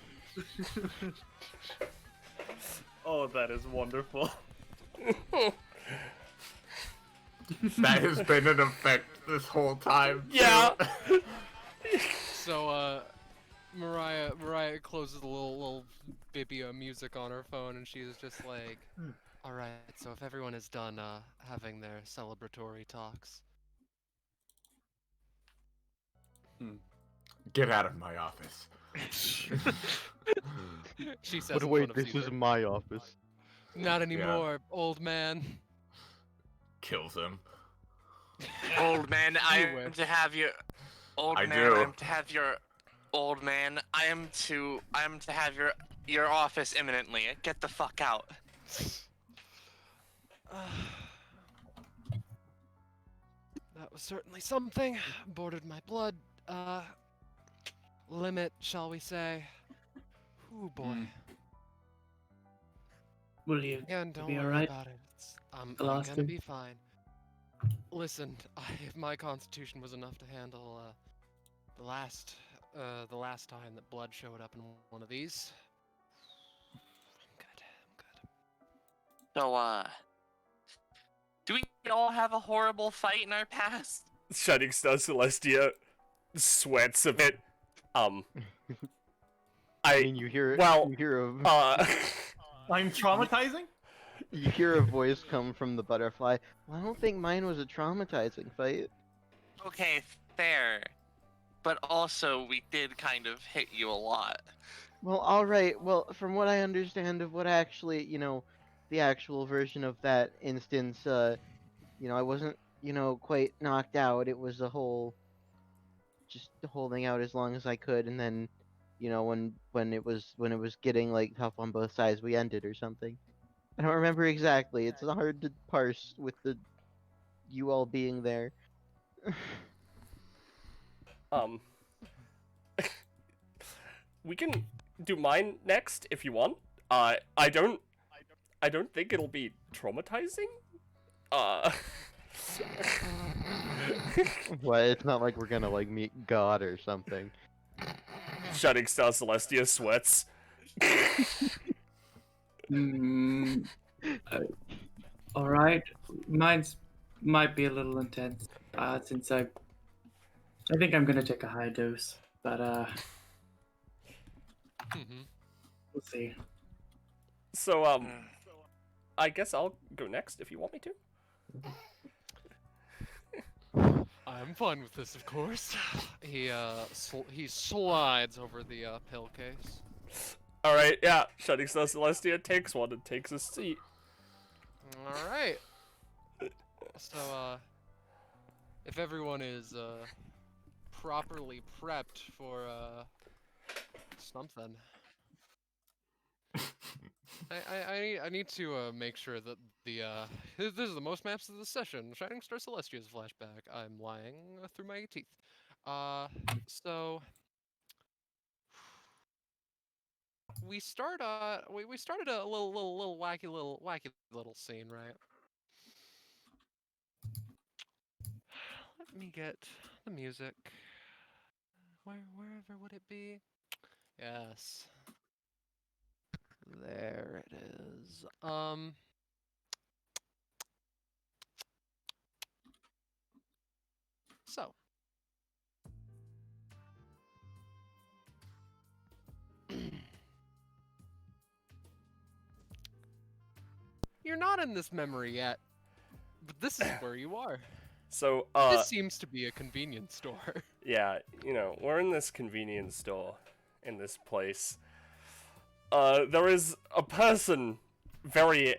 Oh, that is wonderful. That has been in effect this whole time. too. Yeah. So, Mariah closes the little Bibia music on her phone, and she's just like, all right, so if everyone is done having their celebratory talks. Get out of my office. She says But in wait, front of this is Caesar. my office. Not anymore, old man. Kills him. Old man, I You am wish. to have your. Old I man, do. I am to have your. Old man, I am to have your office imminently. Get the fuck out. That was certainly something. Bordered my blood limit, shall we say. Ooh, boy. Will you Again, don't be worry alright? about it. I'm Last gonna thing? be fine. Listen, if my constitution was enough to handle the last time that blood showed up in one of these, I'm good. So, do we all have a horrible fight in our past? Shining Star Celestia sweats a bit. I mean, you hear well, you hear a I'm traumatizing? you hear a voice come from the butterfly. Well, I don't think mine was a traumatizing fight. Okay, fair. But also, we did kind of hit you a lot. Well, all right. Well, from what I understand of what actually, the actual version of that instance, I wasn't, quite knocked out. It was a whole just holding out as long as I could, and then, when it was getting like tough on both sides, we ended or something. I don't remember exactly. It's hard to parse with you all being there. We can do mine next if you want. I don't think it'll be traumatizing. What? It's not like we're gonna like meet God or something. Shining Star Celestia sweats. All right, mine's might be a little intense. Since I think I'm gonna take a high dose, but we'll see. So I guess I'll go next if you want me to. I'm fine with this, of course. He slides over the pill case. All right, yeah. Shining Star Celestia takes one and takes a seat. All right. So, if everyone is properly prepped for something, I need to make sure that this is the most maps of the session. Shining Star Celestia's flashback. I'm lying through my teeth. So we started a little wacky little scene, right? Let me get the music. Wherever would it be? Yes. There it is. So. You're not in this memory yet, but this is where you are. So, This seems to be a convenience store. yeah, you know, we're in this convenience store, in this place. There is a person very,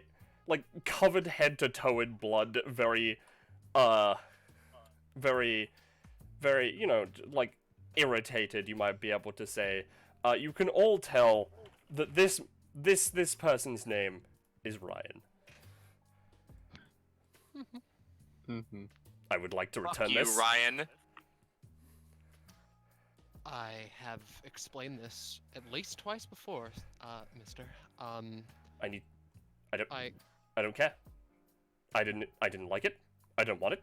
like, covered head to toe in blood, very, you know, like, irritated, you might be able to say. You can all tell that this person's name is Ryan. Mm-hmm. I would like to Fuck return you, this. Ryan. I have explained this at least twice before, mister. I don't care. I didn't like it. I don't want it.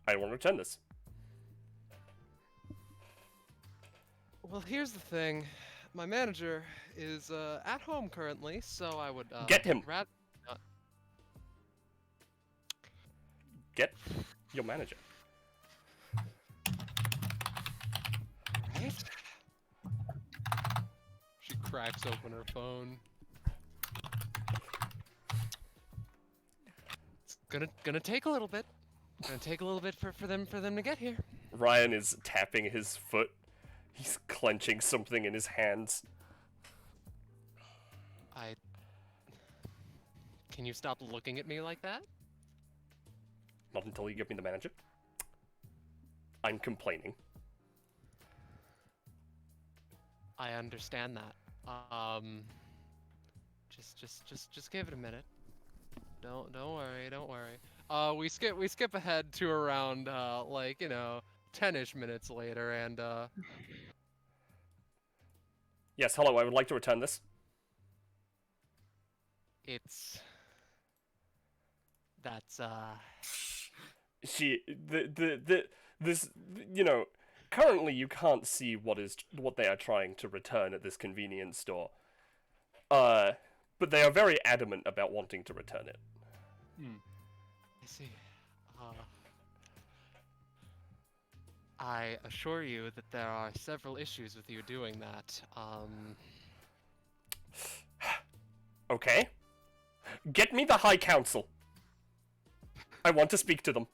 I want to return this. Well, here's the thing. My manager is at home currently, so I would Get him. Get your manager. Right? She cracks open her phone. It's gonna take a little bit. Gonna take a little bit for them to get here. Ryan is tapping his foot. He's clenching something in his hands. Can you stop looking at me like that? Not until you give me the manager. I'm complaining. I understand that. Just give it a minute. Don't worry. We skip ahead to around like, you know, 10-ish minutes later, and Yes, hello, I would like to return this. This, you know, currently you can't see what they are trying to return at this convenience store. But they are very adamant about wanting to return it. I see. I assure you that there are several issues with you doing that. Okay. Get me the High Council. I want to speak to them.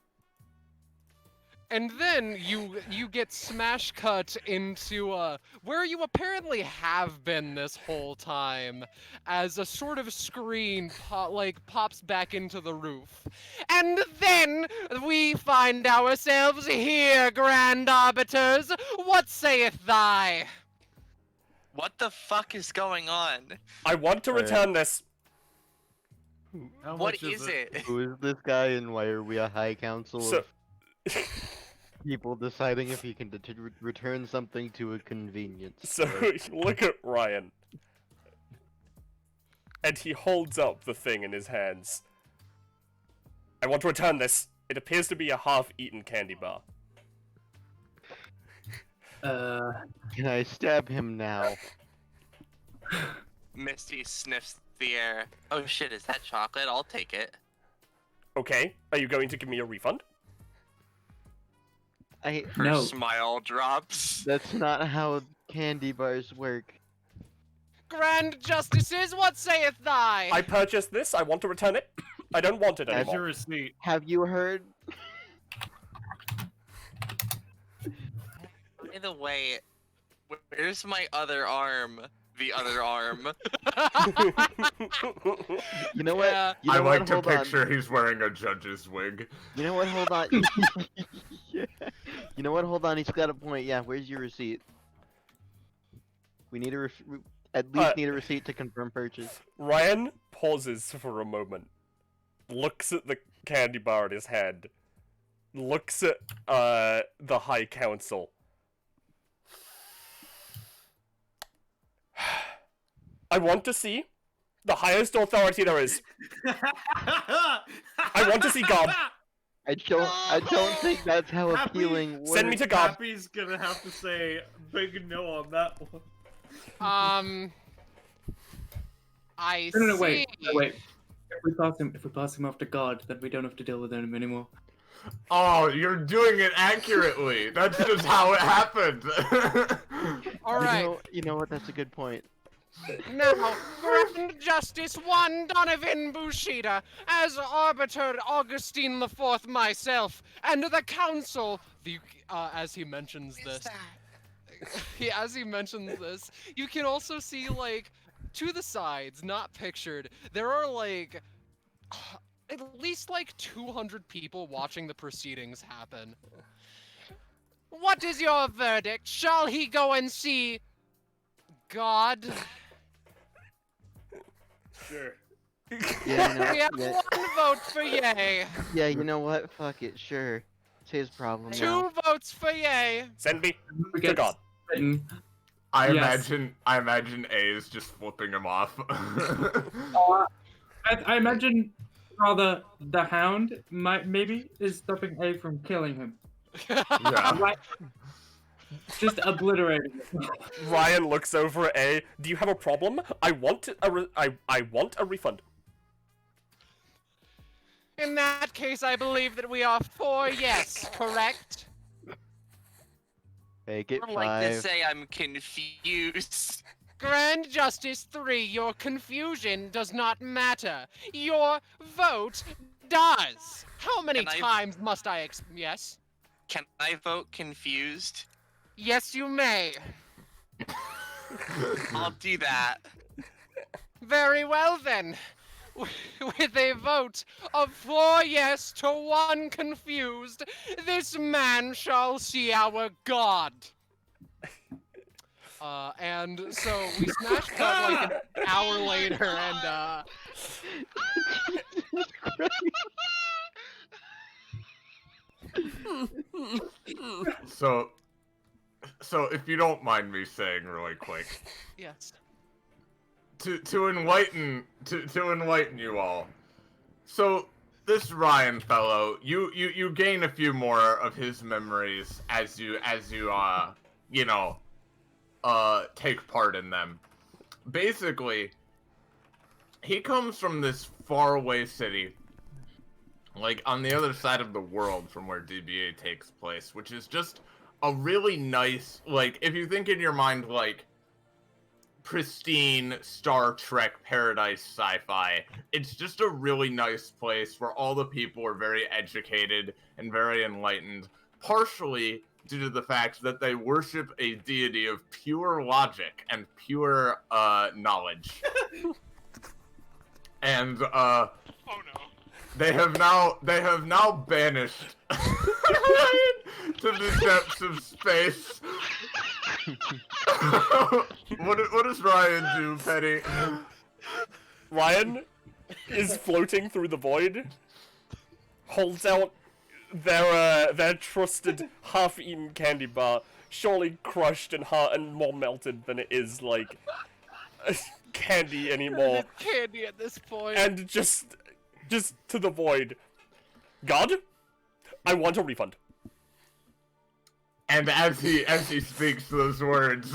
And then you get smash cut into where you apparently have been this whole time, as a sort of screen pops back into the roof. And then we find ourselves here, Grand Arbiters. What saith thy? What the fuck is going on? I want to return this. How What much is it? Who is this guy, and why are we a high council So, of people deciding if he can return something to a convenience so store? look at Ryan. And he holds up the thing in his hands. I want to return this. It appears to be a half-eaten candy bar. Can I stab him now? Misty sniffs the air. Oh shit, is that chocolate? I'll take it. Okay, are you going to give me a refund? Her No. smile drops. That's not how candy bars work. Grand Justices, what saith thy? I purchased this, I want to return it. I don't want it Here's your anymore. receipt. Have you heard? By the way, where's my other arm? The other arm. You know what? Yeah. You know I what? like to Hold on. picture he's wearing a judge's wig. You know what? Hold on. Yeah. You know what? Hold on. He's got a point. Yeah. Where's your receipt? We need a at least need a receipt to confirm purchase. Ryan pauses for a moment, looks at the candy bar in his hand, looks at the High I want to see the highest authority there is. I want to see God. I don't think that's how appealing works. Send me to God. Happy's gonna have to say big no on that one. I No, see. wait. If we pass him off to God, then we don't have to deal with him anymore. Oh, you're doing it accurately. That's just how it happened. All right. You know what? That's a good point. Now, Grand Justice 1 Donovan Bushida, as Arbiter Augustine IV myself, and the Council, as he mentions this, as he mentions this, you can also see, like, to the sides, not pictured, there are, like, at least, like, 200 people watching the proceedings happen. What is your verdict? Shall he go and see God? Sure. Yeah, We have one vote for yay. Yeah, you know what? Fuck it, sure. It's his problem now. 2 votes for yay. Send me We to get God. smitten. I Yes. imagine A is just flipping him off. I imagine rather the Hound maybe is stopping A from killing him. Yeah. Right. Just obliterating him. Ryan looks over at A. Do you have a problem? I want I want a refund. In that case, I believe that we are 4 yes, correct? Make it I'd like to 5. say I'm confused. Grand Justice 3, your confusion does not matter. Your vote does. How many Can I- times must I yes? Can I vote confused? Yes, you may. I'll do that. Very well then. With a vote of 4 yes to 1 confused, this man shall see our God. And so we smash cut like an hour later, and So if you don't mind me saying really quick, yes. to enlighten you all. So this Ryan fellow, you gain a few more of his memories as you take part in them. Basically, he comes from this faraway city, like on the other side of the world from where DBA takes place, which is just a really nice, like, if you think in your mind, like, pristine Star Trek paradise sci-fi, it's just a really nice place where all the people are very educated and very enlightened, partially due to the fact that they worship a deity of pure logic and pure knowledge. And Oh no. they have now banished Ryan to the depths of space. What does Ryan do, Petty? Ryan is floating through the void, holds out their trusted half-eaten candy bar, surely crushed and more melted than it is like candy anymore, It's candy at this point. and just to the void. God, I want a refund. And as he speaks those words,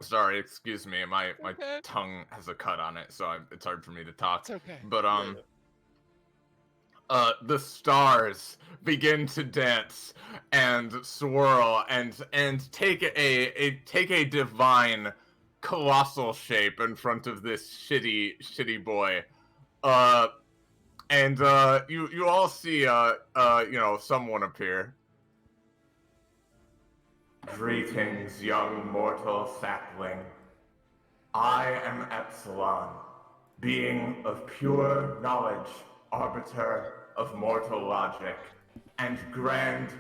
sorry, excuse me, my Okay. tongue has a cut on it, so it's hard for me to talk. It's okay. But the stars begin to dance and swirl and take a divine, colossal shape in front of this shitty boy. And you all see someone appear. Greetings, young mortal sapling. I am Epsilon, being of pure knowledge, arbiter of mortal logic, and grand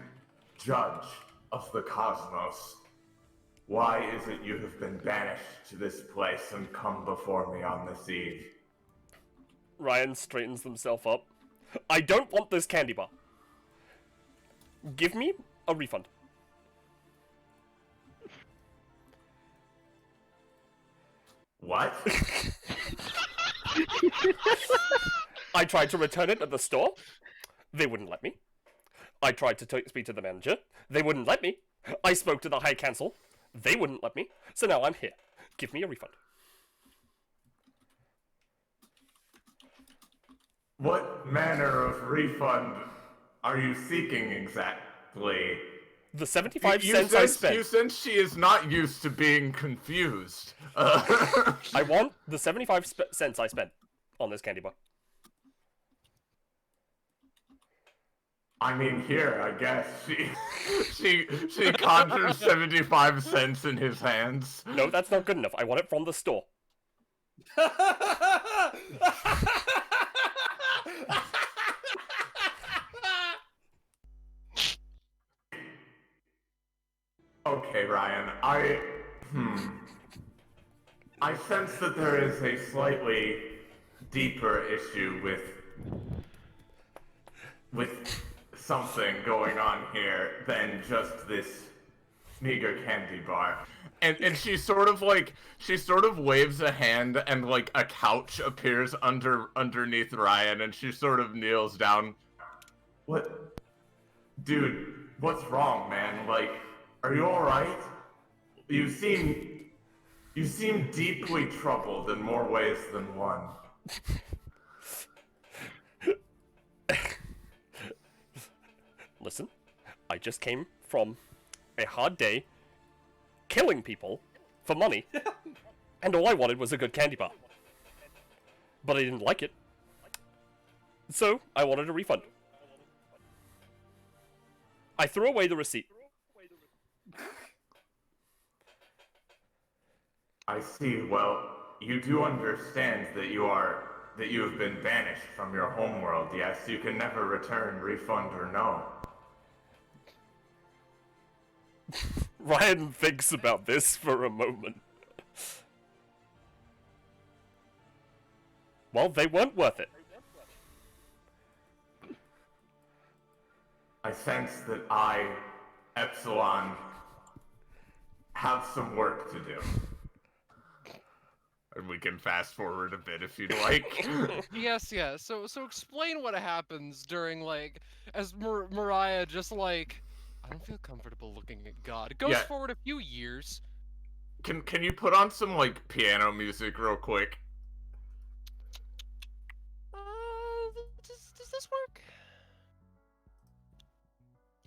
judge of the cosmos. Why is it you have been banished to this place and come before me on this eve? Ryan straightens himself up. I don't want this candy bar. Give me a refund. What? I tried to return it at the store. They wouldn't let me. I tried to speak to the manager. They wouldn't let me. I spoke to the High Council. They wouldn't let me. So now I'm here. Give me a refund. What manner of refund are you seeking exactly? The 75 cents I spent. You sense she is not used to being confused. I want the 75 cents I spent on this candy bar. I mean, here, I guess she conjures 75 cents in his hands. No, that's not good enough. I want it from the store. Okay, Ryan, I sense that there is a slightly deeper issue with something going on here than just this meager candy bar. And she sort of waves a hand, and like a couch appears underneath Ryan, and she sort of kneels down. What? Dude, what's wrong, man? Like, are you alright? You seem deeply troubled in more ways than one. Listen, I just came from a hard day killing people for money, and all I wanted was a good candy bar. But I didn't like it, so I wanted a refund. I threw away the receipt. I see. Well, you do understand that you have been banished from your homeworld, yes? You can never return, refund, or no. Ryan thinks about this for a moment. Well, they weren't worth it. I sense that I, Epsilon, have some work to do. And we can fast forward a bit if you'd like. Yes. So explain what happens during, like, as Mariah just like, I don't feel comfortable looking at God. It goes forward a few years. Can you put on some like piano music real quick? Does this work?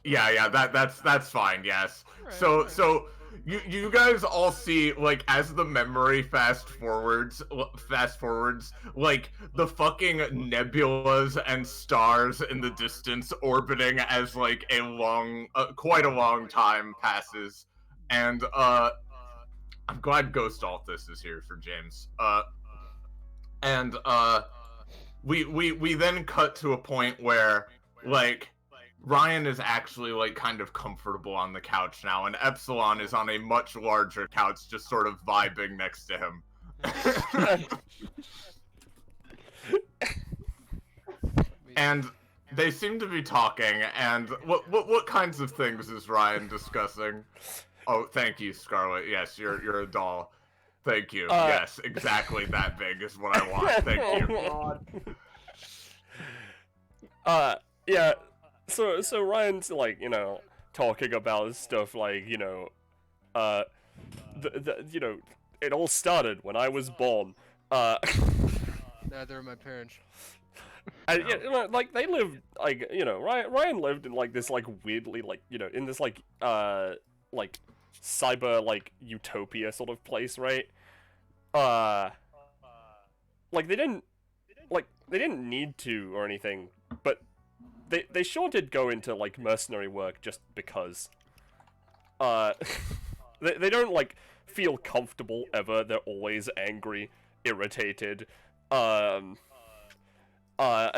Yeah, that's fine. Yes. Right, So you guys all see, like, as the memory fast forwards, like the fucking nebulas and stars in the distance orbiting as like a long, quite a long time passes, and I'm glad Ghost Altus is here for James. And we then cut to a point where, like, Ryan is actually, like, kind of comfortable on the couch now, and Epsilon is on a much larger couch, just sort of vibing next to him. And they seem to be talking, and what kinds of things is Ryan discussing? Oh, thank you, Scarlet. Yes, you're a doll. Thank you. Yes, exactly that big is what I want. Thank you. Yeah. So Ryan's, like, you know, talking about stuff like, you know, you know, it all started when I was born. Neither of my parents. And, yeah, you know, like, they lived, like, you know, Ryan lived in, like, this, like, weirdly, like, you know, in this, like, cyber, like, utopia sort of place, right? Like, they didn't need to or anything, but they sure did go into, like, mercenary work just because. They don't, like, feel comfortable ever. They're always angry, irritated. At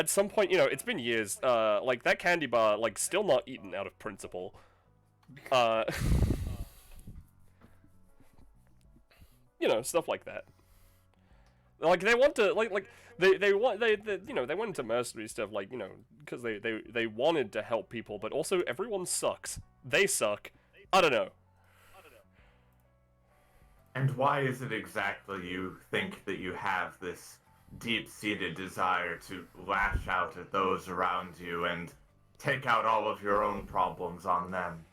some point, you know, it's been years, like, that candy bar, like, still not eaten out of principle. You know, stuff like that. Like, they want to, like, they you know, they went into mercenary stuff, like, you know, because they wanted to help people, but also everyone sucks. They suck. I don't know. And why is it exactly you think that you have this deep-seated desire to lash out at those around you and take out all of your own problems on them?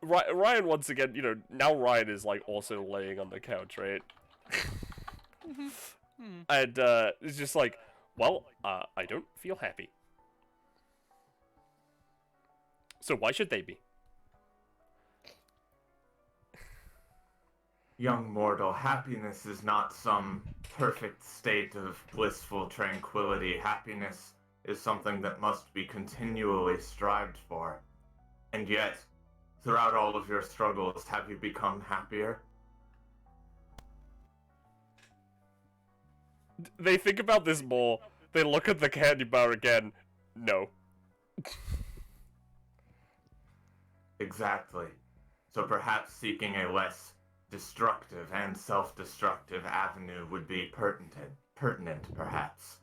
Ryan, once again, now Ryan is, like, also laying on the couch, right? And, it's just like, well, I don't feel happy. So why should they be? Young mortal, happiness is not some perfect state of blissful tranquility. Happiness is something that must be continually strived for. And yet, throughout all of your struggles, have you become happier? They think about this more. They look at the candy bar again. No. Exactly. So perhaps seeking a less destructive and self-destructive avenue would be pertinent, perhaps.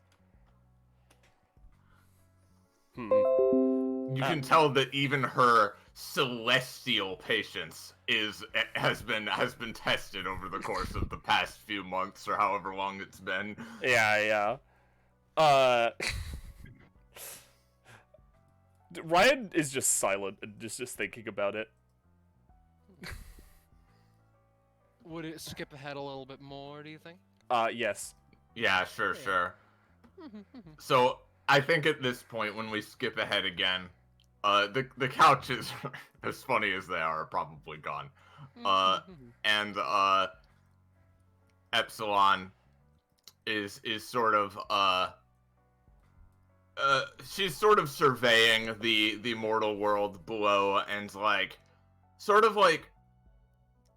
You can tell that even her celestial patience has been tested over the course of the past few months or however long it's been. Yeah. Ryan is just silent and just thinking about it. Would it skip ahead a little bit more, do you think? Yes. Yeah, sure. So, I think at this point, when we skip ahead again, the couches, as funny as they are probably gone. And Epsilon is sort of she's sort of surveying the mortal world below and sort of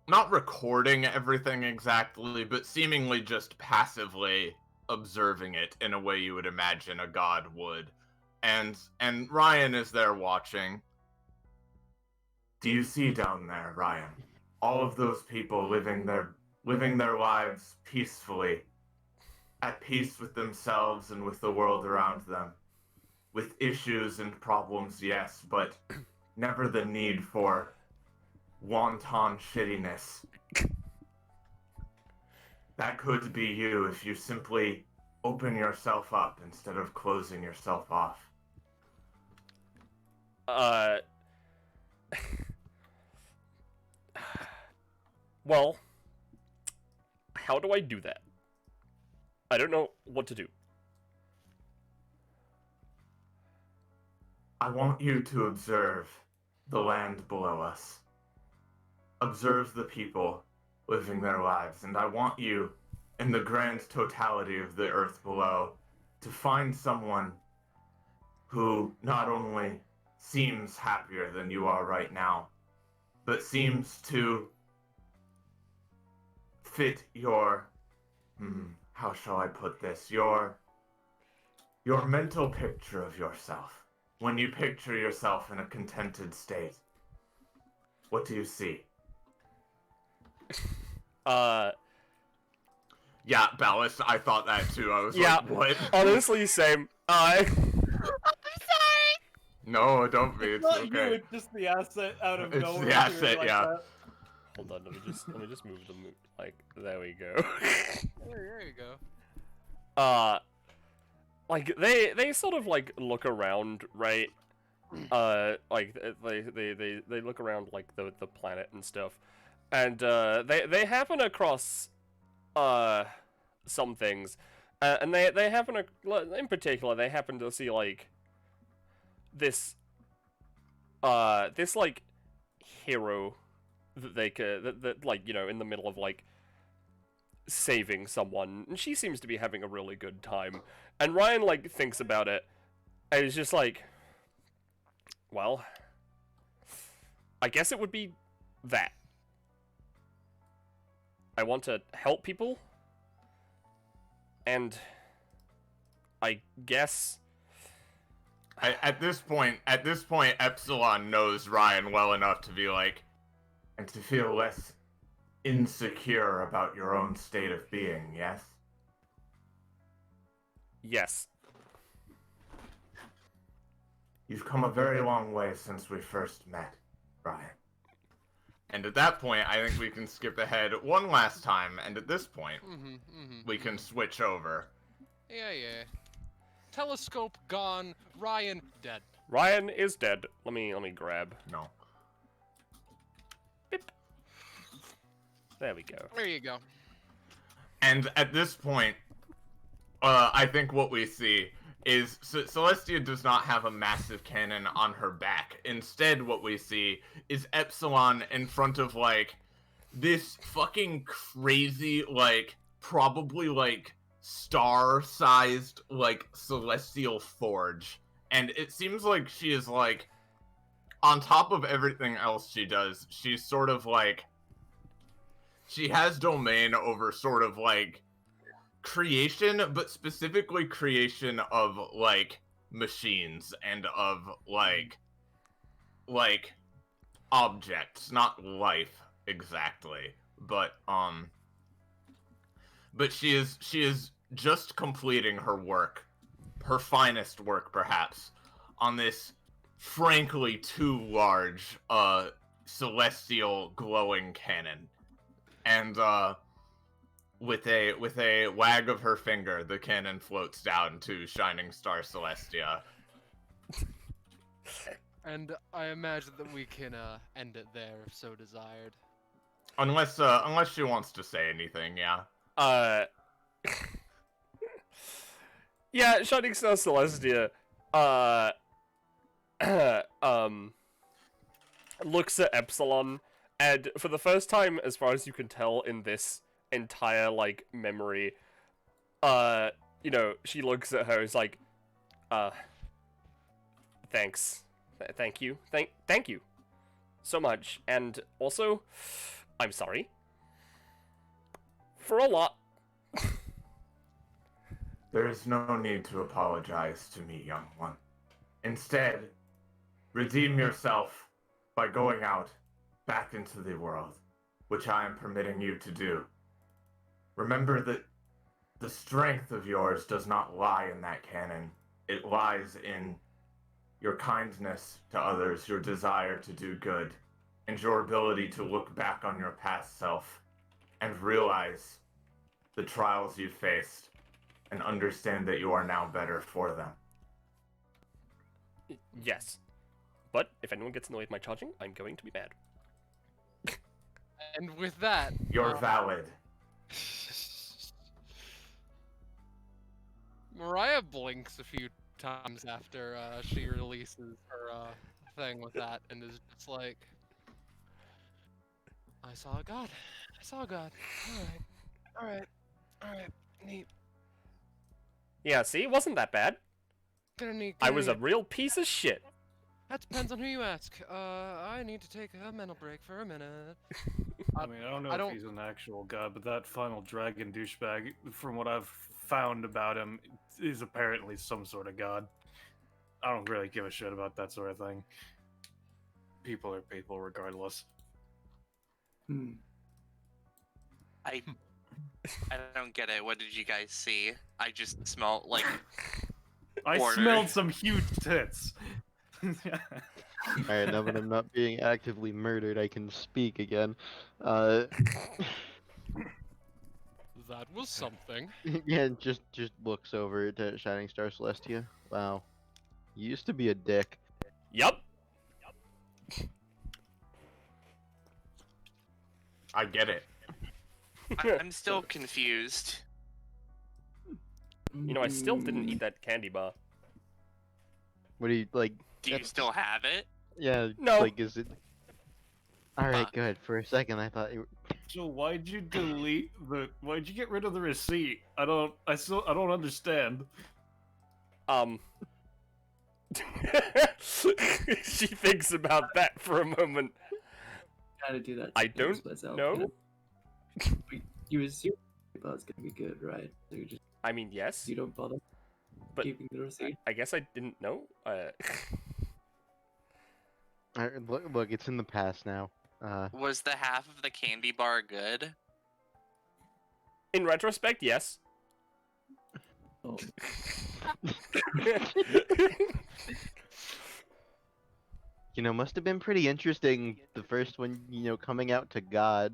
not recording everything exactly, but seemingly just passively observing it in a way you would imagine a god would. And Ryan is there watching. Do you see down there, Ryan? All of those people living their lives peacefully, at peace with themselves and with the world around them. With issues and problems, yes, but never the need for wanton shittiness. That could be you if you simply open yourself up instead of closing yourself off. Well, how do I do that? I don't know what to do. I want you to observe the land below us. Observe the people living their lives, and I want you, in the grand totality of the earth below, to find someone who not only seems happier than you are right now, but seems to fit your, how shall I put this, your mental picture of yourself. When you picture yourself in a contented state, what do you see? Yeah, Ballas, I thought that too. I was yeah, like, what? Honestly, same. I'm sorry. No, don't be. It's Not okay. you, it's just the asset out of It's nowhere. the asset, like yeah. that. Hold on, let me just move the like, there we go. There you go. Like they sort of like look around, right? Like they look around like the planet and stuff, and they happen across some things, and they happen in particular they happen to see like this like hero that they could that like in the middle of like saving someone, and she seems to be having a really good time. And Ryan like thinks about it, and he's just like, well, I guess it would be that. I want to help people, and I guess At this point, Epsilon knows Ryan well enough to be like, and to feel less insecure about your own state of being, yes? yes. You've come a very long way since we first met, Ryan. And at that point, I think we can skip ahead one last time, and at this point, we can switch over. Yeah. Telescope gone. Ryan dead. Ryan is dead. Let me grab. No. Beep. There we go. There you go. And at this point, I think what we see is Celestia does not have a massive cannon on her back. Instead, what we see is Epsilon in front of, like, this fucking crazy, like, probably, like, star-sized, like, celestial forge. And it seems like she is, like, on top of everything else she does, she's sort of, like, she has domain over sort of, like, creation, but specifically creation of, like, machines and of, like, objects, not life exactly, but she is just completing her work, her finest work perhaps, on this frankly too large celestial glowing cannon. And with a wag of her finger, the cannon floats down to Shining Star Celestia. And I imagine that we can end it there if so desired. Unless she wants to say anything, yeah. Yeah, Shining Star Celestia, looks at Epsilon, and for the first time, as far as you can tell in this entire, like, memory, you know, she looks at her, is like, thanks. Thank you. Thank you so much. And also, I'm sorry. For a lot. There is no need to apologize to me, young one. Instead, redeem yourself by going out back into the world, which I am permitting you to do. Remember that the strength of yours does not lie in that cannon. It lies in your kindness to others, your desire to do good, and your ability to look back on your past self and realize the trials you faced and understand that you are now better for them. Yes. But if anyone gets annoyed with my charging, I'm going to be mad. And with that... You're valid. Mariah blinks a few times after she releases her thing with that, and is just like, I saw a god. I saw a god. Alright, neat. Yeah, see? It wasn't that bad. I was a real piece of shit. That depends on who you ask. I need to take a mental break for a minute. I mean, I don't know if he's an actual god, but that final dragon douchebag, from what I've found about him, is apparently some sort of god. I don't really give a shit about that sort of thing. People are people regardless. I don't get it. What did you guys see? I just smelled like I smelled some huge tits. Alright, now that I'm not being actively murdered, I can speak again. That was something. Yeah, just looks over to Shining Star Celestia. Wow. You used to be a dick. Yup. I get it. I'm still confused. You know, I still didn't eat that candy bar. What do you, like... Do you still have it? Yeah, No. like, is it... Alright, good. For a second, I thought you were... So why'd you delete the? Why'd you get rid of the receipt? I don't understand. She thinks about that for a moment. Gotta do that. I don't know. You assume it's gonna be good, right? So you just. I mean, yes. You don't bother. But keeping the receipt. I guess I didn't know. Alright, look, it's in the past now. Was the half of the candy bar good? In retrospect, yes. Oh. You know, must have been pretty interesting the first one, you know, coming out to God.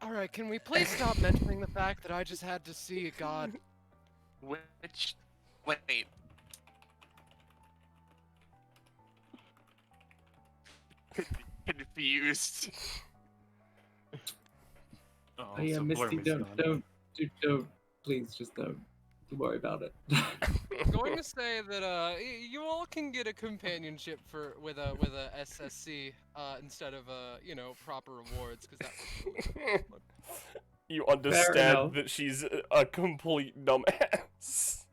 All right, can we please stop mentioning the fact that I just had to see a god? Which? Wait. Confused. Oh, Oh yeah, so Misty, Blurmy's don't, gone. don't, please, just don't worry about it. I'm going to say that you all can get a companionship with a SSC instead of proper rewards because that was really good. You enough. understand that she's a complete dumbass.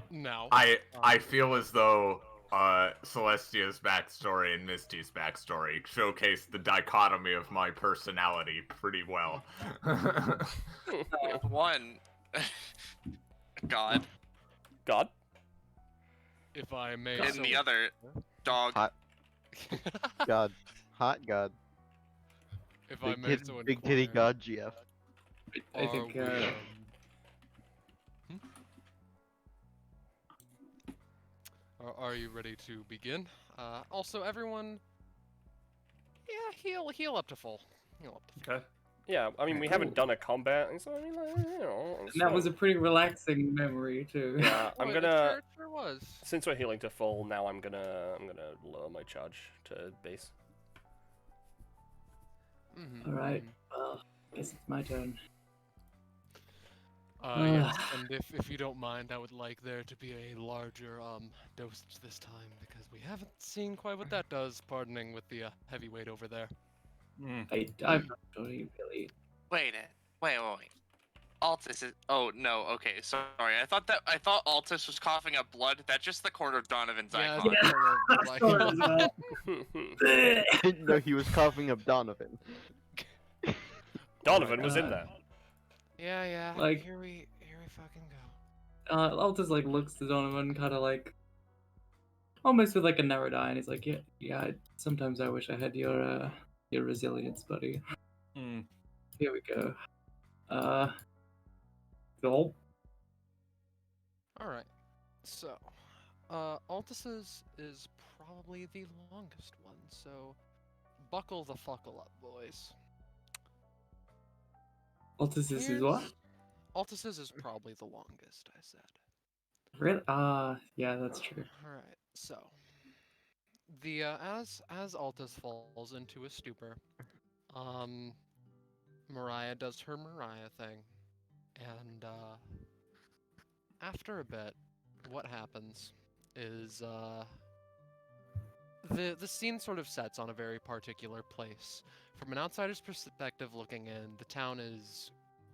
No. I feel as though Celestia's backstory and Misty's backstory showcase the dichotomy of my personality pretty well. One. God. God? If I may. And so the other. Dog. Hot God. Hot God. If I Big, may so big titty inquire, God GF. I think, are we, are you ready to begin? Also, everyone, heal up to full. Heal up to full. Okay. Yeah, I mean, we haven't done a combat, so I mean, like, you know. And that was a pretty relaxing memory too. Yeah, I'm Boy, gonna. It sure was. Since we're healing to full, now I'm gonna lower my charge to base. All right. Well, I guess it's my turn. Yes, and if you don't mind, I would like there to be a larger dosage this time because we haven't seen quite what that does. Pardoning with the heavyweight over there. I'm not sure you really. Wait. Altus is. Oh no. Okay. Sorry. I thought Altus was coughing up blood. That's just the corner of Donovan's Yeah, icon. I saw it as well. Didn't know he was coughing up Donovan. Donovan was in God. there. Yeah. Like- here we fucking go. Altus like looks to Donovan, kind of like, almost with like a narrowed eye, and he's like, yeah. Sometimes I wish I had your resilience, buddy. Here we go. Gulp. All right. So, Altus's is probably the longest one. So, buckle the fuckle up, boys. Altus's is what? Altus's is probably the longest, I said. Really? Yeah, that's true. All right. So, the as Altus falls into a stupor, Mariah does her Mariah thing, and after a bit, what happens is the scene sort of sets on a very particular place. From an outsider's perspective looking in, the town is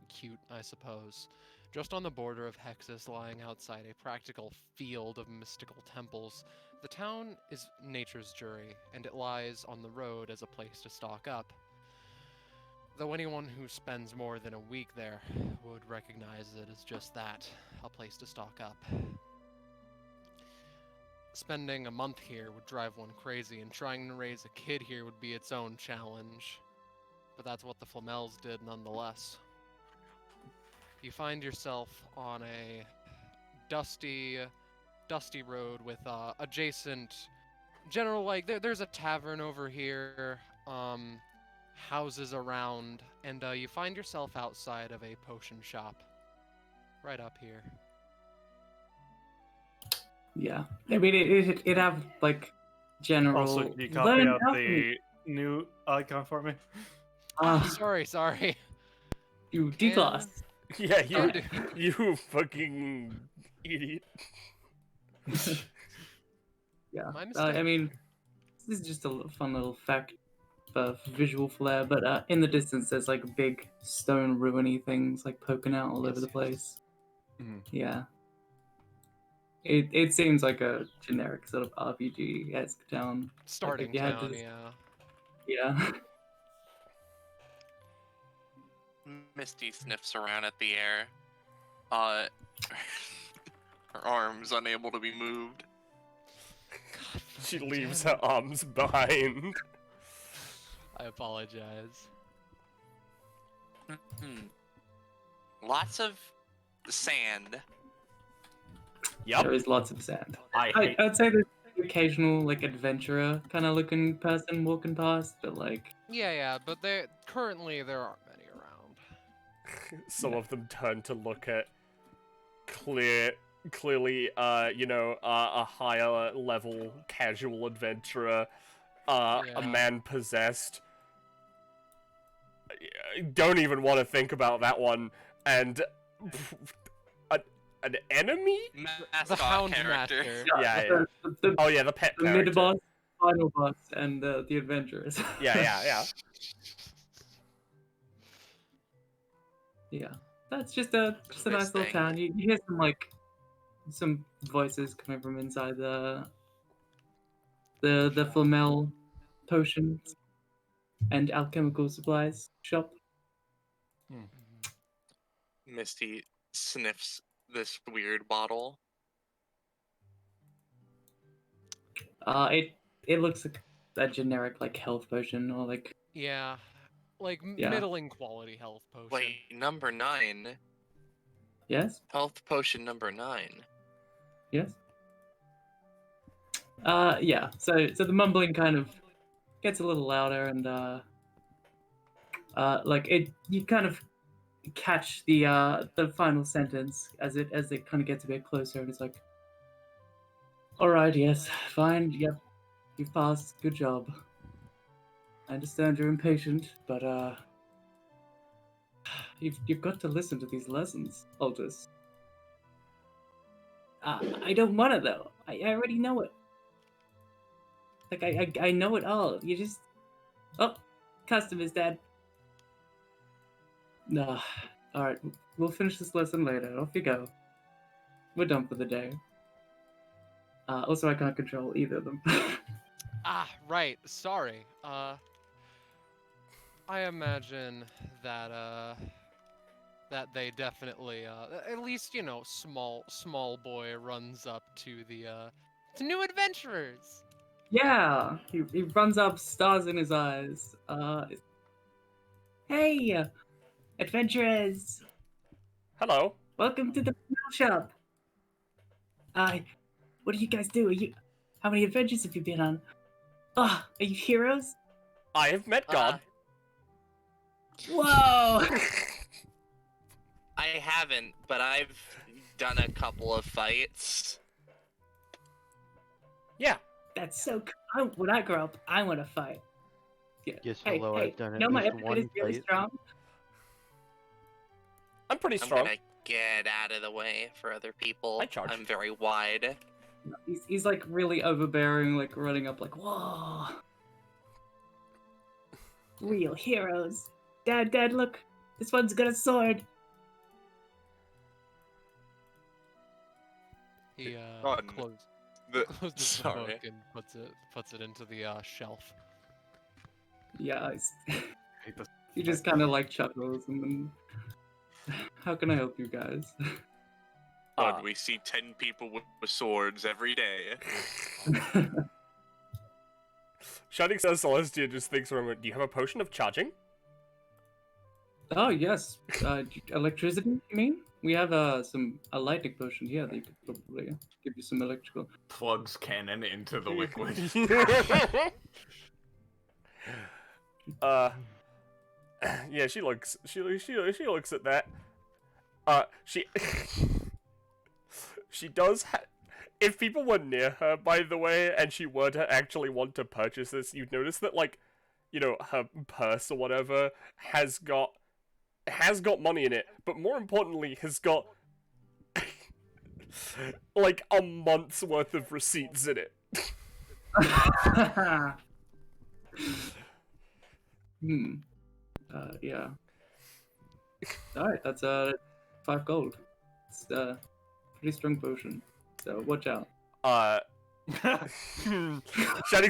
cute, I suppose. Just on the border of Hexus, lying outside a practical field of mystical temples, the town is nature's jury, and it lies on the road as a place to stock up. Though anyone who spends more than a week there would recognize it as just that, a place to stock up. Spending a month here would drive one crazy, and trying to raise a kid here would be its own challenge. But that's what the Flamels did nonetheless. You find yourself on a dusty road with adjacent general, like, there's a tavern over here, houses around, and you find yourself outside of a potion shop. Right up here. Yeah. I mean, it have, like, general... Also, can you copy learn out alchemy. the new icon for me? Sorry. You D-class. Yeah, you fucking idiot. Yeah. My mistake. I mean, this is just a fun little fact for visual flair, but in the distance there's like big stone ruiny things like poking out all over the place. Yeah. It seems like a generic sort of RPG-esque town. Starting you had town, this- yeah. Yeah. Misty sniffs around at the air. Her arms unable to be moved. She leaves her arms behind. I apologize. Lots of sand. Yep. There is lots of sand. I hate I'd say there's the occasional like adventurer kind of looking person walking past, but like Yeah, but currently there aren't many around. Some of them turn to look at clearly, a higher level casual adventurer, a Yeah. man possessed. Don't even want to think about that one. And an enemy? The Mascot Hound character. Master. Yeah. the Oh yeah, the pet mid character. boss, final boss, and the adventurers. Yeah. Yeah, that's just a nice little town. You hear some voices coming from inside the Flamel potions and alchemical supplies shop. Misty sniffs this weird bottle. It looks like a generic like health potion or like Yeah, like Yeah. middling quality health potion. Wait, number 9. yes. Health potion number 9. Yes. Yeah. So the mumbling kind of gets a little louder, and you kind of catch the final sentence as it kind of gets a bit closer, and it's like, all right, yes, fine, yep, you've passed, good job. I understand you're impatient, but you've got to listen to these lessons, Aldous. I don't want to though. I already know it. Like I know it all. You just customer's dead. No. All right, we'll finish this lesson later. Off you go. We're done for the day. Also, I can't control either of them. Right. Sorry. I imagine that that they definitely at least small boy runs up to to new adventurers. Yeah, he runs up, stars in his eyes. Hey, adventurers! Hello. Welcome to the shop. What do you guys do? How many adventures have you been on? Are you heroes? I have met God. Whoa! I haven't, but I've done a couple of fights. Yeah. That's so cool. When I grow up, I want to fight. Yeah. Yes, Hey, hello, I've done at my least Epithet one is really fight. strong. I'm pretty I'm strong. gonna get out of the way for other people. I charge. I'm very wide. He's like really overbearing, like running up, like whoa. Real heroes. Dad, look. This one's got a sword. He God, closes The- the Sorry. book and puts it into the shelf. Yeah, hate this. he just kind of like chuckles and then. How can I help you guys? God, we see 10 people with swords every day. Shining says Celestia just thinks for a moment, do you have a potion of charging? Oh yes, electricity. You mean? We have a lightning potion here that you could probably give you some electrical. Plugs cannon into the liquid. Yeah, she looks at that. She does if people were near her, by the way, and she were to actually want to purchase this, you'd notice that, like, her purse or whatever has got money in it, but more importantly has got like a month's worth of receipts in it. Yeah. Alright, that's 5 gold. It's pretty strong potion. So watch out. Shining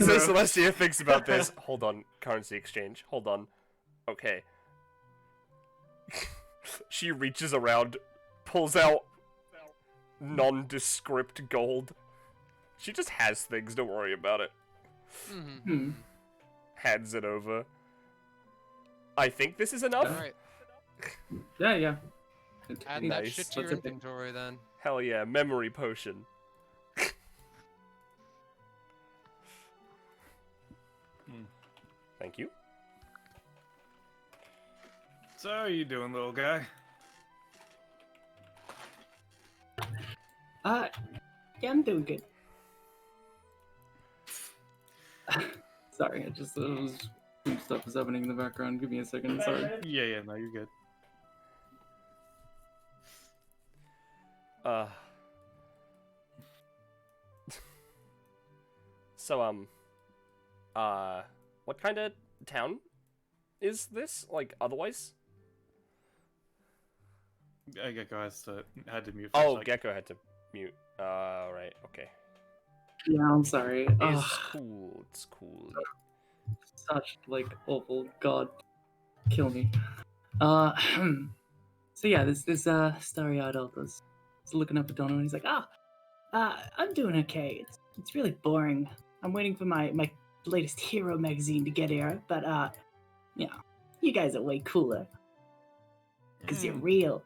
says Celestia thinks about this. Hold on, currency exchange. Hold on. Okay. She reaches around, pulls out nondescript gold. She just has things, don't worry about it. Mm-hmm. Hands it over. I think this is enough. All right. Yeah. Add Nice. that shit to your What's it? inventory then. Hell yeah, memory potion. Thank you. So, how are you doing, little guy? Yeah, I'm doing good. Sorry, some stuff was happening in the background. Give me a second, sorry. Yeah, no, you're good. So, what kind of town is this? Like, otherwise? Gecko had to mute for a Oh, second. Gecko had to mute. Right, okay. Yeah, I'm sorry. It's cool, it's cool. Such, like, awful. God, kill me. So yeah, this starry-eyed elf was looking up at Donald and he's like, I'm doing okay. It's really boring. I'm waiting for my latest hero magazine to get here, but you know, you guys are way cooler. Because you're real.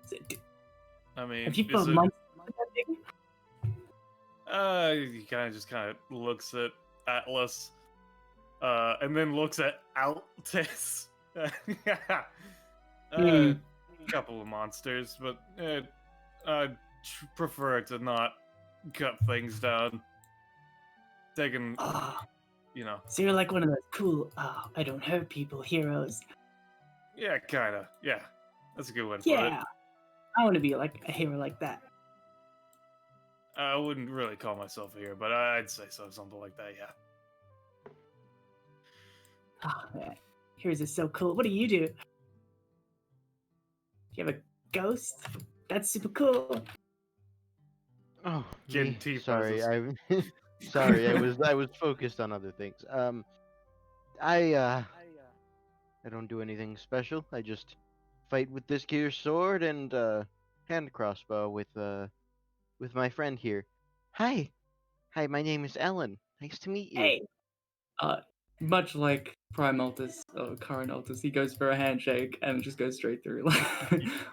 So, I mean, have you is put it... months into that thing? He kind of looks at Atlas, and then looks at Altis. Couple of monsters, but I'd prefer to not cut things down. Taking, you know. So you're like one of those cool, I don't hurt people heroes. Yeah, kinda. Yeah, that's a good one. For it. Yeah, I want to be like a hero like that. I wouldn't really call myself a hero, but I'd say so, something like that. Yeah. Oh man, heroes is so cool. What do? Do you have a ghost? That's super cool. Oh, Getting me. tea Sorry, poses. sorry, I was focused on other things. I don't do anything special. I just fight with this here sword and hand crossbow with my friend here. Hi, my name is Ellen. Nice to meet you. Hey, much like Prime Altus or current Altus, he goes for a handshake and it just goes straight through.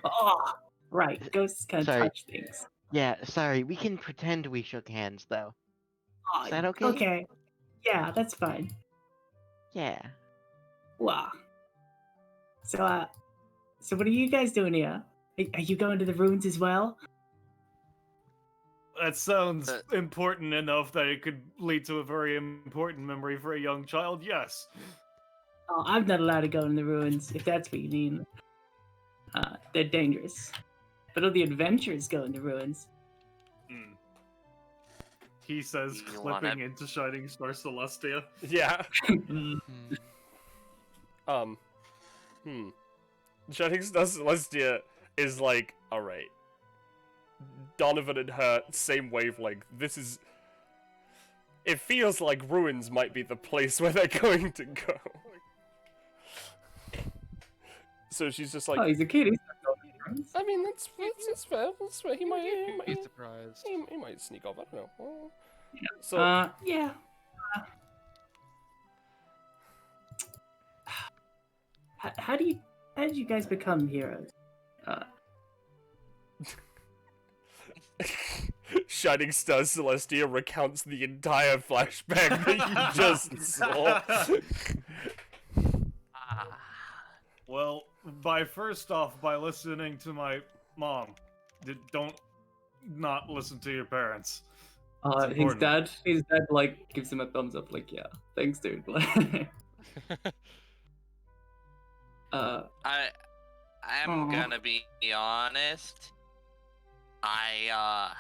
Oh, right. Ghosts can Sorry. touch things. Yeah, sorry. We can pretend we shook hands though. Oh, Is that okay? Okay. Yeah, that's fine. Yeah. Wow. So, so what are you guys doing here? Are you going to the ruins as well? That sounds important enough that it could lead to a very important memory for a young child. Yes. Oh, I'm not allowed to go in the ruins, if that's what you mean. They're dangerous. But all the adventurers go in the ruins. He says, You want clipping into Shining Star Celestia. Yeah. Shining Star Celestia is like, alright. Donovan and her, same wavelength. It feels like ruins might be the place where they're going to go. So she's just like, Oh, he's a kid. He's not going to the ruins. I mean, that's fair. That's fair. He might Be surprised. he might sneak off. I don't know. Yeah. So Yeah. How did you guys become heroes? Shining Star Celestia recounts the entire flashback that you just saw. Well, first off, by listening to my mom. Don't not listen to your parents. It's His important. dad like gives him a thumbs up, like, yeah, thanks, dude. I'm gonna be honest. I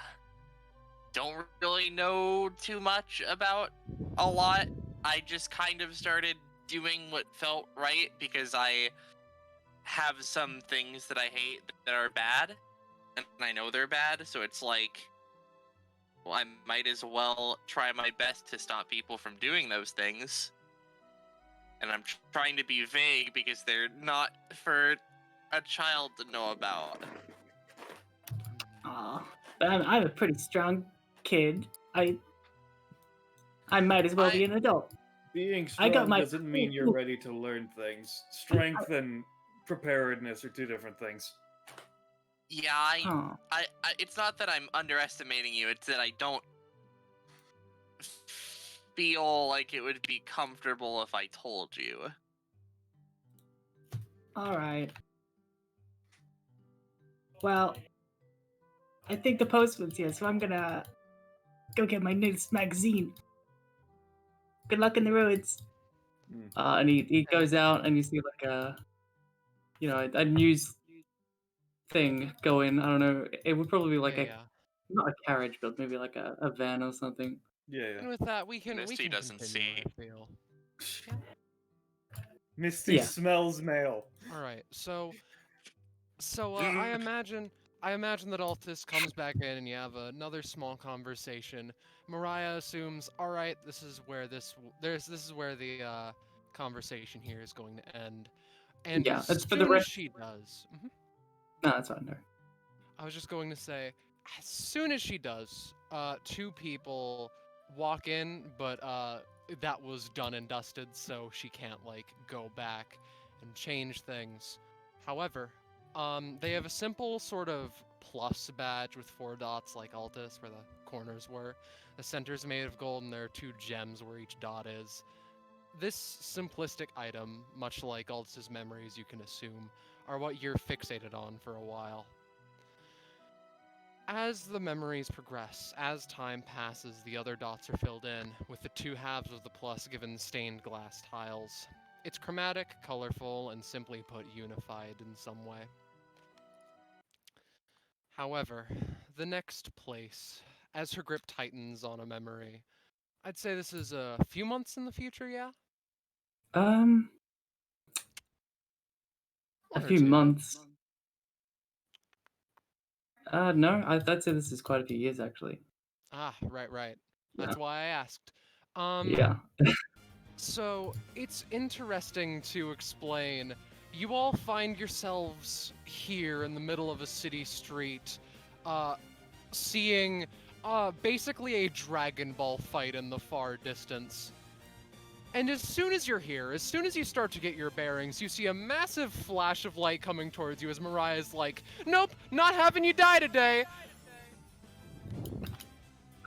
don't really know too much about a lot. I just kind of started doing what felt right because I have some things that I hate that are bad, and I know they're bad, so it's like, well, I might as well try my best to stop people from doing those things. And I'm trying to be vague because they're not for a child to know about. Aw, but I'm a pretty strong kid. I might as well be an adult. Being I got strong my- doesn't mean you're ready to learn things. Strength and preparedness are two different things. Yeah, Huh. it's not that I'm underestimating you, it's that I don't feel like it would be comfortable if I told you. All right. Well, I think the postman's here, so I'm gonna go get my newest magazine. Good luck in the roads. And he goes out, and you see like a news thing going. I don't know. It would probably be like not a carriage, but maybe like a van or something. Yeah. And with that, we can Misty doesn't continue, see. I feel. Misty smells mail. All right, so I imagine that Altus comes back in and you have another small conversation. Mariah assumes, all right, this is where this is where the conversation here is going to end. And Yeah, as that's for soon the as rest. she does, No, that's fine. No. I was just going to say, as soon as she does, two people walk in, but that was done and dusted, so she can't like go back and change things. However, they have a simple sort of plus badge with 4 dots like Altus, where the corners were. The center's made of gold, and there are 2 gems where each dot is. This simplistic item, much like Altus's memories, you can assume, are what you're fixated on for a while. As the memories progress, as time passes, the other dots are filled in, with the 2 halves of the plus given stained glass tiles. It's chromatic, colorful, and simply put, unified in some way. However, the next place, as her grip tightens on a memory, I'd say this is a few months in the future, yeah? A 1 or few 2. months. No, I'd say this is quite a few years actually. Ah, right. Yeah. That's why I asked. Yeah. So, it's interesting to explain. You all find yourselves here in the middle of a city street, seeing basically a Dragon Ball fight in the far distance. And as soon as you're here, as soon as you start to get your bearings, you see a massive flash of light coming towards you as Mariah's like, nope, not having you die today!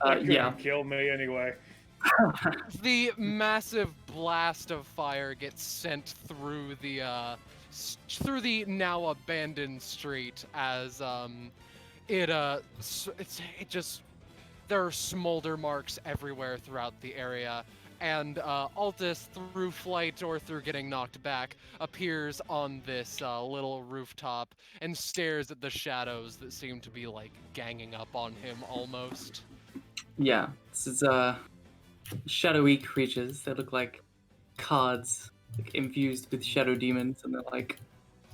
That Yeah. couldn't kill me anyway. The massive blast of fire gets sent through the now abandoned street as there are smolder marks everywhere throughout the area, and Altus, through flight or through getting knocked back, appears on this little rooftop and stares at the shadows that seem to be like ganging up on him almost. Yeah. This is shadowy creatures. They look like cards, like infused with shadow demons, and they're like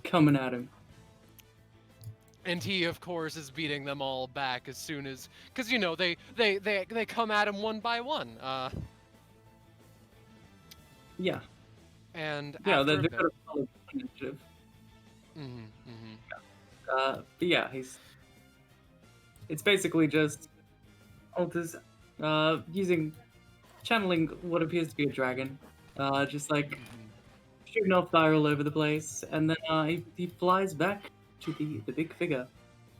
coming at him. And he, of course, is beating them all back as soon as, because you know they come at him one by one. Yeah. And Yeah, after they've a got a solid initiative. But yeah, it's basically just Altus channeling what appears to be a dragon, just like shooting off fire all over the place, and then he flies back to the big figure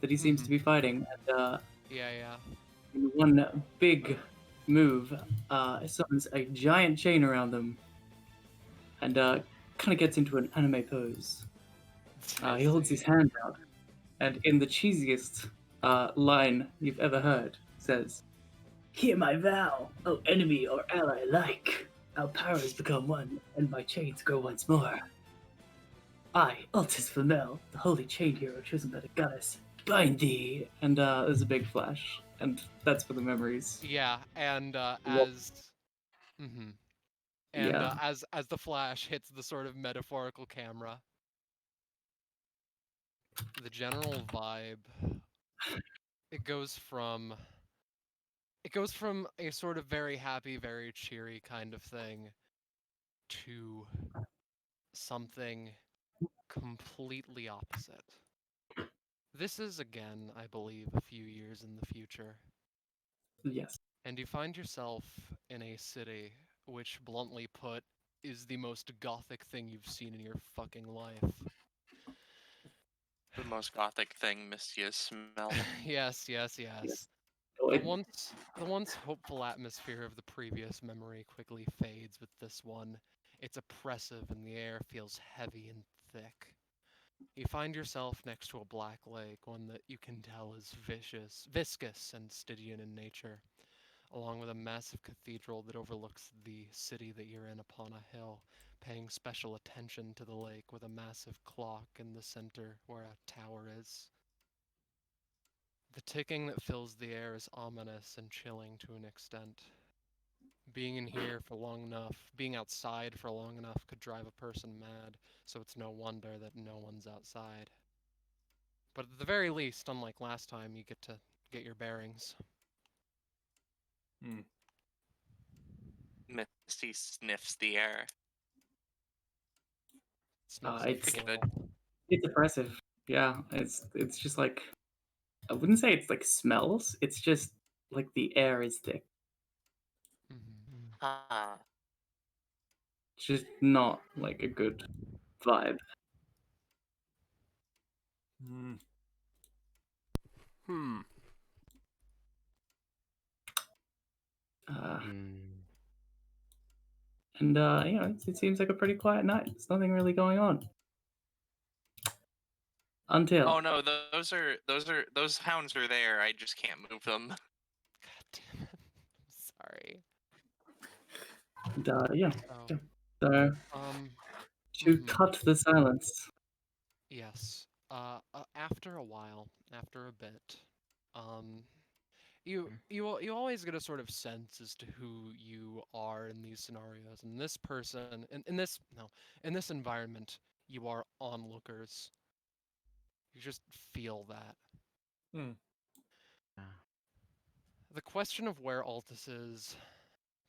that he seems to be fighting, and in one big move, summons a giant chain around them, and kind of gets into an anime pose. He holds his hand out, and in the cheesiest line you've ever heard, says, "Hear my vow, O enemy or ally alike. Our powers become one, and my chains grow once more. I, Altus Flamel, the holy chain hero chosen by the goddess, bind thee." And there's a big flash, and that's for the memories. Yeah, and as the flash hits the sort of metaphorical camera, the general vibe, it goes from a sort of very happy, very cheery kind of thing to something completely opposite. This is, again, I believe, a few years in the future. Yes. And you find yourself in a city which, bluntly put, is the most gothic thing you've seen in your fucking life. The most gothic thing Misty has smelled. Yes. The once hopeful atmosphere of the previous memory quickly fades with this one. It's oppressive and the air feels heavy and thick. You find yourself next to a black lake, one that you can tell is viscous and Stygian in nature, along with a massive cathedral that overlooks the city that you're in upon a hill, paying special attention to the lake with a massive clock in the center where a tower is. The ticking that fills the air is ominous and chilling to an extent. Being in here for long enough, being outside for long enough could drive a person mad, so it's no wonder that no one's outside. But at the very least, unlike last time, you get to get your bearings. Misty sniffs the air. Sniffs it's the good. floor. it's oppressive. Yeah, it's just like, I wouldn't say it's like smells. It's just like the air is thick. Mhm. Ah. It's just not like a good vibe. Hmm. Uh, Hmm. and it seems like a pretty quiet night. There's nothing really going on until Oh no, those hounds are there. I just can't move them. God damn it. I'm sorry. yeah. Oh, Yeah. So to mhm. cut the silence. Yes. After a while, after a bit, you always get a sort of sense as to who you are in these scenarios. And this person, in this environment, you are onlookers. You just feel that. The question of where Altus is,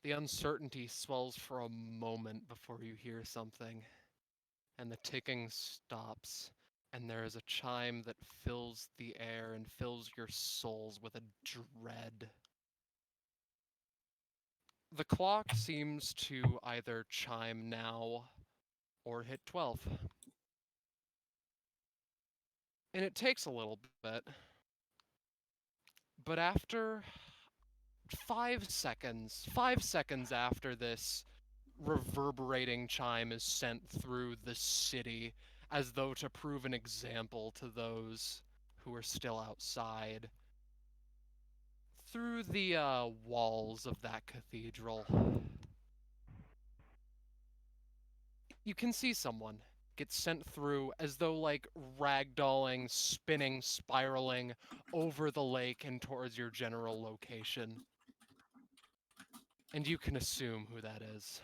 the uncertainty swells for a moment before you hear something, and the ticking stops, and there is a chime that fills the air and fills your souls with a dread. The clock seems to either chime now or hit 12. And it takes a little bit, but after 5 seconds after this reverberating chime is sent through the city as though to prove an example to those who are still outside. Through the walls of that cathedral, you can see someone get sent through as though like ragdolling, spinning, spiraling over the lake and towards your general location. And you can assume who that is.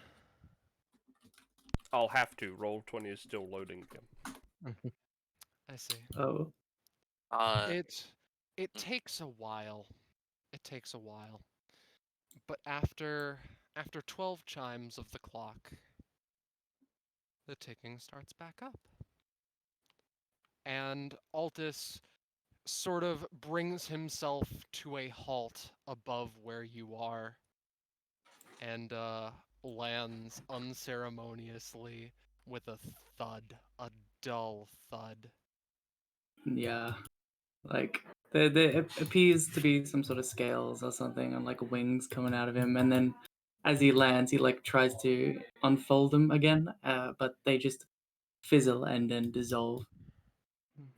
I'll have to. Roll20 is still loading again. I see. Oh, It takes a while. It takes a while. But after 12 chimes of the clock, the ticking starts back up. And Altus sort of brings himself to a halt above where you are and lands unceremoniously with a thud, a dull thud. yeah. Like there appears to be some sort of scales or something and like wings coming out of him, and then as he lands, he like tries to unfold them again, but they just fizzle and then dissolve.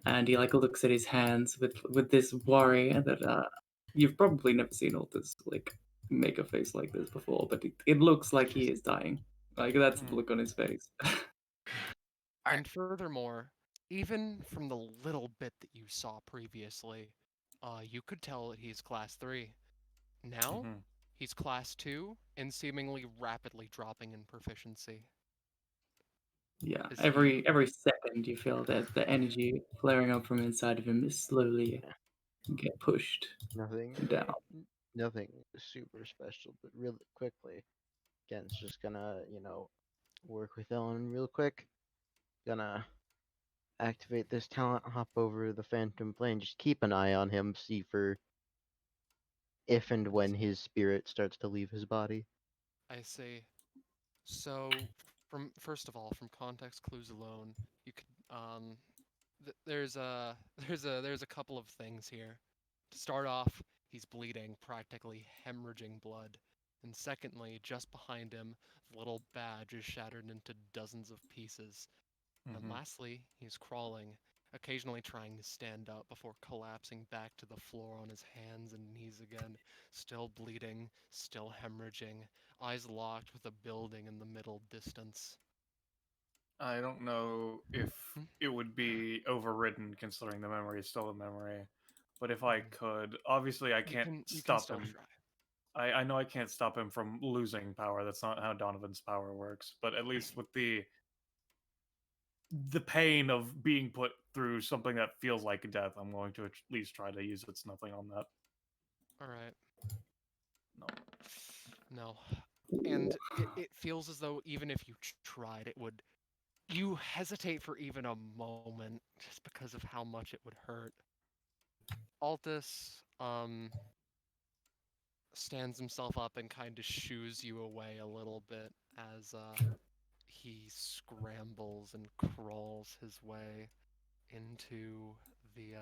And he like looks at his hands with this worry that you've probably never seen Altus like make a face like this before, but it looks like he is dying. Like that's the look on his face. And furthermore, even from the little bit that you saw previously, you could tell that he's class 3. Now, he's class 2 and seemingly rapidly dropping in proficiency. Yeah, Is every second you feel that the energy flaring up from inside of him is slowly get pushed Nothing. down. Nothing super special, but really quickly. Gen's just gonna, work with Ellen real quick. Gonna activate this talent, hop over the Phantom Plane, just keep an eye on him, see for if and when his spirit starts to leave his body. I see. So, first of all, from context clues alone, you could there's a couple of things here. To start off, He's bleeding, practically hemorrhaging blood. And secondly, just behind him, the little badge is shattered into dozens of pieces. And lastly, he's crawling, occasionally trying to stand up before collapsing back to the floor on his hands and knees again, still bleeding, still hemorrhaging, eyes locked with a building in the middle distance. I don't know if it would be overridden considering the memory is still a memory. But if I could, obviously I can't you can stop still him. try. I know I can't stop him from losing power. That's not how Donovan's power works. But at least with the pain of being put through something that feels like death, I'm going to at least try to use It's Nothing on that. Alright. No. No. And it feels as though even if you tried, it would... You hesitate for even a moment, just because of how much it would hurt. Altus, stands himself up and kind of shoos you away a little bit as, he scrambles and crawls his way into the,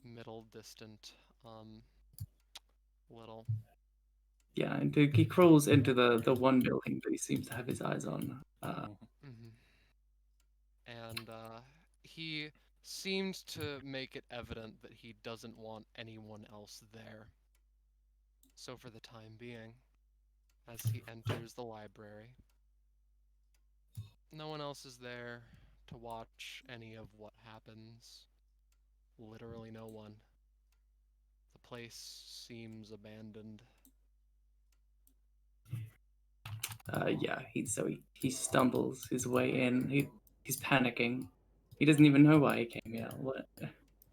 middle distant, little... Yeah, and he crawls into the one building that he seems to have his eyes on. And he seemed to make it evident that he doesn't want anyone else there. So for the time being, as he enters the library, no one else is there to watch any of what happens. Literally no one. The place seems abandoned. Yeah, he stumbles his way in. He's panicking. He doesn't even know why he came here.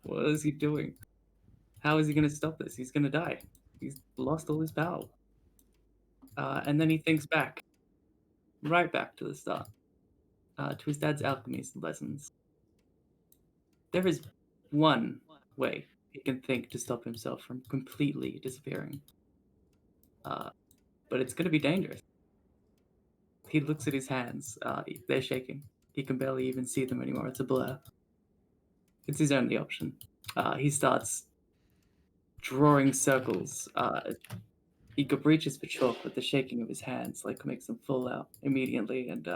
What is he doing? How is he going to stop this? He's going to die. He's lost all his power. And then he thinks back, right back to the start, to his dad's alchemy lessons. There is one way he can think to stop himself from completely disappearing. But it's going to be dangerous. He looks at his hands. They're shaking. He can barely even see them anymore. It's a blur. It's his only option. He starts drawing circles. He reaches for chalk, but the shaking of his hands makes them fall out immediately, and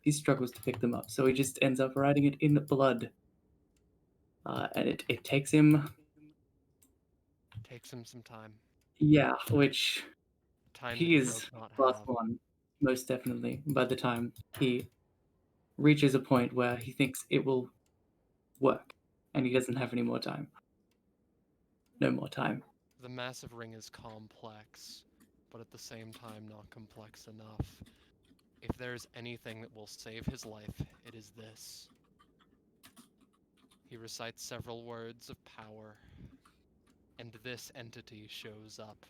he struggles to pick them up. So he just ends up writing it in blood. And it takes him... Takes him some time. Yeah, which Time he that is does not plus have. one, most definitely, by the time he reaches a point where he thinks it will work, and he doesn't have any more time. No more time. The massive ring is complex, but at the same time not complex enough. If there's anything that will save his life, it is this. He recites several words of power, and this entity shows up.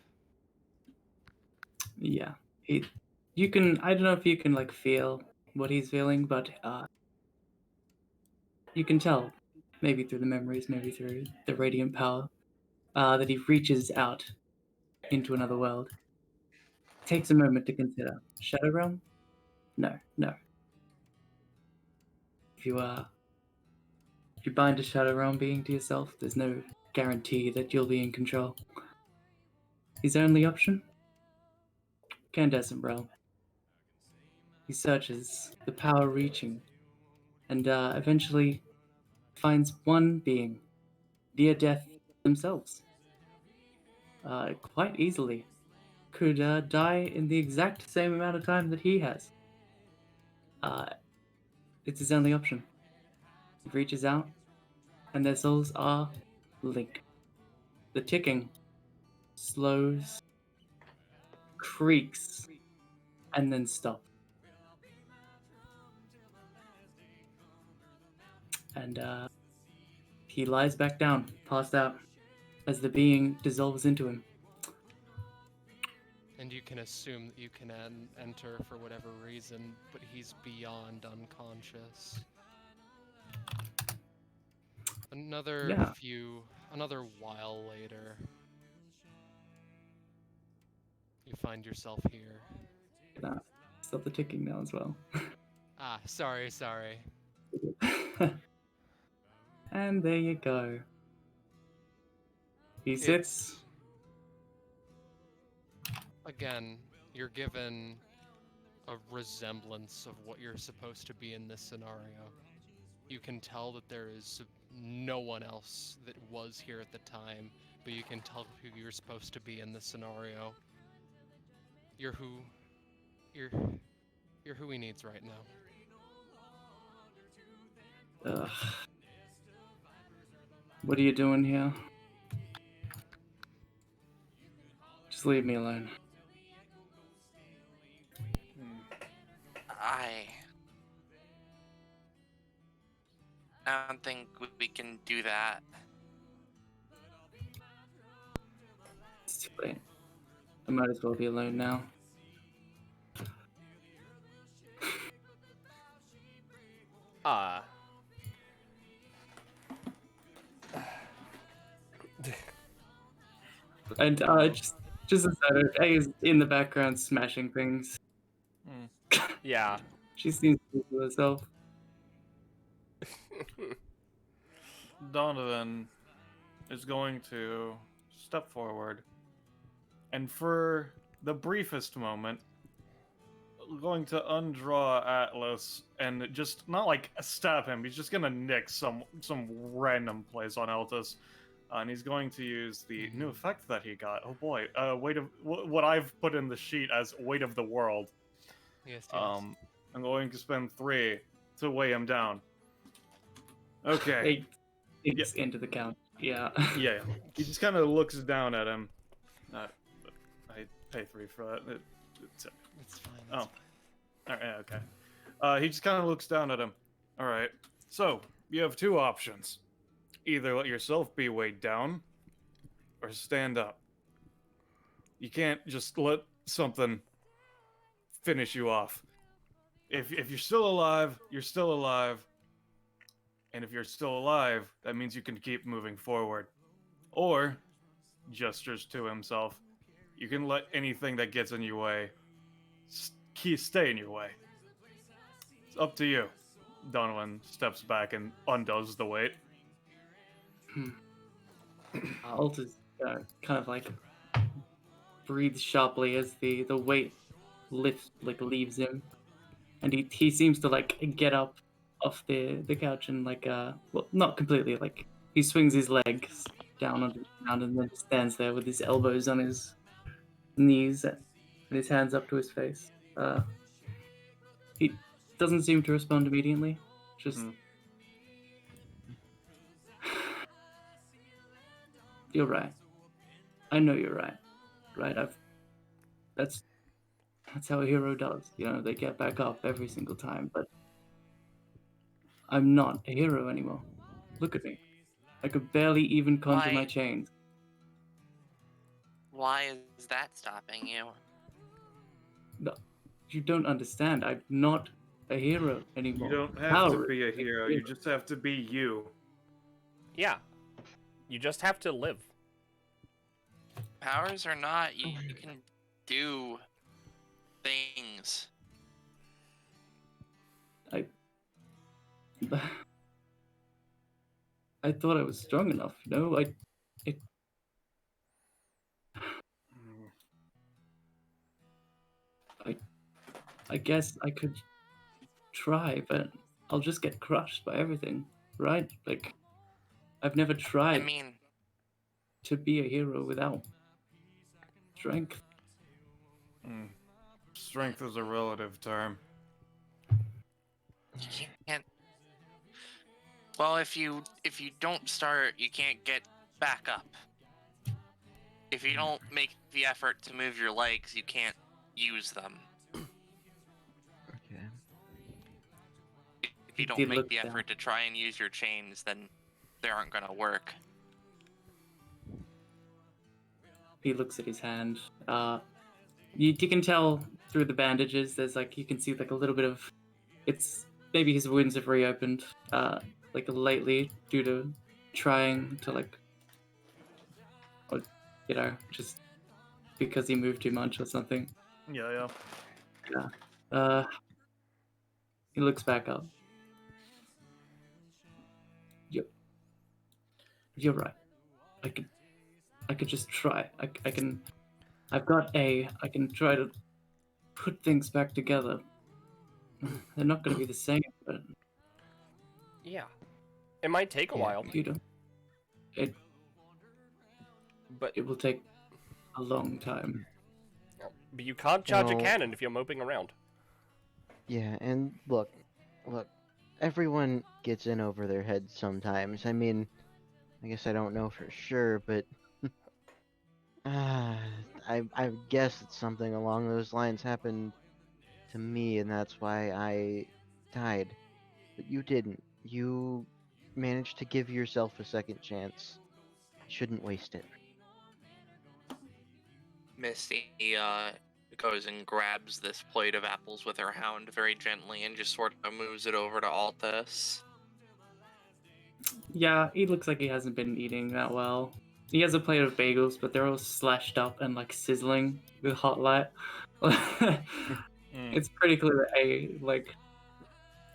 Yeah. You can... I don't know if you can, feel what he's feeling, but you can tell, maybe through the memories, maybe through the radiant power, that he reaches out into another world. Takes a moment to consider. Shadow Realm? No. If you bind a Shadow Realm being to yourself, there's no guarantee that you'll be in control. His only option? Candescent Realm. He searches, the power reaching, and eventually finds one being, near death themselves. Quite easily. Could die in the exact same amount of time that he has. It's his only option. He reaches out, and their souls are linked. The ticking slows, creaks, and then stops. And he lies back down, passed out, as the being dissolves into him. And you can assume that you can enter for whatever reason, but he's beyond unconscious. Another while later, you find yourself here. Stop the ticking now as well. Sorry. And there you go. He sits. Again, you're given a resemblance of what you're supposed to be in this scenario. You can tell that there is no one else that was here at the time, but you can tell who you're supposed to be in this scenario. You're who he needs right now. Ugh. What are you doing here? Just leave me alone. I don't think we can do that. It's too late. I might as well be alone now. And just a side, I is in the background smashing things. Yeah. She seems to do herself. Donovan is going to step forward, and for the briefest moment, going to undraw Atlas and just not like stab him. He's just gonna nick some random place on Altus, and he's going to use the new effect that he got. Oh boy, weight of what I've put in the sheet as weight of the world. Yes. I'm going to spend 3 to weigh him down. Okay. It's into the count. Yeah. Yeah. He just kind of looks down at him. I pay 3 for that. It's fine. Oh. Alright, okay. He just kind of looks down at him. Alright. So, you have 2 options. Either let yourself be weighed down, or stand up. You can't just let something finish you off. If you're still alive, you're still alive. And if you're still alive, that means you can keep moving forward. Or, gestures to himself, you can let anything that gets in your way stay in your way. It's up to you. Donovan steps back and undoes the weight. Altus kind of like breathes sharply as the weight leaves him, and he seems to like get up off the couch and like well, not completely, like he swings his legs down onto the ground and then stands there with his elbows on his knees and his hands up to his face. He doesn't seem to respond immediately. Just You're right. I know you're right. Right? That's how a hero does. You know, they get back up every single time, but I'm not a hero anymore. Look at me. I could barely even conjure my chains. Why is that stopping you? No, you don't understand. I'm not a hero anymore. You don't have to be a hero. You just have to be you. Yeah. You just have to live. Powers or not, you can do things. I thought I was strong enough, you know? I guess I could try, but I'll just get crushed by everything, right? Like, I've never tried to be a hero without strength. Strength is a relative term. You can't. Well, if you don't start, you can't get back up. If you don't make the effort to move your legs, you can't use them. Okay. If you don't make the effort to try and use your chains, then they aren't gonna work. He looks at his hand. You can tell through the bandages, there's like, you can see like a little bit of, it's, maybe his wounds have reopened, like lately due to trying to like, or, you know, just because he moved too much or something. Yeah. He looks back up. You're right. I could just try. I can. I've got A. I can try to put things back together. They're not going to be the same, but Yeah. It might take a yeah, while, you know, it but will take a long time. you can't charge a Well- cannon if you're moping around. Yeah, and look, everyone gets in over their heads sometimes. I mean, I guess I don't know for sure, but I guess it's something along those lines happened to me, and that's why I died. But you didn't. You managed to give yourself a second chance. You shouldn't waste it. Misty goes and grabs this plate of apples with her hound very gently and just sort of moves it over to Altus. Yeah, he looks like he hasn't been eating that well. He has a plate of bagels, but they're all slashed up and like sizzling with hot light. It's pretty clear that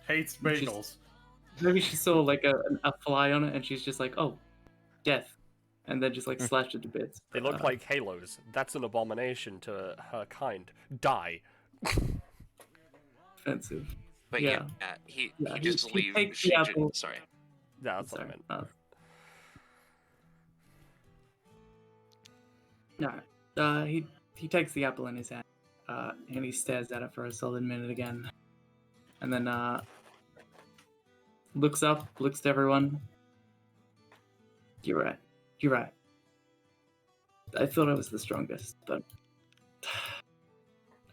Hates She's- bagels. maybe she saw like a fly on it and she's just like, oh, death, and then just like slashed it to bits. They look like halos. That's an abomination to her kind. Die. offensive. But Yeah. he Yeah, just he leaves. takes the apple. Sorry. Yeah, that's what I Sorry. meant. No, he takes the apple in his hand, and he stares at it for a solid minute again, and then looks up, looks to everyone. You're right. You're right. I thought I was the strongest, but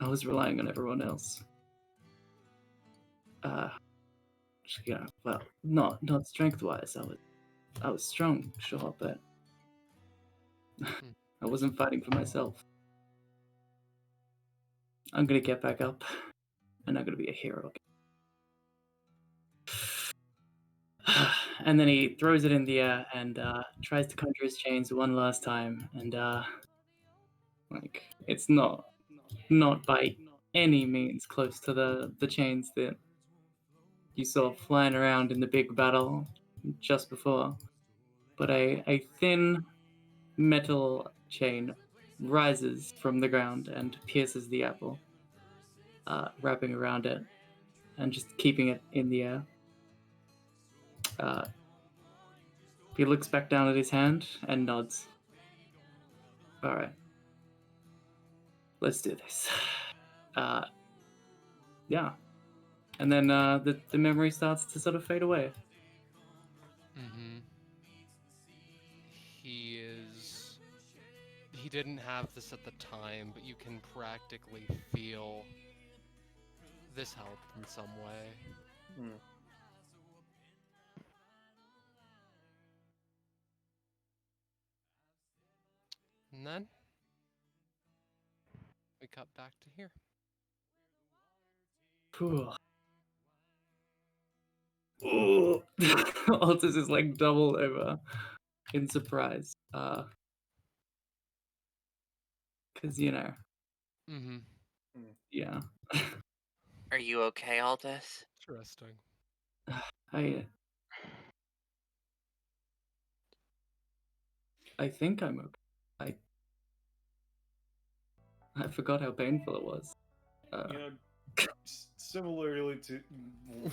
I was relying on everyone else. Yeah, well, not strength-wise. I was strong, sure, but I wasn't fighting for myself. I'm gonna get back up, and I'm gonna be a hero again. And then he throws it in the air and tries to conjure his chains one last time, and like it's not by any means close to the chains that you saw flying around in the big battle just before, but a thin metal chain rises from the ground and pierces the apple, wrapping around it and just keeping it in the air. He looks back down at his hand and nods. All right, let's do this. Yeah, and then the memory starts to sort of fade away. Mm-hmm. He didn't have this at the time, but you can practically feel this helped in some way. And then we cut back to here. Cool. Ooh. Altus is like doubled over in surprise. Cause Mm-hmm. yeah. Are you okay, Altus? Interesting. I think I'm okay. I forgot how painful it was. You know, similarly to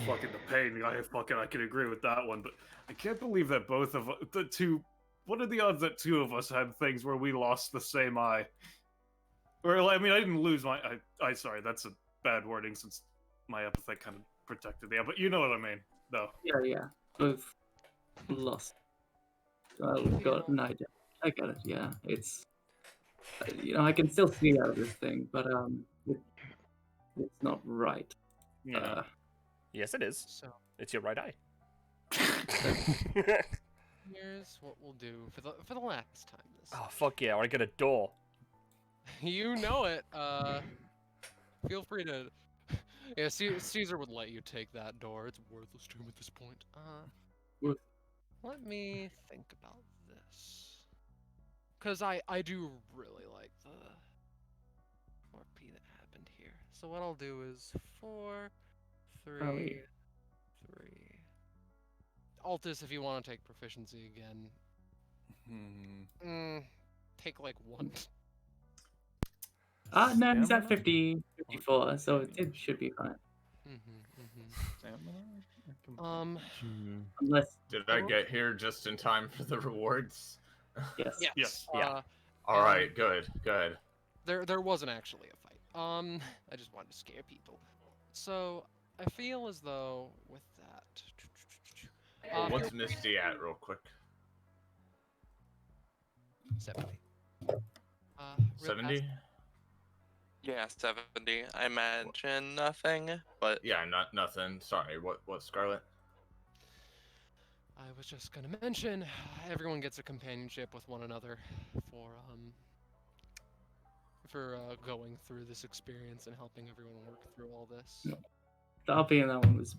fucking the pain, I can agree with that one, but I can't believe that both of the two. What are the odds that two of us had things where we lost the same eye? Or I mean, I didn't lose my eye. Sorry, that's a bad wording since my epithet kind of protected the eye, but you know what I mean, though. Yeah. Both lost. Got an idea. I got it. Yeah, it's I can still see out of this thing, but it's not right. Yeah. Yes, it is. So It's your right eye. here's what we'll do for the last time this. Oh, fuck yeah, I get a door. You know it. Feel free to. Yeah, Caesar would let you take that door. It's worthless to him at this point. Let me think about this. Cause I do really like the RP that happened here. So what I'll do is 4, 3, 3. Altus, if you want to take proficiency again. take like one. No, he's at Stamina? 50, 54, so it should be fine. Stamina? Unless, Did I get here just in time for the rewards? yes. Yes. Yes. Yeah. All right, good. There wasn't actually a fight. I just wanted to scare people. So I feel as though with that. Well, what's Misty at, real quick? 70. Real 70? Yeah, 70. I imagine nothing, but Yeah, nothing. Sorry. What Scarlet? I was just gonna mention, everyone gets a companionship with one another for going through this experience and helping everyone work through all this. No. The uppy in that one was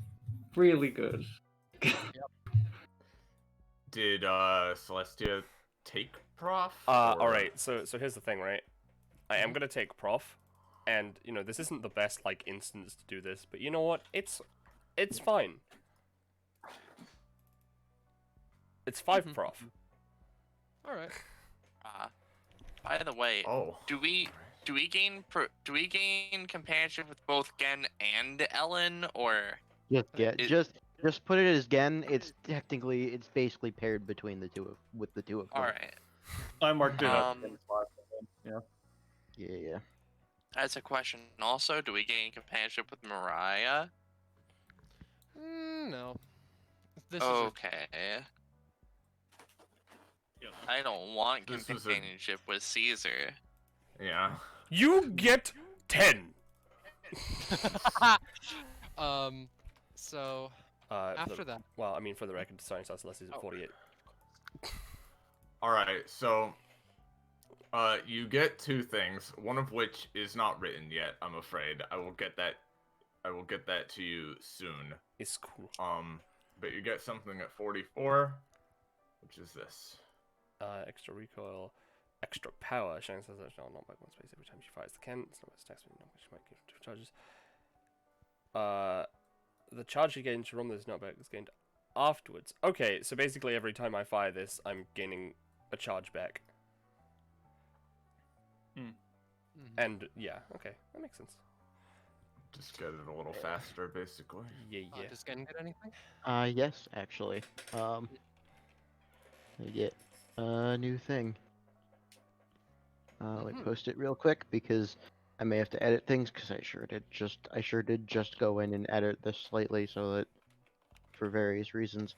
really good. Did Celestia take Prof? All right. So here's the thing, right? I am gonna take Prof, and you know this isn't the best like instance to do this, but you know what? It's fine. It's 5 Prof. All right. by the way, Oh. do we gain companionship with both Gen and Ellen, or Just put it as Gen. It's basically paired between the two with the two of them. all right? I marked it up. Yeah. That's a question. Also, do we gain companionship with Mariah? No. This Okay. I don't want This was a- companionship with Caesar. Yeah. You get 10. So after that. Well, I mean, for the record, sorry, Celeste is at 48. All right. So, you get 2 things. One of which is not written yet. I'm afraid. I will get that to you soon. It's cool. But you get something at 44, which is this. Extra recoil, extra power. Shining says that shall not back one space every time she fires the cannon. It's not attacks me, she might give 2 charges. The charge you gain to run this knockback is gained afterwards. Okay, so basically every time I fire this, I'm gaining a charge back. And yeah, okay, that makes sense. Just get it a little faster, basically. Yeah. Does Gen get anything? Yes, actually. I get a new thing. Let me post it real quick because I may have to edit things because I sure did just go in and edit this slightly so that for various reasons.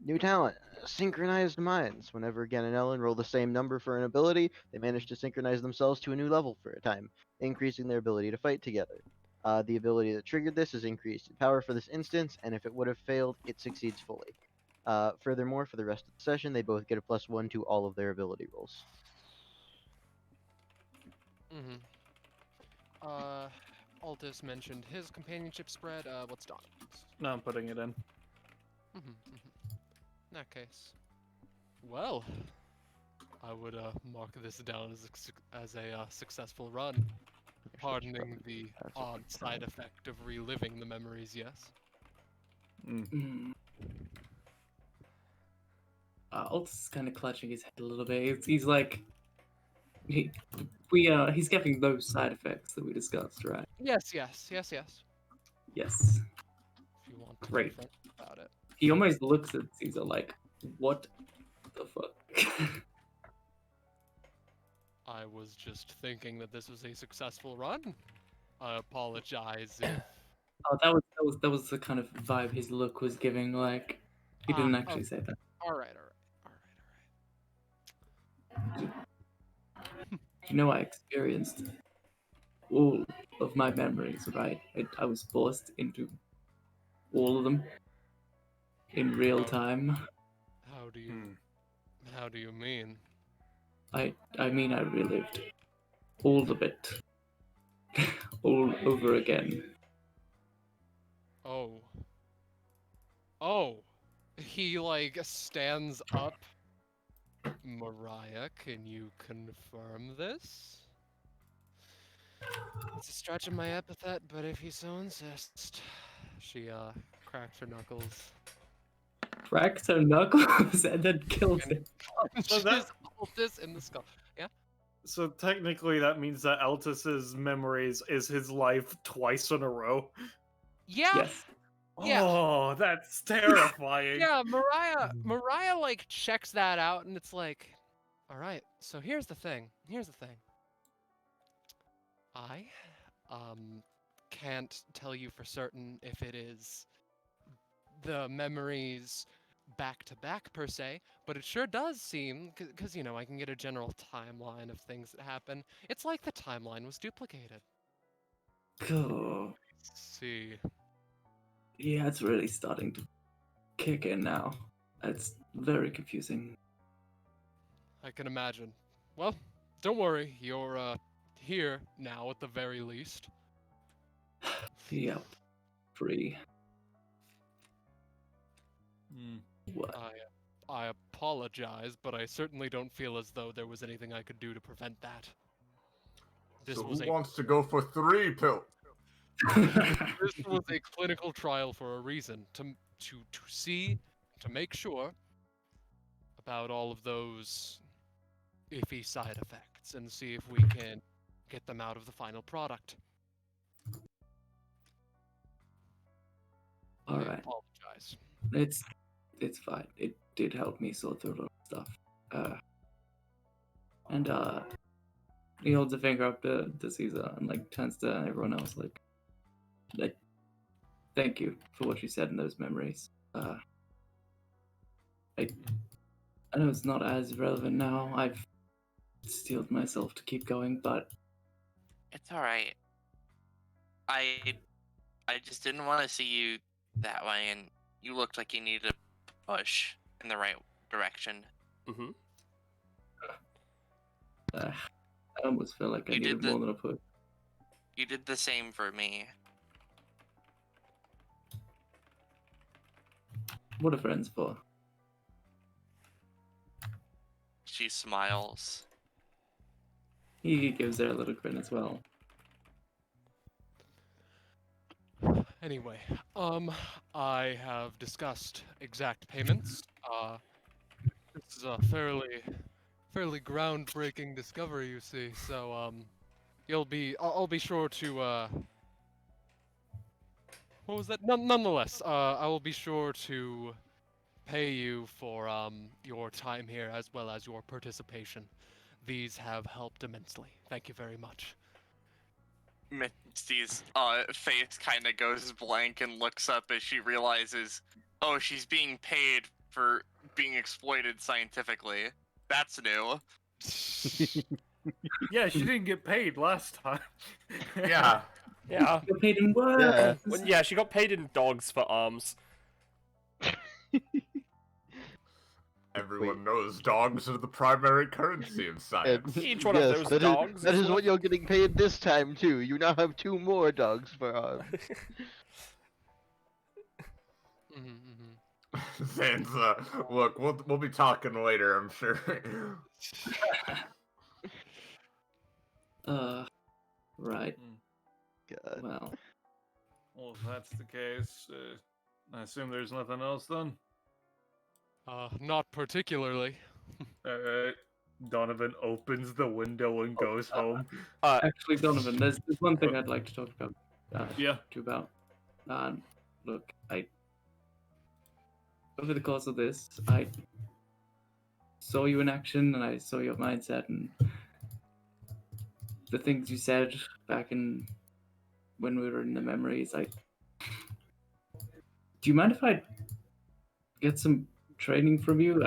New talent, synchronized minds. Whenever Gen and Ellen roll the same number for an ability, they manage to synchronize themselves to a new level for a time, increasing their ability to fight together. The ability that triggered this is increased in power for this instance, and if it would have failed, it succeeds fully. Furthermore, for the rest of the session, they both get a +1 to all of their ability rolls. Aldous mentioned his companionship spread. What's Don? No, I'm putting it in. In that case, well, I would mark this down as a successful run. Pardoning the odd side effect of reliving the memories, yes. Aldous is kind of clutching his head a little bit. He's like, he's getting those side effects that we discussed, right? Yes. Yes. If you want to Great. be frank about it. He almost looks at Caesar like, what the fuck? I was just thinking that this was a successful run. I apologize if... Oh, that was the kind of vibe his look was giving. Like, he didn't actually say that. All right. You know, I experienced all of my memories, right? I was forced into all of them in real time. How do you mean? I mean, I relived all of it, all over again. Oh. He, like, stands up. Mariah, can you confirm this? It's a stretch of my epithet, but if he so insists. She, cracks her knuckles. Cracks her knuckles and then kills him. So that Altus in the skull. Yeah. So technically, that means that Altus's memories is his life twice in a row. Yeah. Yes. Yeah. Oh, that's terrifying. Yeah, Mariah like checks that out and it's like, all right, so here's the thing. I can't tell you for certain if it is the memories back to back per se, but it sure does seem, because I can get a general timeline of things that happen. It's like the timeline was duplicated. Cool. See. Yeah, it's really starting to kick in now. It's very confusing. I can imagine. Well, don't worry, you're here now at the very least. Yep. Free. Hmm. What? I apologize, but I certainly don't feel as though there was anything I could do to prevent that. This So was who wants to go for 3 pills? this was a clinical trial for a reason, to see, to make sure about all of those iffy side effects and see if we can get them out of the final product. All I right. apologize. It's fine. It did help me sort through a lot of stuff. And he holds a finger up to Caesar and like turns to everyone else like thank you for what you said in those memories. I know it's not as relevant now. I've steeled myself to keep going, but It's all right. I just didn't want to see you that way, and you looked like you needed a push in the right direction. Mm-hmm. I almost feel like I You did needed more than a push. You did the same for me. What are friends for? She smiles. He gives her a little grin as well. Anyway, I have discussed exact payments. This is a fairly groundbreaking discovery, you see. So, I'll be sure to, what was that? Nonetheless, I will be sure to pay you for, your time here as well as your participation. These have helped immensely. Thank you very much. Misty's face kind of goes blank and looks up as she realizes, oh, she's being paid for being exploited scientifically. That's new. Yeah, she didn't get paid last time. Yeah. Yeah. You're paid in words. Yeah. Well, yeah, she got paid in dogs for arms. Everyone knows dogs are the primary currency in science. Each one of those dogs That is is what worth- you're getting paid this time too. You now have 2 more dogs for Sansa, look, we'll be talking later, I'm sure. Right. God. Well, Well, if that's the case, I assume there's nothing else then? Not particularly. Alright. Donovan opens the window and goes home. actually, Donovan, there's one thing I'd like to talk about. Yeah. To you about. Look, over the course of this, I saw you in action, and I saw your mindset, and the things you said back in when we were in the memories. Do you mind if I get some training from you?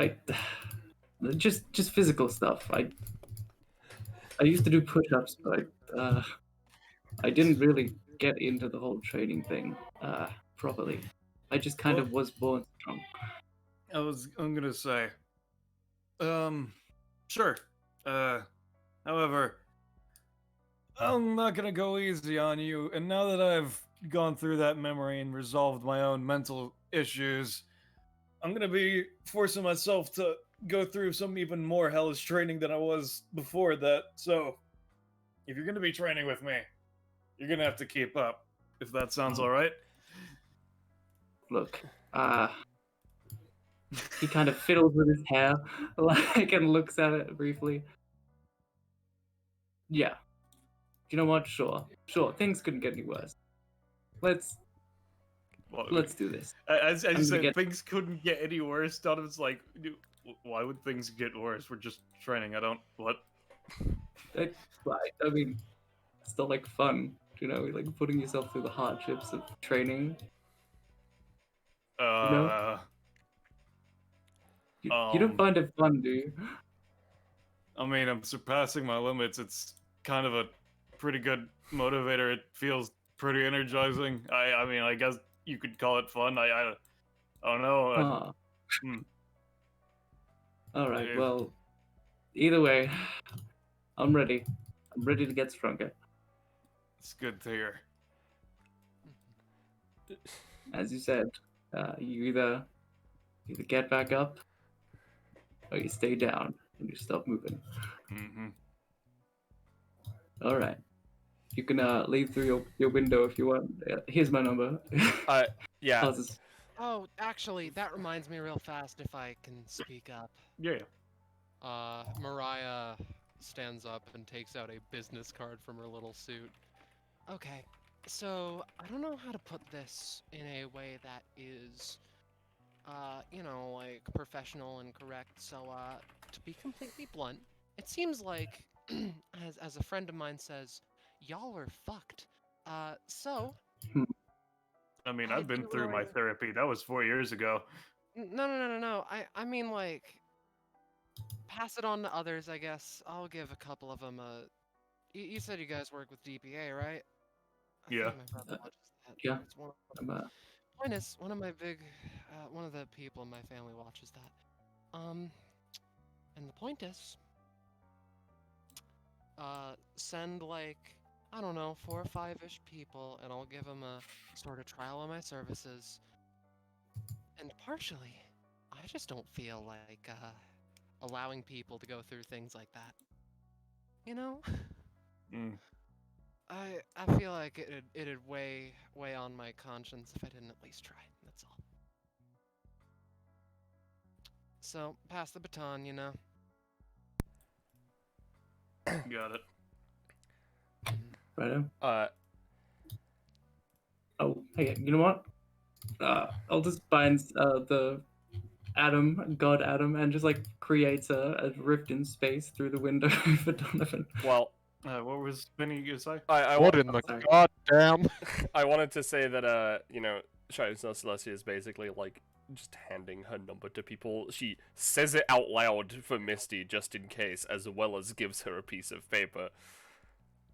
Just physical stuff. I used to do push-ups, but I didn't really get into the whole training thing properly. I just kind of was born strong. I'm gonna say, sure. However, I'm not gonna go easy on you, and now that I've gone through that memory and resolved my own mental issues, I'm gonna be forcing myself to go through some even more hellish training than I was before that. So, if you're gonna be training with me, you're gonna have to keep up, if that sounds alright. Look, He kind of fiddles with his hair, like, and looks at it briefly. Yeah. You know what? Sure. Things couldn't get any worse. Let's do this. As you I'm gonna said, get- things couldn't get any worse. Donovan's like, why would things get worse? We're just training. What? I mean, it's still like fun, like putting yourself through the hardships of training. You don't find it fun, do you? I mean, I'm surpassing my limits. It's kind of a pretty good motivator. It feels pretty energizing. I mean, I guess you could call it fun. I don't know. All right. Well, either way, I'm ready. I'm ready to get stronger. It's good to hear. As you said, you either get back up or you stay down and you stop moving. Mm-hmm. All right. You can leave through your window if you want. Here's my number. Yeah. I'll just- Oh, actually, that reminds me real fast if I can speak up. Yeah. Mariah stands up and takes out a business card from her little suit. Okay, so I don't know how to put this in a way that is, like professional and correct. So, to be completely blunt, it seems like, as a friend of mine says, y'all are fucked. So. I mean, I've been through my therapy. That was 4 years ago. No. I mean, like, pass it on to others, I guess. I'll give a couple of them a... You said you guys work with DBA, right? I Yeah. think my brother watches that. Yeah. It's point is, one of my big... one of the people in my family watches that. And the point is... send, like... I don't know, 4 or 5-ish people, and I'll give them a sort of trial of my services. And partially, I just don't feel like, allowing people to go through things like that. You know? I feel like it'd weigh on my conscience if I didn't at least try, that's all. So, pass the baton, you know? Got it. Right. Oh, hey, you know what? I'll just bind the God Adam, and just like creates a rift in space through the window for Donovan. Well, what was Vinny gonna say? What in the goddamn? I wanted to say that, Shining Celestia is basically like just handing her number to people. She says it out loud for Misty just in case, as well as gives her a piece of paper.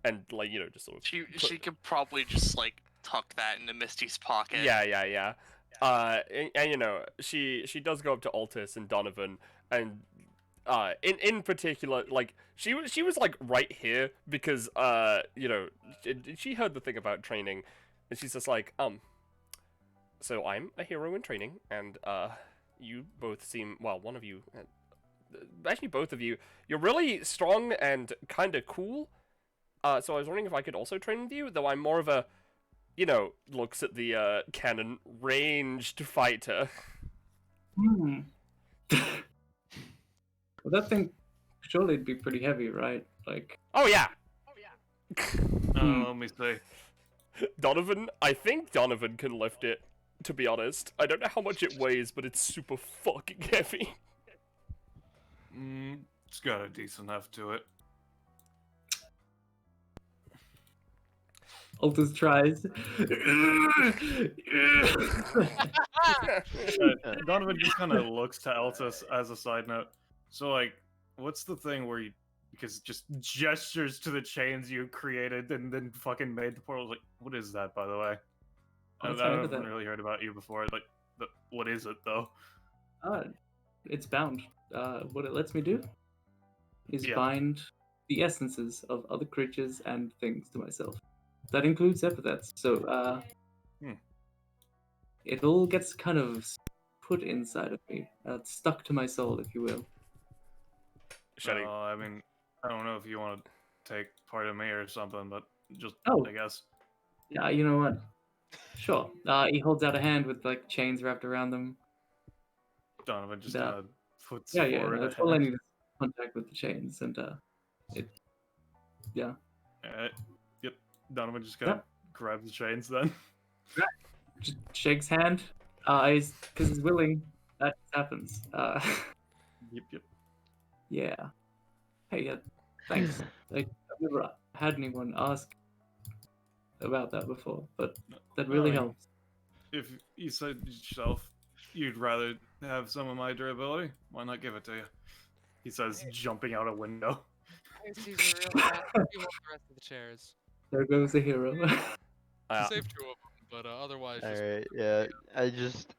And, like, just sort of... She could probably just, like, tuck that into Misty's pocket. Yeah. And she does go up to Altus and Donovan, and in particular, like, she was like right here because she heard the thing about training, and she's just like, so I'm a hero in training, and you both seem, well, one of you, actually both of you, you're really strong and kind of cool. So I was wondering if I could also train with you, though I'm more of a, looks at the cannon, ranged fighter. Well, that thing, surely it'd be pretty heavy, right? Like. Oh yeah. Let me see. Donovan, I think Donovan can lift it. To be honest, I don't know how much it weighs, but it's super fucking heavy. It's got a decent heft to it. Altus tries. Donovan just kind of looks to Altus as a side note. So, like, what's the thing where you just gestures to the chains you created and then fucking made the portal? Like, what is that, by the way? I haven't really heard about you before. Like, what is it, though? It's bound. What it lets me do is bind the essences of other creatures and things to myself. That includes epithets. So, it all gets kind of put inside of me, stuck to my soul, if you will. I mean, I don't know if you want to take part of me or something, but just, I guess. Yeah, you know what? Sure. He holds out a hand with, like, chains wrapped around them. Donovan just Yeah. kind of puts Yeah, yeah. forward That's a all I hand. need is contact with the chains, and yeah. Yep. Donovan just kind of grabs the chains then. Just shakes hand. Because he's willing. That happens. Yep. Yeah. Hey, yeah. Thanks. I've never had anyone ask about that before, but that really helps. If you said yourself you'd rather have some of my durability, why not give it to you? He says, jumping out a window. Hey, Caesar, real fast. You want the rest of the chairs? There goes the hero. Save 2 of them, but otherwise just. Alright, yeah, I just...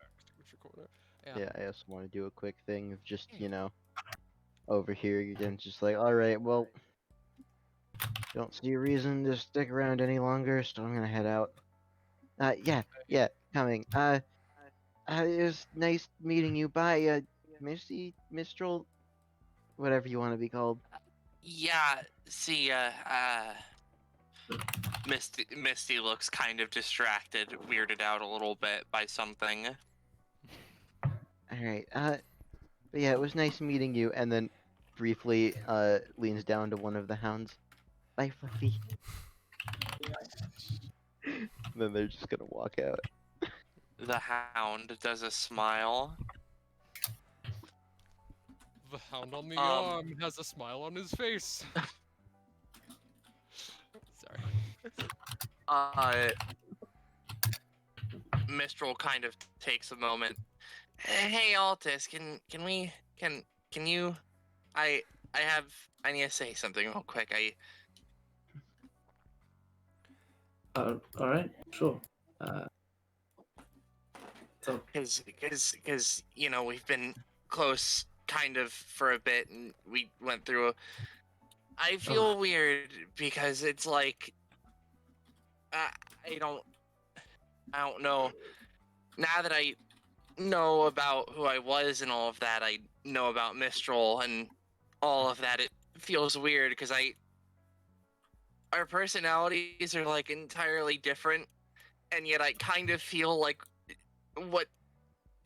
Yeah. Yeah, I also want to do a quick thing of just, you know, over here, you're just like, alright, well, don't see a reason to stick around any longer, so I'm gonna head out. Yeah, coming. It was nice meeting you. Bye, Misty, Mistral, whatever you want to be called. Yeah, see, Misty looks kind of distracted, weirded out a little bit by something. Alright, but yeah, it was nice meeting you, and then briefly, leans down to one of the hounds. Bye, Fluffy. Then they're just gonna walk out. The hound does a smile. The hound on the arm has a smile on his face. Sorry. Mistral kind of takes a moment. Hey, Altus, can you? I need to say something real quick. All right, sure. So, Because you know, we've been close kind of for a bit, and we went through. I feel weird because it's like I don't know. Now that I know about who I was and all of that, I know about Mistral and all of that. It feels weird because our personalities are like entirely different, and yet I kind of feel like what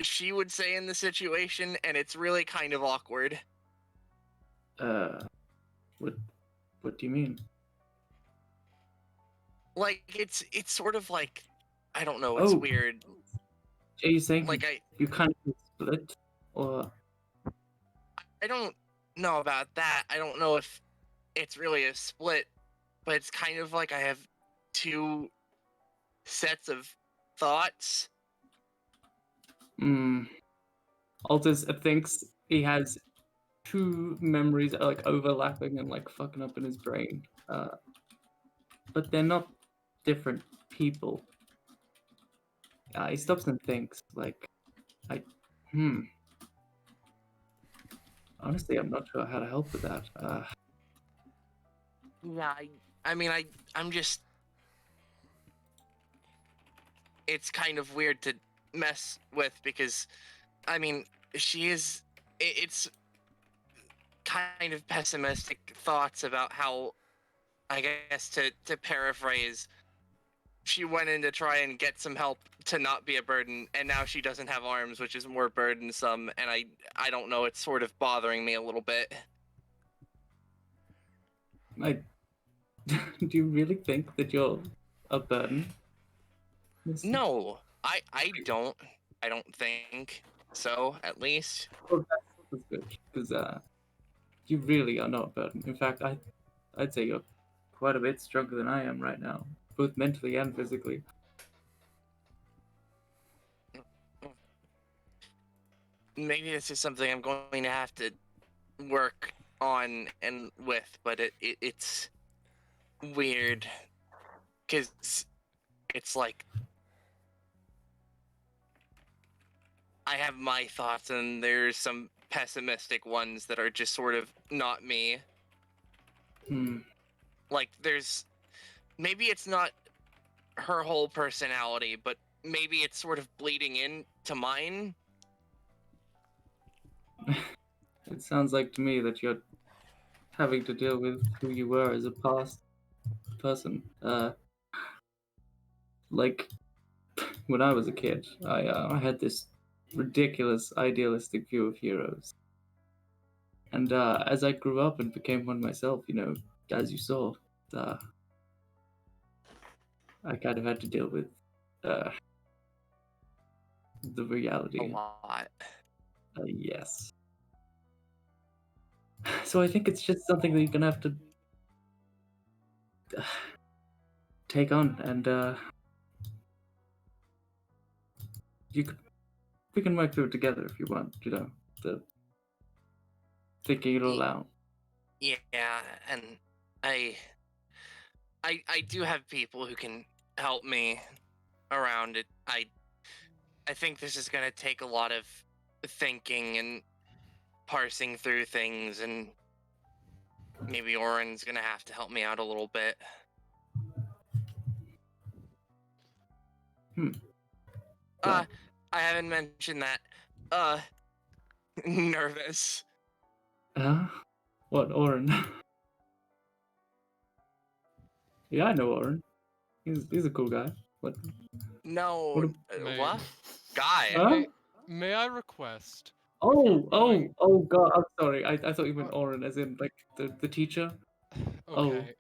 she would say in the situation, and it's really kind of awkward. what do you mean? Like it's sort of like, I don't know, it's weird. Are you saying like you kind of split, or? I don't know about that. I don't know if it's really a split, but it's kind of like I have 2 sets of thoughts. Altus thinks he has 2 memories like overlapping and like fucking up in his brain. But they're not different people. He stops and thinks, like, honestly, I'm not sure how to help with that. Yeah, I mean, I'm just... It's kind of weird to mess with because, I mean, she is... It's kind of pessimistic thoughts about how, I guess, to paraphrase, she went in to try and get some help to not be a burden, and now she doesn't have arms, which is more burdensome, and I don't know, it's sort of bothering me a little bit. Do you really think that you're a burden? No, I don't. I don't think so, at least. Well, that's good, because you really are not a burden. In fact, I'd say you're quite a bit stronger than I am right now, both mentally and physically. Maybe this is something I'm going to have to work on and with, but it's weird because it's like I have my thoughts and there's some pessimistic ones that are just sort of not me. Like there's maybe it's not her whole personality, but maybe it's sort of bleeding into mine. It sounds like to me that you're having to deal with who you were as a past person. Like when I was a kid, I had this ridiculous idealistic view of heroes. And as I grew up and became one myself, as you saw, I kind of had to deal with the reality. A lot. Yes. So I think it's just something that you're gonna have to take on, and we can work through it together if you want. The thinking it all out. Yeah, and I do have people who can help me around it. I think this is gonna take a lot of thinking and parsing through things, and maybe Oren's gonna have to help me out a little bit. I haven't mentioned that. Nervous. What, Oren? Yeah, I know Oren. He's a cool guy. What? No, What what? Guy. Huh? May I request? Oh going- God! I'm sorry. I thought you meant Oren, as in like the teacher. Okay,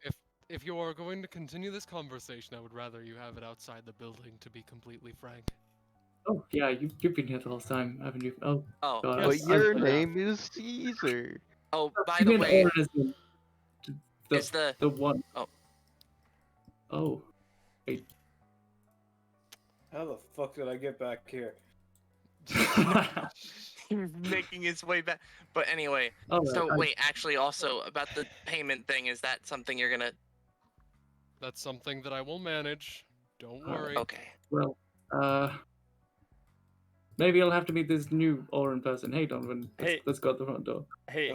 if you are going to continue this conversation, I would rather you have it outside the building, to be completely frank. Oh yeah, you've been here the whole time, haven't you? Oh. Oh, God, But yes, your yeah. name is Caesar. Oh, by You the mean way, Oren as in is the the one? Oh. Oh. Wait. How the fuck did I get back here? making his way back? But anyway, All so right, wait, actually, also about the payment thing, is that something you're gonna? That's something that I will manage. Don't Alright. worry. Okay. Well, maybe I'll have to meet this new Oren person. Hey, Donovan. Let's go out the front door. Hey,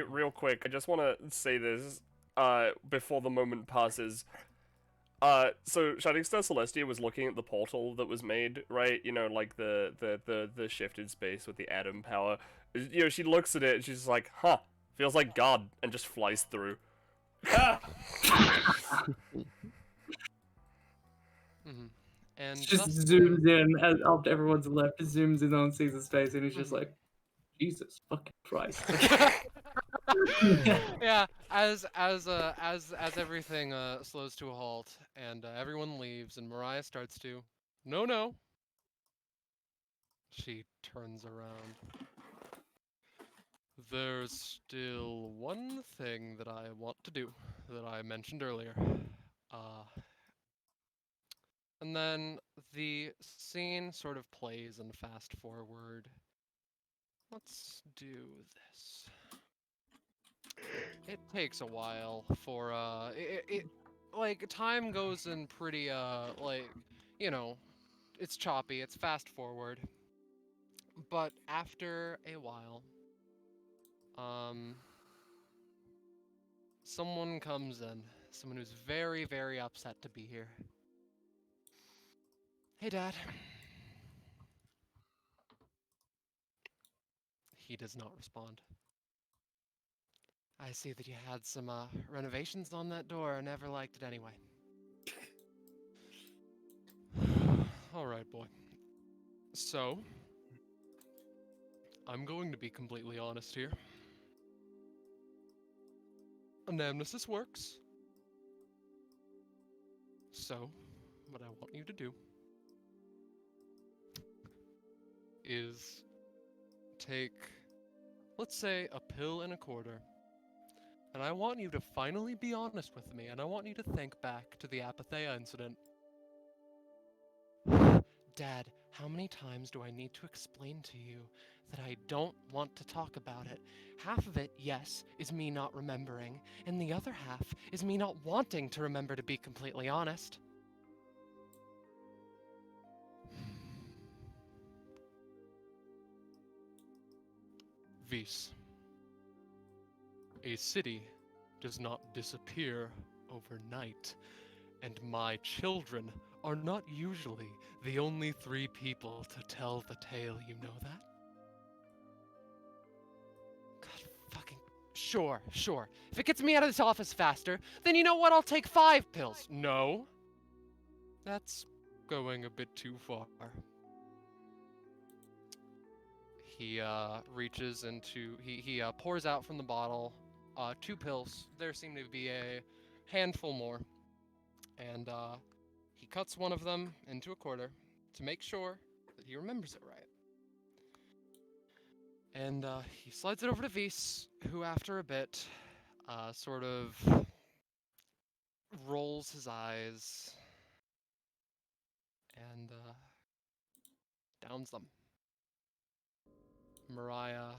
real quick. I just want to say this before the moment passes. So Shining Star Celestia was looking at the portal that was made, right? Like the shifted space with the atom power. She looks at it and she's like, "Huh, feels like God," and just flies through. And Just thus zooms in as after everyone's left. Zooms in on Caesar's face, and he's just like, Jesus fucking Christ. yeah, as everything slows to a halt and everyone leaves and Mariah starts to, no. She turns around. There's still one thing that I want to do that I mentioned earlier. And then the scene sort of plays and fast forward. Let's do this. It takes a while for like time goes in pretty it's choppy, it's fast forward. But after a while, someone comes in, someone who's very, very upset to be here. Hey, Dad. He does not respond. I see that you had some renovations on that door. I never liked it anyway. All right, boy. So, I'm going to be completely honest here. Anamnesis works. So, what I want you to do is take, let's say, a pill and a quarter. And I want you to finally be honest with me, and I want you to think back to the Epithet incident. Dad, how many times do I need to explain to you that I don't want to talk about it? Half of it, yes, is me not remembering, and the other half is me not wanting to remember, to be completely honest. Vis. A city does not disappear overnight, and my children are not usually the only 3 people to tell the tale, you know that? God fucking... Sure. If it gets me out of this office faster, then you know what, I'll take 5 pills. No. That's going a bit too far. He reaches into he pours out from the bottle 2 pills. There seem to be a handful more, and he cuts one of them into a quarter to make sure that he remembers it right. And he slides it over to Vise, who after a bit sort of rolls his eyes and downs them. Mariah,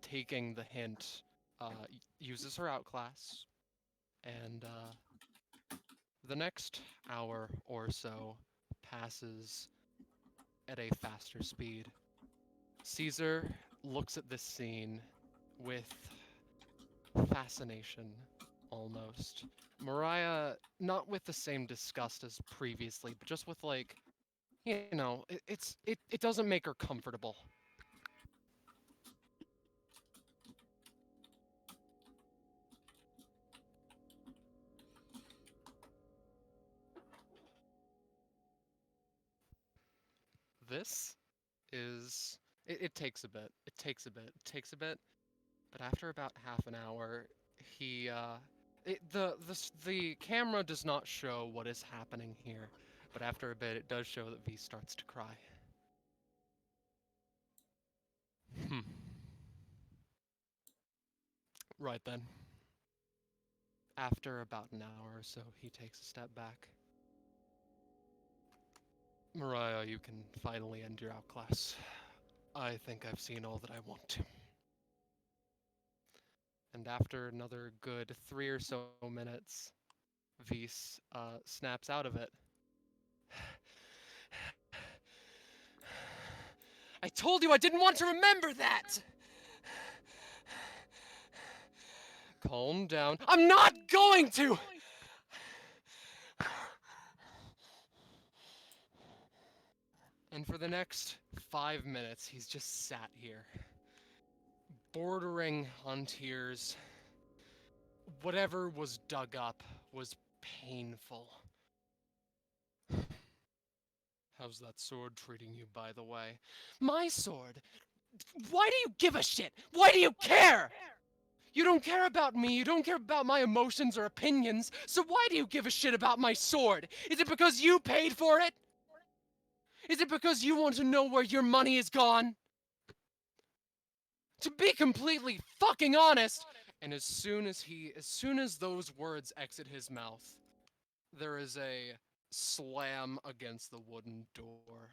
taking the hint, uses her outclass, and the next hour or so passes at a faster speed. Caesar looks at this scene with fascination, almost. Mariah, not with the same disgust as previously, but just with like, you know, it doesn't make her comfortable. This is it takes a bit. It takes a bit. It takes a bit. But after about half an hour, he the camera does not show what is happening here, but after a bit it does show that V starts to cry. Right then. After about an hour or so, he takes a step back. Mariah, you can finally end your outclass. I think I've seen all that I want to. And after another good 3 or so minutes, Vise snaps out of it. I told you I didn't want to remember that! Calm down. I'm not going to! And for the next 5 minutes, he's just sat here, bordering on tears. Whatever was dug up was painful. How's that sword treating you, by the way? My sword? Why do you give a shit? Why do you care? You don't care about me, you don't care about my emotions or opinions, so why do you give a shit about my sword? Is it because you paid for it? Is it because you want to know where your money is gone? To be completely fucking honest, and as soon as those words exit his mouth, there is a slam against the wooden door.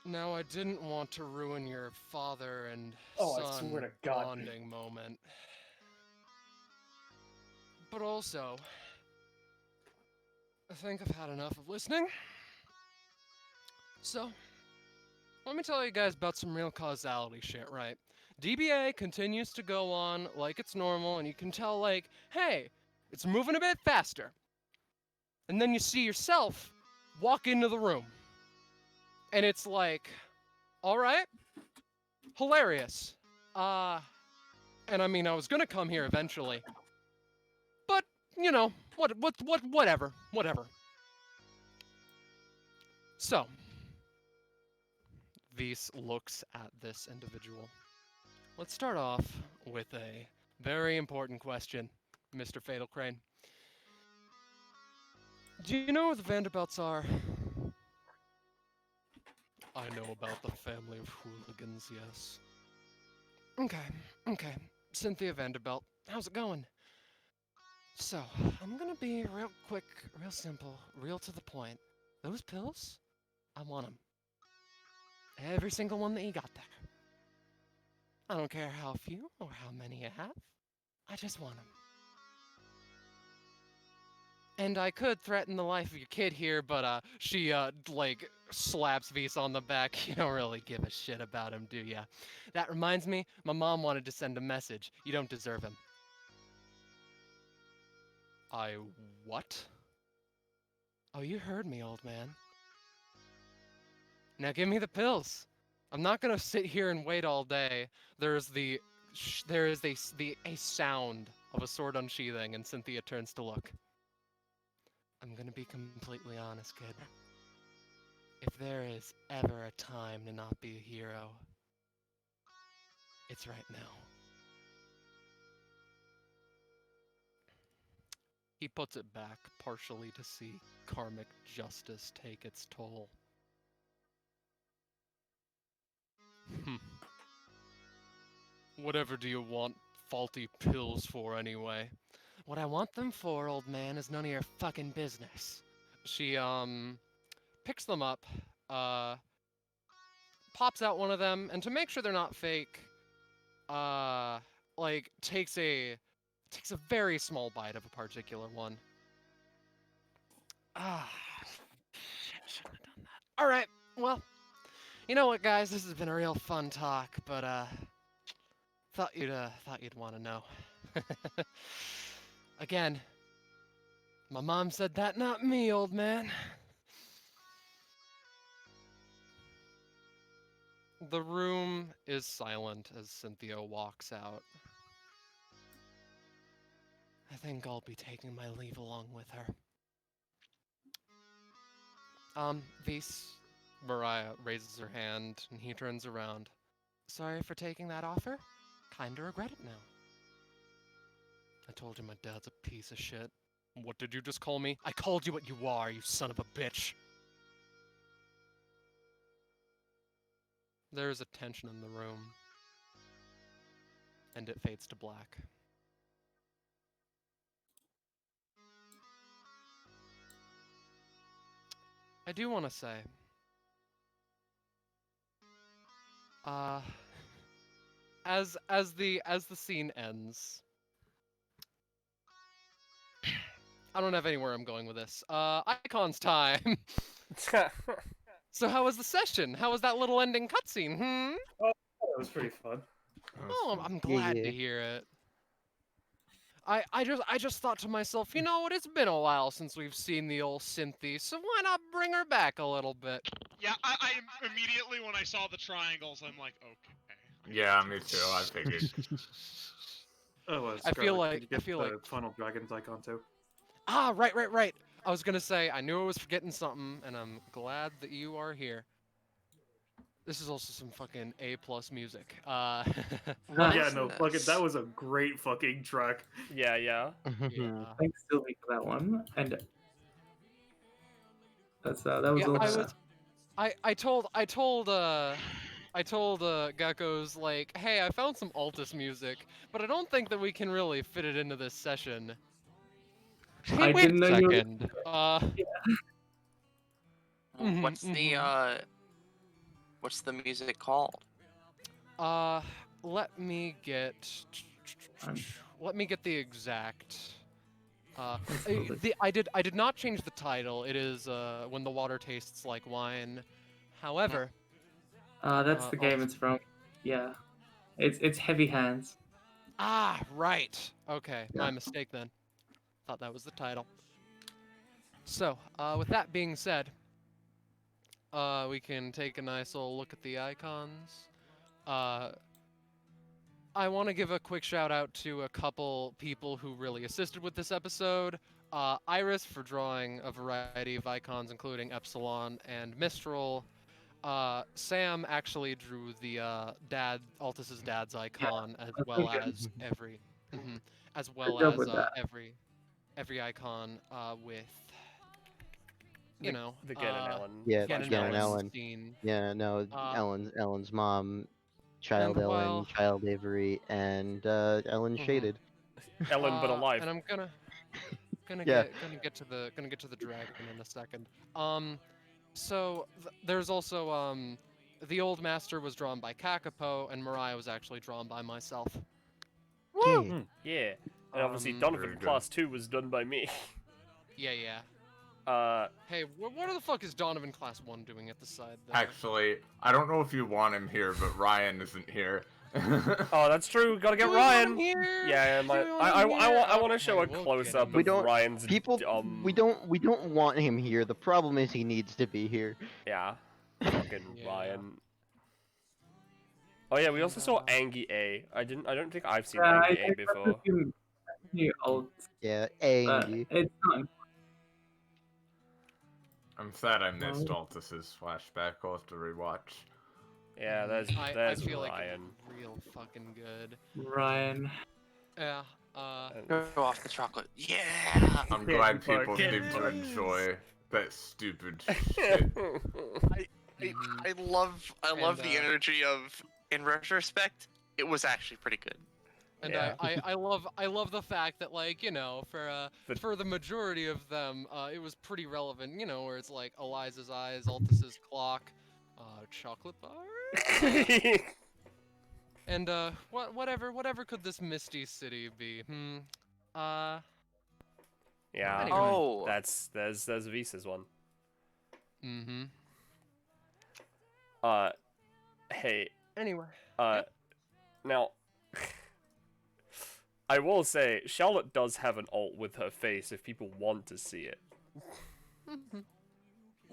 Now, I didn't want to ruin your father and son bonding moment. But also, I think I've had enough of listening. So, let me tell you guys about some real causality shit, right? DBA continues to go on like it's normal, and you can tell, like, hey, it's moving a bit faster. And then you see yourself walk into the room. And it's like, alright, hilarious. And I mean, I was gonna come here eventually. But, you know, whatever. So, Vise looks at this individual. Let's start off with a very important question, Mr. Fatal Crane. Do you know where the Vanderbilts are? I know about the family of hooligans, yes. Okay. Cynthia Vanderbilt, how's it going? So, I'm gonna be real quick, real simple, real to the point. Those pills? I want them. Every single one that you got there. I don't care how few or how many you have. I just want them. And I could threaten the life of your kid here, but she like slaps Vise on the back. You don't really give a shit about him, do ya? That reminds me, my mom wanted to send a message. You don't deserve him. I what? Oh, you heard me, old man. Now give me the pills. I'm not gonna sit here and wait all day. There is a sound of a sword unsheathing, and Cynthia turns to look. I'm gonna be completely honest, kid. If there is ever a time to not be a hero, it's right now. He puts it back, partially to see karmic justice take its toll. Whatever do you want faulty pills for, anyway? What I want them for, old man, is none of your fucking business. She, picks them up, pops out one of them, and to make sure they're not fake, like, takes a very small bite of a particular one. Shit, shouldn't have done that. Alright, well, you know what, guys, this has been a real fun talk, but, thought you'd want to know. Again, my mom said that, not me, old man. The room is silent as Cynthia walks out. I think I'll be taking my leave along with her. Vis, Mariah raises her hand and he turns around. Sorry for taking that offer. Kinda regret it now. I told you my dad's a piece of shit. What did you just call me? I called you what you are, you son of a bitch. There's a tension in the room. And it fades to black. I do want to say, as the scene ends, I don't have anywhere I'm going with this. Icons time. So how was the session? How was that little ending cutscene? Oh, that was pretty fun. Oh, I'm glad to hear it. I just thought to myself, you know what? It's been a while since we've seen the old Cynthia, so why not bring her back a little bit? Yeah, I immediately when I saw the triangles, I'm like, okay. Yeah, me too. I figured. Oh, I feel Scarlet, like the Funnel Dragons icon too. Ah, right. I was gonna say I knew I was forgetting something, and I'm glad that you are here. This is also some fucking A+ music. Yeah, no, fucking that was a great fucking track. Yeah. Yeah. Thanks, Sylvie, for that one. And that's that was all. I told Geckos, like, hey, I found some Altus music, but I don't think that we can really fit it into this session. Hey, wait a second. What's the music called? Let me get the exact. I did not change the title. It is When the Water Tastes Like Wine. However, that's the game it's from. Yeah, it's Heavy Hands. Ah, right. Okay, Yeah. my mistake then. Thought that was the title. So, with that being said, we can take a nice little look at the icons. I want to give a quick shout out to a couple people who really assisted with this episode. Iris for drawing a variety of icons, including Epsilon and Mistral. Sam actually drew the Altus's dad's icon, as well as every icon with, you know, the Gen and Ellen. Yeah, Gen and Gen and Ellen. scene. Yeah, no, Ellen's mom, Child and Ellen, while- Child Avery, and Ellen Shaded. Ellen, but alive. And I'm gonna Yeah. get to the dragon in a second. So there's also the old master was drawn by Kakapo, and Mariah was actually drawn by myself. Woo! Yeah. And obviously Donovan Class 2 was done by me. Yeah. Uh, Hey, what the fuck is Donovan Class 1 doing at the side there? Actually, I don't know if you want him here, but Ryan isn't here. Oh, that's true. Gotta get Do we want Ryan. him here? Yeah, Do we want him I want to here? show a Okay, we'll close get up him. We of don't- Ryan's. We don't want him here. The problem is he needs to be here. Yeah. Fucking Yeah. Ryan. Oh yeah, we also saw Angie A. I don't think I've seen Yeah, Angie A before. Old, Yeah, Angie. it's not. I'm sad I missed Altus's flashback. I'll have to rewatch. Yeah, I that's feel like Ryan. it's real fucking good. Ryan. Yeah. Go off the chocolate. Yeah. I'm glad Candy bar, people candy seem to bars. enjoy that stupid shit. I love the energy of. In retrospect, it was actually pretty good. And Yeah. I love the fact that, like, you know, for the majority of them, it was pretty relevant, you know, where it's like Eliza's eyes, Altus's clock, chocolate bar, and whatever could this misty city be? Yeah. Anyway. Oh. There's Visa's one. Mm-hmm. Hey. Anyway. Now, I will say, Charlotte does have an alt with her face if people want to see it.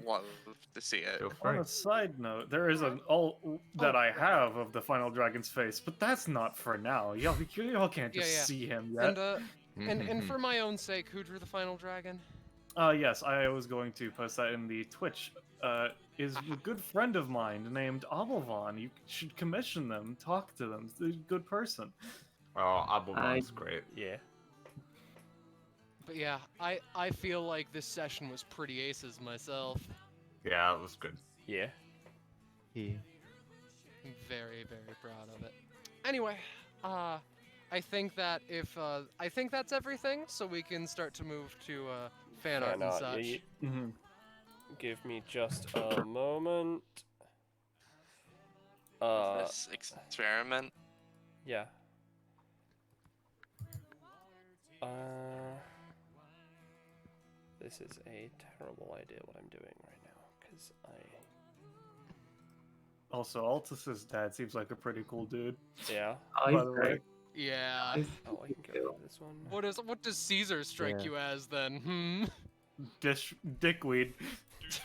Love to see it. Feel free. On a side note, there is an alt that I have of the final dragon's face, but that's not for now. Y'all can't just see him yet. And for my own sake, who drew the final dragon? Yes, I was going to post that in the Twitch. Is a good friend of mine named Oblivan. You should commission them, talk to them. He's a good person. Oh, Oblivan's great. Yeah. But yeah, I feel like this session was pretty aces myself. Yeah, it was good. Yeah. Yeah. I'm very, very proud of it. Anyway, I think that I think that's everything, so we can start to move to fan art and such. Give me just a moment. This experiment. Yeah. This is a terrible idea what I'm doing right now, because Also, Altus's dad seems like a pretty cool dude. Yeah. By the way. Yeah. Oh, I can go for this one. What does Caesar strike you as then? Dickweed.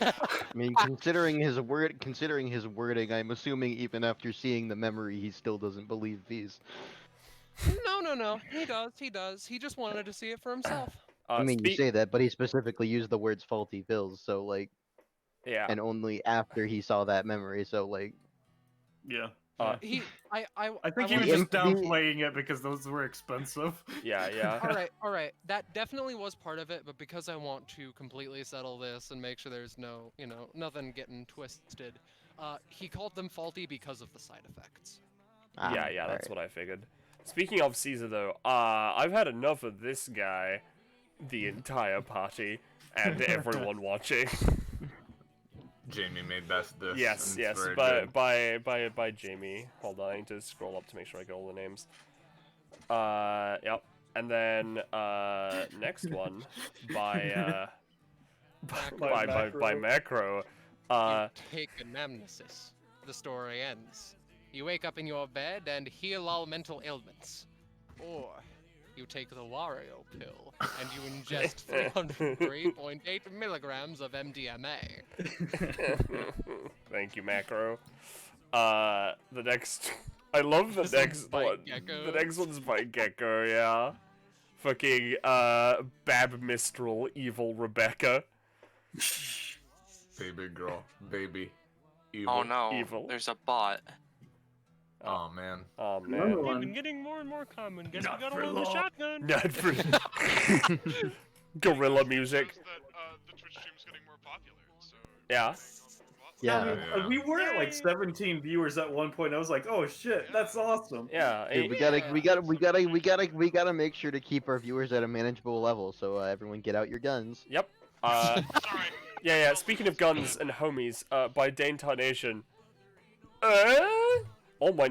I mean, considering his wording, I'm assuming even after seeing the memory, he still doesn't believe these. No. He does. He just wanted to see it for himself. I mean, you say that, but he specifically used the words "faulty pills," so like, yeah, and only after he saw that memory, so like, yeah. I think he was just downplaying it because those were expensive. Yeah. All right. That definitely was part of it, but because I want to completely settle this and make sure there's no, nothing getting twisted, he called them faulty because of the side effects. Yeah, that's what I figured. Speaking of Caesar, though, I've had enough of this guy, the entire party, and everyone watching. Jamie made this. Yes, by Jamie. Hold on, I need to scroll up to make sure I get all the names. Yep. And then next one by Macro. You take anamnesis. The story ends. You wake up in your bed and heal all mental ailments. Or you take the Wario pill and you ingest 303.8 milligrams of MDMA. Thank you, Macro. The next... I love the next one. Geckos. The next one's by Gecko, yeah. Fucking, Bab Mistral, evil Rebecca. Baby girl. Baby. Evil. Oh no, Evil. there's a bot. Oh man. Oh man. They've been getting more and more common. Guess we gotta load the shotgun. Not for... Gorilla music. The Twitch stream's getting more popular, so... Yeah. Yeah. We were at like 17 viewers at one point. I was like, "Oh shit, that's awesome!" Yeah. Dude, we gotta make sure to keep our viewers at a manageable level. So everyone, get out your guns. Yep. Sorry. Yeah. Speaking of guns and homies, by Dane Tarnation. All my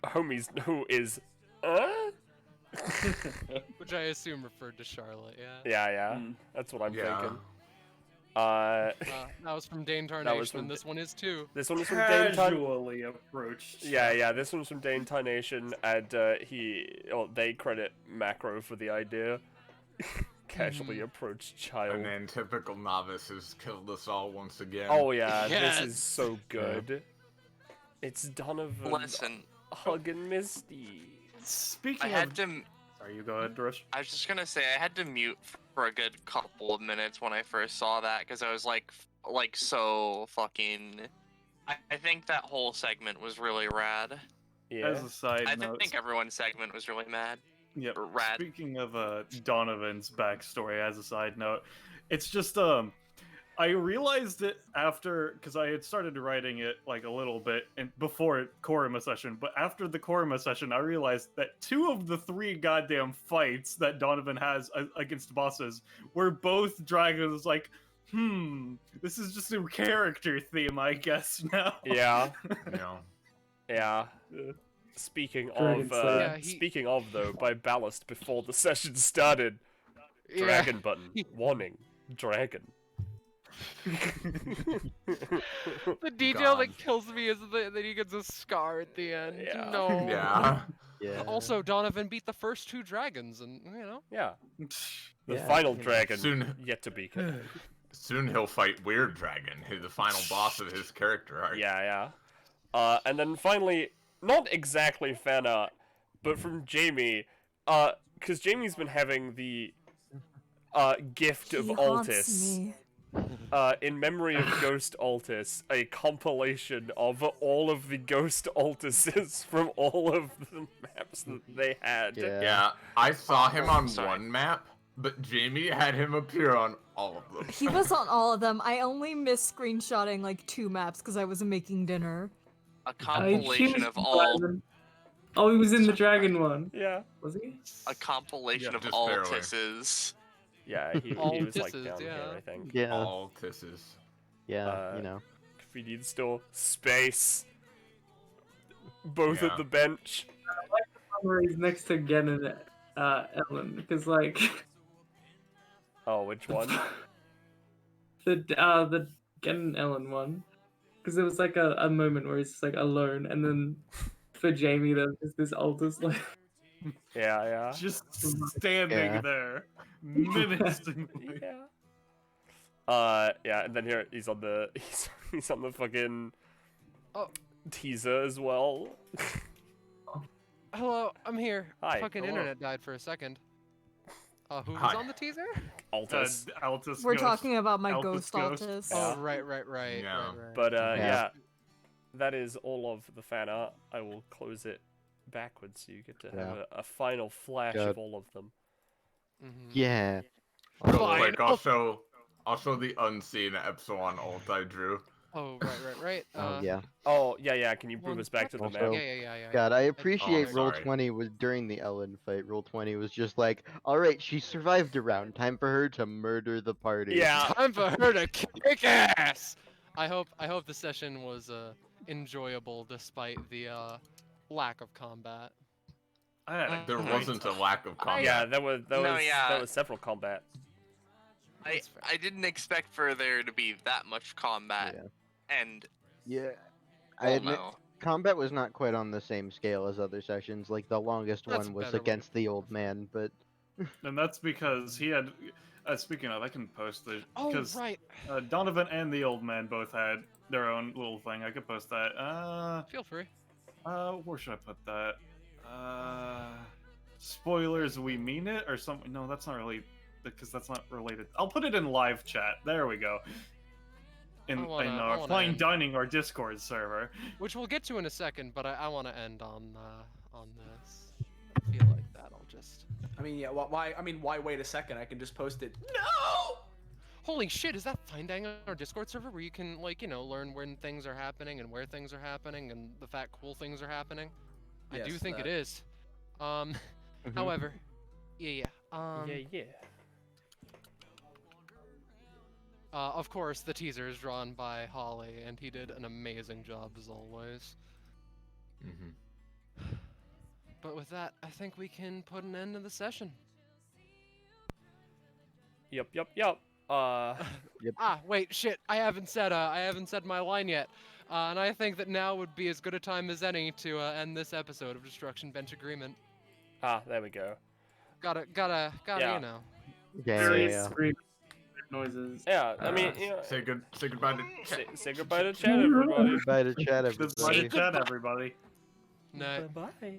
homies know is Which I assume referred to Charlotte, yeah. Yeah. That's what I'm thinking. That was from Dane Tarnation, and this one is too. This one was from Dane Casually approached. Yeah, this one's from Dane Tarnation, and they credit Macro for the idea. Casually approached child. And then typical novice has killed us all once again. Oh yeah, Yes. this is so good. It's Donovan, Listen, Hug and Misty. Speaking I of... had to. Sorry, you go ahead, Rush. I was just gonna say I had to mute for a good couple of minutes when I first saw that because I was like, like so fucking. I think that whole segment was really rad. Yeah. As a side I note, think everyone's segment was really mad. Yep. Or rad. Speaking of Donovan's backstory, as a side note, it's just I realized it after, because I had started writing it like a little bit and before Korima session, but after the Korima session, I realized that 2 of the 3 goddamn fights that Donovan has against bosses were both dragons. Like, this is just a character theme, I guess now. Yeah. No. Yeah. Speaking Dragon of, Slayer. Yeah, speaking of though, by ballast before the session started, dragon button, warning, dragon. The detail God. that kills me is that he gets a scar at the end. Yeah. No. Yeah. Yeah. Also, Donovan beat the first 2 dragons, and Yeah. The Yeah, final you know. dragon Soon- yet to be killed. Soon he'll fight Weird Dragon, who's the final boss of his character arc. Yeah, yeah. And then finally, not exactly fan art, but from Jamie, because Jamie's been having the gift of He haunts Altis. me. In memory of Ghost Altis, a compilation of all of the Ghost Altises from all of the maps that they had. Yeah. Yeah, I saw him on Sorry. one map, but Jamie had him appear on all of them. He was on all of them. I only missed screenshotting like 2 maps because I was making dinner. A He compilation was of all. dragon. Oh, he was in the dragon one. Yeah. Was he? A compilation Yeah, of just all barely. tisses. Yeah, he All was like tisses, down here, yeah. I think. Yeah. All tisses. Yeah. You know. Convenience store, space, both Yeah. at the bench. Where he's next to Gen and Ellen, because like Oh, which one? the Gen and Ellen one, because there was like a moment where he's just like alone, and then for Jamie there's just this Altus like Yeah, yeah. Just standing Yeah. there, menacingly. Yeah. Yeah, and then here he's on the he's on the fucking Oh. teaser as well. hello, I'm here. Hi. Fucking Hello. internet died for a second. Who was Hi. on the teaser? Altis. Altus We're Ghost. talking about my Altus ghost Ghost. Altis. Yeah. Oh, right. Yeah. right. But Yeah. yeah, that is all of the fan art. I will close it backwards so you get to have a final flash Good. of all of them. Mhm. Yeah. Real Fine. quick, I'll show the unseen Epsilon ult I drew. Oh, right. Oh yeah. Oh yeah. Can you bring Well, us back to the also- map? Yeah. God, I appreciate Oh, Roll sorry. 20 was during the Ellen fight. Roll 20 was just like, all right, she survived a round. Time for her to murder the party. Yeah. Time for her to kick ass. I hope the session was enjoyable despite the lack of combat. I had a There great wasn't a lack of combat. Yeah, there was yeah. there was several combats. That's fair. I didn't expect for there to be that much combat. Yeah. And Yeah. I well, admit, no. combat was not quite on the same scale as other sessions. Like, the longest That's one was better way against the old man, but And that's because he had. Speaking of, I can post the Oh, because right. Donovan and the old man both had their own little thing. I could post that. Feel free. Where should I put that? Spoilers, we mean it, or something? No, that's not really because that's not related. I'll put it in live chat. There we go. In I wanna our fine end. dining or Discord server. Which we'll get to in a second, but I want to end on this. I feel like that. I'll just. I mean, yeah. Why? I mean, why wait a second? I can just post it. Holy shit! Is that Fine Dining on our Discord server where you can learn when things are happening and where things are happening and the fact cool things are happening? I do Yes, think it that. is. However, yeah. Yeah. Of course, the teaser is drawn by Holly, and he did an amazing job as always. Mm-hmm. But with that, I think we can put an end to the session. Yup. Wait, shit! I haven't said my line yet, and I think that now would be as good a time as any to end this episode of Destruction Bench Agreement. There we go. Gotta, Yeah. you know. very yeah. screaming noises. Yeah, I mean, you know, Say goodbye to say goodbye to chat, everybody. Goodbye to chat, Goodbye to everybody. chat, everybody. Night. Bye.